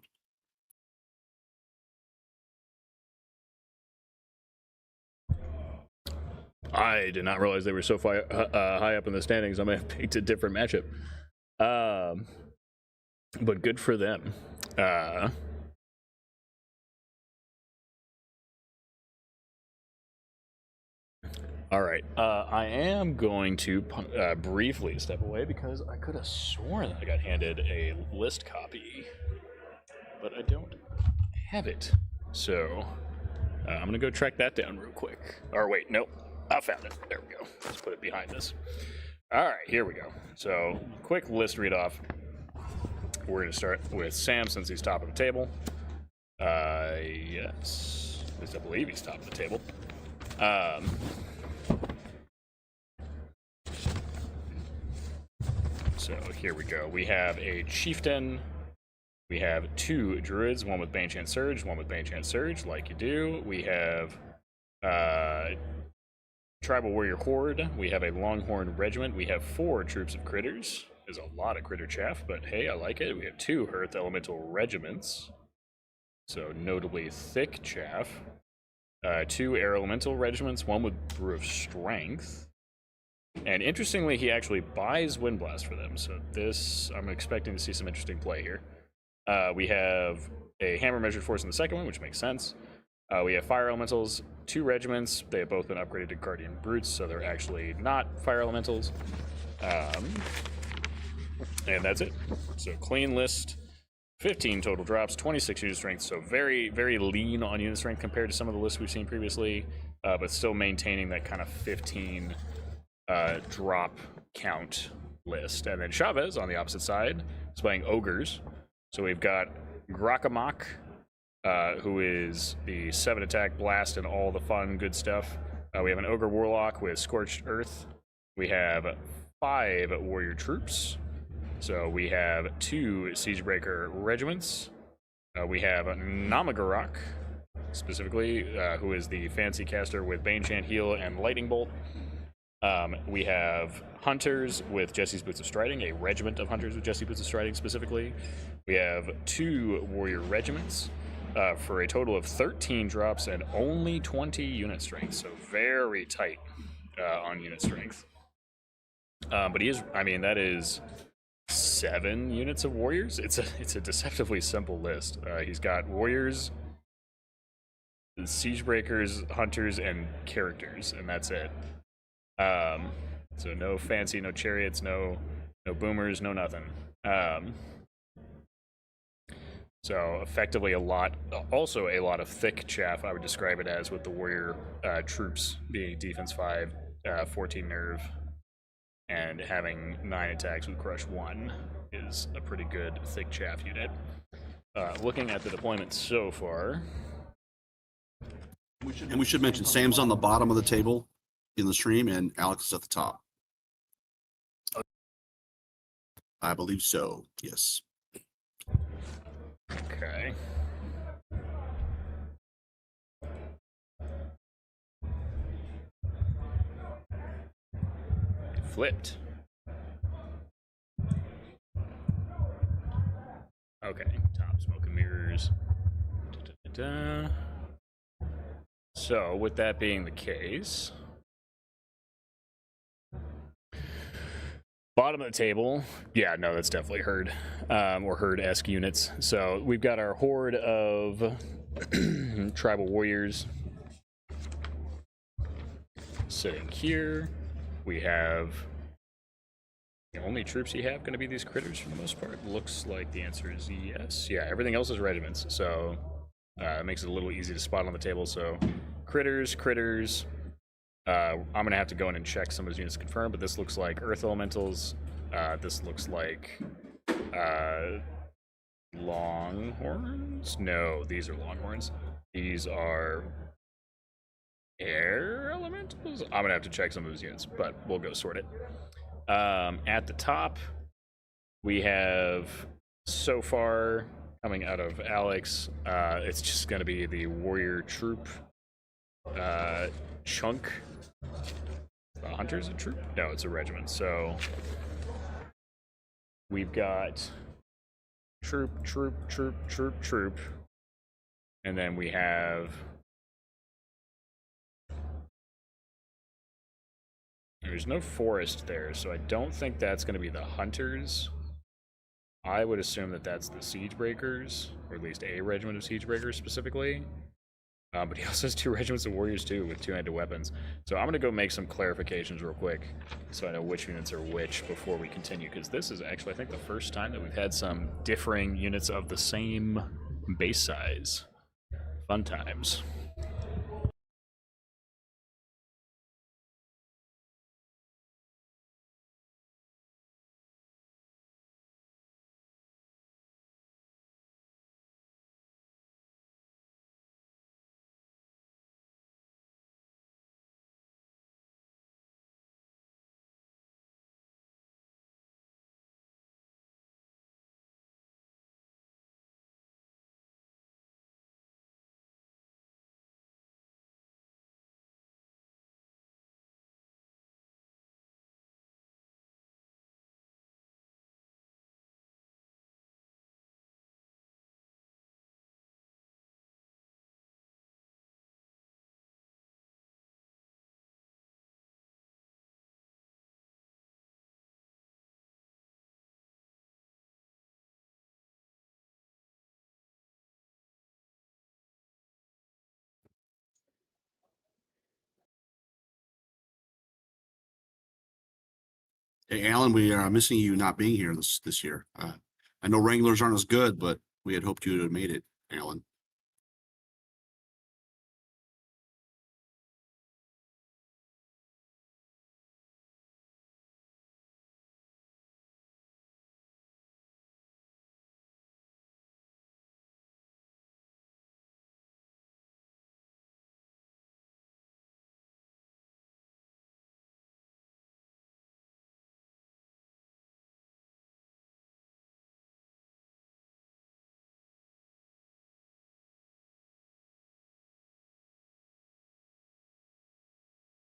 I did not realize they were so high up in the standings. I may have picked a different matchup. But good for them. All right. I am going to briefly step away because I could have sworn that I got handed a list copy, but I don't have it. So I'm going to go track that down real quick. Or wait, nope. I found it. There we go. Let's put it behind us. All right, here we go. So quick list read off. We're going to start with Sam since he's top of the table. Yes. At least I believe he's top of the table. So here we go. We have a Chieftain. We have 2 Druids, one with Banechant Surge, one with Banechant Surge, like you do. We have Tribal Warrior Horde. We have a Longhorn Regiment. We have 4 Troops of Critters. There's a lot of critter chaff, but hey, I like it. We have 2 Hearth Elemental Regiments. So notably thick chaff. 2 Air Elemental Regiments, one with Brew of Strength. And interestingly, he actually buys Windblast for them. So this, I'm expecting to see some interesting play here. We have a hammer measured force in the second one, which makes sense. We have fire elementals, 2 regiments. They have both been upgraded to guardian brutes, so they're actually not fire elementals. And that's it. So clean list. 15 total drops, 26 unit strength, so very, very lean on unit strength compared to some of the lists we've seen previously, but still maintaining that kind of 15 drop count list. And then Chavez on the opposite side is playing ogres. So we've got Grakamak, who is the 7 attack blast and all the fun good stuff. We have an ogre warlock with scorched earth. We have 5 warrior troops. So we have 2 Siegebreaker regiments. We have Namagarok, specifically, who is the fancy caster with Banechant Heal and Lightning Bolt. We have Hunters with Jesse's Boots of Striding, a regiment of Hunters with Jesse's Boots of Striding specifically. We have 2 warrior regiments for a total of 13 drops and only 20 unit strength, so very tight on unit strength. But he is, I mean, that is 7 units of warriors. It's a deceptively simple list. He's got warriors, siegebreakers, hunters, and characters, and that's it. So no fancy, no chariots, no boomers, no nothing. So effectively also a lot of thick chaff, I would describe it as, with the warrior troops being defense 5, 14 nerve, and having 9 attacks with crush 1 is a pretty good thick chaff unit. Looking at the deployment so far. And we should mention Sam's on the bottom of the table in the stream and Alex is at the top. I believe so, yes. Okay. Flipped. Okay, top smoke and mirrors. Da-da-da-da. So, with that being the case, bottom of the table, yeah, no, that's definitely herd, or herd-esque units. So we've got our horde of tribal warriors sitting here. We have the only troops you have going to be these critters for the most part. Looks like the answer is yes. Yeah, everything else is regiments, so it makes it a little easy to spot on the table. So critters. I'm going to have to go in and check some of those units to confirm, but this looks like earth elementals. This looks like longhorns. No, these are longhorns. These are air elementals. I'm going to have to check some of those units, but we'll go sort it. At the top, we have, so far, coming out of Alex, it's just going to be the warrior troop chunk. The hunter's a troop? No, it's a regiment. So we've got troop, and then we have there's no forest there, so I don't think that's going to be the hunters. I would assume that that's the Siegebreakers, or at least a regiment of Siegebreakers specifically. But he also has 2 regiments of warriors too, with 2-handed weapons. So I'm going to go make some clarifications real quick, so I know which units are which before we continue, because this is actually, I think, the first time that we've had some differing units of the same base size. Fun times. Hey, Alan, we are missing you not being here this year. I know Wranglers aren't as good, but we had hoped you would have made it, Alan.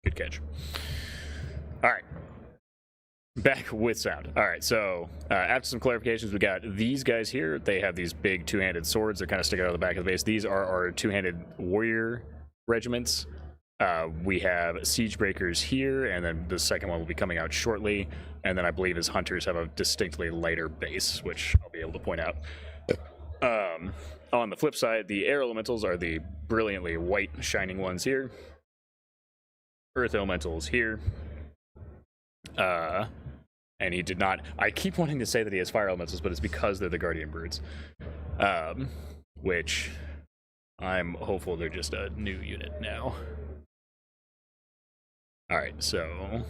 Good catch. All right. Back with sound. All right, so after some clarifications, we got these guys here. They have these big two-handed swords. They're kind of sticking out of the back of the base. These are our two-handed warrior regiments. We have siege breakers here, and then the second one will be coming out shortly. And then I believe his hunters have a distinctly lighter base, which I'll be able to point out. On the flip side, the air elementals are the brilliantly white, shining ones here. Earth elementals here. And he did not. I keep wanting to say that he has fire elementals, but it's because they're the guardian brutes, which I'm hopeful they're just a new unit now. All right, so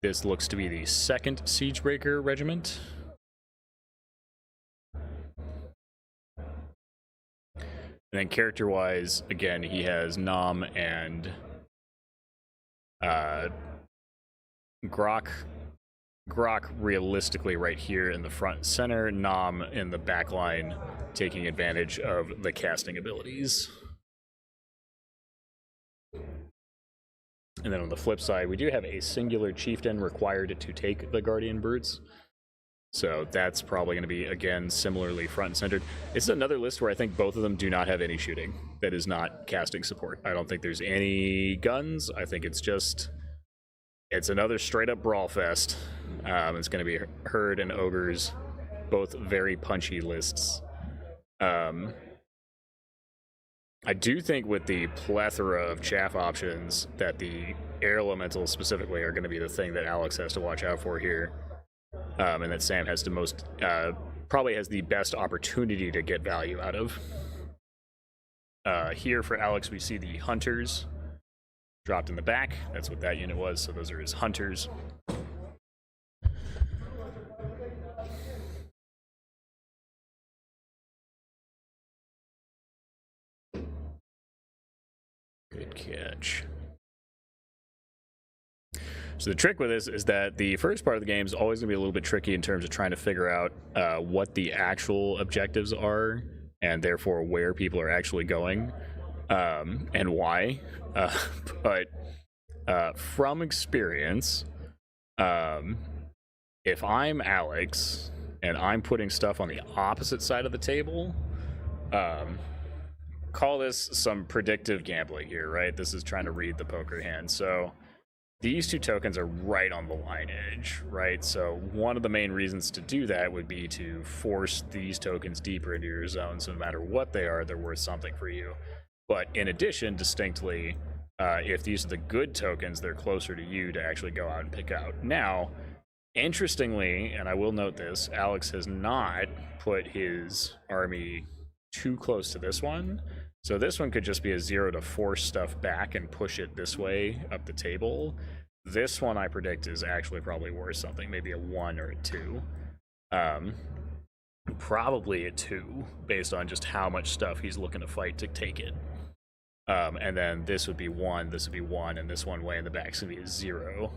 this looks to be the second Siegebreaker regiment. And then character-wise, again, he has Nam and Grok realistically right here in the front center, Nam in the back line taking advantage of the casting abilities. And then on the flip side, we do have a singular chieftain required to take the Guardian Brutes. So that's probably going to be, again, similarly front and centered. It's another list where I think both of them do not have any shooting. That is not casting support. I don't think there's any guns. I think it's just... It's another straight-up brawl fest. It's going to be Herd and Ogres, both very punchy lists. I do think with the plethora of chaff options that the air elementals specifically are going to be the thing that Alex has to watch out for here, and that Sam has the probably has the best opportunity to get value out of. Here for Alex, we see the Hunters. Dropped in the back. That's what that unit was. So those are his hunters. Good catch. So the trick with this is that the first part of the game is always going to be a little bit tricky in terms of trying to figure out what the actual objectives are and therefore where people are actually going and why. But from experience, if I'm Alex and I'm putting stuff on the opposite side of the table, call this some predictive gambling here, right? This is trying to read the poker hand. So these two tokens are right on the line edge, right? So one of the main reasons to do that would be to force these tokens deeper into your zone, so no matter what they are, they're worth something for you. But in addition, distinctly, if these are the good tokens, they're closer to you to actually go out and pick out. Now, interestingly, and I will note this, Alex has not put his army too close to this one. So this one could just be a 0 to force stuff back and push it this way up the table. This one I predict is actually probably worth something, maybe a 1 or a 2. Probably a 2, based on just how much stuff he's looking to fight to take it. And then this would be 1, this would be 1, and this one way in the back is going to be a 0.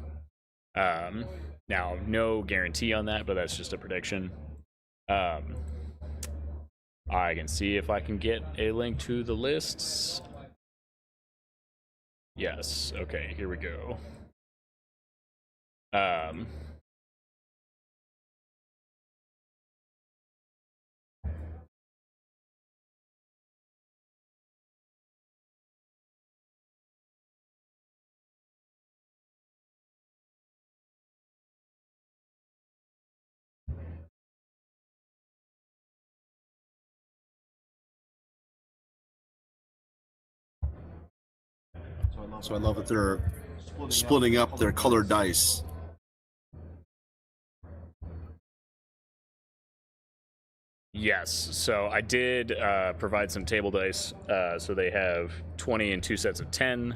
Now, no guarantee on that, but that's just a prediction. I can see if I can get a link to the lists. Yes, okay, here we go. So I love that they're splitting up their colored dice. Yes. So I did provide some table dice. So they have 20 and 2 sets of 10.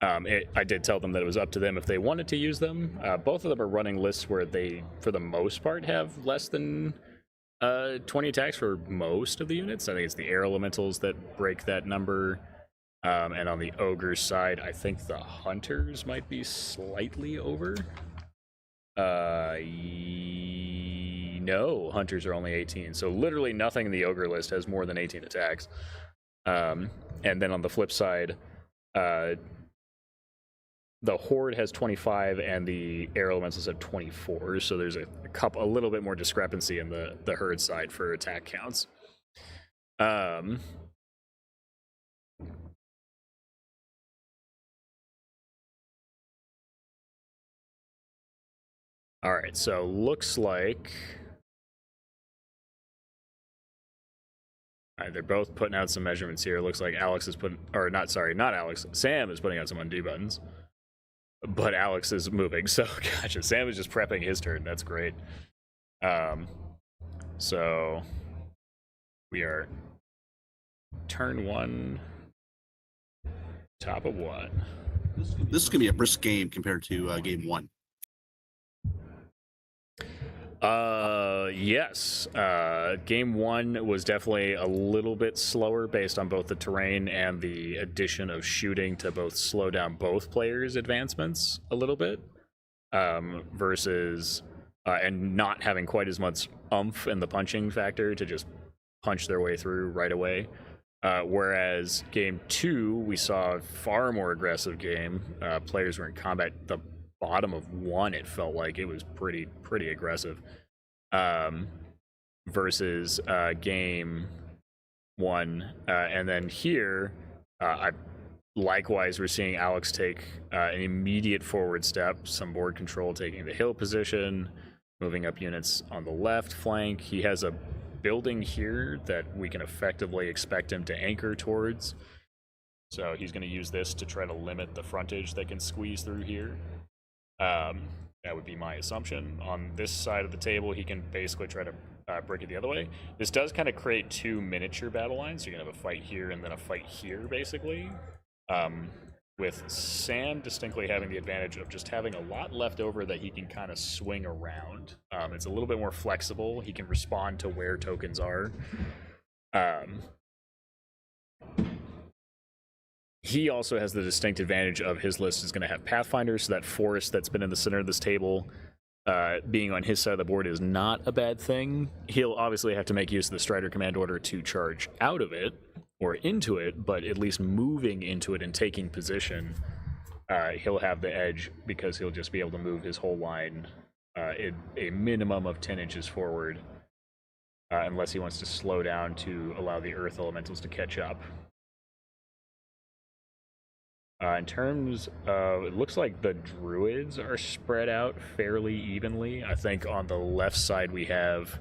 I did tell them that it was up to them if they wanted to use them. Both of them are running lists where they, for the most part, have less than 20 attacks for most of the units. I think it's the air elementals that break that number. And on the ogre side, I think the hunters might be slightly over. No, hunters are only 18. So literally nothing in the ogre list has more than 18 attacks. And then on the flip side, the horde has 25 and the air elementals have 24. So there's a little bit more discrepancy in the herd side for attack counts. All right, so looks like... All right, they're both putting out some measurements here. Looks like Alex is putting... Or not, sorry, not Alex. Sam is putting out some undo buttons. But Alex is moving, so gotcha. Sam is just prepping his turn. That's great. So we are turn 1, top of what? This is going to be a brisk game compared to game 1. Yes. Game 1 was definitely a little bit slower based on both the terrain and the addition of shooting to both slow down both players' advancements a little bit, versus and not having quite as much oomph in the punching factor to just punch their way through right away. Whereas game 2, we saw a far more aggressive game. Players were in combat. The bottom of 1, it felt like it was pretty aggressive. Versus game 1, and then here, likewise we're seeing Alex take an immediate forward step, some board control, taking the hill position, moving up units on the left flank. He has a building here that we can effectively expect him to anchor towards. So he's going to use this to try to limit the frontage that can squeeze through here. That would be my assumption. On this side of the table, he can basically try to break it the other way. This does kind of create 2 miniature battle lines. So you're going to have a fight here and then a fight here, basically. With Sam distinctly having the advantage of just having a lot left over that he can kind of swing around. It's a little bit more flexible. He can respond to where tokens are. He also has the distinct advantage of his list is going to have Pathfinder, so that forest that's been in the center of this table, being on his side of the board is not a bad thing. He'll obviously have to make use of the Strider command order to charge out of it, or into it, but at least moving into it and taking position, he'll have the edge because he'll just be able to move his whole line a minimum of 10 inches forward, unless he wants to slow down to allow the earth elementals to catch up. In terms of, it looks like the druids are spread out fairly evenly. I think on the left side we have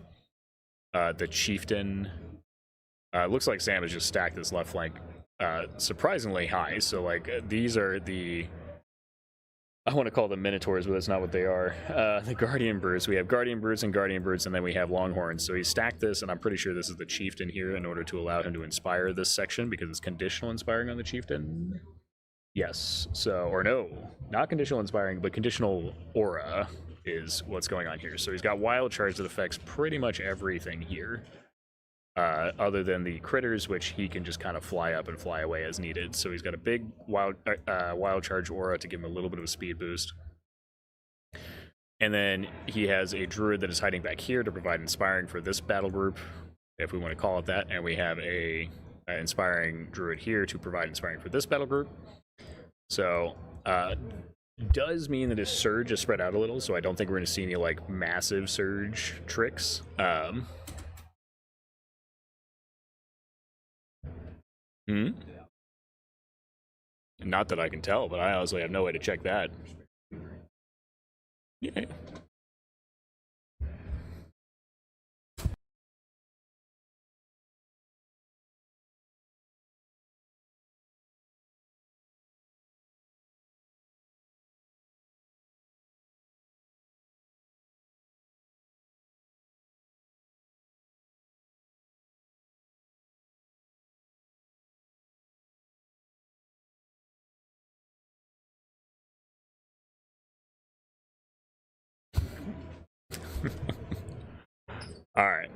the chieftain. It looks like Sam has just stacked this left flank surprisingly high. So like these are the, I want to call them minotaurs, but that's not what they are. The guardian brutes. We have guardian brutes, and then we have longhorns. So he stacked this, and I'm pretty sure this is the chieftain here in order to allow him to inspire this section because it's conditional inspiring on the chieftain. Yes, so, or no, not conditional inspiring, but conditional aura is what's going on here. So he's got wild charge that affects pretty much everything here, other than the critters, which he can just kind of fly up and fly away as needed. So he's got a big wild charge aura to give him a little bit of a speed boost. And then he has a druid that is hiding back here to provide inspiring for this battle group, if we want to call it that. And we have a inspiring druid here to provide inspiring for this battle group. So, does mean that his surge is spread out a little, so I don't think we're going to see any, like, massive surge tricks. Not that I can tell, but I honestly have no way to check that. Yeah. All right.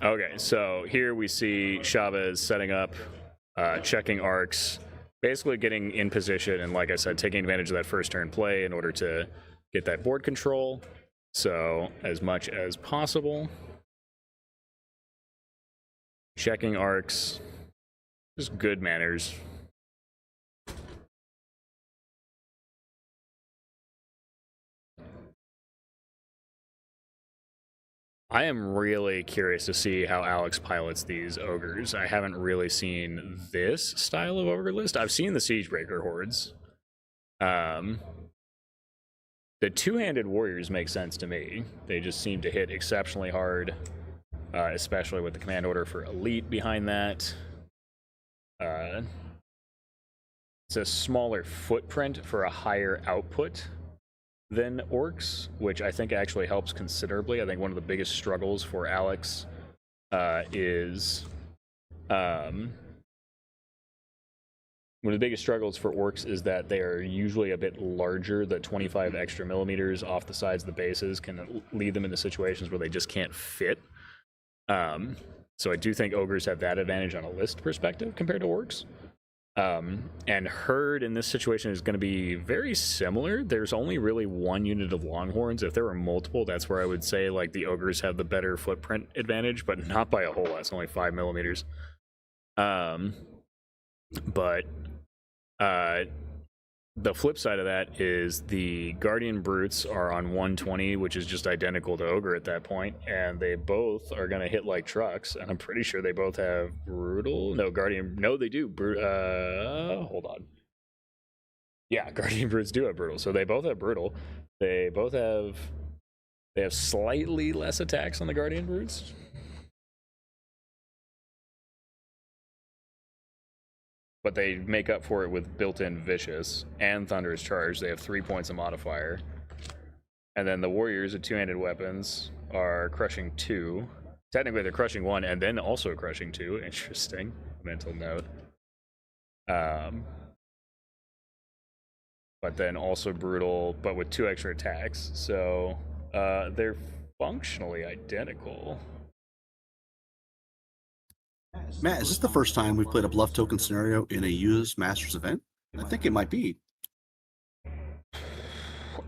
Okay, so here we see Chavez setting up, checking arcs, basically getting in position, and like I said, taking advantage of that first turn play in order to get that board control. So as much as possible, checking arcs, just good manners. I am really curious to see how Alex pilots these ogres. I haven't really seen this style of ogre list. I've seen the Siegebreaker hordes. The two-handed warriors make sense to me. They just seem to hit exceptionally hard, especially with the command order for elite behind that. It's a smaller footprint for a higher output than orcs, which I think actually helps considerably. I think one of the biggest struggles for Alex is one of the biggest struggles for orcs is that they are usually a bit larger. The 25 extra millimeters off the sides of the bases can lead them into situations where they just can't fit. So I do think ogres have that advantage on a list perspective compared to orcs. And herd in this situation is going to be very similar. There's only really one unit of longhorns. If there were multiple, that's where I would say like the ogres have the better footprint advantage, but not by a whole lot. It's only 5 millimeters. The flip side of that is the Guardian Brutes are on 120, which is just identical to Ogre at that point, and they both are going to hit like trucks, and I'm pretty sure they both have Brutal. No, Guardian. No, they do. Hold on. Yeah, Guardian Brutes do have Brutal, so they both have Brutal. They both have... They have slightly less attacks on the Guardian Brutes. But they make up for it with built-in Vicious and Thunderous Charge. They have 3 points of modifier. And then the Warriors with two-handed weapons are crushing 2. Technically, they're crushing 1 and then also crushing 2. Interesting mental note. But then also Brutal, but with 2 extra attacks. So they're functionally identical. Matt, is this the first time we've played a bluff token scenario in a US Masters event? I think it might be.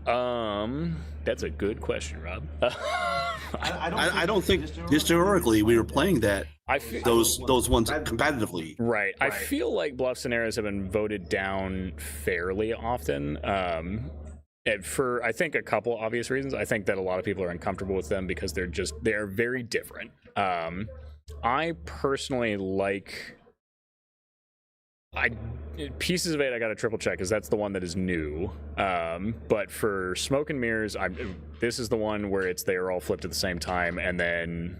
That's a good question, Rob. I don't think historically we were playing that those ones competitively. Right. I feel like bluff scenarios have been voted down fairly often. And for I think a couple obvious reasons. I think that a lot of people are uncomfortable with them because they're very different. I personally like Pieces of 8 I got to triple check because that's the one that is new. But for Smoke and Mirrors, this is the one where they are all flipped at the same time, and then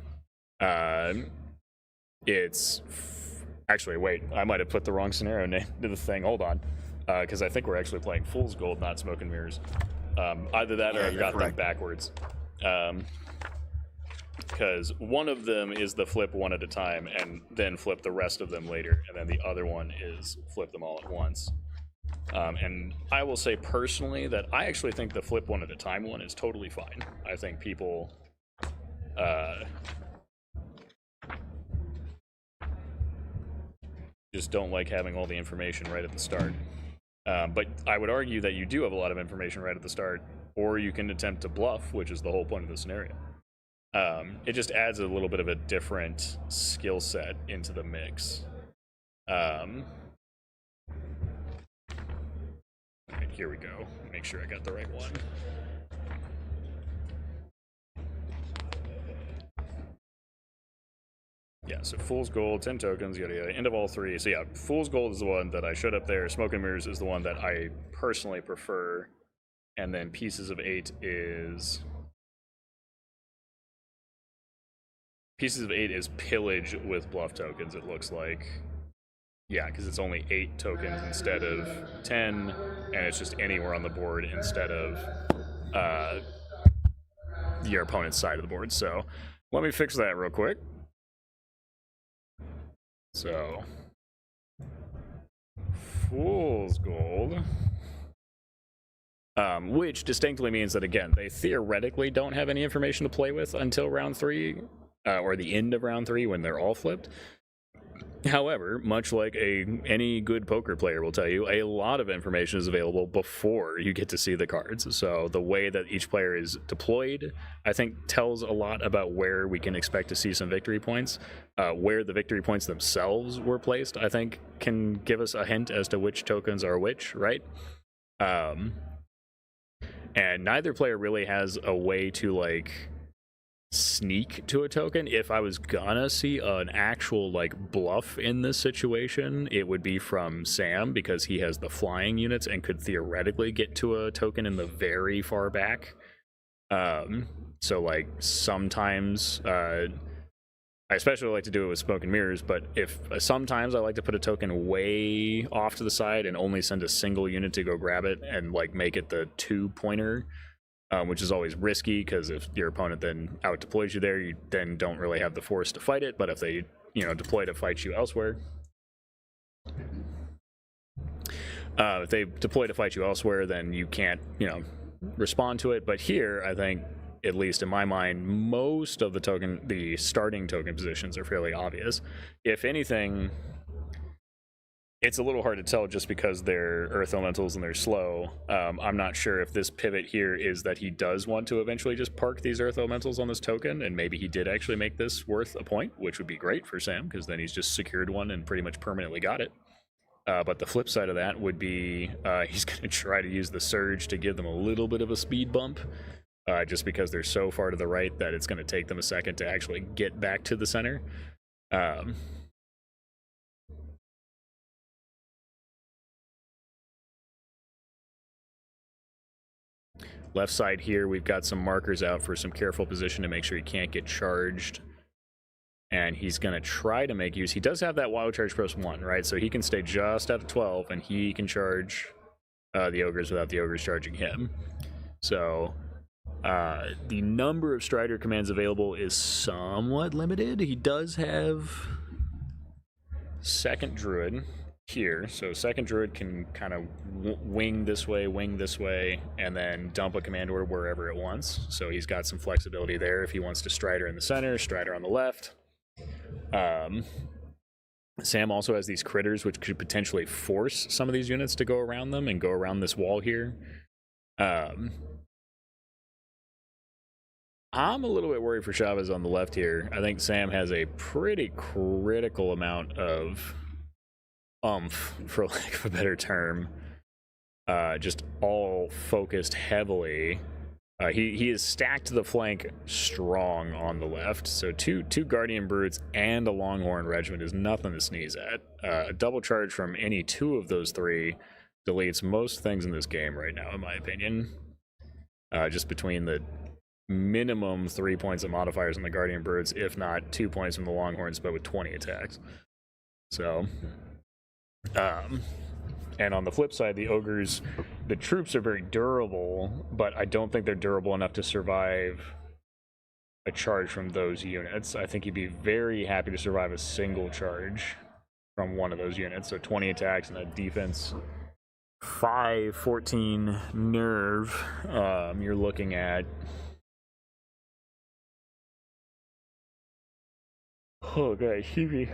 it's actually wait, I might have put the wrong scenario name to the thing. Hold on, because I think we're actually playing Fool's Gold, not Smoke and Mirrors. Either that or I've got them backwards. Because one of them is the flip one at a time and then flip the rest of them later, and then the other one is flip them all at once. And I will say personally that I actually think the flip one at a time one is totally fine. I think people just don't like having all the information right at the start. But I would argue that you do have a lot of information right at the start, or you can attempt to bluff, which is the whole point of the scenario. It just adds a little bit of a different skill set into the mix. Alright, here we go. Make sure I got the right one. Yeah, so Fool's Gold, 10 tokens, yada yada, end of all 3. So yeah, Fool's Gold is the one that I showed up there. Smoke and Mirrors is the one that I personally prefer. And then Pieces of 8 is... Pieces of 8 is Pillage with bluff tokens, it looks like. Yeah, because it's only 8 tokens instead of 10, and it's just anywhere on the board instead of your opponent's side of the board. So let me fix that real quick. So, Fool's Gold. which distinctly means that, again, they theoretically don't have any information to play with until round 3, or the end of round 3 when they're all flipped. However, much like any good poker player will tell you, a lot of information is available before you get to see the cards. So the way that each player is deployed, I think, tells a lot about where we can expect to see some victory points. Where the victory points themselves were placed, I think, can give us a hint as to which tokens are which, right? And neither player really has a way to, like, sneak to a token. If I was gonna see an actual, like, bluff in this situation, it would be from Sam, because he has the flying units and could theoretically get to a token in the very far back. So, like, sometimes I especially like to do it with smoke and mirrors, but sometimes I like to put a token way off to the side and only send a single unit to go grab it and, like, make it the 2-pointer. Which is always risky, because if your opponent then out deploys you there, you then don't really have the force to fight it. But if they, deploy to fight you elsewhere, then you can't, respond to it. But here, I think, at least in my mind, most of the starting token positions are fairly obvious. If anything, it's a little hard to tell just because they're Earth Elementals and they're slow. I'm not sure if this pivot here is that he does want to eventually just park these Earth Elementals on this token, and maybe he did actually make this worth a point, which would be great for Sam, because then he's just secured one and pretty much permanently got it. But the flip side of that would be he's going to try to use the Surge to give them a little bit of a speed bump, just because they're so far to the right that it's going to take them a second to actually get back to the center. Left side here, we've got some markers out for some careful position to make sure he can't get charged. And he's going to try to make use. He does have that wild charge +1, right? So he can stay just at 12, and he can charge the ogres without the ogres charging him. So the number of Strider commands available is somewhat limited. He does have second Druid here, so second Druid can kind of wing this way, and then dump a command order wherever it wants. So he's got some flexibility there if he wants to Strider in the center, Strider on the left. Sam also has these critters, which could potentially force some of these units to go around them and go around this wall here. I'm a little bit worried for Chavez on the left here. I think Sam has a pretty critical amount of oomph, for lack of a better term, just all focused heavily. He is stacked to the flank strong on the left, so two Guardian Brutes and a Longhorn Regiment is nothing to sneeze at. A double charge from any two of those three deletes most things in this game right now, in my opinion. Just between the minimum 3 points of modifiers on the Guardian Brutes, if not 2 points from the Longhorns, but with 20 attacks. So and on the flip side, the ogres, the troops are very durable, but I don't think they're durable enough to survive a charge from those units. I think he'd be very happy to survive a single charge from one of those units. So 20 attacks and a defense 5, 14 nerve. You're looking at okay,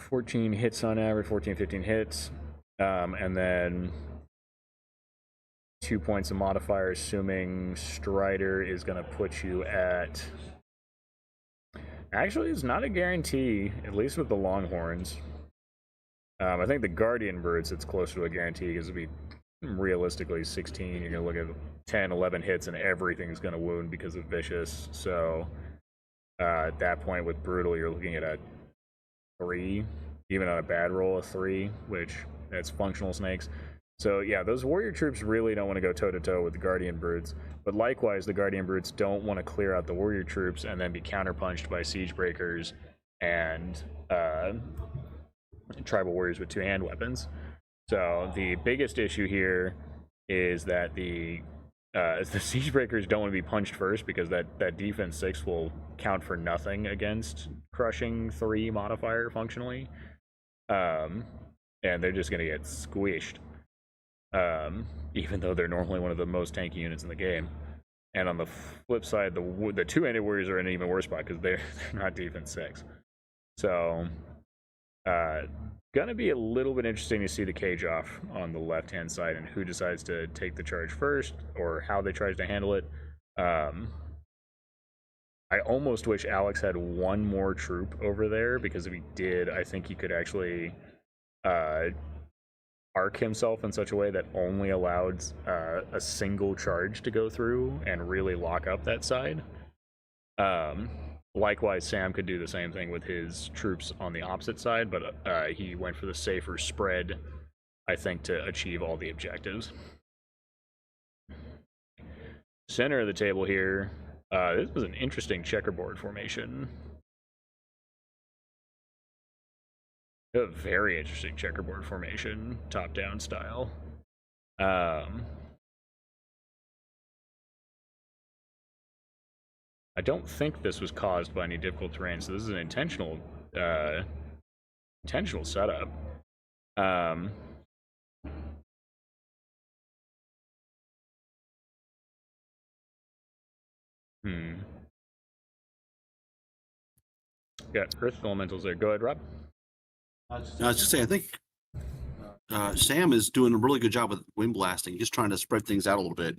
14 hits on average, 14, 15 hits. And then 2 points of modifier, assuming Strider is going to put you at... Actually, it's not a guarantee, at least with the Longhorns. I think the Guardian Brutes, it's closer to a guarantee, because it'd be realistically 16. You're going to look at 10, 11 hits, and everything's going to wound because of Vicious. So at that point with Brutal, you're looking at a 3. Even on a bad roll, a 3, which... that's functional snakes. So yeah, those warrior troops really don't want to go toe-to-toe with the Guardian Brutes, but likewise, the Guardian Brutes don't want to clear out the warrior troops and then be counterpunched by siege breakers and tribal warriors with 2-hand weapons. So the biggest issue here is that the siege breakers don't want to be punched first, because that defense 6 will count for nothing against crushing 3 modifier functionally. And they're just going to get squished. even though they're normally one of the most tanky units in the game. And on the flip side, the two-handed warriors are in an even worse spot because they're not defense 6. So, gonna be a little bit interesting to see the cage off on the left-hand side and who decides to take the charge first or how they try to handle it. I almost wish Alex had one more troop over there, because if he did, I think he could actually arc himself in such a way that only allowed a single charge to go through and really lock up that side. Likewise, Sam could do the same thing with his troops on the opposite side, but he went for the safer spread, I think, to achieve all the objectives. Center of the table here, this was an interesting checkerboard formation. A very interesting checkerboard formation, top-down style. I don't think this was caused by any difficult terrain, so this is an intentional setup. Got Earth Elementals there. Go ahead, Rob. I was just saying, I think Sam is doing a really good job with wind blasting, just trying to spread things out a little bit.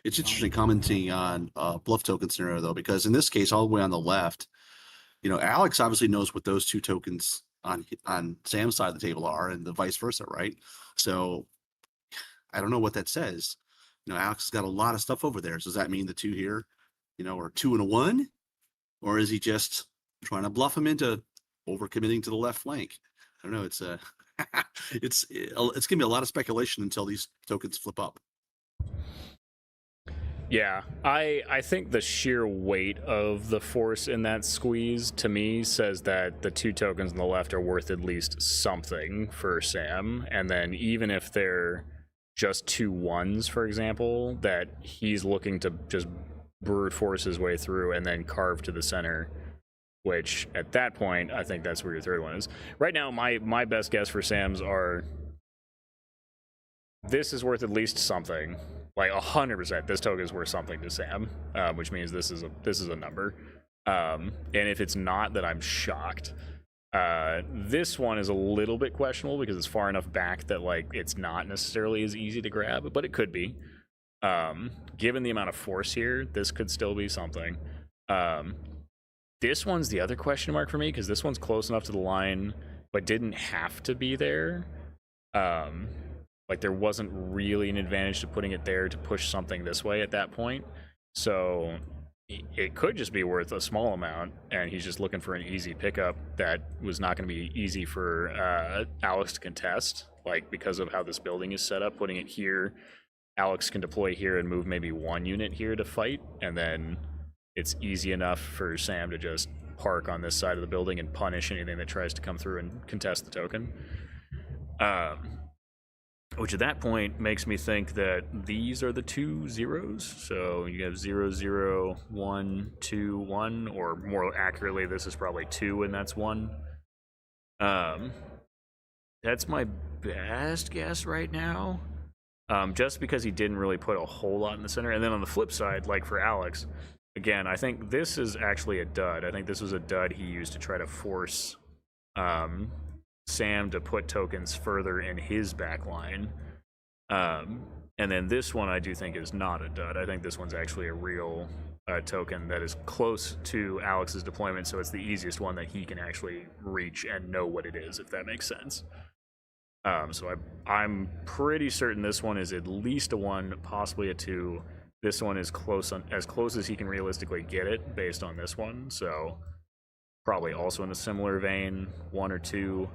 It's interesting commenting on bluff token scenario, though, because in this case, all the way on the left, Alex obviously knows what those 2 tokens on Sam's side of the table are, and the vice versa, right? So I don't know what that says. Alex has got a lot of stuff over there. So does that mean the 2 here, are 2 and a 1, or is he just trying to bluff him into overcommitting to the left flank? I don't know. It's gonna be a lot of speculation until these tokens flip up. Yeah, I think the sheer weight of the force in that squeeze, to me, says that the 2 tokens on the left are worth at least something for Sam. And then even if they're just 2 1s, for example, that he's looking to just brute force his way through and then carve to the center, which at that point, I think that's where your 3rd one is. Right now, my best guess for Sam's are, this is worth at least something. Like 100%, this token is worth something to Sam, which means this is a number. And if it's not, then I'm shocked. This one is a little bit questionable because it's far enough back that it's not necessarily as easy to grab, but it could be. Given the amount of force here, this could still be something. This one's the other question mark for me, because this one's close enough to the line, but didn't have to be there. There wasn't really an advantage to putting it there to push something this way at that point. So it could just be worth a small amount, and he's just looking for an easy pickup that was not going to be easy for Alex to contest, because of how this building is set up. Putting it here, Alex can deploy here and move maybe 1 unit here to fight, and then it's easy enough for Sam to just park on this side of the building and punish anything that tries to come through and contest the token. Which at that point makes me think that these are the 2 zeros. So you have 0, 0, 1, 2, 1, or more accurately, this is probably 2 and that's 1. That's my best guess right now. Just because he didn't really put a whole lot in the center. And then on the flip side, for Alex, again, I think this is actually a dud. I think this was a dud he used to try to force Sam to put tokens further in his back line. And then this one I do think is not a dud. I think this one's actually a real token that is close to Alex's deployment, so it's the easiest one that he can actually reach and know what it is, if that makes sense. So I'm pretty certain this one is at least a 1, possibly a 2. This one is as close as he can realistically get it based on this one, so probably also in a similar vein, 1 or 2.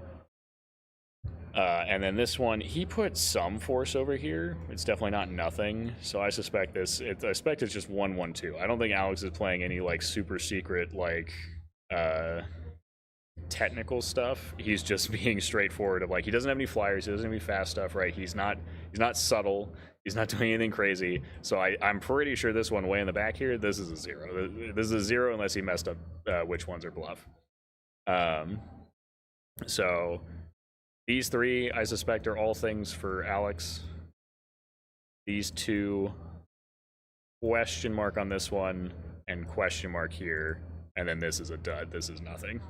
And then this one, he put some force over here. It's definitely not nothing. So I suspect it's just 1, 1, 2. I don't think Alex is playing any super secret technical stuff, he's just being straightforward of like, he doesn't have any flyers, he doesn't have any fast stuff, right? He's not subtle, he's not doing anything crazy. So I'm pretty sure this one way in the back here, this is a 0. This is a 0 unless he messed up which ones are bluff. So these 3 I suspect are all things for Alex. These 2, question mark on this one and question mark here, and then this is a dud, this is nothing.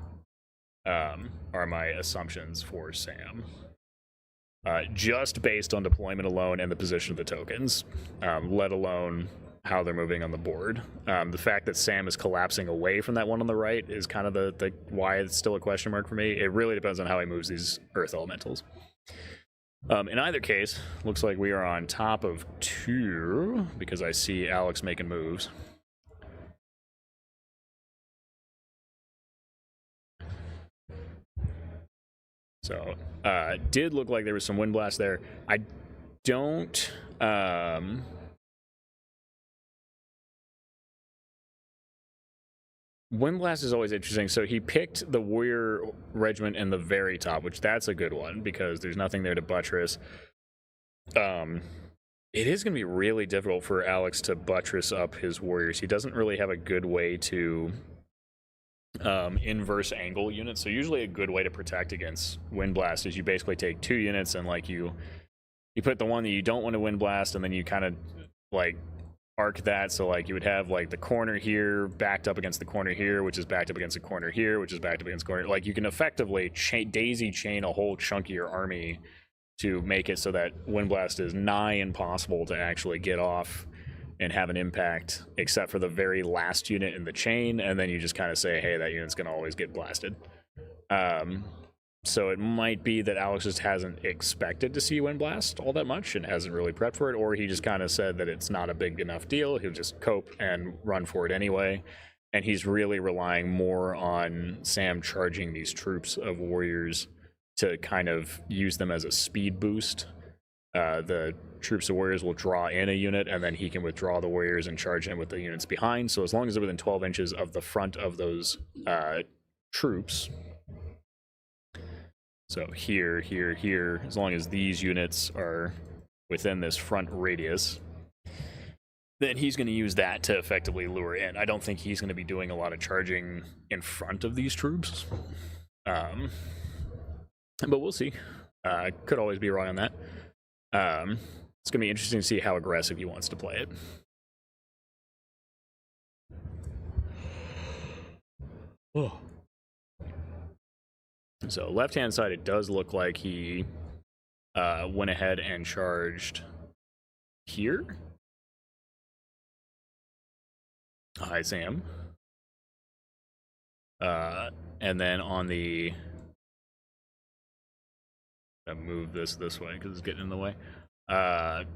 Are my assumptions for Sam. Just based on deployment alone and the position of the tokens, let alone how they're moving on the board. The fact that Sam is collapsing away from that one on the right is kind of the why it's still a question mark for me. It really depends on how he moves these Earth Elementals. In either case, looks like we are on top of 2 because I see Alex making moves. So, did look like there was some wind blast there. I don't, wind blast is always interesting. So he picked the warrior regiment in the very top, which that's a good one because there's nothing there to buttress. It is going to be really difficult for Alex to buttress up his warriors. He doesn't really have a good way to inverse angle units. So usually a good way to protect against wind blast is you basically take 2 units and like you put the one that you don't want to wind blast, and then you kind of like arc that. So like you would have like the corner here backed up against the corner here, which is backed up against the corner here, which is backed up against the corner. Like you can effectively daisy chain a whole chunk of your army to make it so that wind blast is nigh impossible to actually get off and have an impact, except for the very last unit in the chain, and then you just kind of say, hey, that unit's going to always get blasted. So it might be that Alex just hasn't expected to see wind blast all that much and hasn't really prepped for it, or he just kind of said that it's not a big enough deal, he'll just cope and run for it anyway, and he's really relying more on Sam charging these troops of warriors to kind of use them as a speed boost. The troops of warriors will draw in a unit, and then he can withdraw the warriors and charge in with the units behind. So as long as they're within 12 inches of the front of those troops, so here, as long as these units are within this front radius, then he's going to use that to effectively lure in. I don't think he's going to be doing a lot of charging in front of these troops, but we'll see. Could always be wrong on that. It's going to be interesting to see how aggressive he wants to play it. Oh. So left-hand side, it does look like he went ahead and charged here. Hi, Sam. And then on the... move this way because it's getting in the way. I'm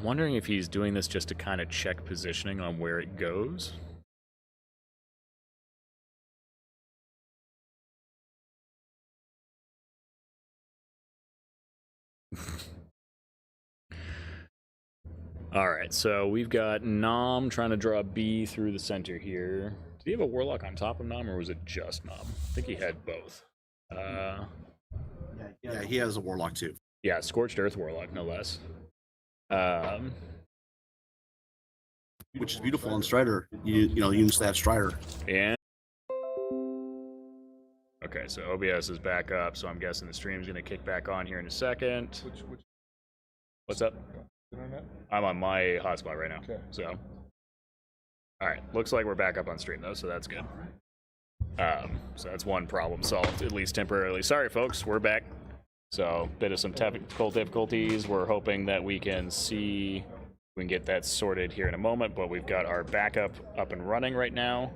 wondering if he's doing this just to kind of check positioning on where it goes. All right, so we've got Nom trying to draw B through the center here. Did he have a warlock on top of Nom, or was it just Nom? I think he had both. Yeah, he has a warlock too. Yeah, Scorched Earth Warlock, no less. Which is beautiful on Strider. You know, units that have Strider. And okay, so OBS is back up, so I'm guessing the stream's going to kick back on here in a second. What's up? I'm on my hotspot right now. Okay. So, all right, looks like we're back up on stream though, so that's good. So that's one problem solved, at least temporarily. Sorry, folks, we're back. So, bit of some technical difficulties. We're hoping that we can get that sorted here in a moment, but we've got our backup up and running right now.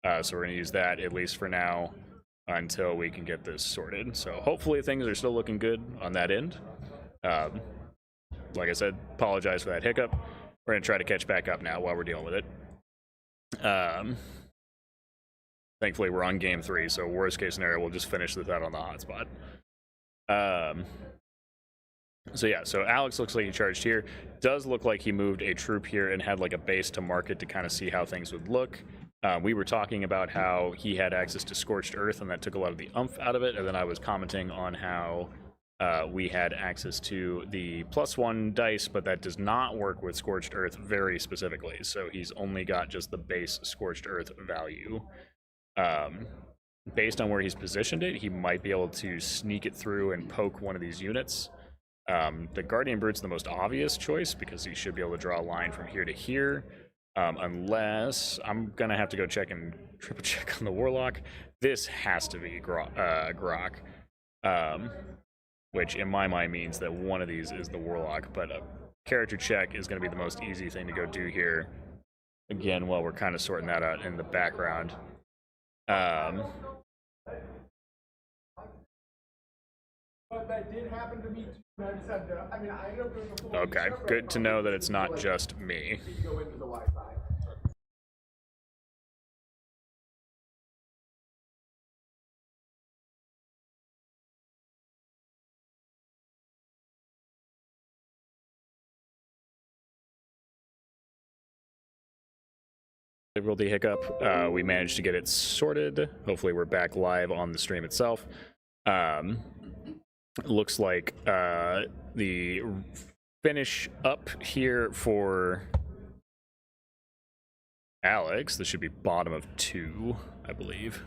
So we're going to use that, at least for now, until we can get this sorted. So hopefully things are still looking good on that end. Like I said, apologize for that hiccup. We're going to try to catch back up now while we're dealing with it. Thankfully, we're on game 3, so worst case scenario, we'll just finish this out on the hotspot. So yeah, so Alex looks like he charged here. Does look like he moved a troop here and had like a base to mark it to kind of see how things would look. We were talking about how he had access to Scorched Earth, and that took a lot of the umph out of it. And then I was commenting on how we had access to the +1 dice, but that does not work with Scorched Earth very specifically. So he's only got just the base Scorched Earth value. Based on where he's positioned it, he might be able to sneak it through and poke one of these units. The Guardian Brute's the most obvious choice because he should be able to draw a line from here to here. Unless I'm gonna have to go check and triple check on the Warlock. This has to be Grok, which in my mind means that one of these is the Warlock, but a character check is gonna be the most easy thing to go do here. Again, while we're kind of sorting that out in the background. But that did happen to me too. I just had to, I mean, I ended up doing a full Okay, good to know that it's not just me. go into the Wi-Fi. Difficulty hiccup. We managed to get it sorted. Hopefully we're back live on the stream itself. Looks like the finish up here for Alex. This should be bottom of 2, I believe.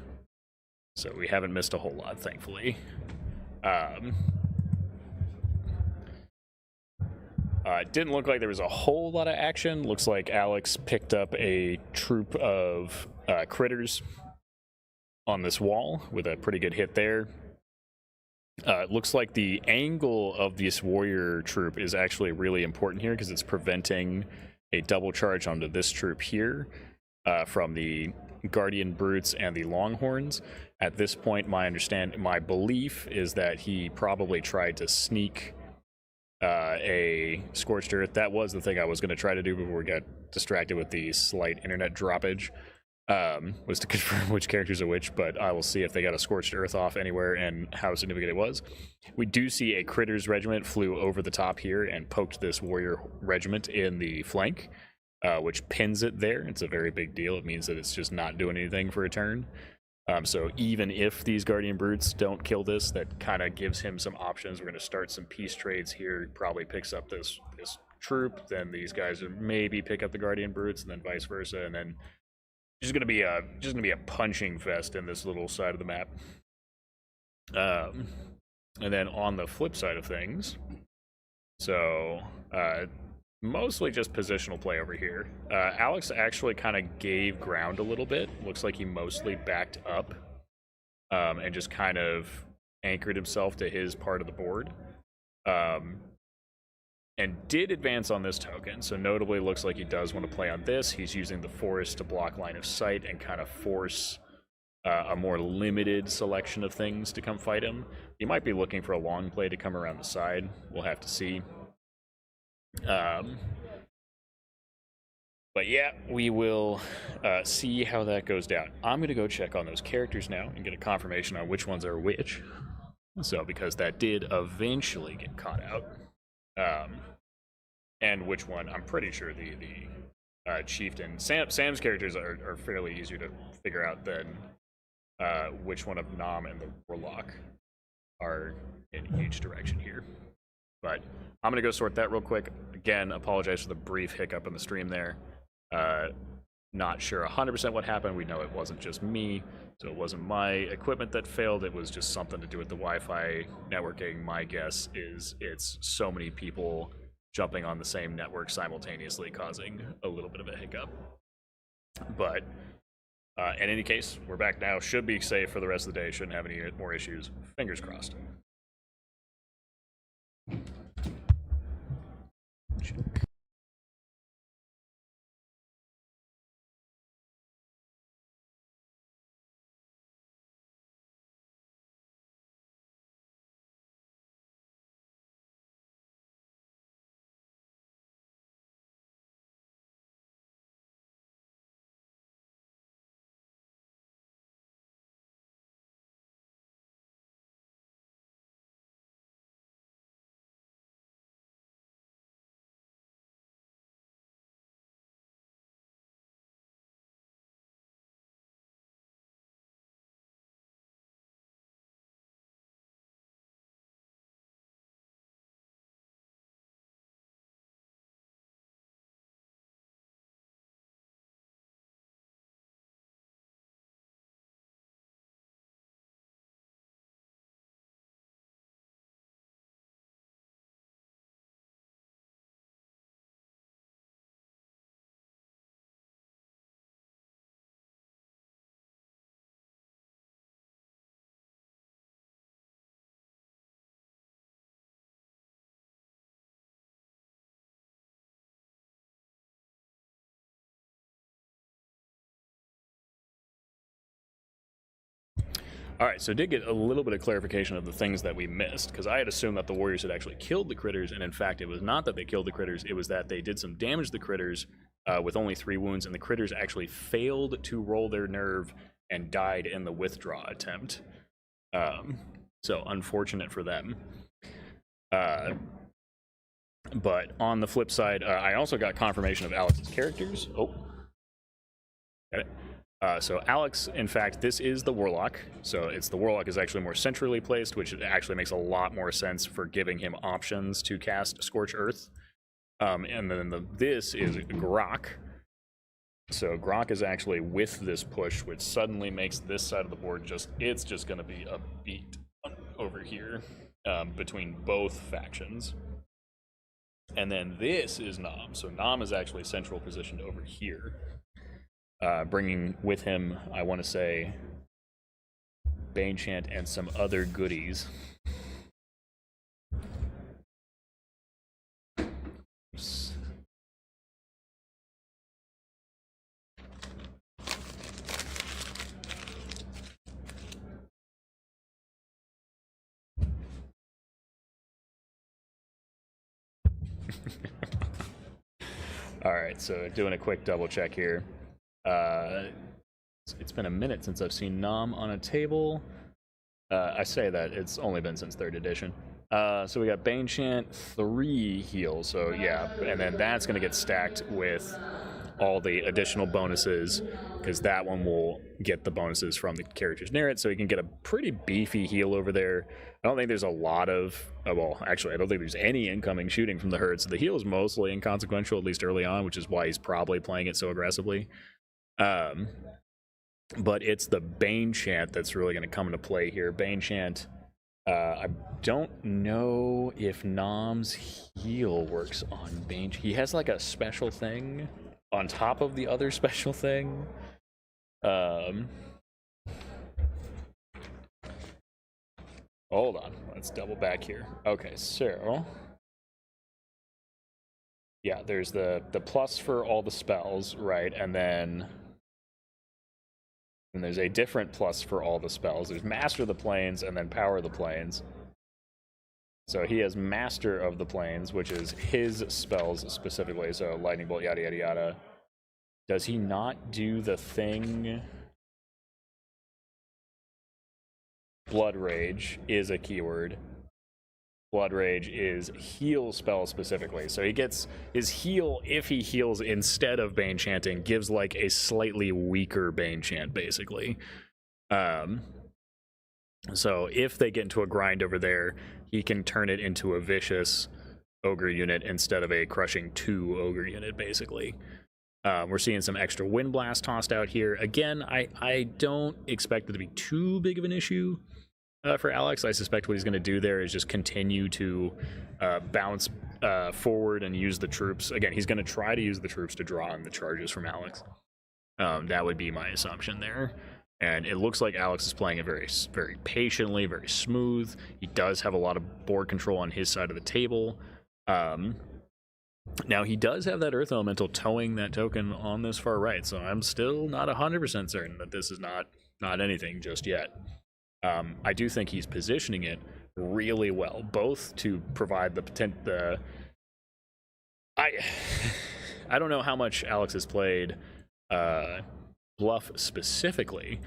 So we haven't missed a whole lot, thankfully. It didn't look like there was a whole lot of action. Looks like Alex picked up a troop of critters on this wall with a pretty good hit there. It looks like the angle of this warrior troop is actually really important here because it's preventing a double charge onto this troop here from the Guardian Brutes and the Longhorns. At this point, my belief is that he probably tried to sneak a Scorched Earth. That was the thing I was going to try to do before we got distracted with the slight internet droppage. Was to confirm which characters are which, but I will see if they got a Scorched Earth off anywhere and how significant it was. We do see a Critters regiment flew over the top here and poked this warrior regiment in the flank, which pins it there. It's a very big deal. It means that it's just not doing anything for a turn. So even if these Guardian Brutes don't kill this, that kind of gives him some options. We're going to start some peace trades here. He probably picks up this troop, then these guys would maybe pick up the Guardian Brutes, and then vice versa, and then just gonna be a punching fest in this little side of the map. And then on the flip side of things, so mostly just positional play over here. Alex actually kind of gave ground a little bit. Looks like he mostly backed up and just kind of anchored himself to his part of the board. And did advance on this token, so notably looks like he does want to play on this. He's using the forest to block line of sight and kind of force a more limited selection of things to come fight him. He might be looking for a long play to come around the side. We'll have to see. But yeah, we will see how that goes down. I'm going to go check on those characters now and get a confirmation on which ones are which. So, because that did eventually get caught out. And which one, I'm pretty sure the chieftain, Sam's characters are fairly easier to figure out than which one of Nam and the Warlock are in each direction here. But I'm going to go sort that real quick. Again, apologize for the brief hiccup in the stream there. Not sure 100% what happened. We know it wasn't just me, so it wasn't my equipment that failed. It was just something to do with the Wi-Fi networking. My guess is it's so many people jumping on the same network simultaneously causing a little bit of a hiccup. But in any case, we're back now. Should be safe for the rest of the day. Shouldn't have any more issues. Fingers crossed. Check. All right, so I did get a little bit of clarification of the things that we missed, because I had assumed that the warriors had actually killed the critters, and in fact, it was not that they killed the critters, it was that they did some damage to the critters with only 3 wounds, and the critters actually failed to roll their nerve and died in the withdraw attempt. So unfortunate for them. But on the flip side, I also got confirmation of Alex's characters. Oh, got it. So Alex, in fact, this is the Warlock. So the Warlock is actually more centrally placed, which actually makes a lot more sense for giving him options to cast Scorch Earth. And then this is Grok. So Grok is actually with this push, which suddenly makes this side of the board it's just going to be a beat over here between both factions. And then this is Nam. So Nam is actually central positioned over here. Bringing with him, I want to say, Banechant and some other goodies. Oops. All right, so doing a quick double check here. It's been a minute since I've seen Nam on a table. I say that, it's only been since 3rd edition. So we got Banechant, 3 heals, so yeah, and then that's going to get stacked with all the additional bonuses, because that one will get the bonuses from the characters near it, so you can get a pretty beefy heal over there. I don't think there's a lot of, well, actually, I don't think there's any incoming shooting from the herd, so the heal is mostly inconsequential, at least early on, which is why he's probably playing it so aggressively. But it's the Banechant that's really going to come into play here. Banechant, I don't know if Nam's heal works on Banechant. He has like a special thing on top of the other special thing. Hold on, let's double back here. Okay, so yeah, there's the plus for all the spells, right? And then there's a different plus for all the spells. There's Master of the Planes and then Power of the Planes. So he has Master of the Planes, which is his spells specifically. So Lightning Bolt, yada, yada, yada. Does he not do the thing? Blood Rage is a keyword. Blood Rage is heal spell specifically. So he gets his heal, if he heals instead of Banechanting, gives like a slightly weaker Banechant, basically. So if they get into a grind over there, he can turn it into a vicious ogre unit instead of a crushing 2 ogre unit, basically. We're seeing some extra Wind Blast tossed out here. Again, I don't expect it to be too big of an issue for Alex. I suspect what he's going to do there is just continue to bounce forward and use the troops. Again, he's going to try to use the troops to draw on the charges from Alex. That would be my assumption there. And it looks like Alex is playing it very, very patiently, very smooth. He does have a lot of board control on his side of the table. Now, he does have that Earth Elemental towing that token on this far right, so I'm still not 100% certain that this is not anything just yet. I do think he's positioning it really well, both to provide the I don't know how much Alex has played Bluff specifically,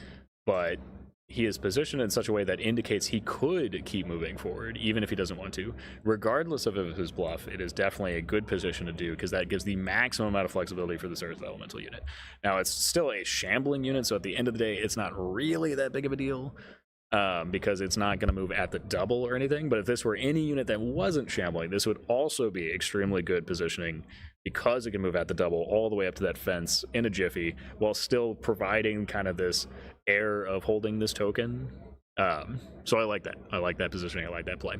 but he is positioned in such a way that indicates he could keep moving forward, even if he doesn't want to. Regardless of his Bluff, it is definitely a good position to do, because that gives the maximum amount of flexibility for this Earth Elemental unit. Now, it's still a shambling unit, so at the end of the day, it's not really that big of a deal, because it's not going to move at the double or anything. But if this were any unit that wasn't shambling, this would also be extremely good positioning, because it can move at the double all the way up to that fence in a jiffy, while still providing kind of this air of holding this token. So I like that. I like that positioning. I like that play.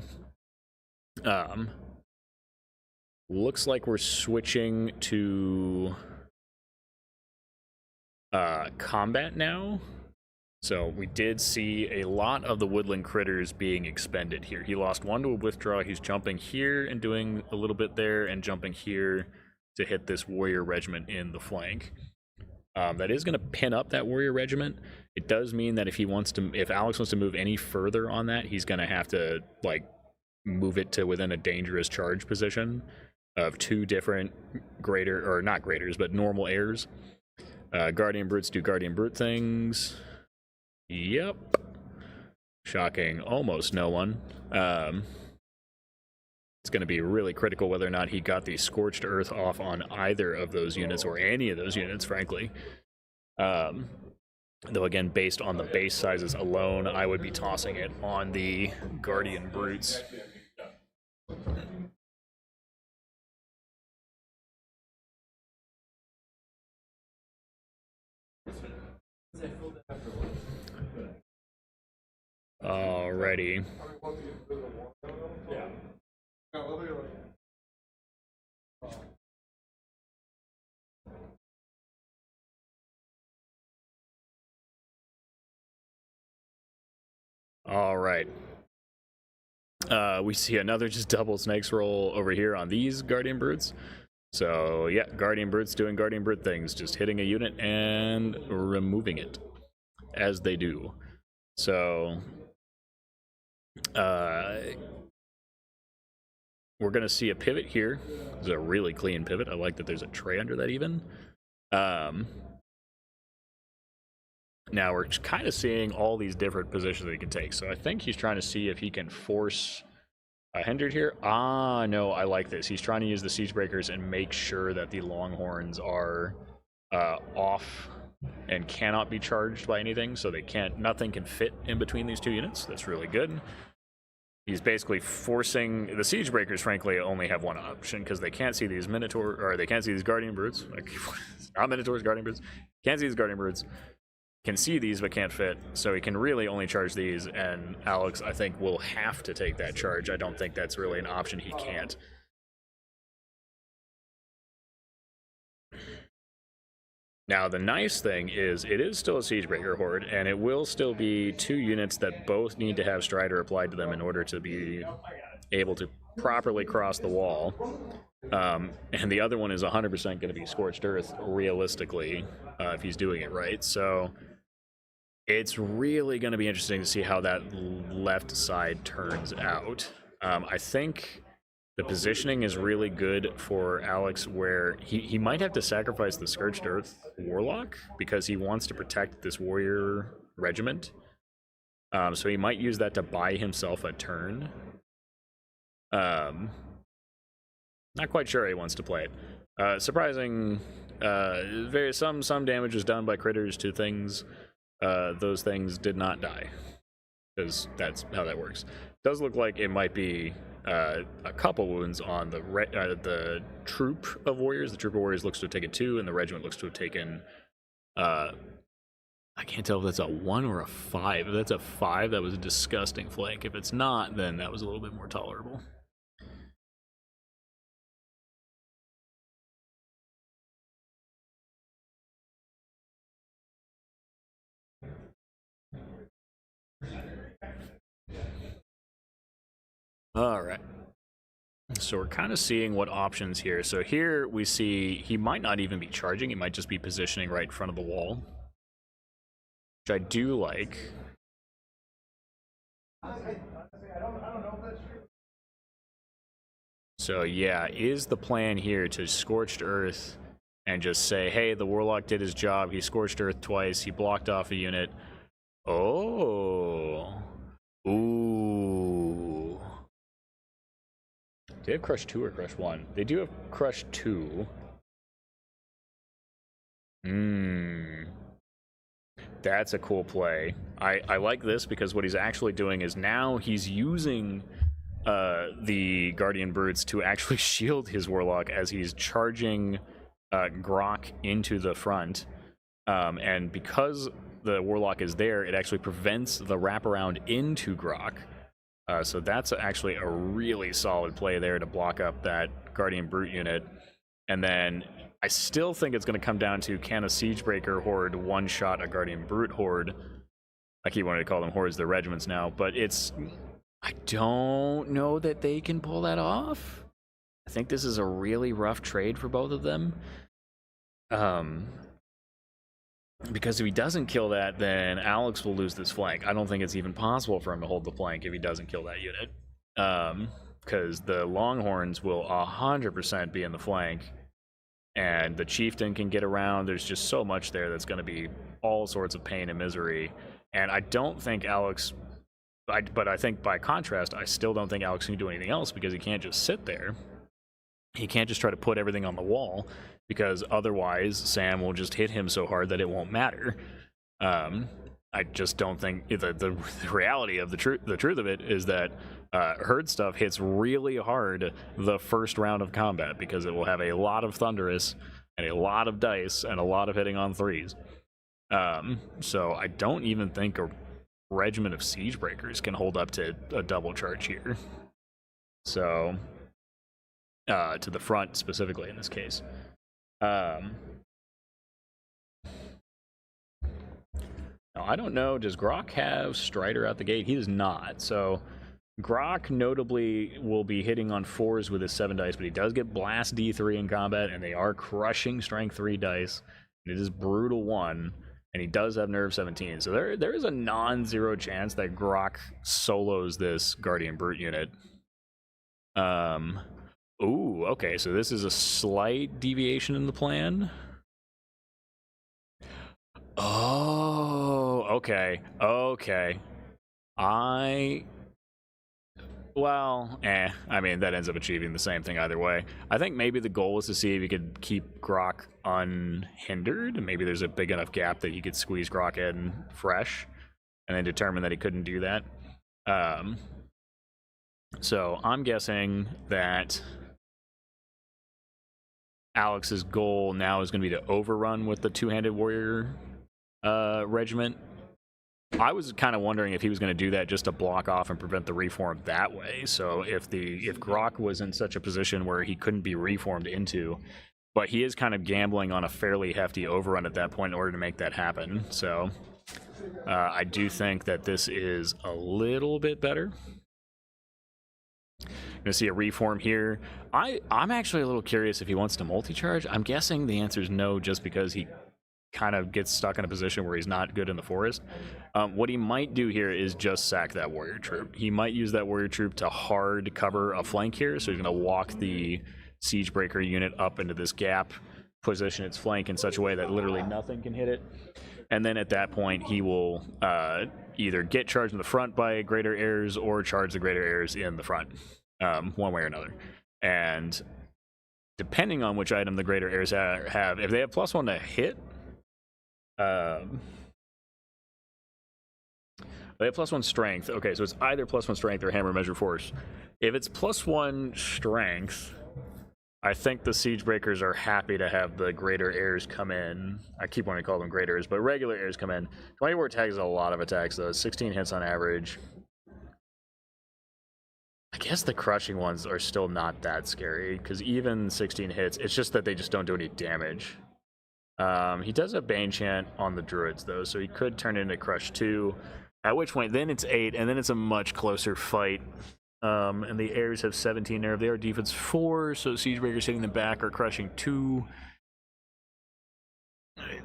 Looks like we're switching to combat now. So we did see a lot of the woodland critters being expended here. He lost 1 to a withdraw. He's jumping here and doing a little bit there, and jumping here to hit this warrior regiment in the flank. That is going to pin up that warrior regiment. It does mean that if Alex wants to move any further on that, he's going to have to like move it to within a dangerous charge position of 2 different not graders, but normal heirs. Guardian Brutes do Guardian Brute things. Yep. Shocking almost no one. It's going to be really critical whether or not he got the Scorched Earth off on either of those units, or any of those units, frankly. Though again, based on the base sizes alone, I would be tossing it on the Guardian Brutes. Alrighty. All right. We see another just double snakes roll over here on these Guardian Brutes. So yeah, Guardian Brutes doing Guardian Brute things, just hitting a unit and removing it, as they do. So we're gonna see a pivot here. It's a really clean pivot. I like that there's a tray under that even. Now we're kind of seeing all these different positions that he can take. So I think he's trying to see if he can force a hindered here. No, I like this. He's trying to use the siege breakers and make sure that the longhorns are off and cannot be charged by anything. So nothing can fit in between these 2 units. That's really good. He's basically forcing the siege breakers. Frankly, only have one option because they can't see these they can't see these Guardian Brutes. Like, not Minotaurs, Guardian Brutes. Can't see these Guardian Brutes. Can see these but can't fit, so he can really only charge these, and Alex, I think, will have to take that charge. I don't think that's really an option he can't. Now, the nice thing is it is still a Siegebreaker Horde, and it will still be 2 units that both need to have Strider applied to them in order to be able to properly cross the wall. And the other one is 100% going to be Scorched Earth, realistically, if he's doing it right. So it's really going to be interesting to see how that left side turns out. I think the positioning is really good for Alex, where he might have to sacrifice the Scorched Earth Warlock because he wants to protect this warrior regiment. So he might use that to buy himself a turn. Not quite sure how he wants to play it. Surprising, some damage was done by critters to things. Those things did not die, because that's how that works. Does look like it might be a couple wounds on the troop of warriors. The troop of warriors looks to have taken 2, and the regiment looks to have taken. I can't tell if that's a 1 or a 5. If that's a 5, that was a disgusting flank. If it's not, then that was a little bit more tolerable. All right. So we're kind of seeing what options here. So here we see he might not even be charging. He might just be positioning right in front of the wall, which I do like. So yeah, is the plan here to Scorched Earth and just say, hey, the Warlock did his job. He Scorched Earth twice. He blocked off a unit. Oh. Ooh. Do they have Crush 2 or Crush 1? They do have Crush 2. That's a cool play. I like this because what he's actually doing is now he's using the Guardian Brutes to actually shield his Warlock as he's charging Grok into the front. And because the Warlock is there, it actually prevents the wraparound into Grok. So that's actually a really solid play there to block up that Guardian Brute unit. And then I still think it's going to come down to, can a Siegebreaker Horde one-shot a Guardian Brute Horde? I keep wanting to call them hordes, they're regiments now, but I don't know that they can pull that off. I think this is a really rough trade for both of them. Because if he doesn't kill that, then Alex will lose this flank. I don't think it's even possible for him to hold the flank if he doesn't kill that unit. Because the Longhorns will 100% be in the flank, and the Chieftain can get around. There's just so much there that's going to be all sorts of pain and misery. And I don't think Alex... but I think by contrast, I still don't think Alex can do anything else, because he can't just sit there. He can't just try to put everything on the wall, because otherwise Sam will just hit him so hard that it won't matter. I just don't think the reality of the truth of it is that herd stuff hits really hard the first round of combat, because it will have a lot of thunderous and a lot of dice and a lot of hitting on threes. So I don't even think a regiment of siege breakers can hold up to a double charge here. So to the front specifically in this case. Now, I don't know, does Grok have Strider out the gate? He does not. So Grok notably will be hitting on 4s with his 7 dice, but he does get Blast D3 in combat, and they are crushing Strength 3 dice. And it is Brutal 1, and he does have Nerve 17. So there is a non-zero chance that Grok solos this Guardian Brute unit. Ooh, okay, so this is a slight deviation in the plan. Oh, okay. I mean, that ends up achieving the same thing either way. I think maybe the goal was to see if he could keep Grok unhindered. Maybe there's a big enough gap that he could squeeze Grok in fresh, and then determine that he couldn't do that. So I'm guessing that Alex's goal now is going to be to overrun with the two-handed warrior regiment. I was kind of wondering if he was going to do that just to block off and prevent the reform that way. So if Grok was in such a position where he couldn't be reformed into, but he is kind of gambling on a fairly hefty overrun at that point in order to make that happen. So I do think that this is a little bit better. Gonna see a reform here. I'm actually a little curious if he wants to multi-charge. I'm guessing the answer is no, just because he kind of gets stuck in a position where he's not good in the forest. What he might do here is just sack that warrior troop. He might use that warrior troop to hard cover a flank here, so he's gonna walk the siege breaker unit up into this gap, position its flank in such a way that literally nothing can hit it. And then at that point, he will either get charged in the front by greater heirs or charge the greater heirs in the front, one way or another. And depending on which item the greater heirs have, if they have +1 to hit, they have +1 strength. Okay, so it's either +1 strength or hammer measure force. If it's +1 strength, I think the siege breakers are happy to have the greater heirs come in. I keep wanting to call them greater heirs, but regular heirs come in. 24 tags is a lot of attacks, though. 16 hits on average. I guess the crushing ones are still not that scary, because even 16 hits, it's just that they just don't do any damage. He does have Bane Chant on the druids, though, so he could turn it into Crush 2, at which point then it's 8, and then it's a much closer fight. And the heirs have 17 nerve. They are defense 4, so Siegebreakers hitting them back are crushing 2.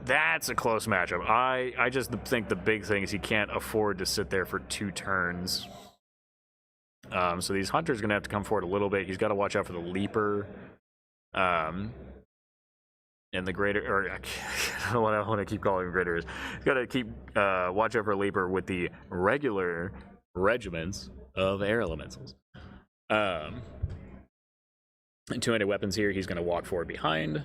That's a close matchup. I just think the big thing is he can't afford to sit there for 2 turns. So these hunters are going to have to come forward a little bit. He's got to watch out for the leaper. And the greater, or I don't want to keep calling them greater. He's got to keep watch out for a leaper with the regular regiments of air elementals. And 2-handed weapons here. He's going to walk forward behind.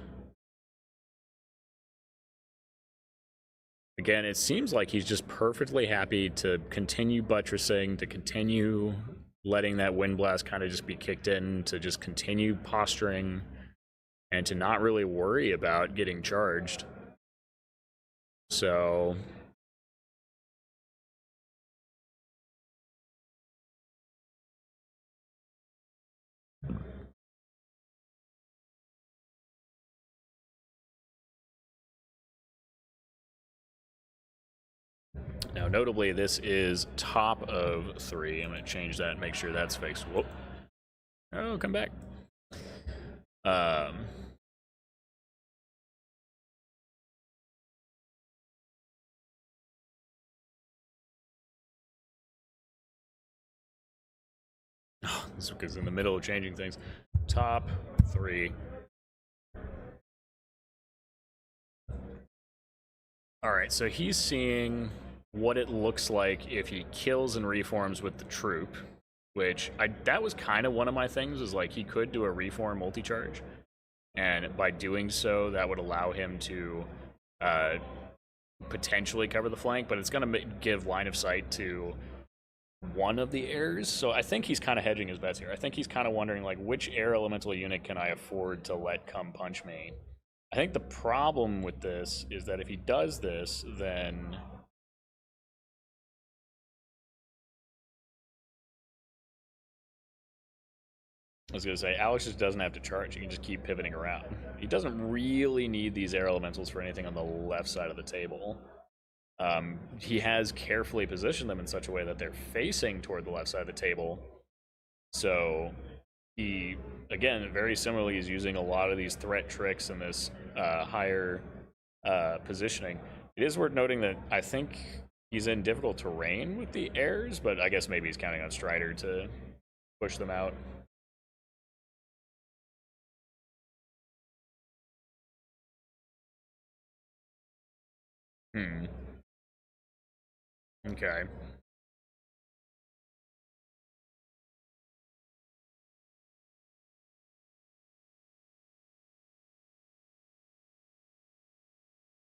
Again, it seems like he's just perfectly happy to continue buttressing, to continue letting that wind blast kind of just be kicked in, to just continue posturing, and to not really worry about getting charged. So now, notably, this is top of 3. I'm going to change that and make sure that's fixed. Whoop. Oh, come back. because in the middle of changing things. Top 3. All right, so he's seeing what it looks like if he kills and reforms with the troop, which that was kind of one of my things, is like he could do a reform multi-charge, and by doing so, that would allow him to potentially cover the flank, but it's going to give line of sight to one of the heirs, so I think he's kind of hedging his bets here. I think he's kind of wondering, like, which air elemental unit can I afford to let come punch me? I think the problem with this is that if he does this, then I was going to say, Alex just doesn't have to charge. He can just keep pivoting around. He doesn't really need these air elementals for anything on the left side of the table. He has carefully positioned them in such a way that they're facing toward the left side of the table. So he, again, very similarly, is using a lot of these threat tricks in this higher positioning. It is worth noting that I think he's in difficult terrain with the airs, but I guess maybe he's counting on Strider to push them out. Okay.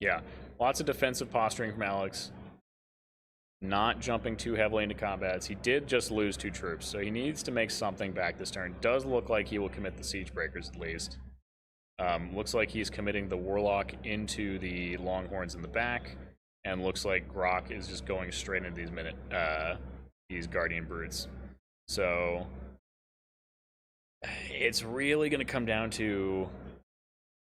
Yeah, lots of defensive posturing from Alex. Not jumping too heavily into combats. He did just lose 2 troops, so he needs to make something back this turn. Does look like he will commit the Siege Breakers at least. Looks like he's committing the Warlock into the Longhorns in the back, and looks like Grok is just going straight into these Guardian Brutes. So it's really going to come down to,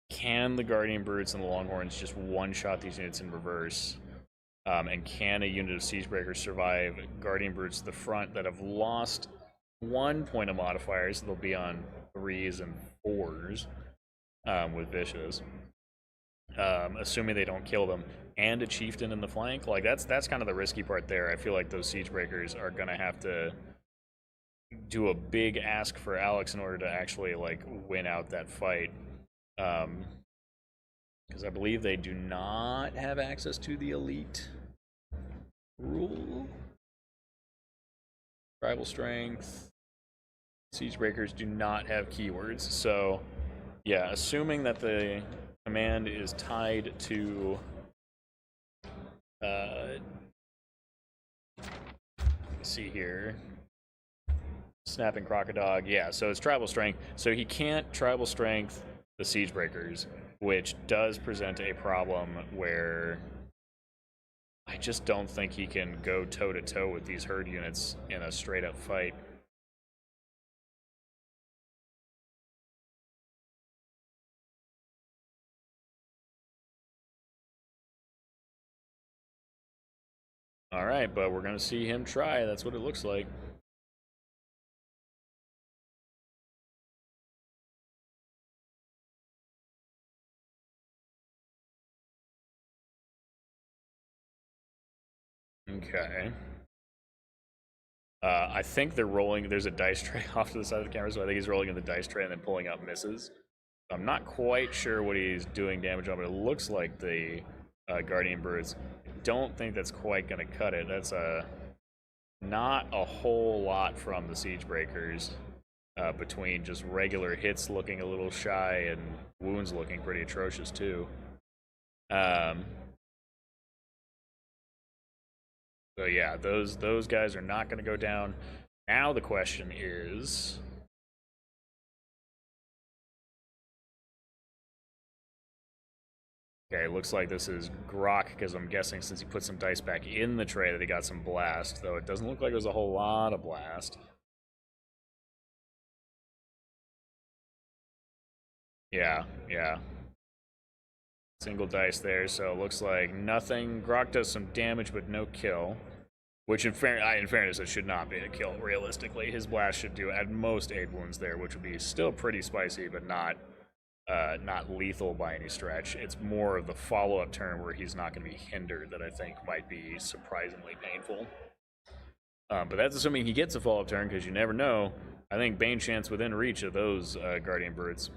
can the Guardian Brutes and the Longhorns just one-shot these units in reverse? And can a unit of Siegebreakers survive Guardian Brutes to the front that have lost 1 point of modifiers? They'll be on 3s and 4s with Vicious. Assuming they don't kill them. And a Chieftain in the flank. Like, that's kind of the risky part there. I feel like those Siegebreakers are going to have to do a big ask for Alex in order to actually, like, win out that fight. Because I believe they do not have access to the elite rule. Tribal strength. Siegebreakers do not have keywords. So, yeah, assuming that the command is tied to let me see here. Snapping Crocodog. Yeah, so it's tribal strength. So he can't tribal strength the Siegebreakers, which does present a problem where I just don't think he can go toe-to-toe with these herd units in a straight-up fight. Alright, but we're going to see him try. That's what it looks like. Okay. I think they're rolling. There's a dice tray off to the side of the camera, so I think he's rolling in the dice tray and then pulling out misses. I'm not quite sure what he's doing damage on, but it looks like the Guardian Birds. Don't think that's quite going to cut it. That's not a whole lot from the Siegebreakers, between just regular hits looking a little shy and wounds looking pretty atrocious too. So yeah, those guys are not going to go down. Now the question is, okay, looks like this is Grok, because I'm guessing since he put some dice back in the tray that he got some blast, though it doesn't look like there's a whole lot of blast. Yeah. Single dice there, so it looks like nothing. Grok does some damage, but no kill. Which, in fairness, it should not be a kill, realistically. His blast should do at most 8 wounds there, which would be still pretty spicy, but not lethal by any stretch. It's more of the follow-up turn where he's not going to be hindered that I think might be surprisingly painful. But that's assuming he gets a follow-up turn, because you never know. I think Bane Chance within reach of those Guardian Brutes.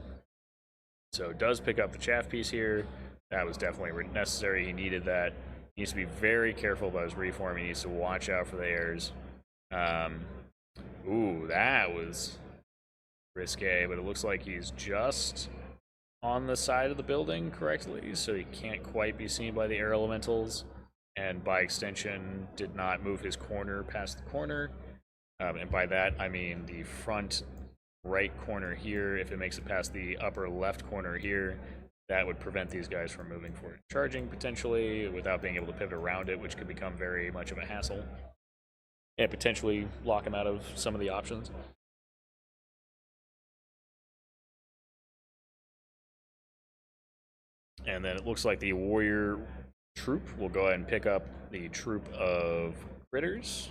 So does pick up the chaff piece here. That was definitely necessary. He needed that. He needs to be very careful about his reform. He needs to watch out for the airs. Ooh, that was risque, but it looks like he's just on the side of the building correctly, so he can't quite be seen by the air elementals, and by extension did not move his corner past the corner. And by that I mean the front right corner here. If it makes it past the upper left corner here, that would prevent these guys from moving forward, charging potentially without being able to pivot around it, which could become very much of a hassle and potentially lock him out of some of the options. And then it looks like the warrior troop will go ahead and pick up the troop of critters.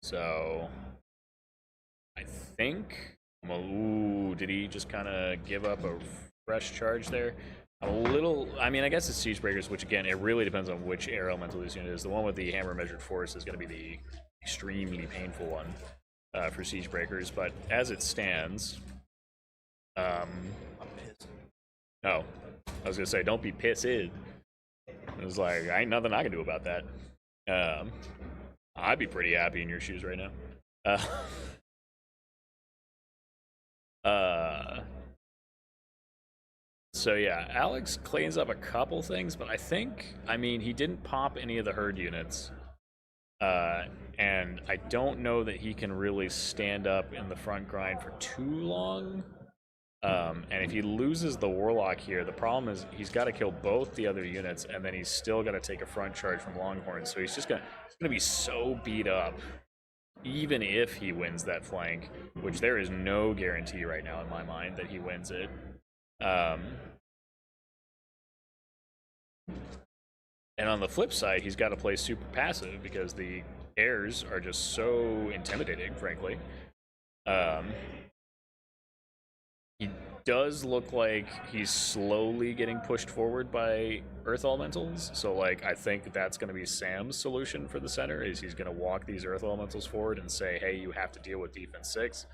So I think, ooh, did he just kind of give up a fresh charge there? A little, I mean, I guess it's Siege Breakers, which again, it really depends on which air elemental this unit is. The one with the hammer measured force is going to be the extremely painful one for Siege Breakers, but as it stands, oh, I was going to say, don't be pissed. It was like, ain't nothing I can do about that. I'd be pretty happy in your shoes right now. So yeah, Alex cleans up a couple things, but I mean, he didn't pop any of the herd units. And I don't know that he can really stand up in the front grind for too long. And if he loses the Warlock here, the problem is he's got to kill both the other units, and then he's still got to take a front charge from Longhorn. So he's gonna be so beat up, even if he wins that flank, which there is no guarantee right now in my mind that he wins it. And on the flip side, he's got to play super passive because the airs are just so intimidating, frankly. He does look like he's slowly getting pushed forward by Earth Elementals. So, like, I think that's going to be Sam's solution for the center, is he's going to walk these Earth Elementals forward and say, hey, you have to deal with defense 6.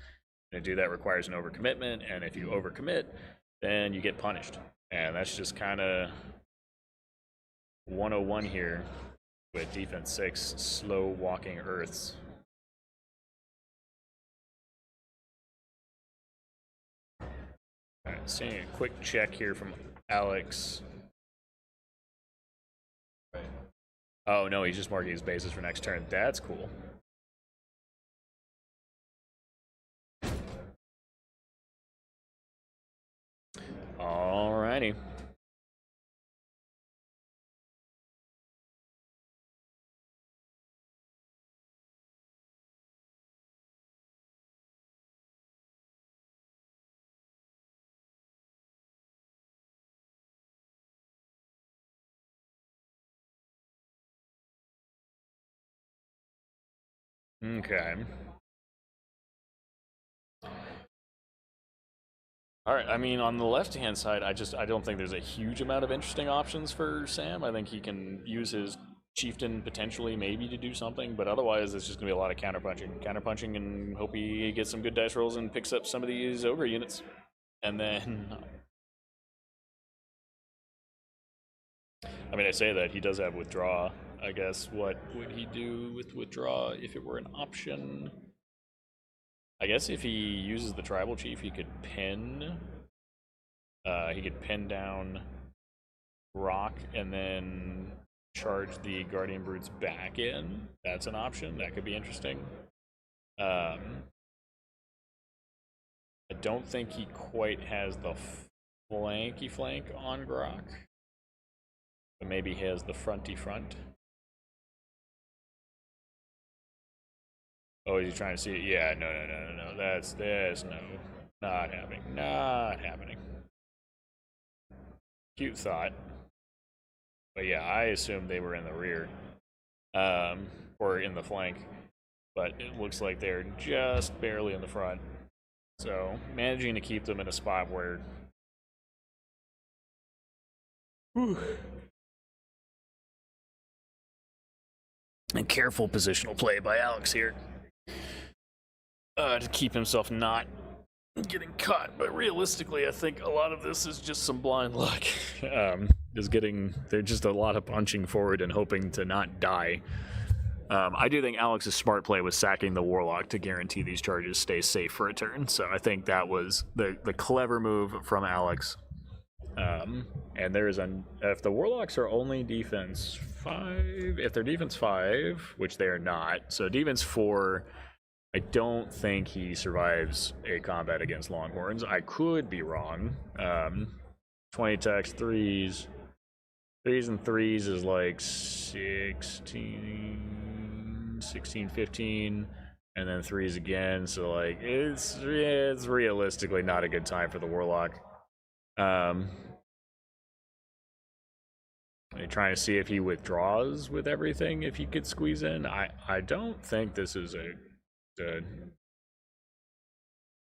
And to do that requires an overcommitment, and if you overcommit, then you get punished. And that's just kind of 101 here with defense 6 slow walking Earths. Alright, seeing a quick check here from Alex. Oh no, he's just marking his bases for next turn. That's cool. Alrighty. Okay. All right, I mean, on the left-hand side, I don't think there's a huge amount of interesting options for Sam. I think he can use his Chieftain potentially maybe to do something, but otherwise it's just going to be a lot of counterpunching, and hope he gets some good dice rolls and picks up some of these Ogre units. And then, I mean, I say that, he does have Withdraw. I guess what would he do with Withdraw if it were an option? I guess if he uses the Tribal Chief, he could pin down Rock and then charge the Guardian Brutes back in. That's an option. That could be interesting. I don't think he quite has the flanky flank on Grok, but maybe he has the fronty front. Oh, is he trying to see it? Yeah, no. That's no, not happening. Cute thought. But yeah, I assumed they were in the rear. Or in the flank. But it looks like they're just barely in the front. So, managing to keep them in a spot where And careful positional play by Alex here. To keep himself not getting caught. But realistically, I think a lot of this is just some blind luck. There's just a lot of punching forward and hoping to not die. I do think Alex's smart play was sacking the Warlock to guarantee these charges stay safe for a turn. So I think that was the clever move from Alex. And there is if the Warlocks are only defense 5, if they're defense 5, which they are not, so defense 4, I don't think he survives a combat against Longhorns. I could be wrong. 20 attacks, 3s. 3s and 3s is like 16, 15, and then 3s again. So like it's realistically not a good time for the Warlock. Are you trying to see if he withdraws with everything, if he could squeeze in? I don't think this is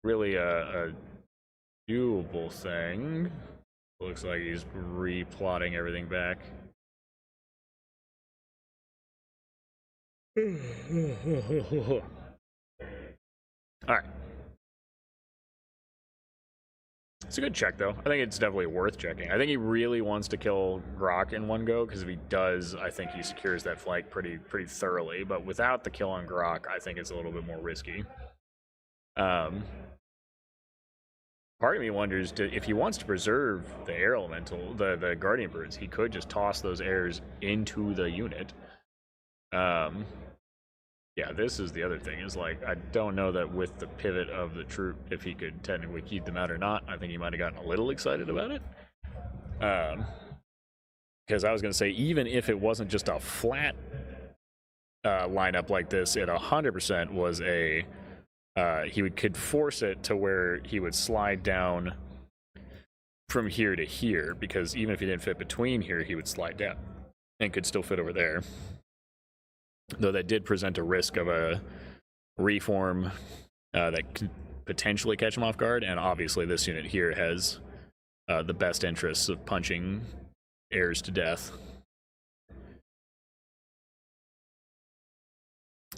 really a doable thing. Looks like he's replotting everything back. All right. It's a good check, though. I think it's definitely worth checking. I think he really wants to kill Grok in one go, because if he does, I think he secures that flank pretty thoroughly. But without the kill on Grok, I think it's a little bit more risky. Part of me wonders if he wants to preserve the air elemental, the Guardian Birds, he could just toss those airs into the unit. Yeah, this is the other thing, is like, I don't know that with the pivot of the troop, if he could technically keep them out or not. I think he might have gotten a little excited about it. Because I was going to say, even if it wasn't just a flat lineup like this, it 100% was a, could force it to where he would slide down from here to here, because even if he didn't fit between here, he would slide down and could still fit over there. Though that did present a risk of a reform that could potentially catch him off guard, and obviously this unit here has the best interests of punching heirs to death.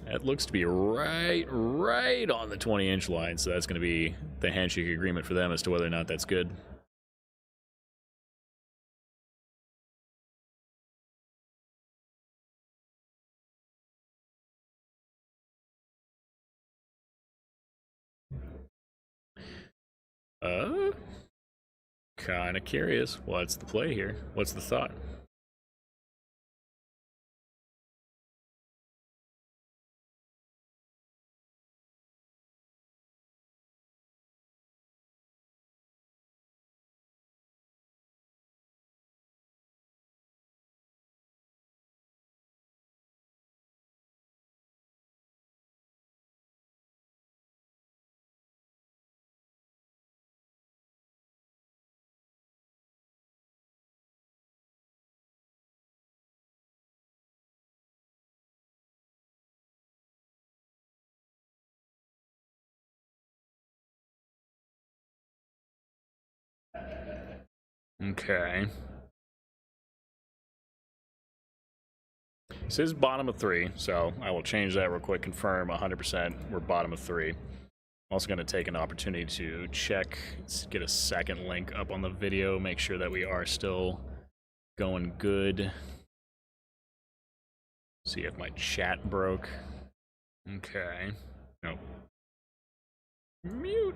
It looks to be right on the 20-inch line, so that's going to be the handshake agreement for them as to whether or not that's good. Kind of curious. What's the play here? What's the thought? Okay. This is bottom of 3, so I will change that real quick. Confirm 100% we're bottom of 3. I'm also going to take an opportunity to check, get a second link up on the video, make sure that we are still going good. See if my chat broke. Okay. Nope. Mute.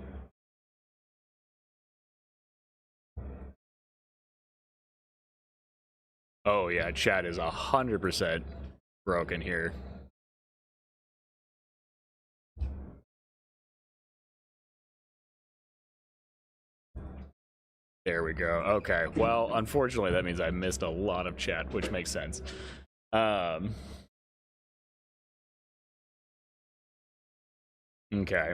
Oh yeah, chat is 100% broken here. There we go. Okay. Well, unfortunately, that means I missed a lot of chat, which makes sense. Okay.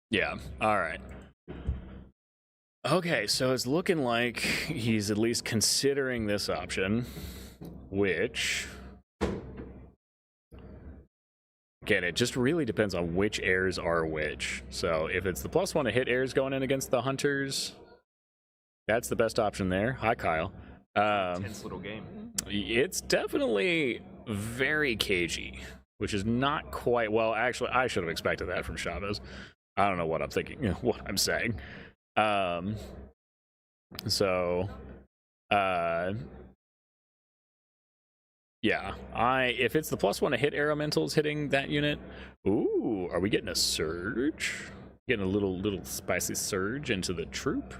Yeah. All right. Okay, so it's looking like he's at least considering this option, which... Again, it just really depends on which airs are which. So if it's the +1 to hit airs going in against the hunters, that's the best option there. Hi, Kyle. Tense little game. It's definitely very cagey, which is not quite... Well, actually, I should have expected that from Chavez. I don't know what I'm thinking, what I'm saying. Yeah, if it's the +1 to hit elementals hitting that unit, ooh, are we getting a surge? Getting a little spicy surge into the troop?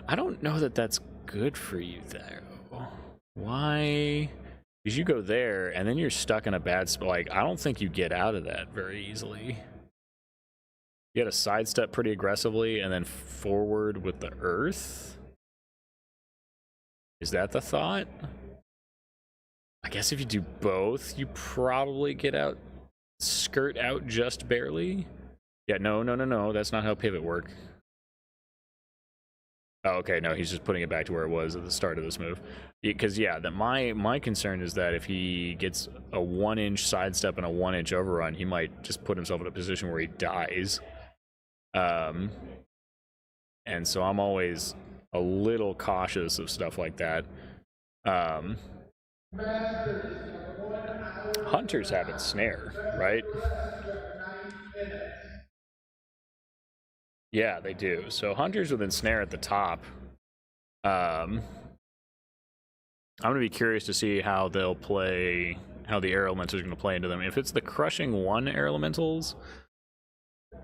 I don't know that that's good for you though. Why? Because you go there and then you're stuck in a bad spot. Like, I don't think you get out of that very easily. You got to sidestep pretty aggressively and then forward with the earth. Is that the thought? I guess if you do both, you probably get out, skirt out just barely. Yeah, no. That's not how pivot work. Oh, okay, no, he's just putting it back to where it was at the start of this move. Because yeah, that my concern is that if he gets a 1-inch sidestep and a 1-inch overrun, he might just put himself in a position where he dies. And so I'm always a little cautious of stuff like that. Hunters have it snare, right? Yeah, they do. So hunters with ensnare at the top. I'm going to be curious to see how they'll play, how the air elementals are going to play into them. If it's the crushing 1 air elementals,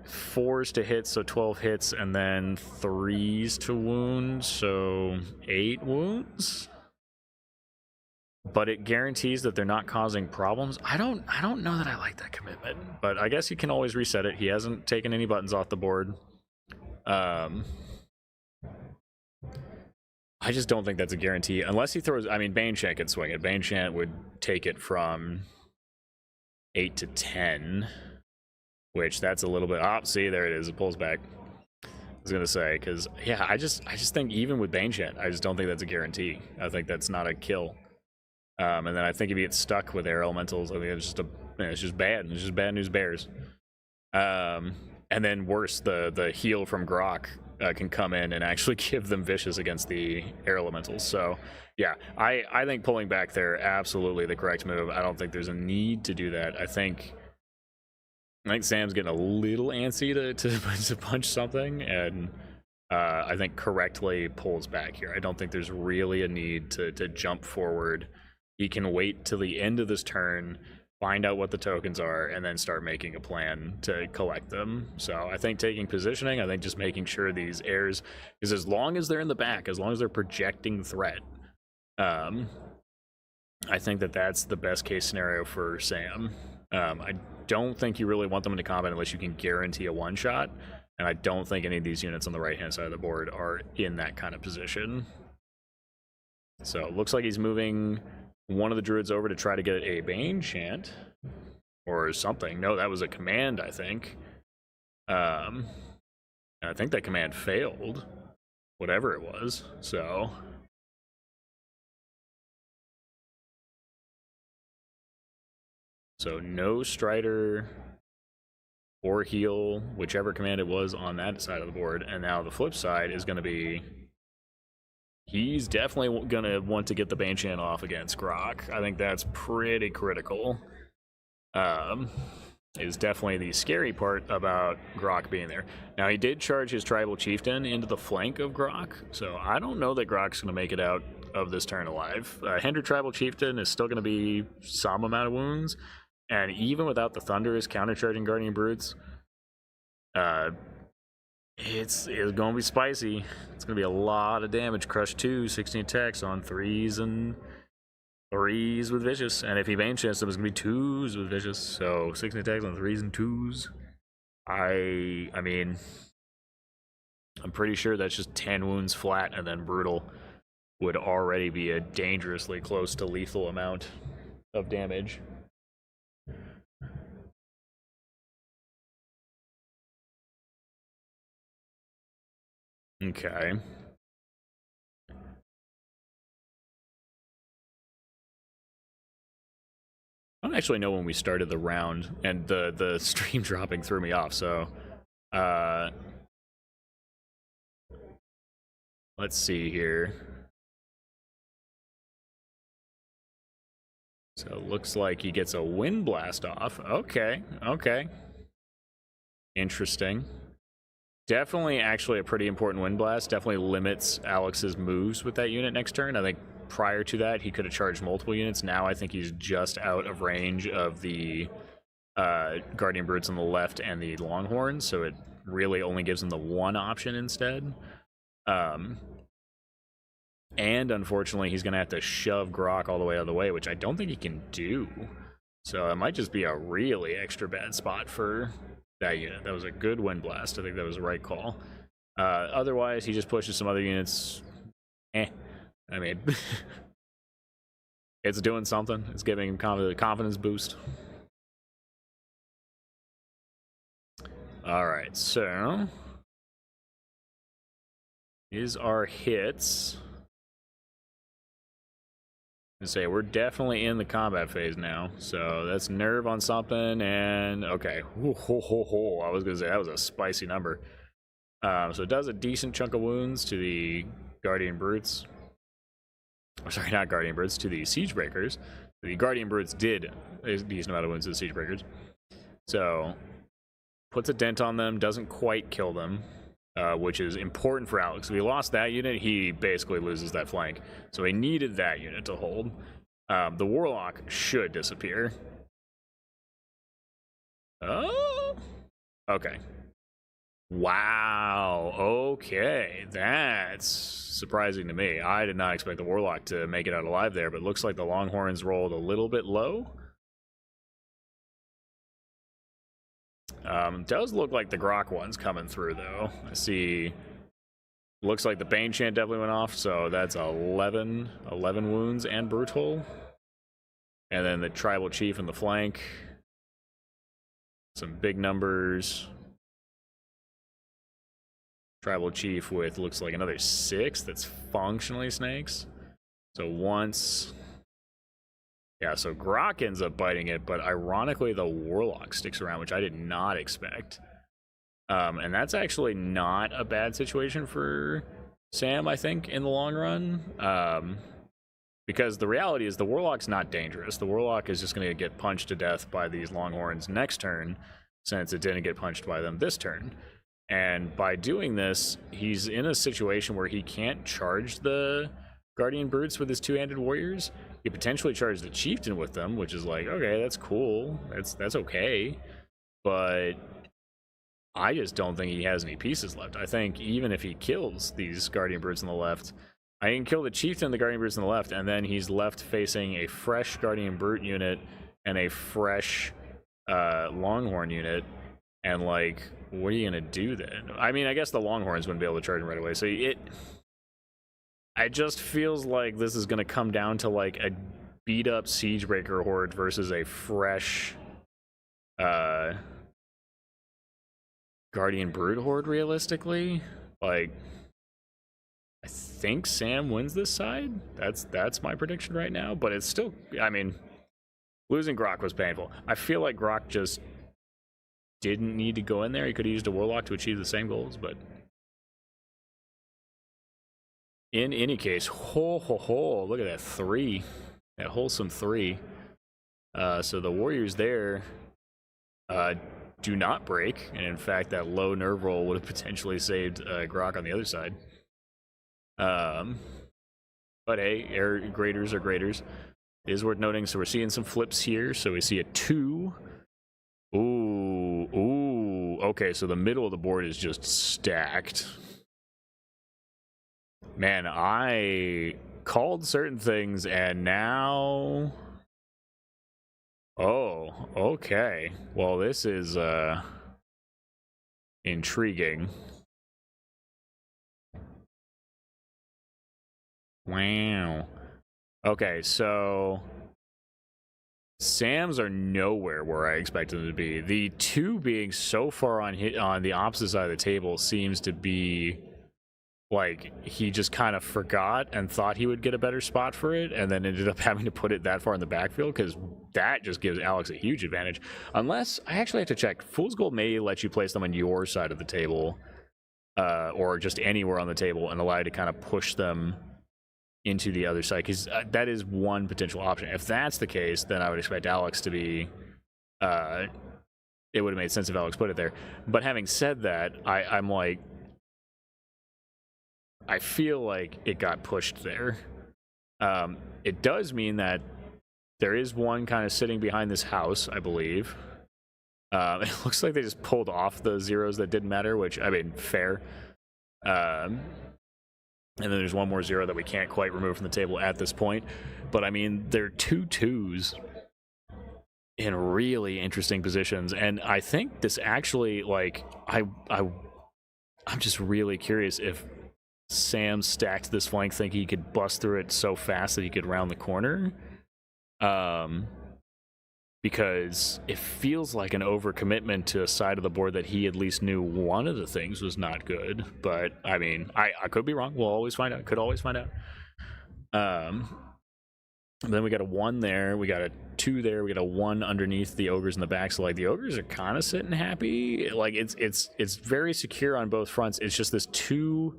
4s to hit, so 12 hits, and then 3s to wound, so 8 wounds. But it guarantees that they're not causing problems. I don't know that I like that commitment, but I guess he can always reset it. He hasn't taken any buttons off the board. I just don't think that's a guarantee unless he throws. I mean, Baneshant could swing it. Baneshant would take it from 8 to 10, which that's a little bit. Oh, see, there it is. It pulls back. I was gonna say, because yeah, I just think even with Baneshant, I just don't think that's a guarantee. I think that's not a kill. And then I think if he gets stuck with air elementals, I think it's just bad. It's just bad news bears. And then worse, the heal from Grok can come in and actually give them vicious against the air elementals. So yeah, I think pulling back there absolutely the correct move. I don't think there's a need to do that. I think Sam's getting a little antsy to punch something, and I think correctly pulls back here. I don't think there's really a need to jump forward. He can wait till the end of this turn, find out what the tokens are, and then start making a plan to collect them. So I think taking positioning, I think just making sure these airs, because as long as they're in the back, as long as they're projecting threat, I think that's the best case scenario for Sam. I don't think you really want them into combat unless you can guarantee a one-shot, and I don't think any of these units on the right-hand side of the board are in that kind of position. So it looks like he's moving one of the druids over to try to get a Baneshant or something. No, that was a command, I think. And I think that command failed, whatever it was. So no Strider or heal, whichever command it was on that side of the board. And now the flip side is going to be, he's definitely going to want to get the Baneshant off against Grok. I think that's pretty critical. Is definitely the scary part about Grok being there. Now, he did charge his Tribal Chieftain into the flank of Grok, so I don't know that Grok's going to make it out of this turn alive. Hinder Tribal Chieftain is still going to be some amount of wounds, and even without the Thunderous countercharging Guardian Brutes, it's going to be spicy. It's going to be a lot of damage. Crush 2, 16 attacks on 3s and 3s with Vicious. And if he Baneshants them, it's going to be 2s with Vicious. So 16 attacks on 3s and 2s. I mean, I'm pretty sure that's just 10 wounds flat, and then Brutal would already be a dangerously close to lethal amount of damage. Okay. I don't actually know when we started the round, and the stream dropping threw me off, so let's see here. So it looks like he gets a wind blast off. Okay, okay. Interesting. Definitely actually a pretty important wind blast. Definitely limits Alex's moves with that unit next turn. I think prior to that, he could have charged multiple units. Now I think he's just out of range of the Guardian Brutes on the left and the Longhorns, so it really only gives him the one option instead. And unfortunately, he's going to have to shove Grok all the way out of the way, which I don't think he can do. So it might just be a really extra bad spot for that unit. That was a good wind blast. I think that was the right call. Otherwise, he just pushes some other units. I mean, it's doing something. It's giving him a confidence boost. All right, so here's our hits. And say we're definitely in the combat phase now, so that's nerve on something, and okay. Ooh, ho, ho, ho. I was gonna say that was a spicy number. So it does a decent chunk of wounds to the Guardian Brutes. Oh, sorry, not Guardian Brutes, to the Siege Breakers. The Guardian Brutes did a decent amount of wounds to the Siege Breakers. So puts a dent on them, doesn't quite kill them. Which is important for Alex. If he lost that unit, he basically loses that flank. So he needed that unit to hold. The Warlock should disappear. Oh! Okay. Wow. Okay. That's surprising to me. I did not expect the Warlock to make it out alive there, but it looks like the Longhorns rolled a little bit low. Does look like the Grok one's coming through, though. I see. Looks like the Bane Chant definitely went off, so that's 11 wounds and Brutal. And then the Tribal Chief in the flank. Some big numbers. Tribal Chief with looks like another 6 that's functionally snakes. So once. Yeah, so Grok ends up biting it, but ironically the Warlock sticks around, which I did not expect. And that's actually not a bad situation for Sam, I think, in the long run. Because the reality is the Warlock's not dangerous. The Warlock is just going to get punched to death by these Longhorns next turn, since it didn't get punched by them this turn. And by doing this, he's in a situation where he can't charge the Guardian Brutes with his two-handed warriors. He potentially charged the Chieftain with them, which is like, okay, that's cool. That's okay. But I just don't think he has any pieces left. I think even if he kills these Guardian Brutes on the left, I can kill the Chieftain and the Guardian Brutes on the left, and then he's left facing a fresh Guardian Brute unit and a fresh Longhorn unit. And, like, what are you going to do then? I mean, I guess the Longhorns wouldn't be able to charge him right away. So it just feels like this is going to come down to, like, a beat-up Siegebreaker horde versus a fresh Guardian Brute horde, realistically. Like, I think Sam wins this side. That's my prediction right now. But it's still, I mean, losing Grok was painful. I feel like Grok just didn't need to go in there. He could have used a Warlock to achieve the same goals, but in any case, look at that 3. That wholesome 3. So the Warriors there do not break, and in fact, that low nerve roll would have potentially saved Grok on the other side. But hey, air graders are graders. It is worth noting, so we're seeing some flips here. So we see a 2. Ooh, okay, so the middle of the board is just stacked. Man, I called certain things, and now... Oh, okay. Well, this is, intriguing. Wow. Okay, so... Sam's are nowhere where I expected them to be. The 2 being so far on the opposite side of the table seems to be like he just kind of forgot and thought he would get a better spot for it, and then ended up having to put it that far in the backfield, because that just gives Alex a huge advantage. Unless, I actually have to check, Fool's Gold may let you place them on your side of the table, or just anywhere on the table, and allow you to kind of push them into the other side, because that is one potential option. If that's the case, then I would expect Alex to be it would have made sense if Alex put it there. But having said that, I'm like, I feel like it got pushed there. It does mean that there is one kind of sitting behind this house, I believe. It looks like they just pulled off the zeros that didn't matter, which, I mean, fair. And then there's one more zero that we can't quite remove from the table at this point. But I mean, they're 2-2s in really interesting positions. And I think this actually, like, I'm just really curious if Sam stacked this flank thinking he could bust through it so fast that he could round the corner. Because it feels like an overcommitment to a side of the board that he at least knew one of the things was not good. But, I mean, I could be wrong. We'll always find out. Could always find out. Then we got a 1 there. We got a 2 there. We got a 1 underneath the ogres in the back. So, like, the ogres are kind of sitting happy. Like, it's very secure on both fronts. It's just this 2...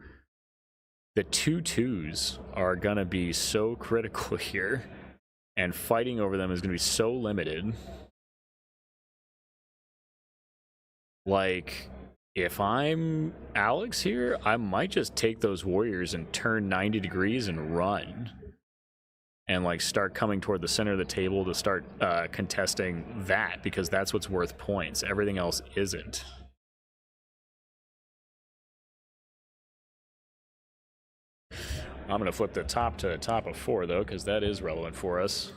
The 2-2s are going to be so critical here. And fighting over them is going to be so limited. Like, if I'm Alex here, I might just take those warriors and turn 90 degrees and run. And, like, start coming toward the center of the table to start contesting that, because that's what's worth points. Everything else isn't. I'm going to flip the top to top of 4, though, because that is relevant for us.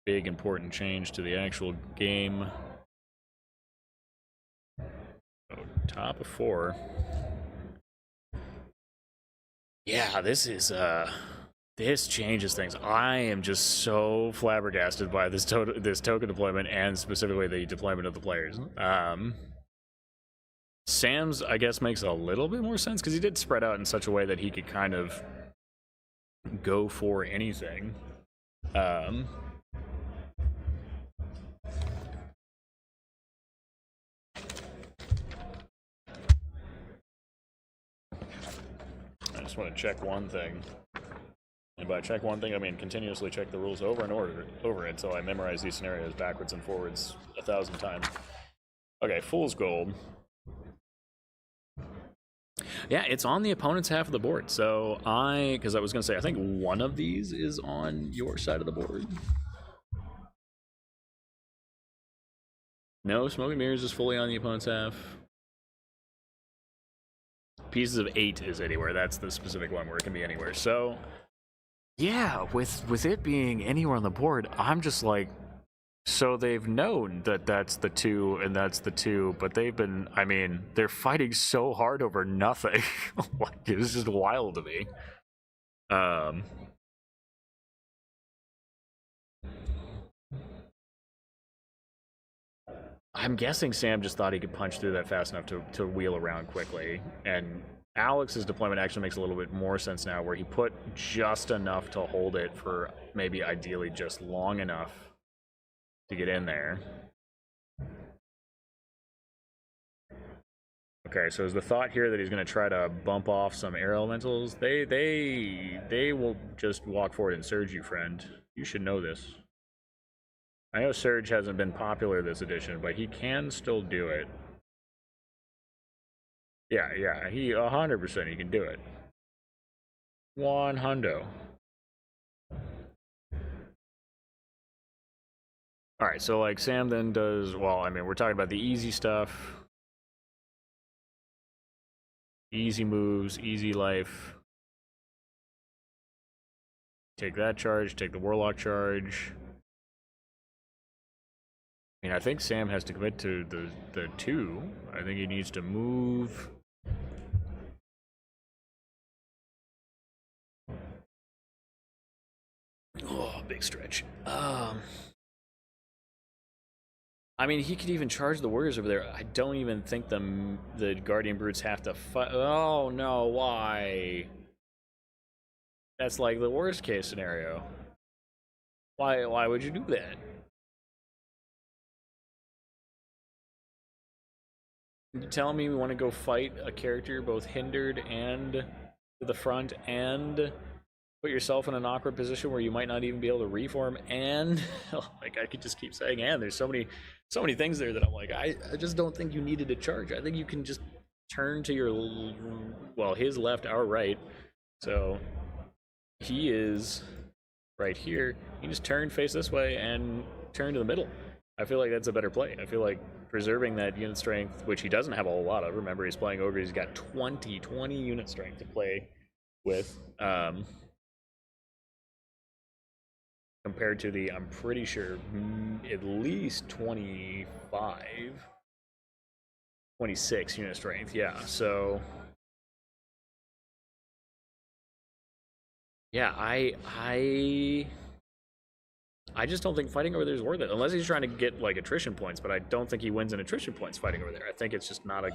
Big, important change to the actual game. So, top of 4. Yeah, this changes things. I am just so flabbergasted by this token deployment, and specifically the deployment of the players. Sam's, I guess, makes a little bit more sense, because he did spread out in such a way that he could kind of go for anything. I just want to check one thing. And by check one thing, I mean continuously check the rules over and over until I memorize these scenarios backwards and forwards 1,000 times. Okay, Fool's Gold. Yeah, it's on the opponent's half of the board. So because I was going to say, I think one of these is on your side of the board. No, Smoke and Mirrors is fully on the opponent's half. Pieces of 8 is anywhere. That's the specific one where it can be anywhere. So, yeah, with it being anywhere on the board, I'm just like, so they've known that that's the 2 and that's the 2, but they've been, I mean, they're fighting so hard over nothing. Like, it's just wild to me. I'm guessing Sam just thought he could punch through that fast enough to wheel around quickly. And Alex's deployment actually makes a little bit more sense now, where he put just enough to hold it for maybe ideally just long enough to get in there. Okay, so is the thought here that he's going to try to bump off some air elementals? They will just walk forward and surge you, friend. You should know this. I know Surge hasn't been popular this edition, but he can still do it. Yeah, he 100% he can do it. 100. Alright, so like Sam then does, well, I mean, we're talking about the easy stuff. Easy moves, easy life. Take that charge, take the Warlock charge. I mean, I think Sam has to commit to the 2. I think he needs to move. Oh, big stretch. I mean, he could even charge the warriors over there. I don't even think the guardian brutes have to fight. Oh no, why? That's like the worst case scenario. Why would you do that? You tell me we want to go fight a character both hindered and to the front and put yourself in an awkward position where you might not even be able to reform and like I could just keep saying and there's so many things there that I'm like I just don't think you needed to charge. I think you can just turn to your well his left, our right. So he is right here. You just turn face this way and turn to the middle. I feel like that's a better play. I feel like preserving that unit strength, which he doesn't have a whole lot of. Remember, he's playing ogre. He's got 20 unit strength to play with. Compared to the, I'm pretty sure, at least 26 unit strength. Yeah, so yeah, I just don't think fighting over there is worth it unless he's trying to get like attrition points. But I don't think he wins in attrition points fighting over there. I think it's just not a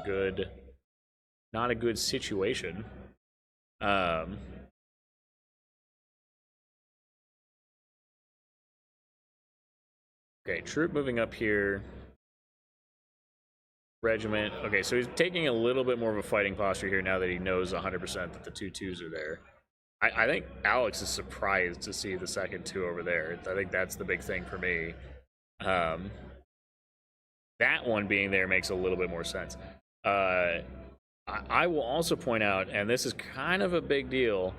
good situation. Okay, troop moving up here. Regiment. Okay, so he's taking a little bit more of a fighting posture here now that he knows 100% that the 2-2s are there. I think Alex is surprised to see the second 2 over there. I think that's the big thing for me. That one being there makes a little bit more sense. I will also point out, and this is kind of a big deal,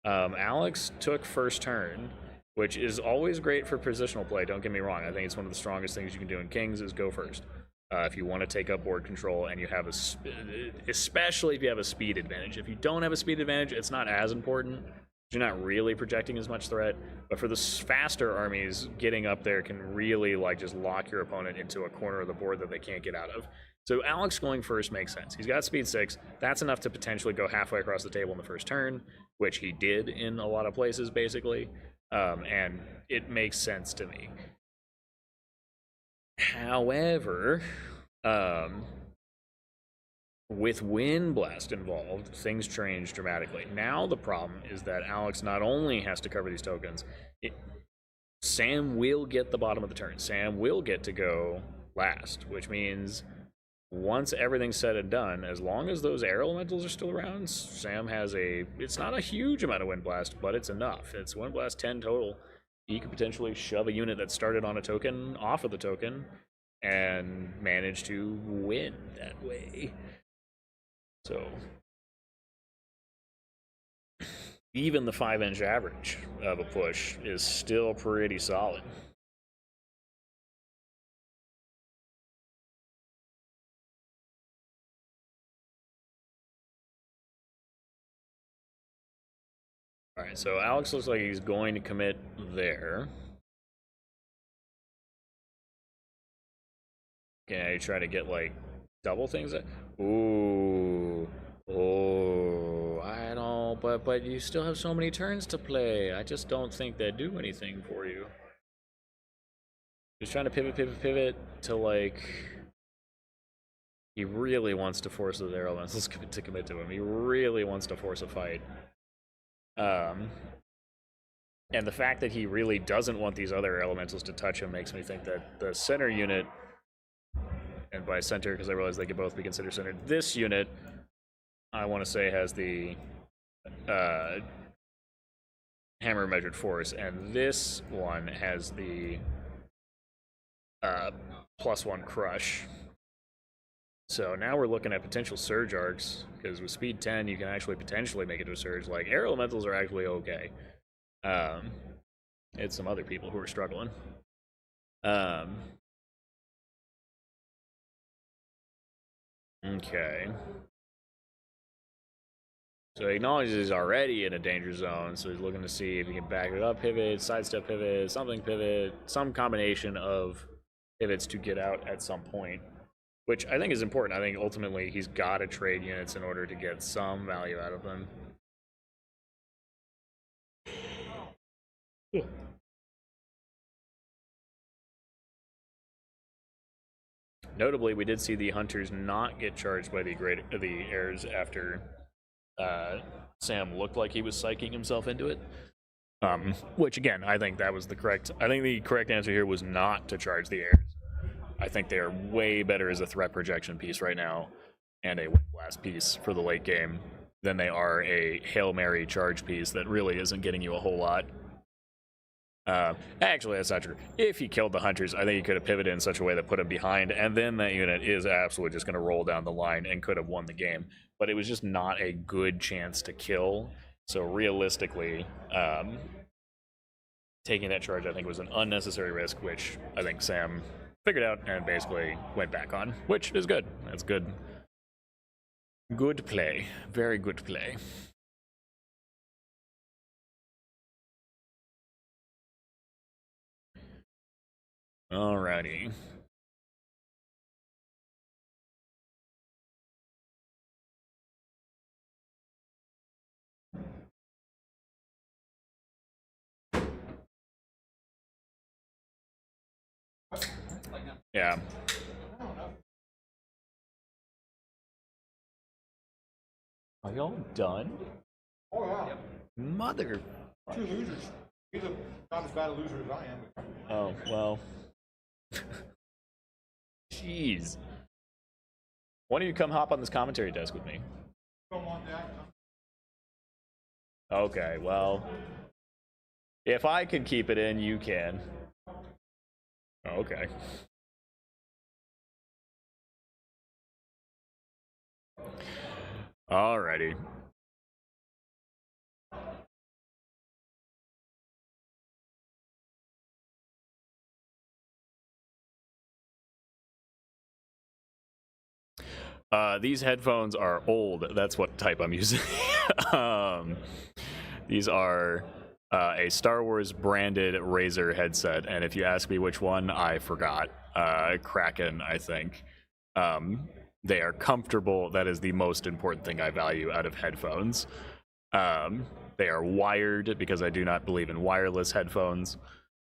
Alex took first turn, which is always great for positional play, don't get me wrong. I think it's one of the strongest things you can do in Kings is go first. If you want to take up board control and you have especially if you have a speed advantage. If you don't have a speed advantage, it's not as important. You're not really projecting as much threat. But for the faster armies, getting up there can really like just lock your opponent into a corner of the board that they can't get out of. So Alex going first makes sense. He's got speed 6. That's enough to potentially go halfway across the table in the first turn, which he did in a lot of places, basically. And it makes sense to me. However, with Wind Blast involved, things change dramatically. Now the problem is that Alex not only has to cover these tokens, Sam will get the bottom of the turn. Sam will get to go last, which means once everything's said and done, as long as those air elementals are still around, Sam has it's not a huge amount of Wind Blast, but it's enough. It's Wind Blast 10 total. He could potentially shove a unit that started on a token off of the token and manage to win that way. So even the 5-inch average of a push is still pretty solid. All right, so Alex looks like he's going to commit there. Can I try to get like double things? Ooh, oh, I don't. But you still have so many turns to play. I just don't think they do anything for you. He's trying to pivot to like. He really wants to force the air elementals to commit to him. He really wants to force a fight. And the fact that he really doesn't want these other elementals to touch him makes me think that the center unit, and by center because I realize they could both be considered centered, this unit, I want to say, has the hammer measured force, and this one has the +1 crush. So now we're looking at potential surge arcs, because with speed 10, you can actually potentially make it to a surge. Like, air elementals are actually okay. It's some other people who are struggling. Okay. So he acknowledges he's already in a danger zone, so he's looking to see if he can back it up pivot, sidestep pivot, something pivot, some combination of pivots to get out at some point. Which I think is important. I think ultimately he's got to trade units in order to get some value out of them. Notably, we did see the hunters not get charged by the heirs after Sam looked like he was psyching himself into it. Which again, I think that was the correct. I think the correct answer here was not to charge the heirs. I think they are way better as a threat projection piece right now, and a wind blast piece for the late game than they are a Hail Mary charge piece that really isn't getting you a whole lot. Actually, that's not true. If he killed the hunters, I think he could have pivoted in such a way that put him behind, and then that unit is absolutely just going to roll down the line and could have won the game. But it was just not a good chance to kill. So realistically, taking that charge, I think, was an unnecessary risk, which I think Sam figured out and basically went back on, which is good. That's good. Good play. Very good play. Alrighty. Yeah. Are y'all done? Oh, yeah. Mother. 2 losers. He's not as bad a loser as I am. Oh, well. Jeez. Why don't you come hop on this commentary desk with me? Come on, Dad. Okay, well. If I can keep it in, you can. Okay. Alrighty. These headphones are old. That's what type I'm using. These are a Star Wars branded Razer headset, and if you ask me which one, I forgot. Kraken, I think. They are comfortable. That is the most important thing I value out of headphones. They are wired because I do not believe in wireless headphones.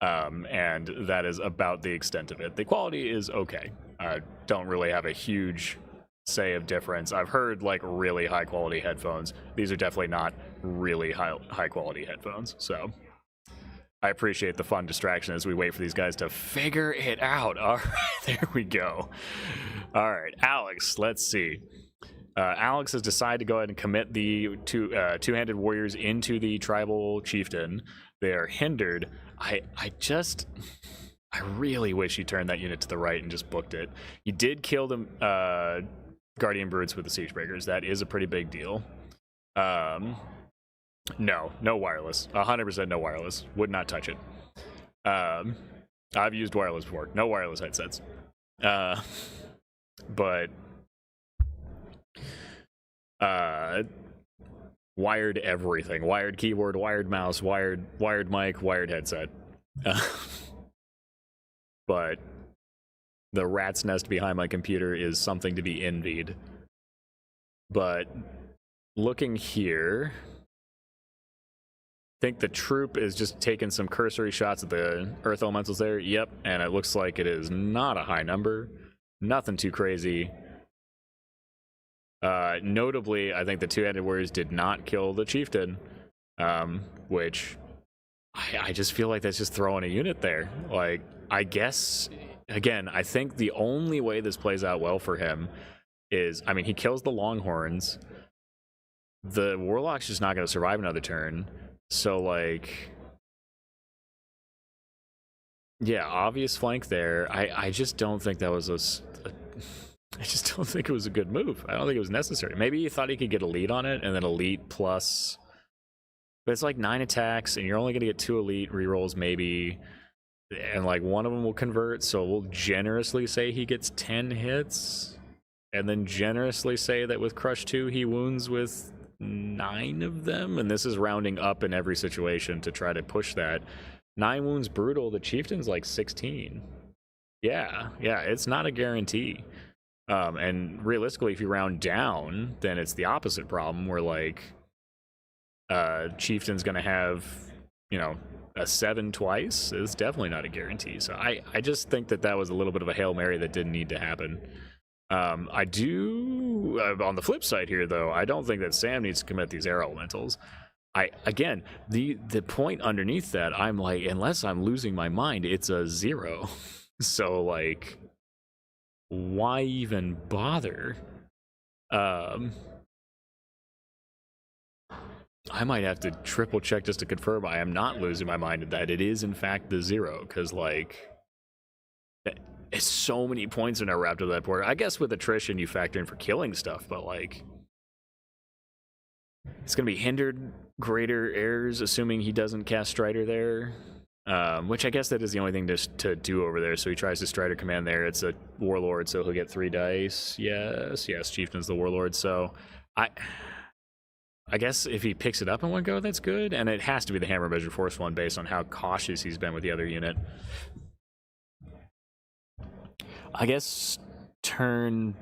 And that is about the extent of it. The quality is okay. Don't really have a huge say of difference. I've heard like really high quality headphones. These are definitely not really high quality headphones. So I appreciate the fun distraction as we wait for these guys to figure it out. All right, there we go. All right, Alex, let's see. Alex has decided to go ahead and commit the two-handed warriors into the tribal chieftain. They are hindered. I really wish he turned that unit to the right and just booked it. He did kill the Guardian Brutes with the Siege Breakers. That is a pretty big deal. No wireless. 100% no wireless. Would not touch it. I've used wireless before. No wireless headsets. But wired everything. Wired keyboard, wired mouse, wired mic, wired headset. But the rat's nest behind my computer is something to be envied. But looking here, I think the troop is just taking some cursory shots at the earth elementals there. Yep, and it looks like it is not a high number. Nothing too crazy. Notably, I think the two-handed warriors did not kill the chieftain, which I just feel like that's just throwing a unit there. Like, I guess, again, I think the only way this plays out well for him is, I mean, he kills the Longhorns. The Warlock's just not going to survive another turn. So, like, yeah, obvious flank there. I just don't think that was I just don't think it was a good move. I don't think it was necessary. Maybe he thought he could get elite on it, and then elite plus. But it's like 9 attacks, and you're only going to get 2 elite rerolls, maybe. And like one of them will convert, so we'll generously say he gets 10 hits. And then generously say that with Crush 2, he wounds with 9 of them. And this is rounding up in every situation to try to push that. 9 wounds brutal, the chieftain's like 16. Yeah, it's not a guarantee. And realistically, if you round down, then it's the opposite problem where like chieftain's gonna have, a 7 twice is definitely not a guarantee. So I just think that was a little bit of a Hail Mary that didn't need to happen. I do, on the flip side here, though, I don't think that Sam needs to commit these air elementals. Again, the point underneath that, I'm like, unless I'm losing my mind, it's a 0. So, like, why even bother? I might have to triple check just to confirm I am not losing my mind and that it is in fact the 0, because like it's so many points are now wrapped up that board. I guess with attrition you factor in for killing stuff, but like it's gonna be hindered greater errors, assuming he doesn't cast Strider there. Which I guess that is the only thing to do over there. So he tries to Strider command there. It's a Warlord, so he'll get 3 dice. Yes, Chieftain's the Warlord. So I guess if he picks it up in one go, that's good. And it has to be the Hammer Measure Force one based on how cautious he's been with the other unit. I guess turn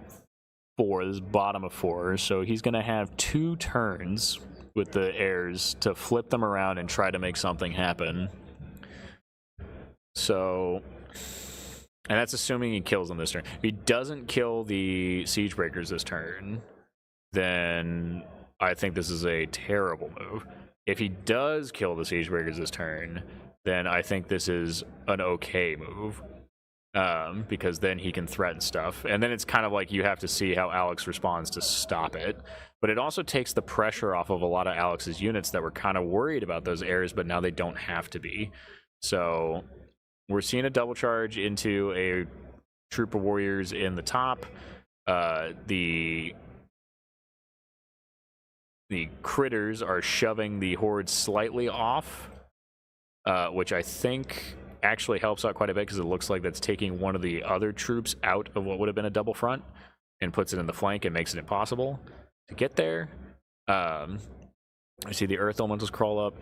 4, this is bottom of 4. So he's going to have 2 turns with the heirs to flip them around and try to make something happen. So, and that's assuming he kills them this turn. If he doesn't kill the Siege Breakers this turn, then I think this is a terrible move. If he does kill the Siege Breakers this turn, then I think this is an okay move. Because then he can threaten stuff. And then it's kind of like you have to see how Alex responds to stop it. But it also takes the pressure off of a lot of Alex's units that were kind of worried about those errors, but now they don't have to be. So we're seeing a double charge into a troop of warriors in the top. The critters are shoving the horde slightly off, which I think actually helps out quite a bit because it looks like that's taking one of the other troops out of what would have been a double front and puts it in the flank and makes it impossible to get there. I see the Earth Elementals crawl up.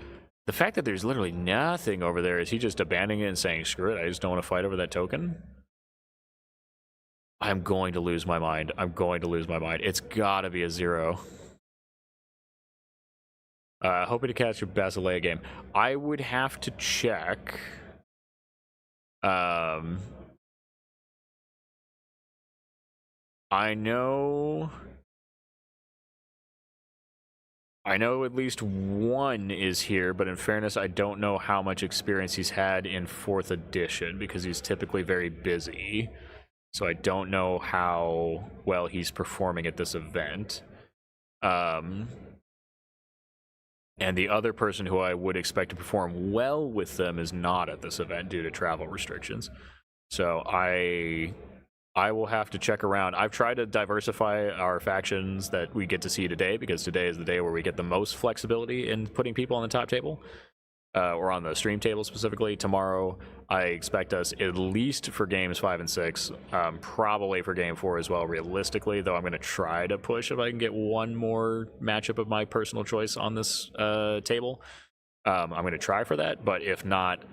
The fact that there's literally nothing over there, is he just abandoning it and saying, screw it, I just don't want to fight over that token? I'm going to lose my mind. I'm going to lose my mind. It's gotta be a 0. Hoping to catch a Basileia game. I would have to check. I know at least one is here, but in fairness, I don't know how much experience he's had in 4th edition because he's typically very busy. So I don't know how well he's performing at this event. And the other person who I would expect to perform well with them is not at this event due to travel restrictions. So I will have to check around. I've tried to diversify our factions that we get to see today, because today is the day where we get the most flexibility in putting people on the top table, or on the stream table specifically. Tomorrow, I expect us, at least for games 5 and 6, probably for game 4 as well, realistically, though I'm going to try to push if I can get one more matchup of my personal choice on this table. I'm going to try for that, but if not,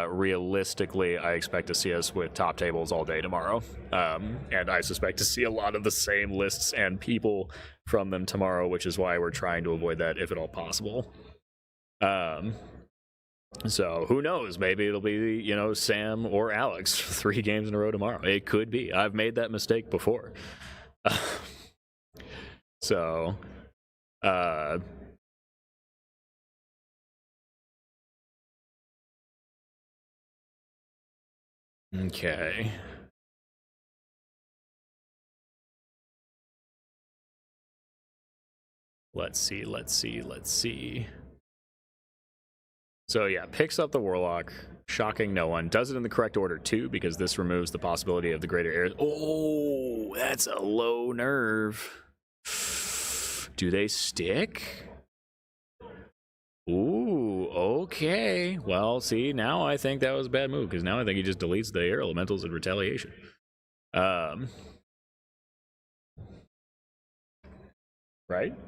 realistically, I expect to see us with top tables all day tomorrow. And I suspect to see a lot of the same lists and people from them tomorrow, which is why we're trying to avoid that if at all possible. So who knows? Maybe it'll be, Sam or Alex 3 games in a row tomorrow. It could be. I've made that mistake before. So, okay. Let's see. So yeah, picks up the Warlock, shocking no one. Does it in the correct order too, because this removes the possibility of the greater errors. Oh, that's a low nerve. Do they stick? Ooh, okay. Well, see, now I think that was a bad move, because now I think he just deletes the air elementals in retaliation. Right?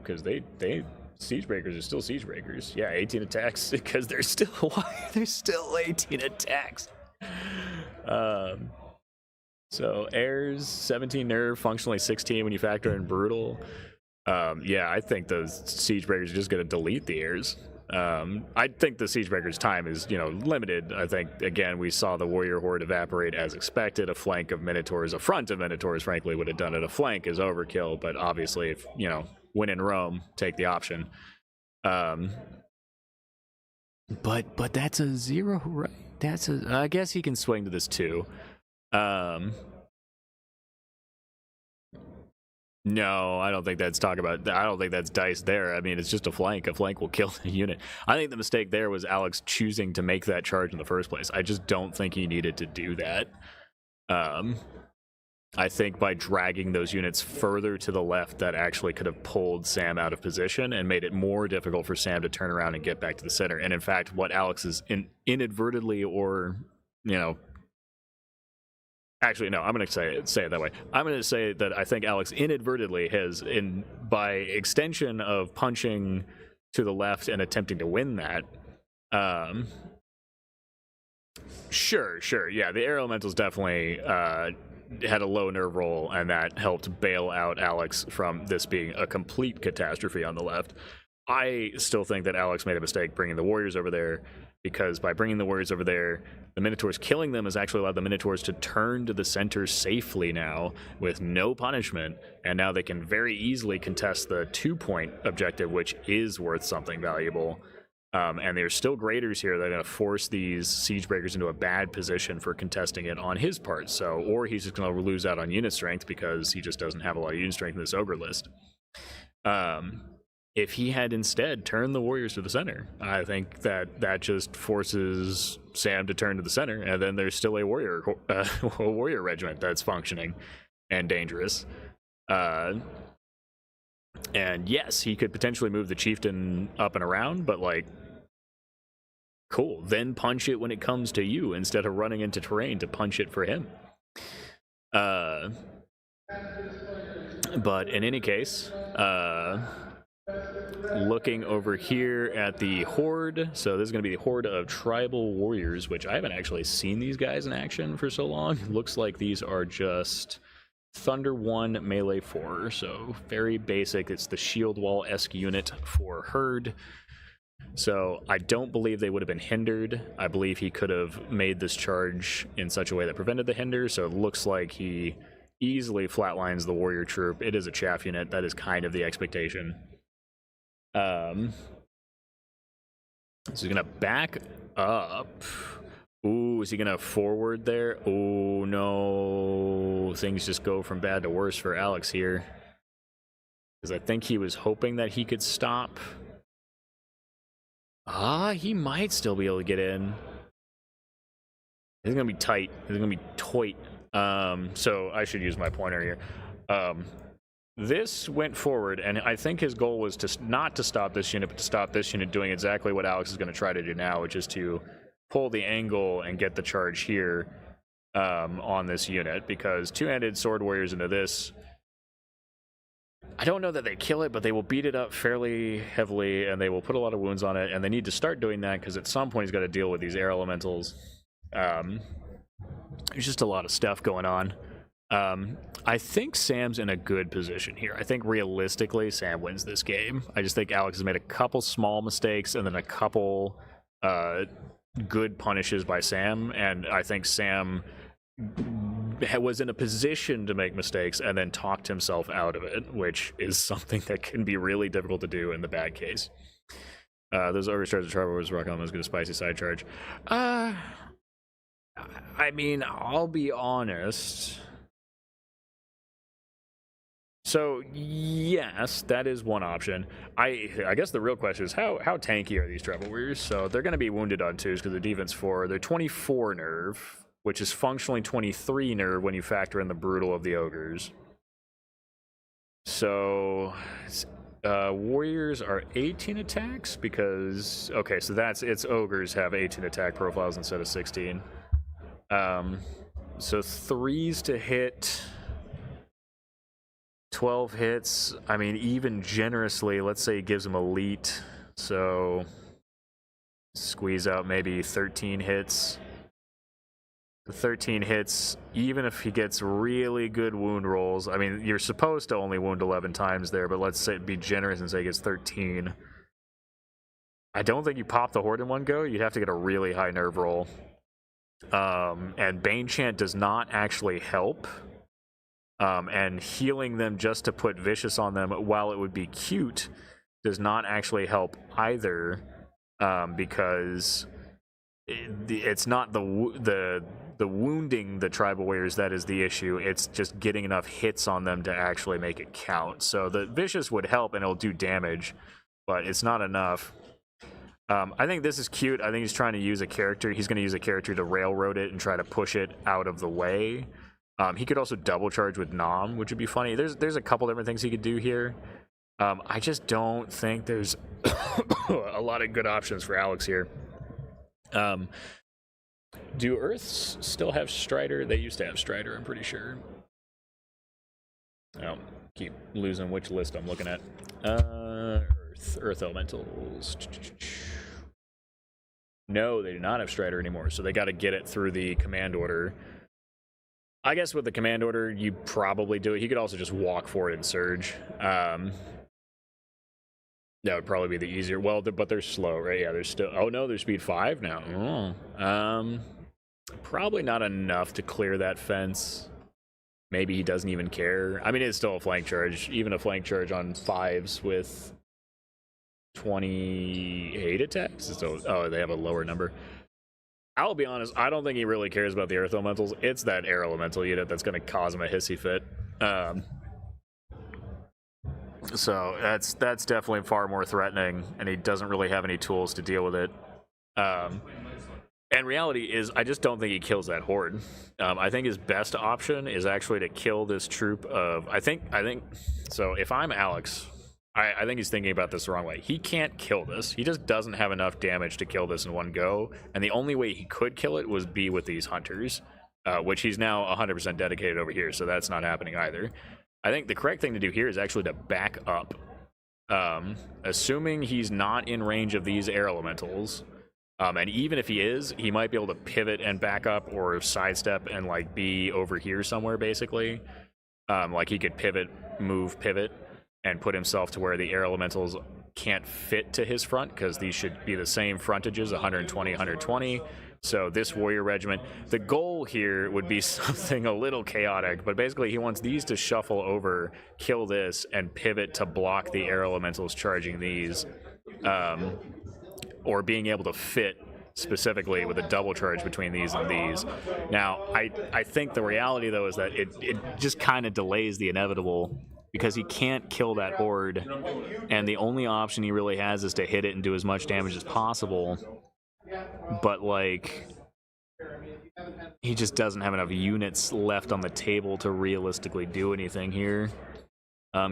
Because they Siege Breakers are still Siege Breakers. Yeah, 18 attacks, because they're still, why? There's still 18 attacks. So airs, 17 nerve, functionally 16 when you factor in brutal. Yeah, I think those Siege Breakers are just going to delete the airs. I think the Siegebreaker's time is, limited. I think, again, we saw the Warrior Horde evaporate as expected. A flank of Minotaurs, a front of Minotaurs, frankly, would have done it. A flank is overkill, but obviously, if, when in Rome, take the option. But that's a 0, right? I guess he can swing to this too. No, I don't think that's I don't think that's dice there. I mean, it's just a flank. A flank will kill the unit. I think the mistake there was Alex choosing to make that charge in the first place. I just don't think he needed to do that. I think by dragging those units further to the left, that actually could have pulled Sam out of position and made it more difficult for Sam to turn around and get back to the center. And in fact, what Alex is inadvertently or, actually, no, I'm going to say it that way. I'm going to say that I think Alex inadvertently has, by extension of punching to the left and attempting to win that, Sure. Yeah, the air elementals definitely had a low nerve roll, and that helped bail out Alex from this being a complete catastrophe on the left. I still think that Alex made a mistake bringing the Warriors over there, because by bringing the Warriors over there, the Minotaurs killing them has actually allowed the Minotaurs to turn to the center safely now with no punishment, and now they can very easily contest the 2-point objective, which is worth something valuable. And there's still graders here that are going to force these Siegebreakers into a bad position for contesting it on his part. Or he's just going to lose out on unit strength because he just doesn't have a lot of unit strength in this Ogre list. If he had instead turned the Warriors to the center, I think that just forces Sam to turn to the center, and then there's still a warrior regiment that's functioning and dangerous. And yes, he could potentially move the chieftain up and around, but cool, then punch it when it comes to you instead of running into terrain to punch it for him. But in any case, looking over here at the Horde, so this is going to be the Horde of Tribal Warriors, which I haven't actually seen these guys in action for so long. Looks like these are just Thunder 1 Melee 4, so very basic. It's the Shield Wall-esque unit for Herd. So I don't believe they would have been hindered. I believe he could have made this charge in such a way that prevented the hinder, so it looks like he easily flatlines the warrior troop. It is a chaff unit. That is kind of the expectation. So he's going to back up. Ooh, is he going to forward there? Oh, no. Things just go from bad to worse for Alex here. Because I think he was hoping that he could stop. He might still be able to get in. It's going to be tight. It's going to be tight. So I should use my pointer here. This went forward, and I think his goal was not to stop this unit, but to stop this unit doing exactly what Alex is going to try to do now, which is to pull the angle and get the charge here on this unit, because two-handed sword warriors into this, I don't know that they kill it, but they will beat it up fairly heavily, and they will put a lot of wounds on it, and they need to start doing that, because at some point he's got to deal with these air elementals. There's just a lot of stuff going on. I think Sam's in a good position here. I think realistically, Sam wins this game. I just think Alex has made a couple small mistakes and then a couple good punishes by Sam, and I think Sam was in a position to make mistakes and then talked himself out of it, which is something that can be really difficult to do in the bad case. Those ogre stars of trouble was rocking on those good spicy side charge. I mean, I'll be honest. So yes, that is one option. I guess the real question is how tanky are these Tribal Warriors? So they're going to be wounded on 2s because they're defense 4. They're 24 nerve, which is functionally 23 nerve when you factor in the brutal of the ogres. So warriors are 18 attacks because okay, so it's ogres have 18 attack profiles instead of 16. So 3s to hit. 12 hits, I mean, even generously, let's say he gives him elite, so squeeze out maybe 13 hits. The 13 hits, even if he gets really good wound rolls, I mean, you're supposed to only wound 11 times there, but let's say be generous and say he gets 13. I don't think you pop the Horde in one go. You'd have to get a really high nerve roll. And Bane Chant does not actually help. And healing them just to put Vicious on them, while it would be cute, does not actually help either, because it's not the wounding the tribal warriors that is the issue. It's just getting enough hits on them to actually make it count. So the Vicious would help and it'll do damage, but it's not enough. I think this is cute. I think he's trying to use a character. He's going to use a character to railroad it and try to push it out of the way. He could also double charge with Nom, which would be funny. There's a couple different things he could do here. I just don't think there's a lot of good options for Alex here. Do Earths still have Strider? They used to have Strider, I'm pretty sure. I don't keep losing which list I'm looking at. Earth Elementals. No, they do not have Strider anymore, so they got to get it through the command order. I guess with the command order, you probably do it. He could also just walk for it and surge. That would probably be the easier. Well, but they're slow, right? Yeah, they're still. Oh no, they're speed 5 now. Oh. Probably not enough to clear that fence. Maybe he doesn't even care. I mean, it's still a flank charge. Even a flank charge on 5s with 28 attacks. So, oh, they have a lower number. I'll be honest, I don't think he really cares about the Earth Elementals. It's that Air Elemental unit that's going to cause him a hissy fit. So that's definitely far more threatening, and he doesn't really have any tools to deal with it. And reality is, I just don't think he kills that Horde. I think his best option is actually to kill this troop of... I think so if I'm Alex... I think he's thinking about this the wrong way. He can't kill this. He just doesn't have enough damage to kill this in one go. And the only way he could kill it was be with these hunters, which he's now 100% dedicated over here, so that's not happening either. I think the correct thing to do here is actually to back up. Assuming he's not in range of these air elementals, and even if he is, he might be able to pivot and back up or sidestep and like be over here somewhere, basically. Like he could pivot, move, pivot, and put himself to where the air elementals can't fit to his front, because these should be the same frontages, 120, 120. So this warrior regiment, the goal here would be something a little chaotic, but basically he wants these to shuffle over, kill this, and pivot to block the air elementals charging these, or being able to fit specifically with a double charge between these and these. Now, I think the reality, though, is that it just kind of delays the inevitable, because he can't kill that Horde, and the only option he really has is to hit it and do as much damage as possible. But, like, he just doesn't have enough units left on the table to realistically do anything here.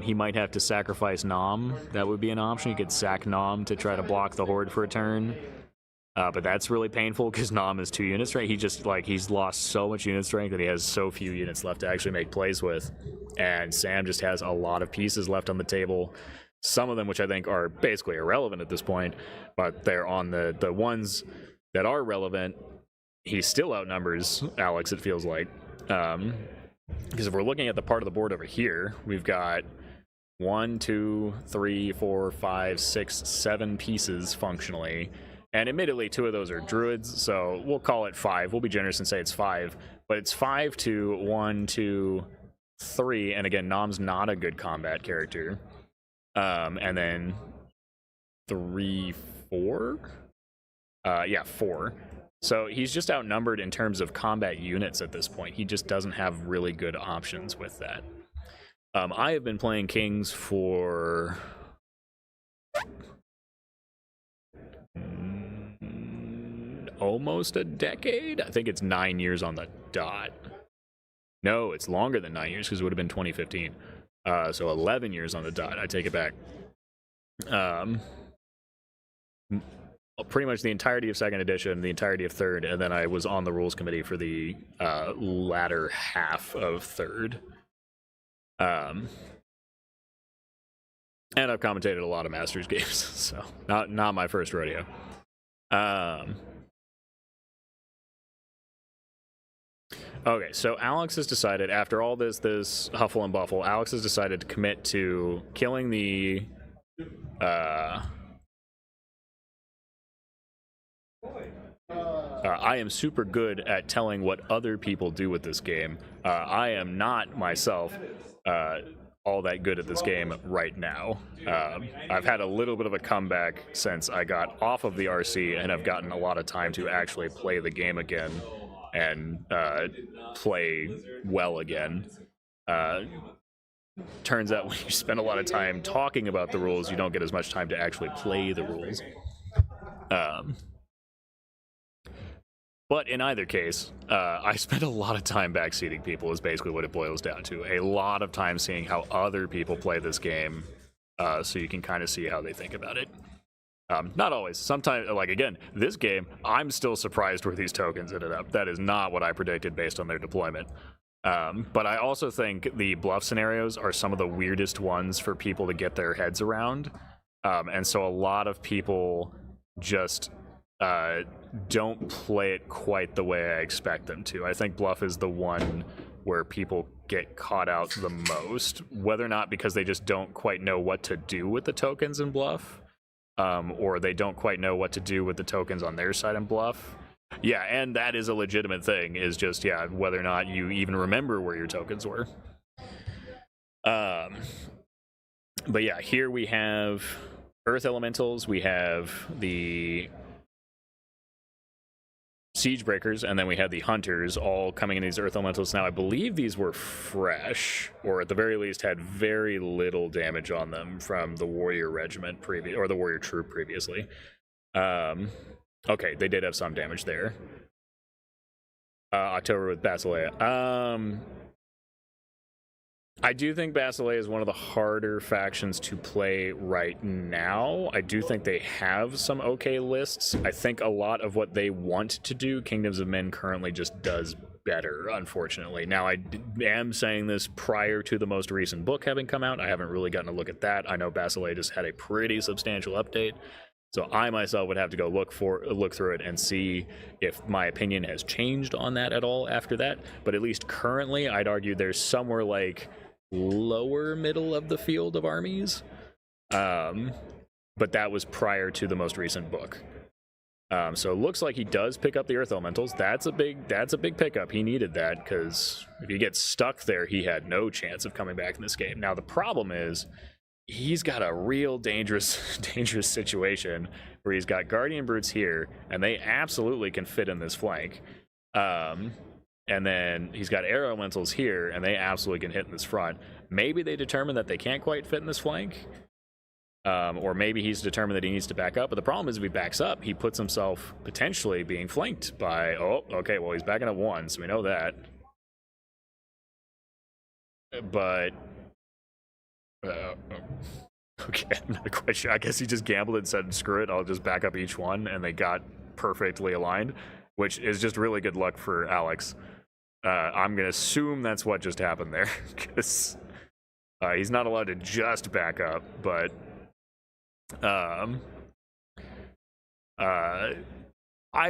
He might have to sacrifice Nom. That would be an option. He could sack Nom to try to block the Horde for a turn. But that's really painful because Nom is 2 unit strength. He just, like, he's lost so much unit strength that he has so few units left to actually make plays with. And Sam just has a lot of pieces left on the table. Some of them, which I think are basically irrelevant at this point, but they're on the ones that are relevant. He still outnumbers Alex, it feels like. Because if we're looking at the part of the board over here, we've got 1, 2, 3, 4, 5, 6, 7 pieces functionally. And admittedly, 2 of those are druids, so we'll call it 5. We'll be generous and say it's 5. But it's 5 to 1, 2, 3. And again, Nom's not a good combat character. And then 3, 4? Yeah, 4. So he's just outnumbered in terms of combat units at this point. He just doesn't have really good options with that. I have been playing Kings for... almost a decade. I think it's 9 years on the dot. No, it's longer than 9 years, because it would have been 2015. So 11 years on the dot. I take it back. Pretty much the entirety of 2nd edition, the entirety of 3rd, and then I was on the rules committee for the latter half of 3rd. And I've commentated a lot of Masters games, so not my first rodeo. Okay, so Alex has decided, after all this huffle and buffle, Alex has decided to commit to killing the I am super good at telling what other people do with this game. I am not myself all that good at this game right now. I've had a little bit of a comeback since I got off of the RC and have gotten a lot of time to actually play the game again and play well again. Turns out when you spend a lot of time talking about the rules, you don't get as much time to actually play the rules. But in either case, I spent a lot of time backseating people is basically what it boils down to. A lot of time seeing how other people play this game, so you can kind of see how they think about it. Not always. Sometimes, like again, this game, I'm still surprised where these tokens ended up. That is not what I predicted based on their deployment. But I also think the bluff scenarios are some of the weirdest ones for people to get their heads around. And so a lot of people just don't play it quite the way I expect them to. I think bluff is the one where people get caught out the most, whether or not because they just don't quite know what to do with the tokens in bluff, or they don't quite know what to do with the tokens on their side in bluff. Yeah, and that is a legitimate thing, is just, yeah, whether or not you even remember where your tokens were. But yeah, here we have Earth Elementals, we have the Siege Breakers, and then we have the Hunters all coming in these Earth Elementals. Now, I believe these were fresh, or at the very least had very little damage on them from the Warrior Regiment or the Warrior Troop previously. Okay, they did have some damage there. October with Basileia. I do think Basileia is one of the harder factions to play right now. I do think they have some okay lists. I think a lot of what they want to do, Kingdoms of Men currently just does better, unfortunately. Now, I am saying this prior to the most recent book having come out. I haven't really gotten a look at that. I know Basileia just had a pretty substantial update. So I myself would have to go look through it and see if my opinion has changed on that at all after that. But at least currently, I'd argue there's somewhere like lower middle of the field of armies. But that was prior to the most recent book. So it looks like he does pick up the Earth Elementals. That's a big pickup. He needed that, because if he gets stuck there, he had no chance of coming back in this game. Now the problem is, he's got a real dangerous situation where he's got Guardian Brutes here, and they absolutely can fit in this flank. And then he's got Air Elementals here, and they absolutely can hit in this front. Maybe they determine that they can't quite fit in this flank. Or maybe he's determined that he needs to back up. But the problem is, if he backs up, he puts himself potentially being flanked by... Oh, okay, well, he's backing up one, so we know that. But... okay, I'm not quite sure. I guess he just gambled and said, screw it, I'll just back up each one, and they got perfectly aligned, which is just really good luck for Alex. I'm going to assume that's what just happened there, because he's not allowed to just back up, but I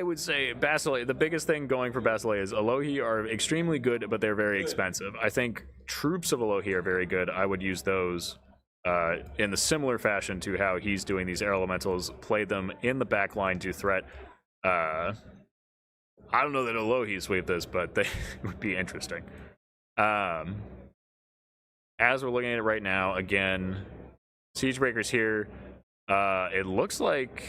would say Basileia, the biggest thing going for Basileia is Alohi are extremely good, but they're very expensive. I think troops of Alohi are very good. I would use those in the similar fashion to how he's doing these Air Elementals, play them in the back line to threat. I don't know that Alohi sweep this, but they would be interesting. As we're looking at it right now, again, Siege Breakers here. It looks like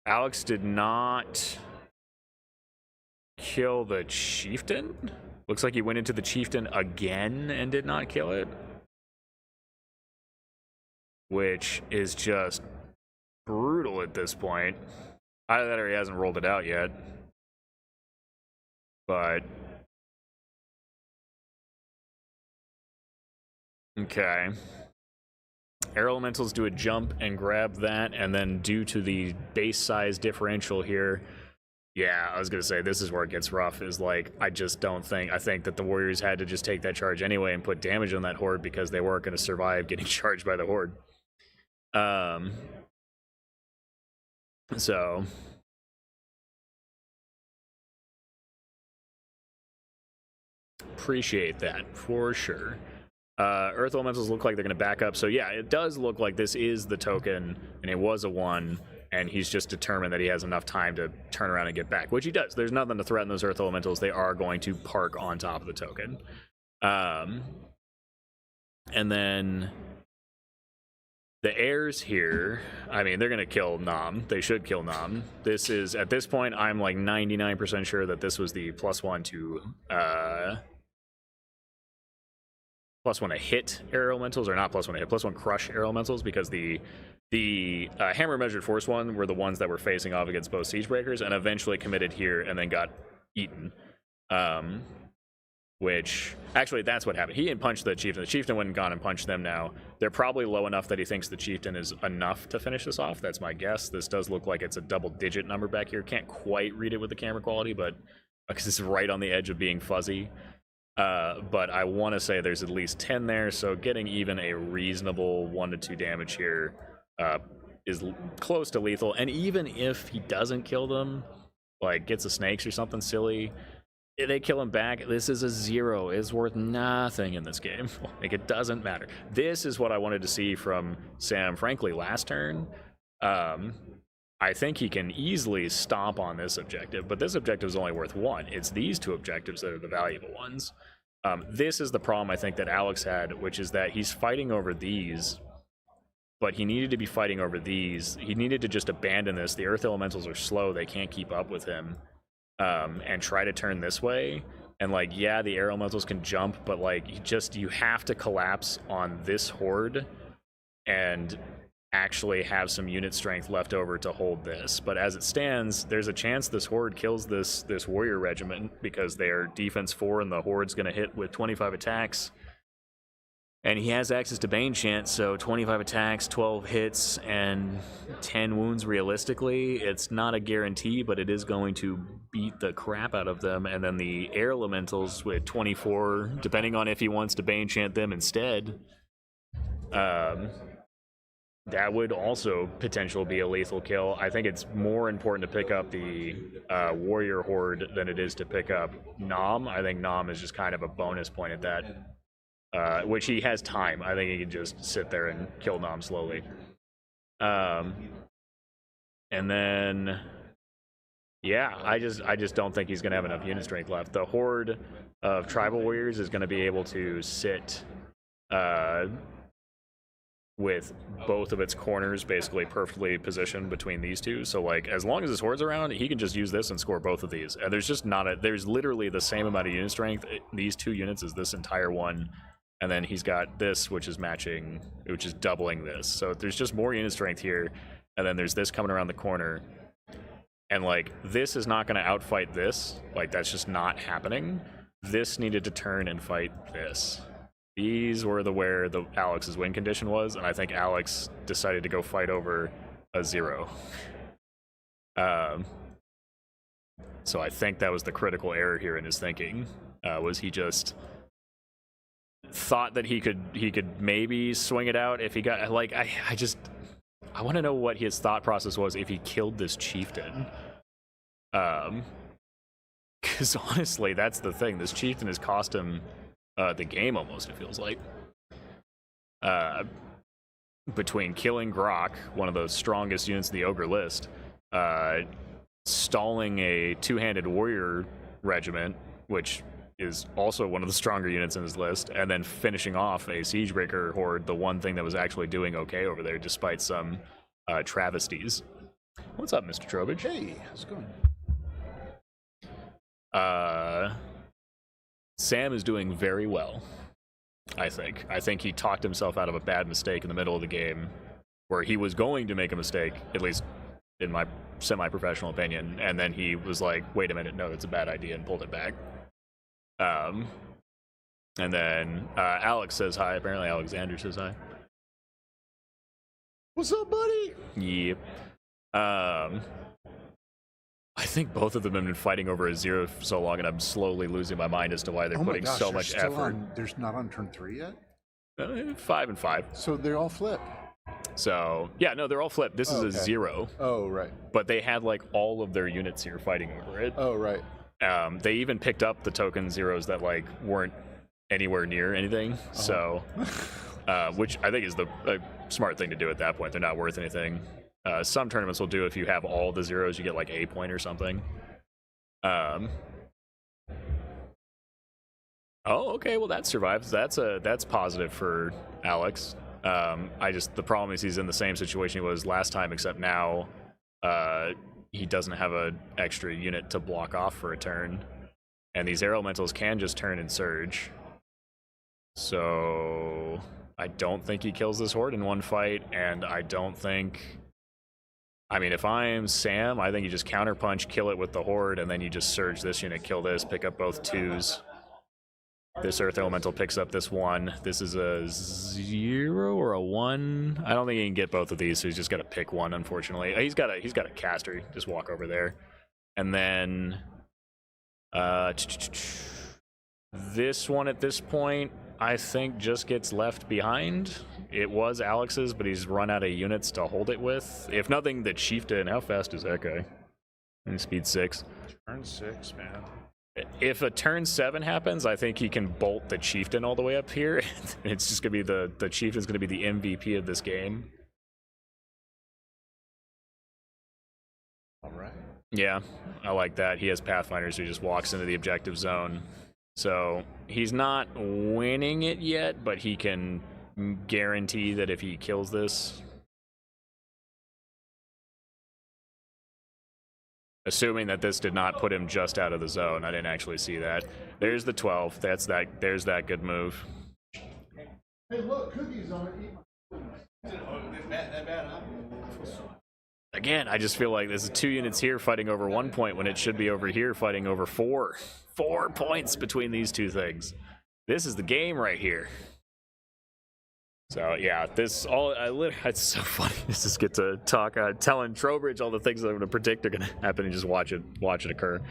Alex did not kill the Chieftain. Looks like he went into the Chieftain again and did not kill it. Which is just brutal at this point. Either that or he hasn't rolled it out yet. But... okay. Air Elementals do a jump and grab that, and then due to the base size differential here, yeah, I was going to say, this is where it gets rough, is like, I just don't think, I think that the Warriors had to just take that charge anyway and put damage on that Horde, because they weren't going to survive getting charged by the Horde. So... appreciate that, for sure. Earth Elementals look like they're going to back up. So yeah, it does look like this is the token, and it was a 1. and he's just determined that he has enough time to turn around and get back, which he does. There's nothing to threaten those Earth Elementals. They are going to park on top of the token. And then the heirs here, I mean, they're going to kill Nam. They should kill Nam. This is, at this point, I'm like 99% sure that this was the +1 to +1 to hit air elementals, or not +1 to hit, +1 crush air elementals, because the hammer measured force one were the ones that were facing off against both siege breakers and eventually committed here and then got eaten. Which actually, that's what happened. He didn't punch the chieftain. The chieftain went and gone and punched them. Now they're probably low enough that he thinks the chieftain is enough to finish this off. That's my guess. This does look like it's a double-digit number back here. Can't quite read it with the camera quality, but because it's right on the edge of being fuzzy. But I want to say there's at least 10 there, so getting even a reasonable 1 to 2 damage here is close to lethal. And even if he doesn't kill them, like gets a snakes or something silly, they kill him back, this is a 0. It's worth nothing in this game. Like, it doesn't matter. This is what I wanted to see from Sam, frankly, last turn. I think he can easily stomp on this objective, but this objective is only worth 1. It's these 2 objectives that are the valuable ones. This is the problem I think that Alex had, which is that he's fighting over these, but he needed to be fighting over these. He needed to just abandon this. The Earth Elementals are slow. They can't keep up with him. And try to turn this way, and like, yeah, the air elementals can jump, but like, you have to collapse on this horde and actually have some unit strength left over to hold this. But as it stands, there's a chance this horde kills this warrior regiment, because they're defense 4 and the horde's gonna hit with 25 attacks. And he has access to Bane Chant, so 25 attacks, 12 hits, and 10 wounds realistically. It's not a guarantee, but it is going to beat the crap out of them. And then the air elementals with 24, depending on if he wants to Bane Chant them instead, that would also potentially be a lethal kill. I think it's more important to pick up the warrior horde than it is to pick up Nam. I think Nam is just kind of a bonus point at that. Which he has time. I think he can just sit there and kill Nam slowly. And then, yeah, I just don't think he's going to have enough unit strength left. The horde of tribal warriors is going to be able to sit with both of its corners basically perfectly positioned between these two. So like, as long as his horde's around, he can just use this and score both of these. And there's just there's literally the same amount of unit strength. These 2 units is this entire one. And then he's got this, which is matching, which is doubling this. So there's just more unit strength here. And then there's this coming around the corner. And like, this is not going to outfight this. Like, that's just not happening. This needed to turn and fight this. These were where Alex's win condition was. And I think Alex decided to go fight over a 0. So I think that was the critical error here in his thinking. Was he just thought that he could maybe swing it out if he got, like, I want to know what his thought process was if he killed this chieftain. Because honestly, that's the thing. This chieftain has cost him the game almost, it feels like. Between killing Grok, one of the strongest units in the Ogre list, stalling a 2-handed warrior regiment, which is also one of the stronger units in his list, and then finishing off a Siegebreaker horde, the one thing that was actually doing okay over there, despite some travesties. What's up, Mr. Trowbridge? Hey, how's it going? Sam is doing very well, I think. I think he talked himself out of a bad mistake in the middle of the game, where he was going to make a mistake, at least in my semi-professional opinion, and then he was like, wait a minute, no, that's a bad idea, and pulled it back. And then Alex says hi. Apparently Alexander says hi. What's up, buddy? Yep. I think both of them have been fighting over a 0 for so long, and I'm slowly losing my mind as to why they're putting so much effort. There's not on turn 3 yet? 5 and 5. So they all flip. So, yeah, no, they're all flipped. This is a 0. Oh, right. But they had, like, all of their units here fighting over it. Oh, right. They even picked up the token 0s that, like, weren't anywhere near anything. So, which I think is the smart thing to do at that point. They're not worth anything. Some tournaments will do if you have all the zeros, you get like a point or something. Oh, okay. Well, that survives. That's positive for Alex. The problem is he's in the same situation he was last time, except now he doesn't have an extra unit to block off for a turn, and these air elementals can just turn and surge. So I don't think he kills this horde in one fight, and I don't think. I mean, if I'm Sam, I think you just counterpunch, kill it with the horde, and then you just surge this unit, kill this, pick up both 2s. This Earth Elemental picks up this 1. This is a 0 or a 1. I don't think he can get both of these, so he's just got to pick one, unfortunately. He's got a caster. Just walk over there. And then this one at this point, I think, just gets left behind. It was Alex's, but he's run out of units to hold it with. If nothing, the Chieftain. How fast is that guy? Speed 6. Turn 6, man. If a turn 7 happens, I think he can bolt the Chieftain all the way up here. It's just gonna be the Chieftain's gonna be the MVP of this game. All right. Yeah, I like that. He has Pathfinders, so he just walks into the objective zone. So he's not winning it yet, but he can guarantee that if he kills this, assuming that this did not put him just out of the zone. I didn't actually see that. There's the 12. There's that good move. Hey, look, cookies on it. Again, I just feel like there's 2 units here fighting over 1 point when it should be over here fighting over 4. 4 points between these 2 things. This is the game right here. So yeah, it's so funny to just get to talk, telling Trowbridge all the things that I'm going to predict are going to happen and just watch it occur.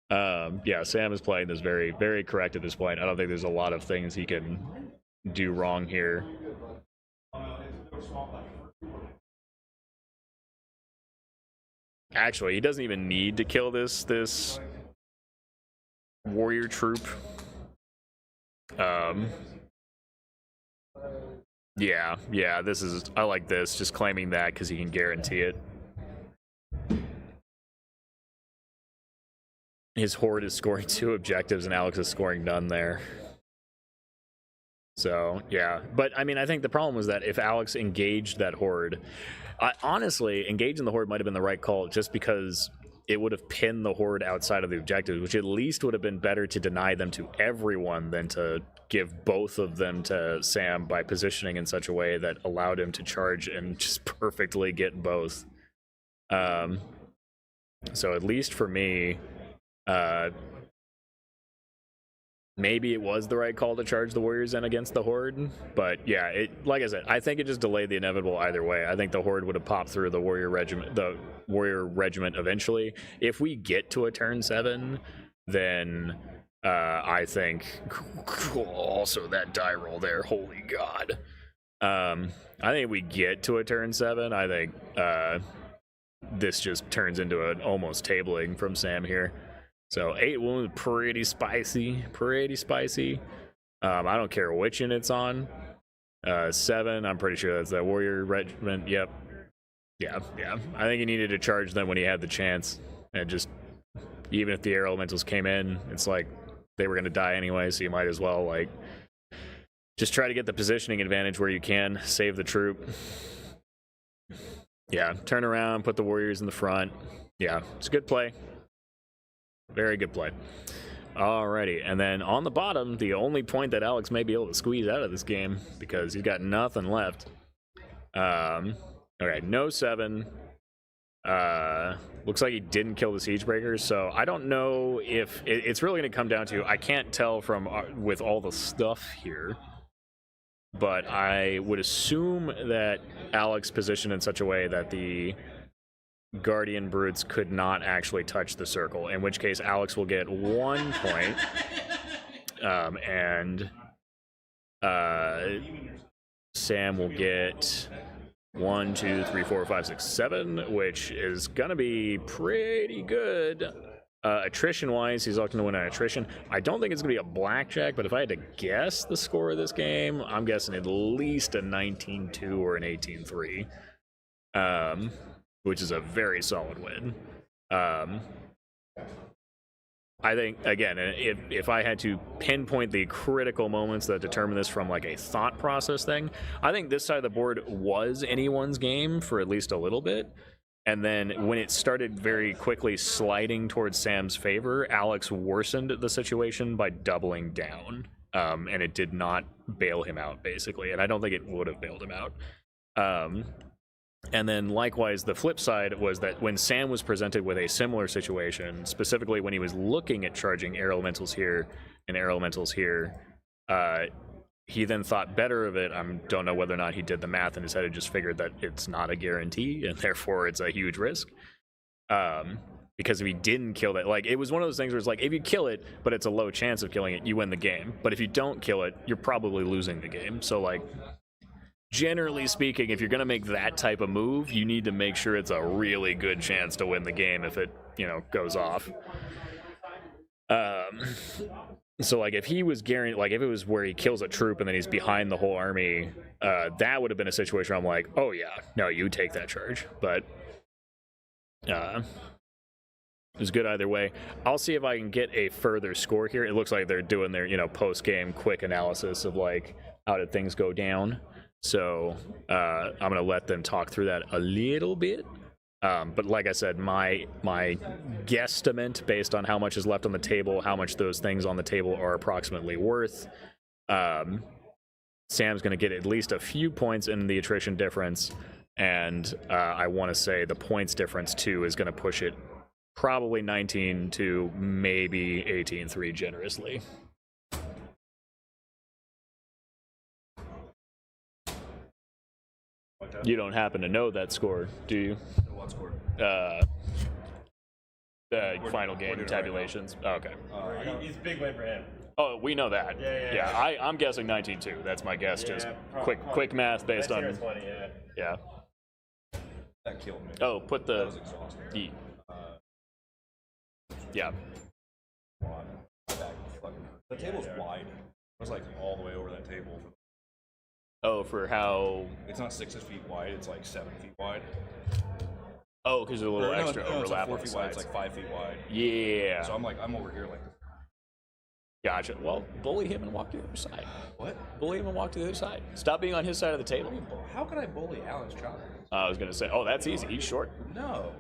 Yeah, Sam is playing this very, very correct at this point. I don't think there's a lot of things he can do wrong here. Actually, he doesn't even need to kill this warrior troop. Yeah, I like this, just claiming that because he can guarantee it. His horde is scoring 2 objectives and Alex is scoring none there. So, yeah. But, I mean, I think the problem was that if Alex engaged that horde, honestly, engaging the horde might have been the right call just because it would have pinned the horde outside of the objectives, which at least would have been better to deny them to everyone than to give both of them to Sam by positioning in such a way that allowed him to charge and just perfectly get both. So at least for me, maybe it was the right call to charge the warriors in against the horde, but yeah, like I said, I think it just delayed the inevitable either way. I think the horde would have popped through the warrior regiment eventually. If we get to a turn 7, then I think also that die roll there, holy god. I think if we get to a turn 7, I think this just turns into an almost tabling from Sam here. So 8 wounds, pretty spicy. I don't care which unit it's on. 7, I'm pretty sure that's that warrior regiment. Yep. Yeah. I think he needed to charge them when he had the chance. And just, even if the air elementals came in, it's like they were going to die anyway, so you might as well, like, just try to get the positioning advantage where you can. Save the troop. Yeah, turn around, put the warriors in the front. Yeah, it's a good play. Very good play. Alrighty, and then on the bottom, the only point that Alex may be able to squeeze out of this game, because he's got nothing left. Okay, no 7. Looks like he didn't kill the Siegebreakers, so I don't know if... It's really going to come down to... I can't tell from with all the stuff here, but I would assume that Alex positioned in such a way that the Guardian Brutes could not actually touch the circle, in which case Alex will get 1 point, and Sam will get 1, 2, 3, 4, 5, 6, 7, which is gonna be pretty good. Attrition wise, he's looking to win on attrition. I don't think it's gonna be a blackjack, but if I had to guess the score of this game, I'm guessing at least a 19-2 or an 18-3. which is a very solid win. I think, again, if I had to pinpoint the critical moments that determine this from like a thought process thing, I think this side of the board was anyone's game for at least a little bit. And then when it started very quickly sliding towards Sam's favor, Alex worsened the situation by doubling down. And it did not bail him out, basically. And I don't think it would have bailed him out. And then likewise, the flip side was that when Sam was presented with a similar situation, specifically when he was looking at charging air elementals here and air elementals here, he then thought better of it. I don't know whether or not he did the math in his head and just figured that it's not a guarantee and therefore it's a huge risk. Because if he didn't kill that, like, it was one of those things where it's like, if you kill it, but it's a low chance of killing it, you win the game. But if you don't kill it, you're probably losing the game. So, like, generally speaking, if you're going to make that type of move, you need to make sure it's a really good chance to win the game if it, goes off. So, like, if he was guaranteed, like, if it was where he kills a troop and then he's behind the whole army, that would have been a situation where I'm like, oh, yeah, no, you take that charge. But it was good either way. I'll see if I can get a further score here. It looks like they're doing their, post-game quick analysis of, like, how did things go down. So I'm going to let them talk through that a little bit. But like I said, my guesstimate based on how much is left on the table, how much those things on the table are approximately worth, Sam's going to get at least a few points in the attrition difference. And I want to say the points difference, too, is going to push it probably 19 to maybe 18-3 generously. You don't happen to know that score, do you? What score? The final game tabulations. Right He's a big win for him. Oh, we know that. Yeah. I'm guessing 19-2. That's my guess. Just quick math based on. 20, yeah. That killed me. Oh, put the. That was exhausting. E. Yeah. The table's wide. It was like all the way over that table. Oh, for how? It's not 6 feet wide. It's like 7 feet wide. Oh, because there's a little extra it's overlap like 4 on the feet wide. sides. It's like 5 feet wide. Yeah. So I'm over here like. Gotcha. Well, bully him and walk to the other side. What? Bully him and walk to the other side. Stop being on his side of the table. How can I bully Alan's child? I was gonna say, oh, that's easy. He's short. No.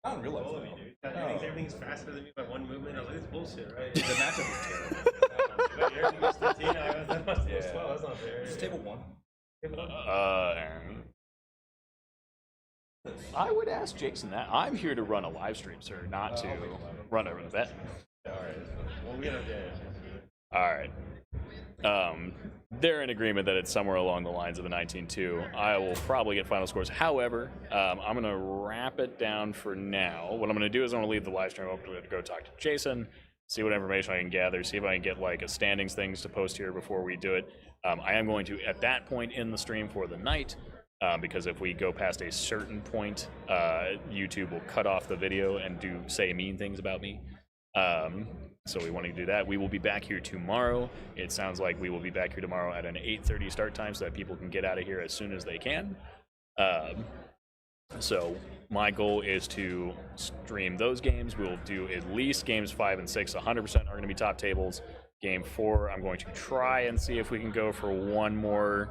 I don't realize Bully, dude. He thinks everything's faster than me by one movement. I was like, it's bullshit, right? The matchup is terrible. But you're used to 15, that must be slow. That's not fair. It's table 1. I would ask Jason that. I'm here to run a live stream, sir, not to run a event. All right. Well, we gotta All right. They're in agreement that it's somewhere along the lines of the 19-2. I will probably get final scores. However, I'm going to wrap it down for now. What I'm going to do is I'm going to leave the live stream open to go talk to Jason, see what information I can gather, see if I can get like a standings things to post here before we do it. I am going to, at that point, end the stream for the night, because if we go past a certain point, YouTube will cut off the video and say mean things about me. So we want to do that. We will be back here tomorrow. It sounds like we will be back here tomorrow at an 8:30 start time so that people can get out of here as soon as they can. So my goal is to stream those games. We'll do at least games 5 and 6. 100% are going to be top tables. Game 4, I'm going to try and see if we can go for one more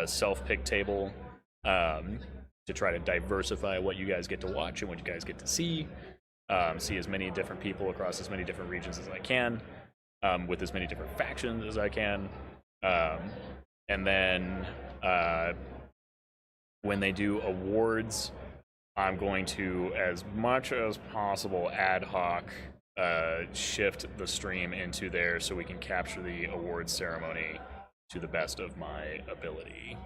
self-pick table to try to diversify what you guys get to watch and what you guys get to see. See as many different people across as many different regions as I can, with as many different factions as I can. And then when they do awards, I'm going to, as much as possible, ad hoc shift the stream into there so we can capture the awards ceremony to the best of my ability.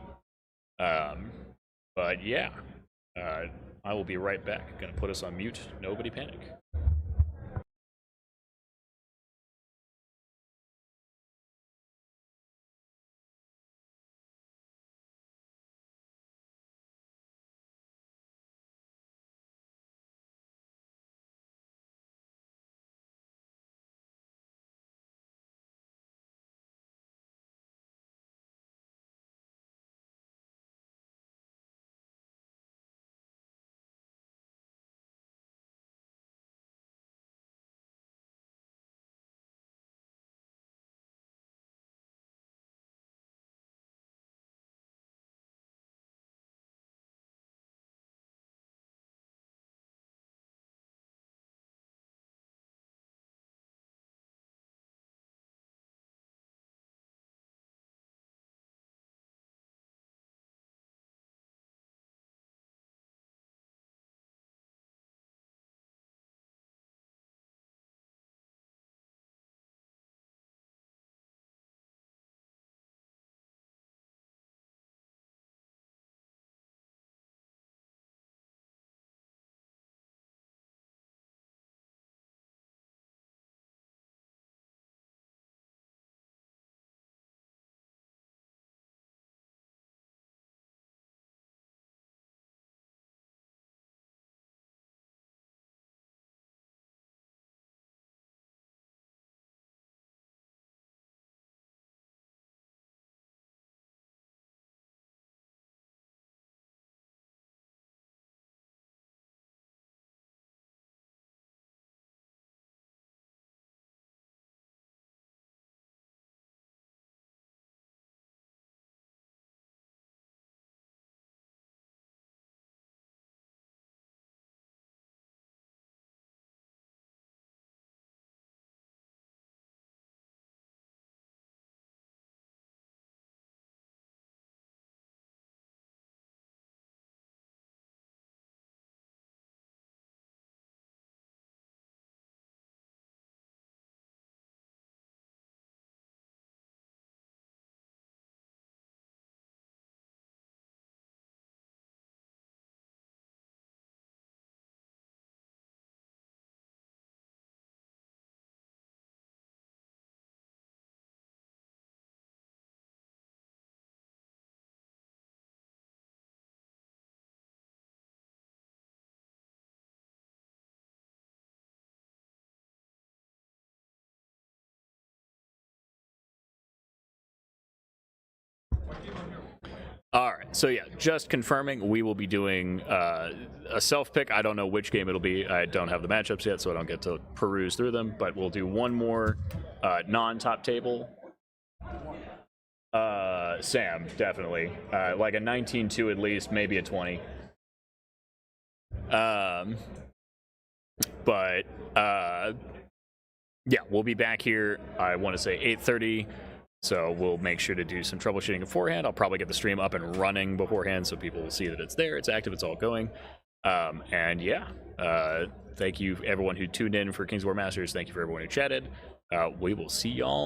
But yeah. I will be right back. Gonna put us on mute. Nobody panic. All right, so yeah, just confirming, we will be doing a self pick. I don't know which game it'll be. I don't have the matchups yet, so I don't get to peruse through them. But we'll do one more non-top table. Sam, definitely, like a 19-2 at least, maybe a 20. But yeah, we'll be back here. I want to say 8:30. So we'll make sure to do some troubleshooting beforehand. I'll probably get the stream up and running beforehand so people will see that it's there, it's active, it's all going. And yeah, thank you everyone who tuned in for Kings War Masters. Thank you for everyone who chatted. We will see y'all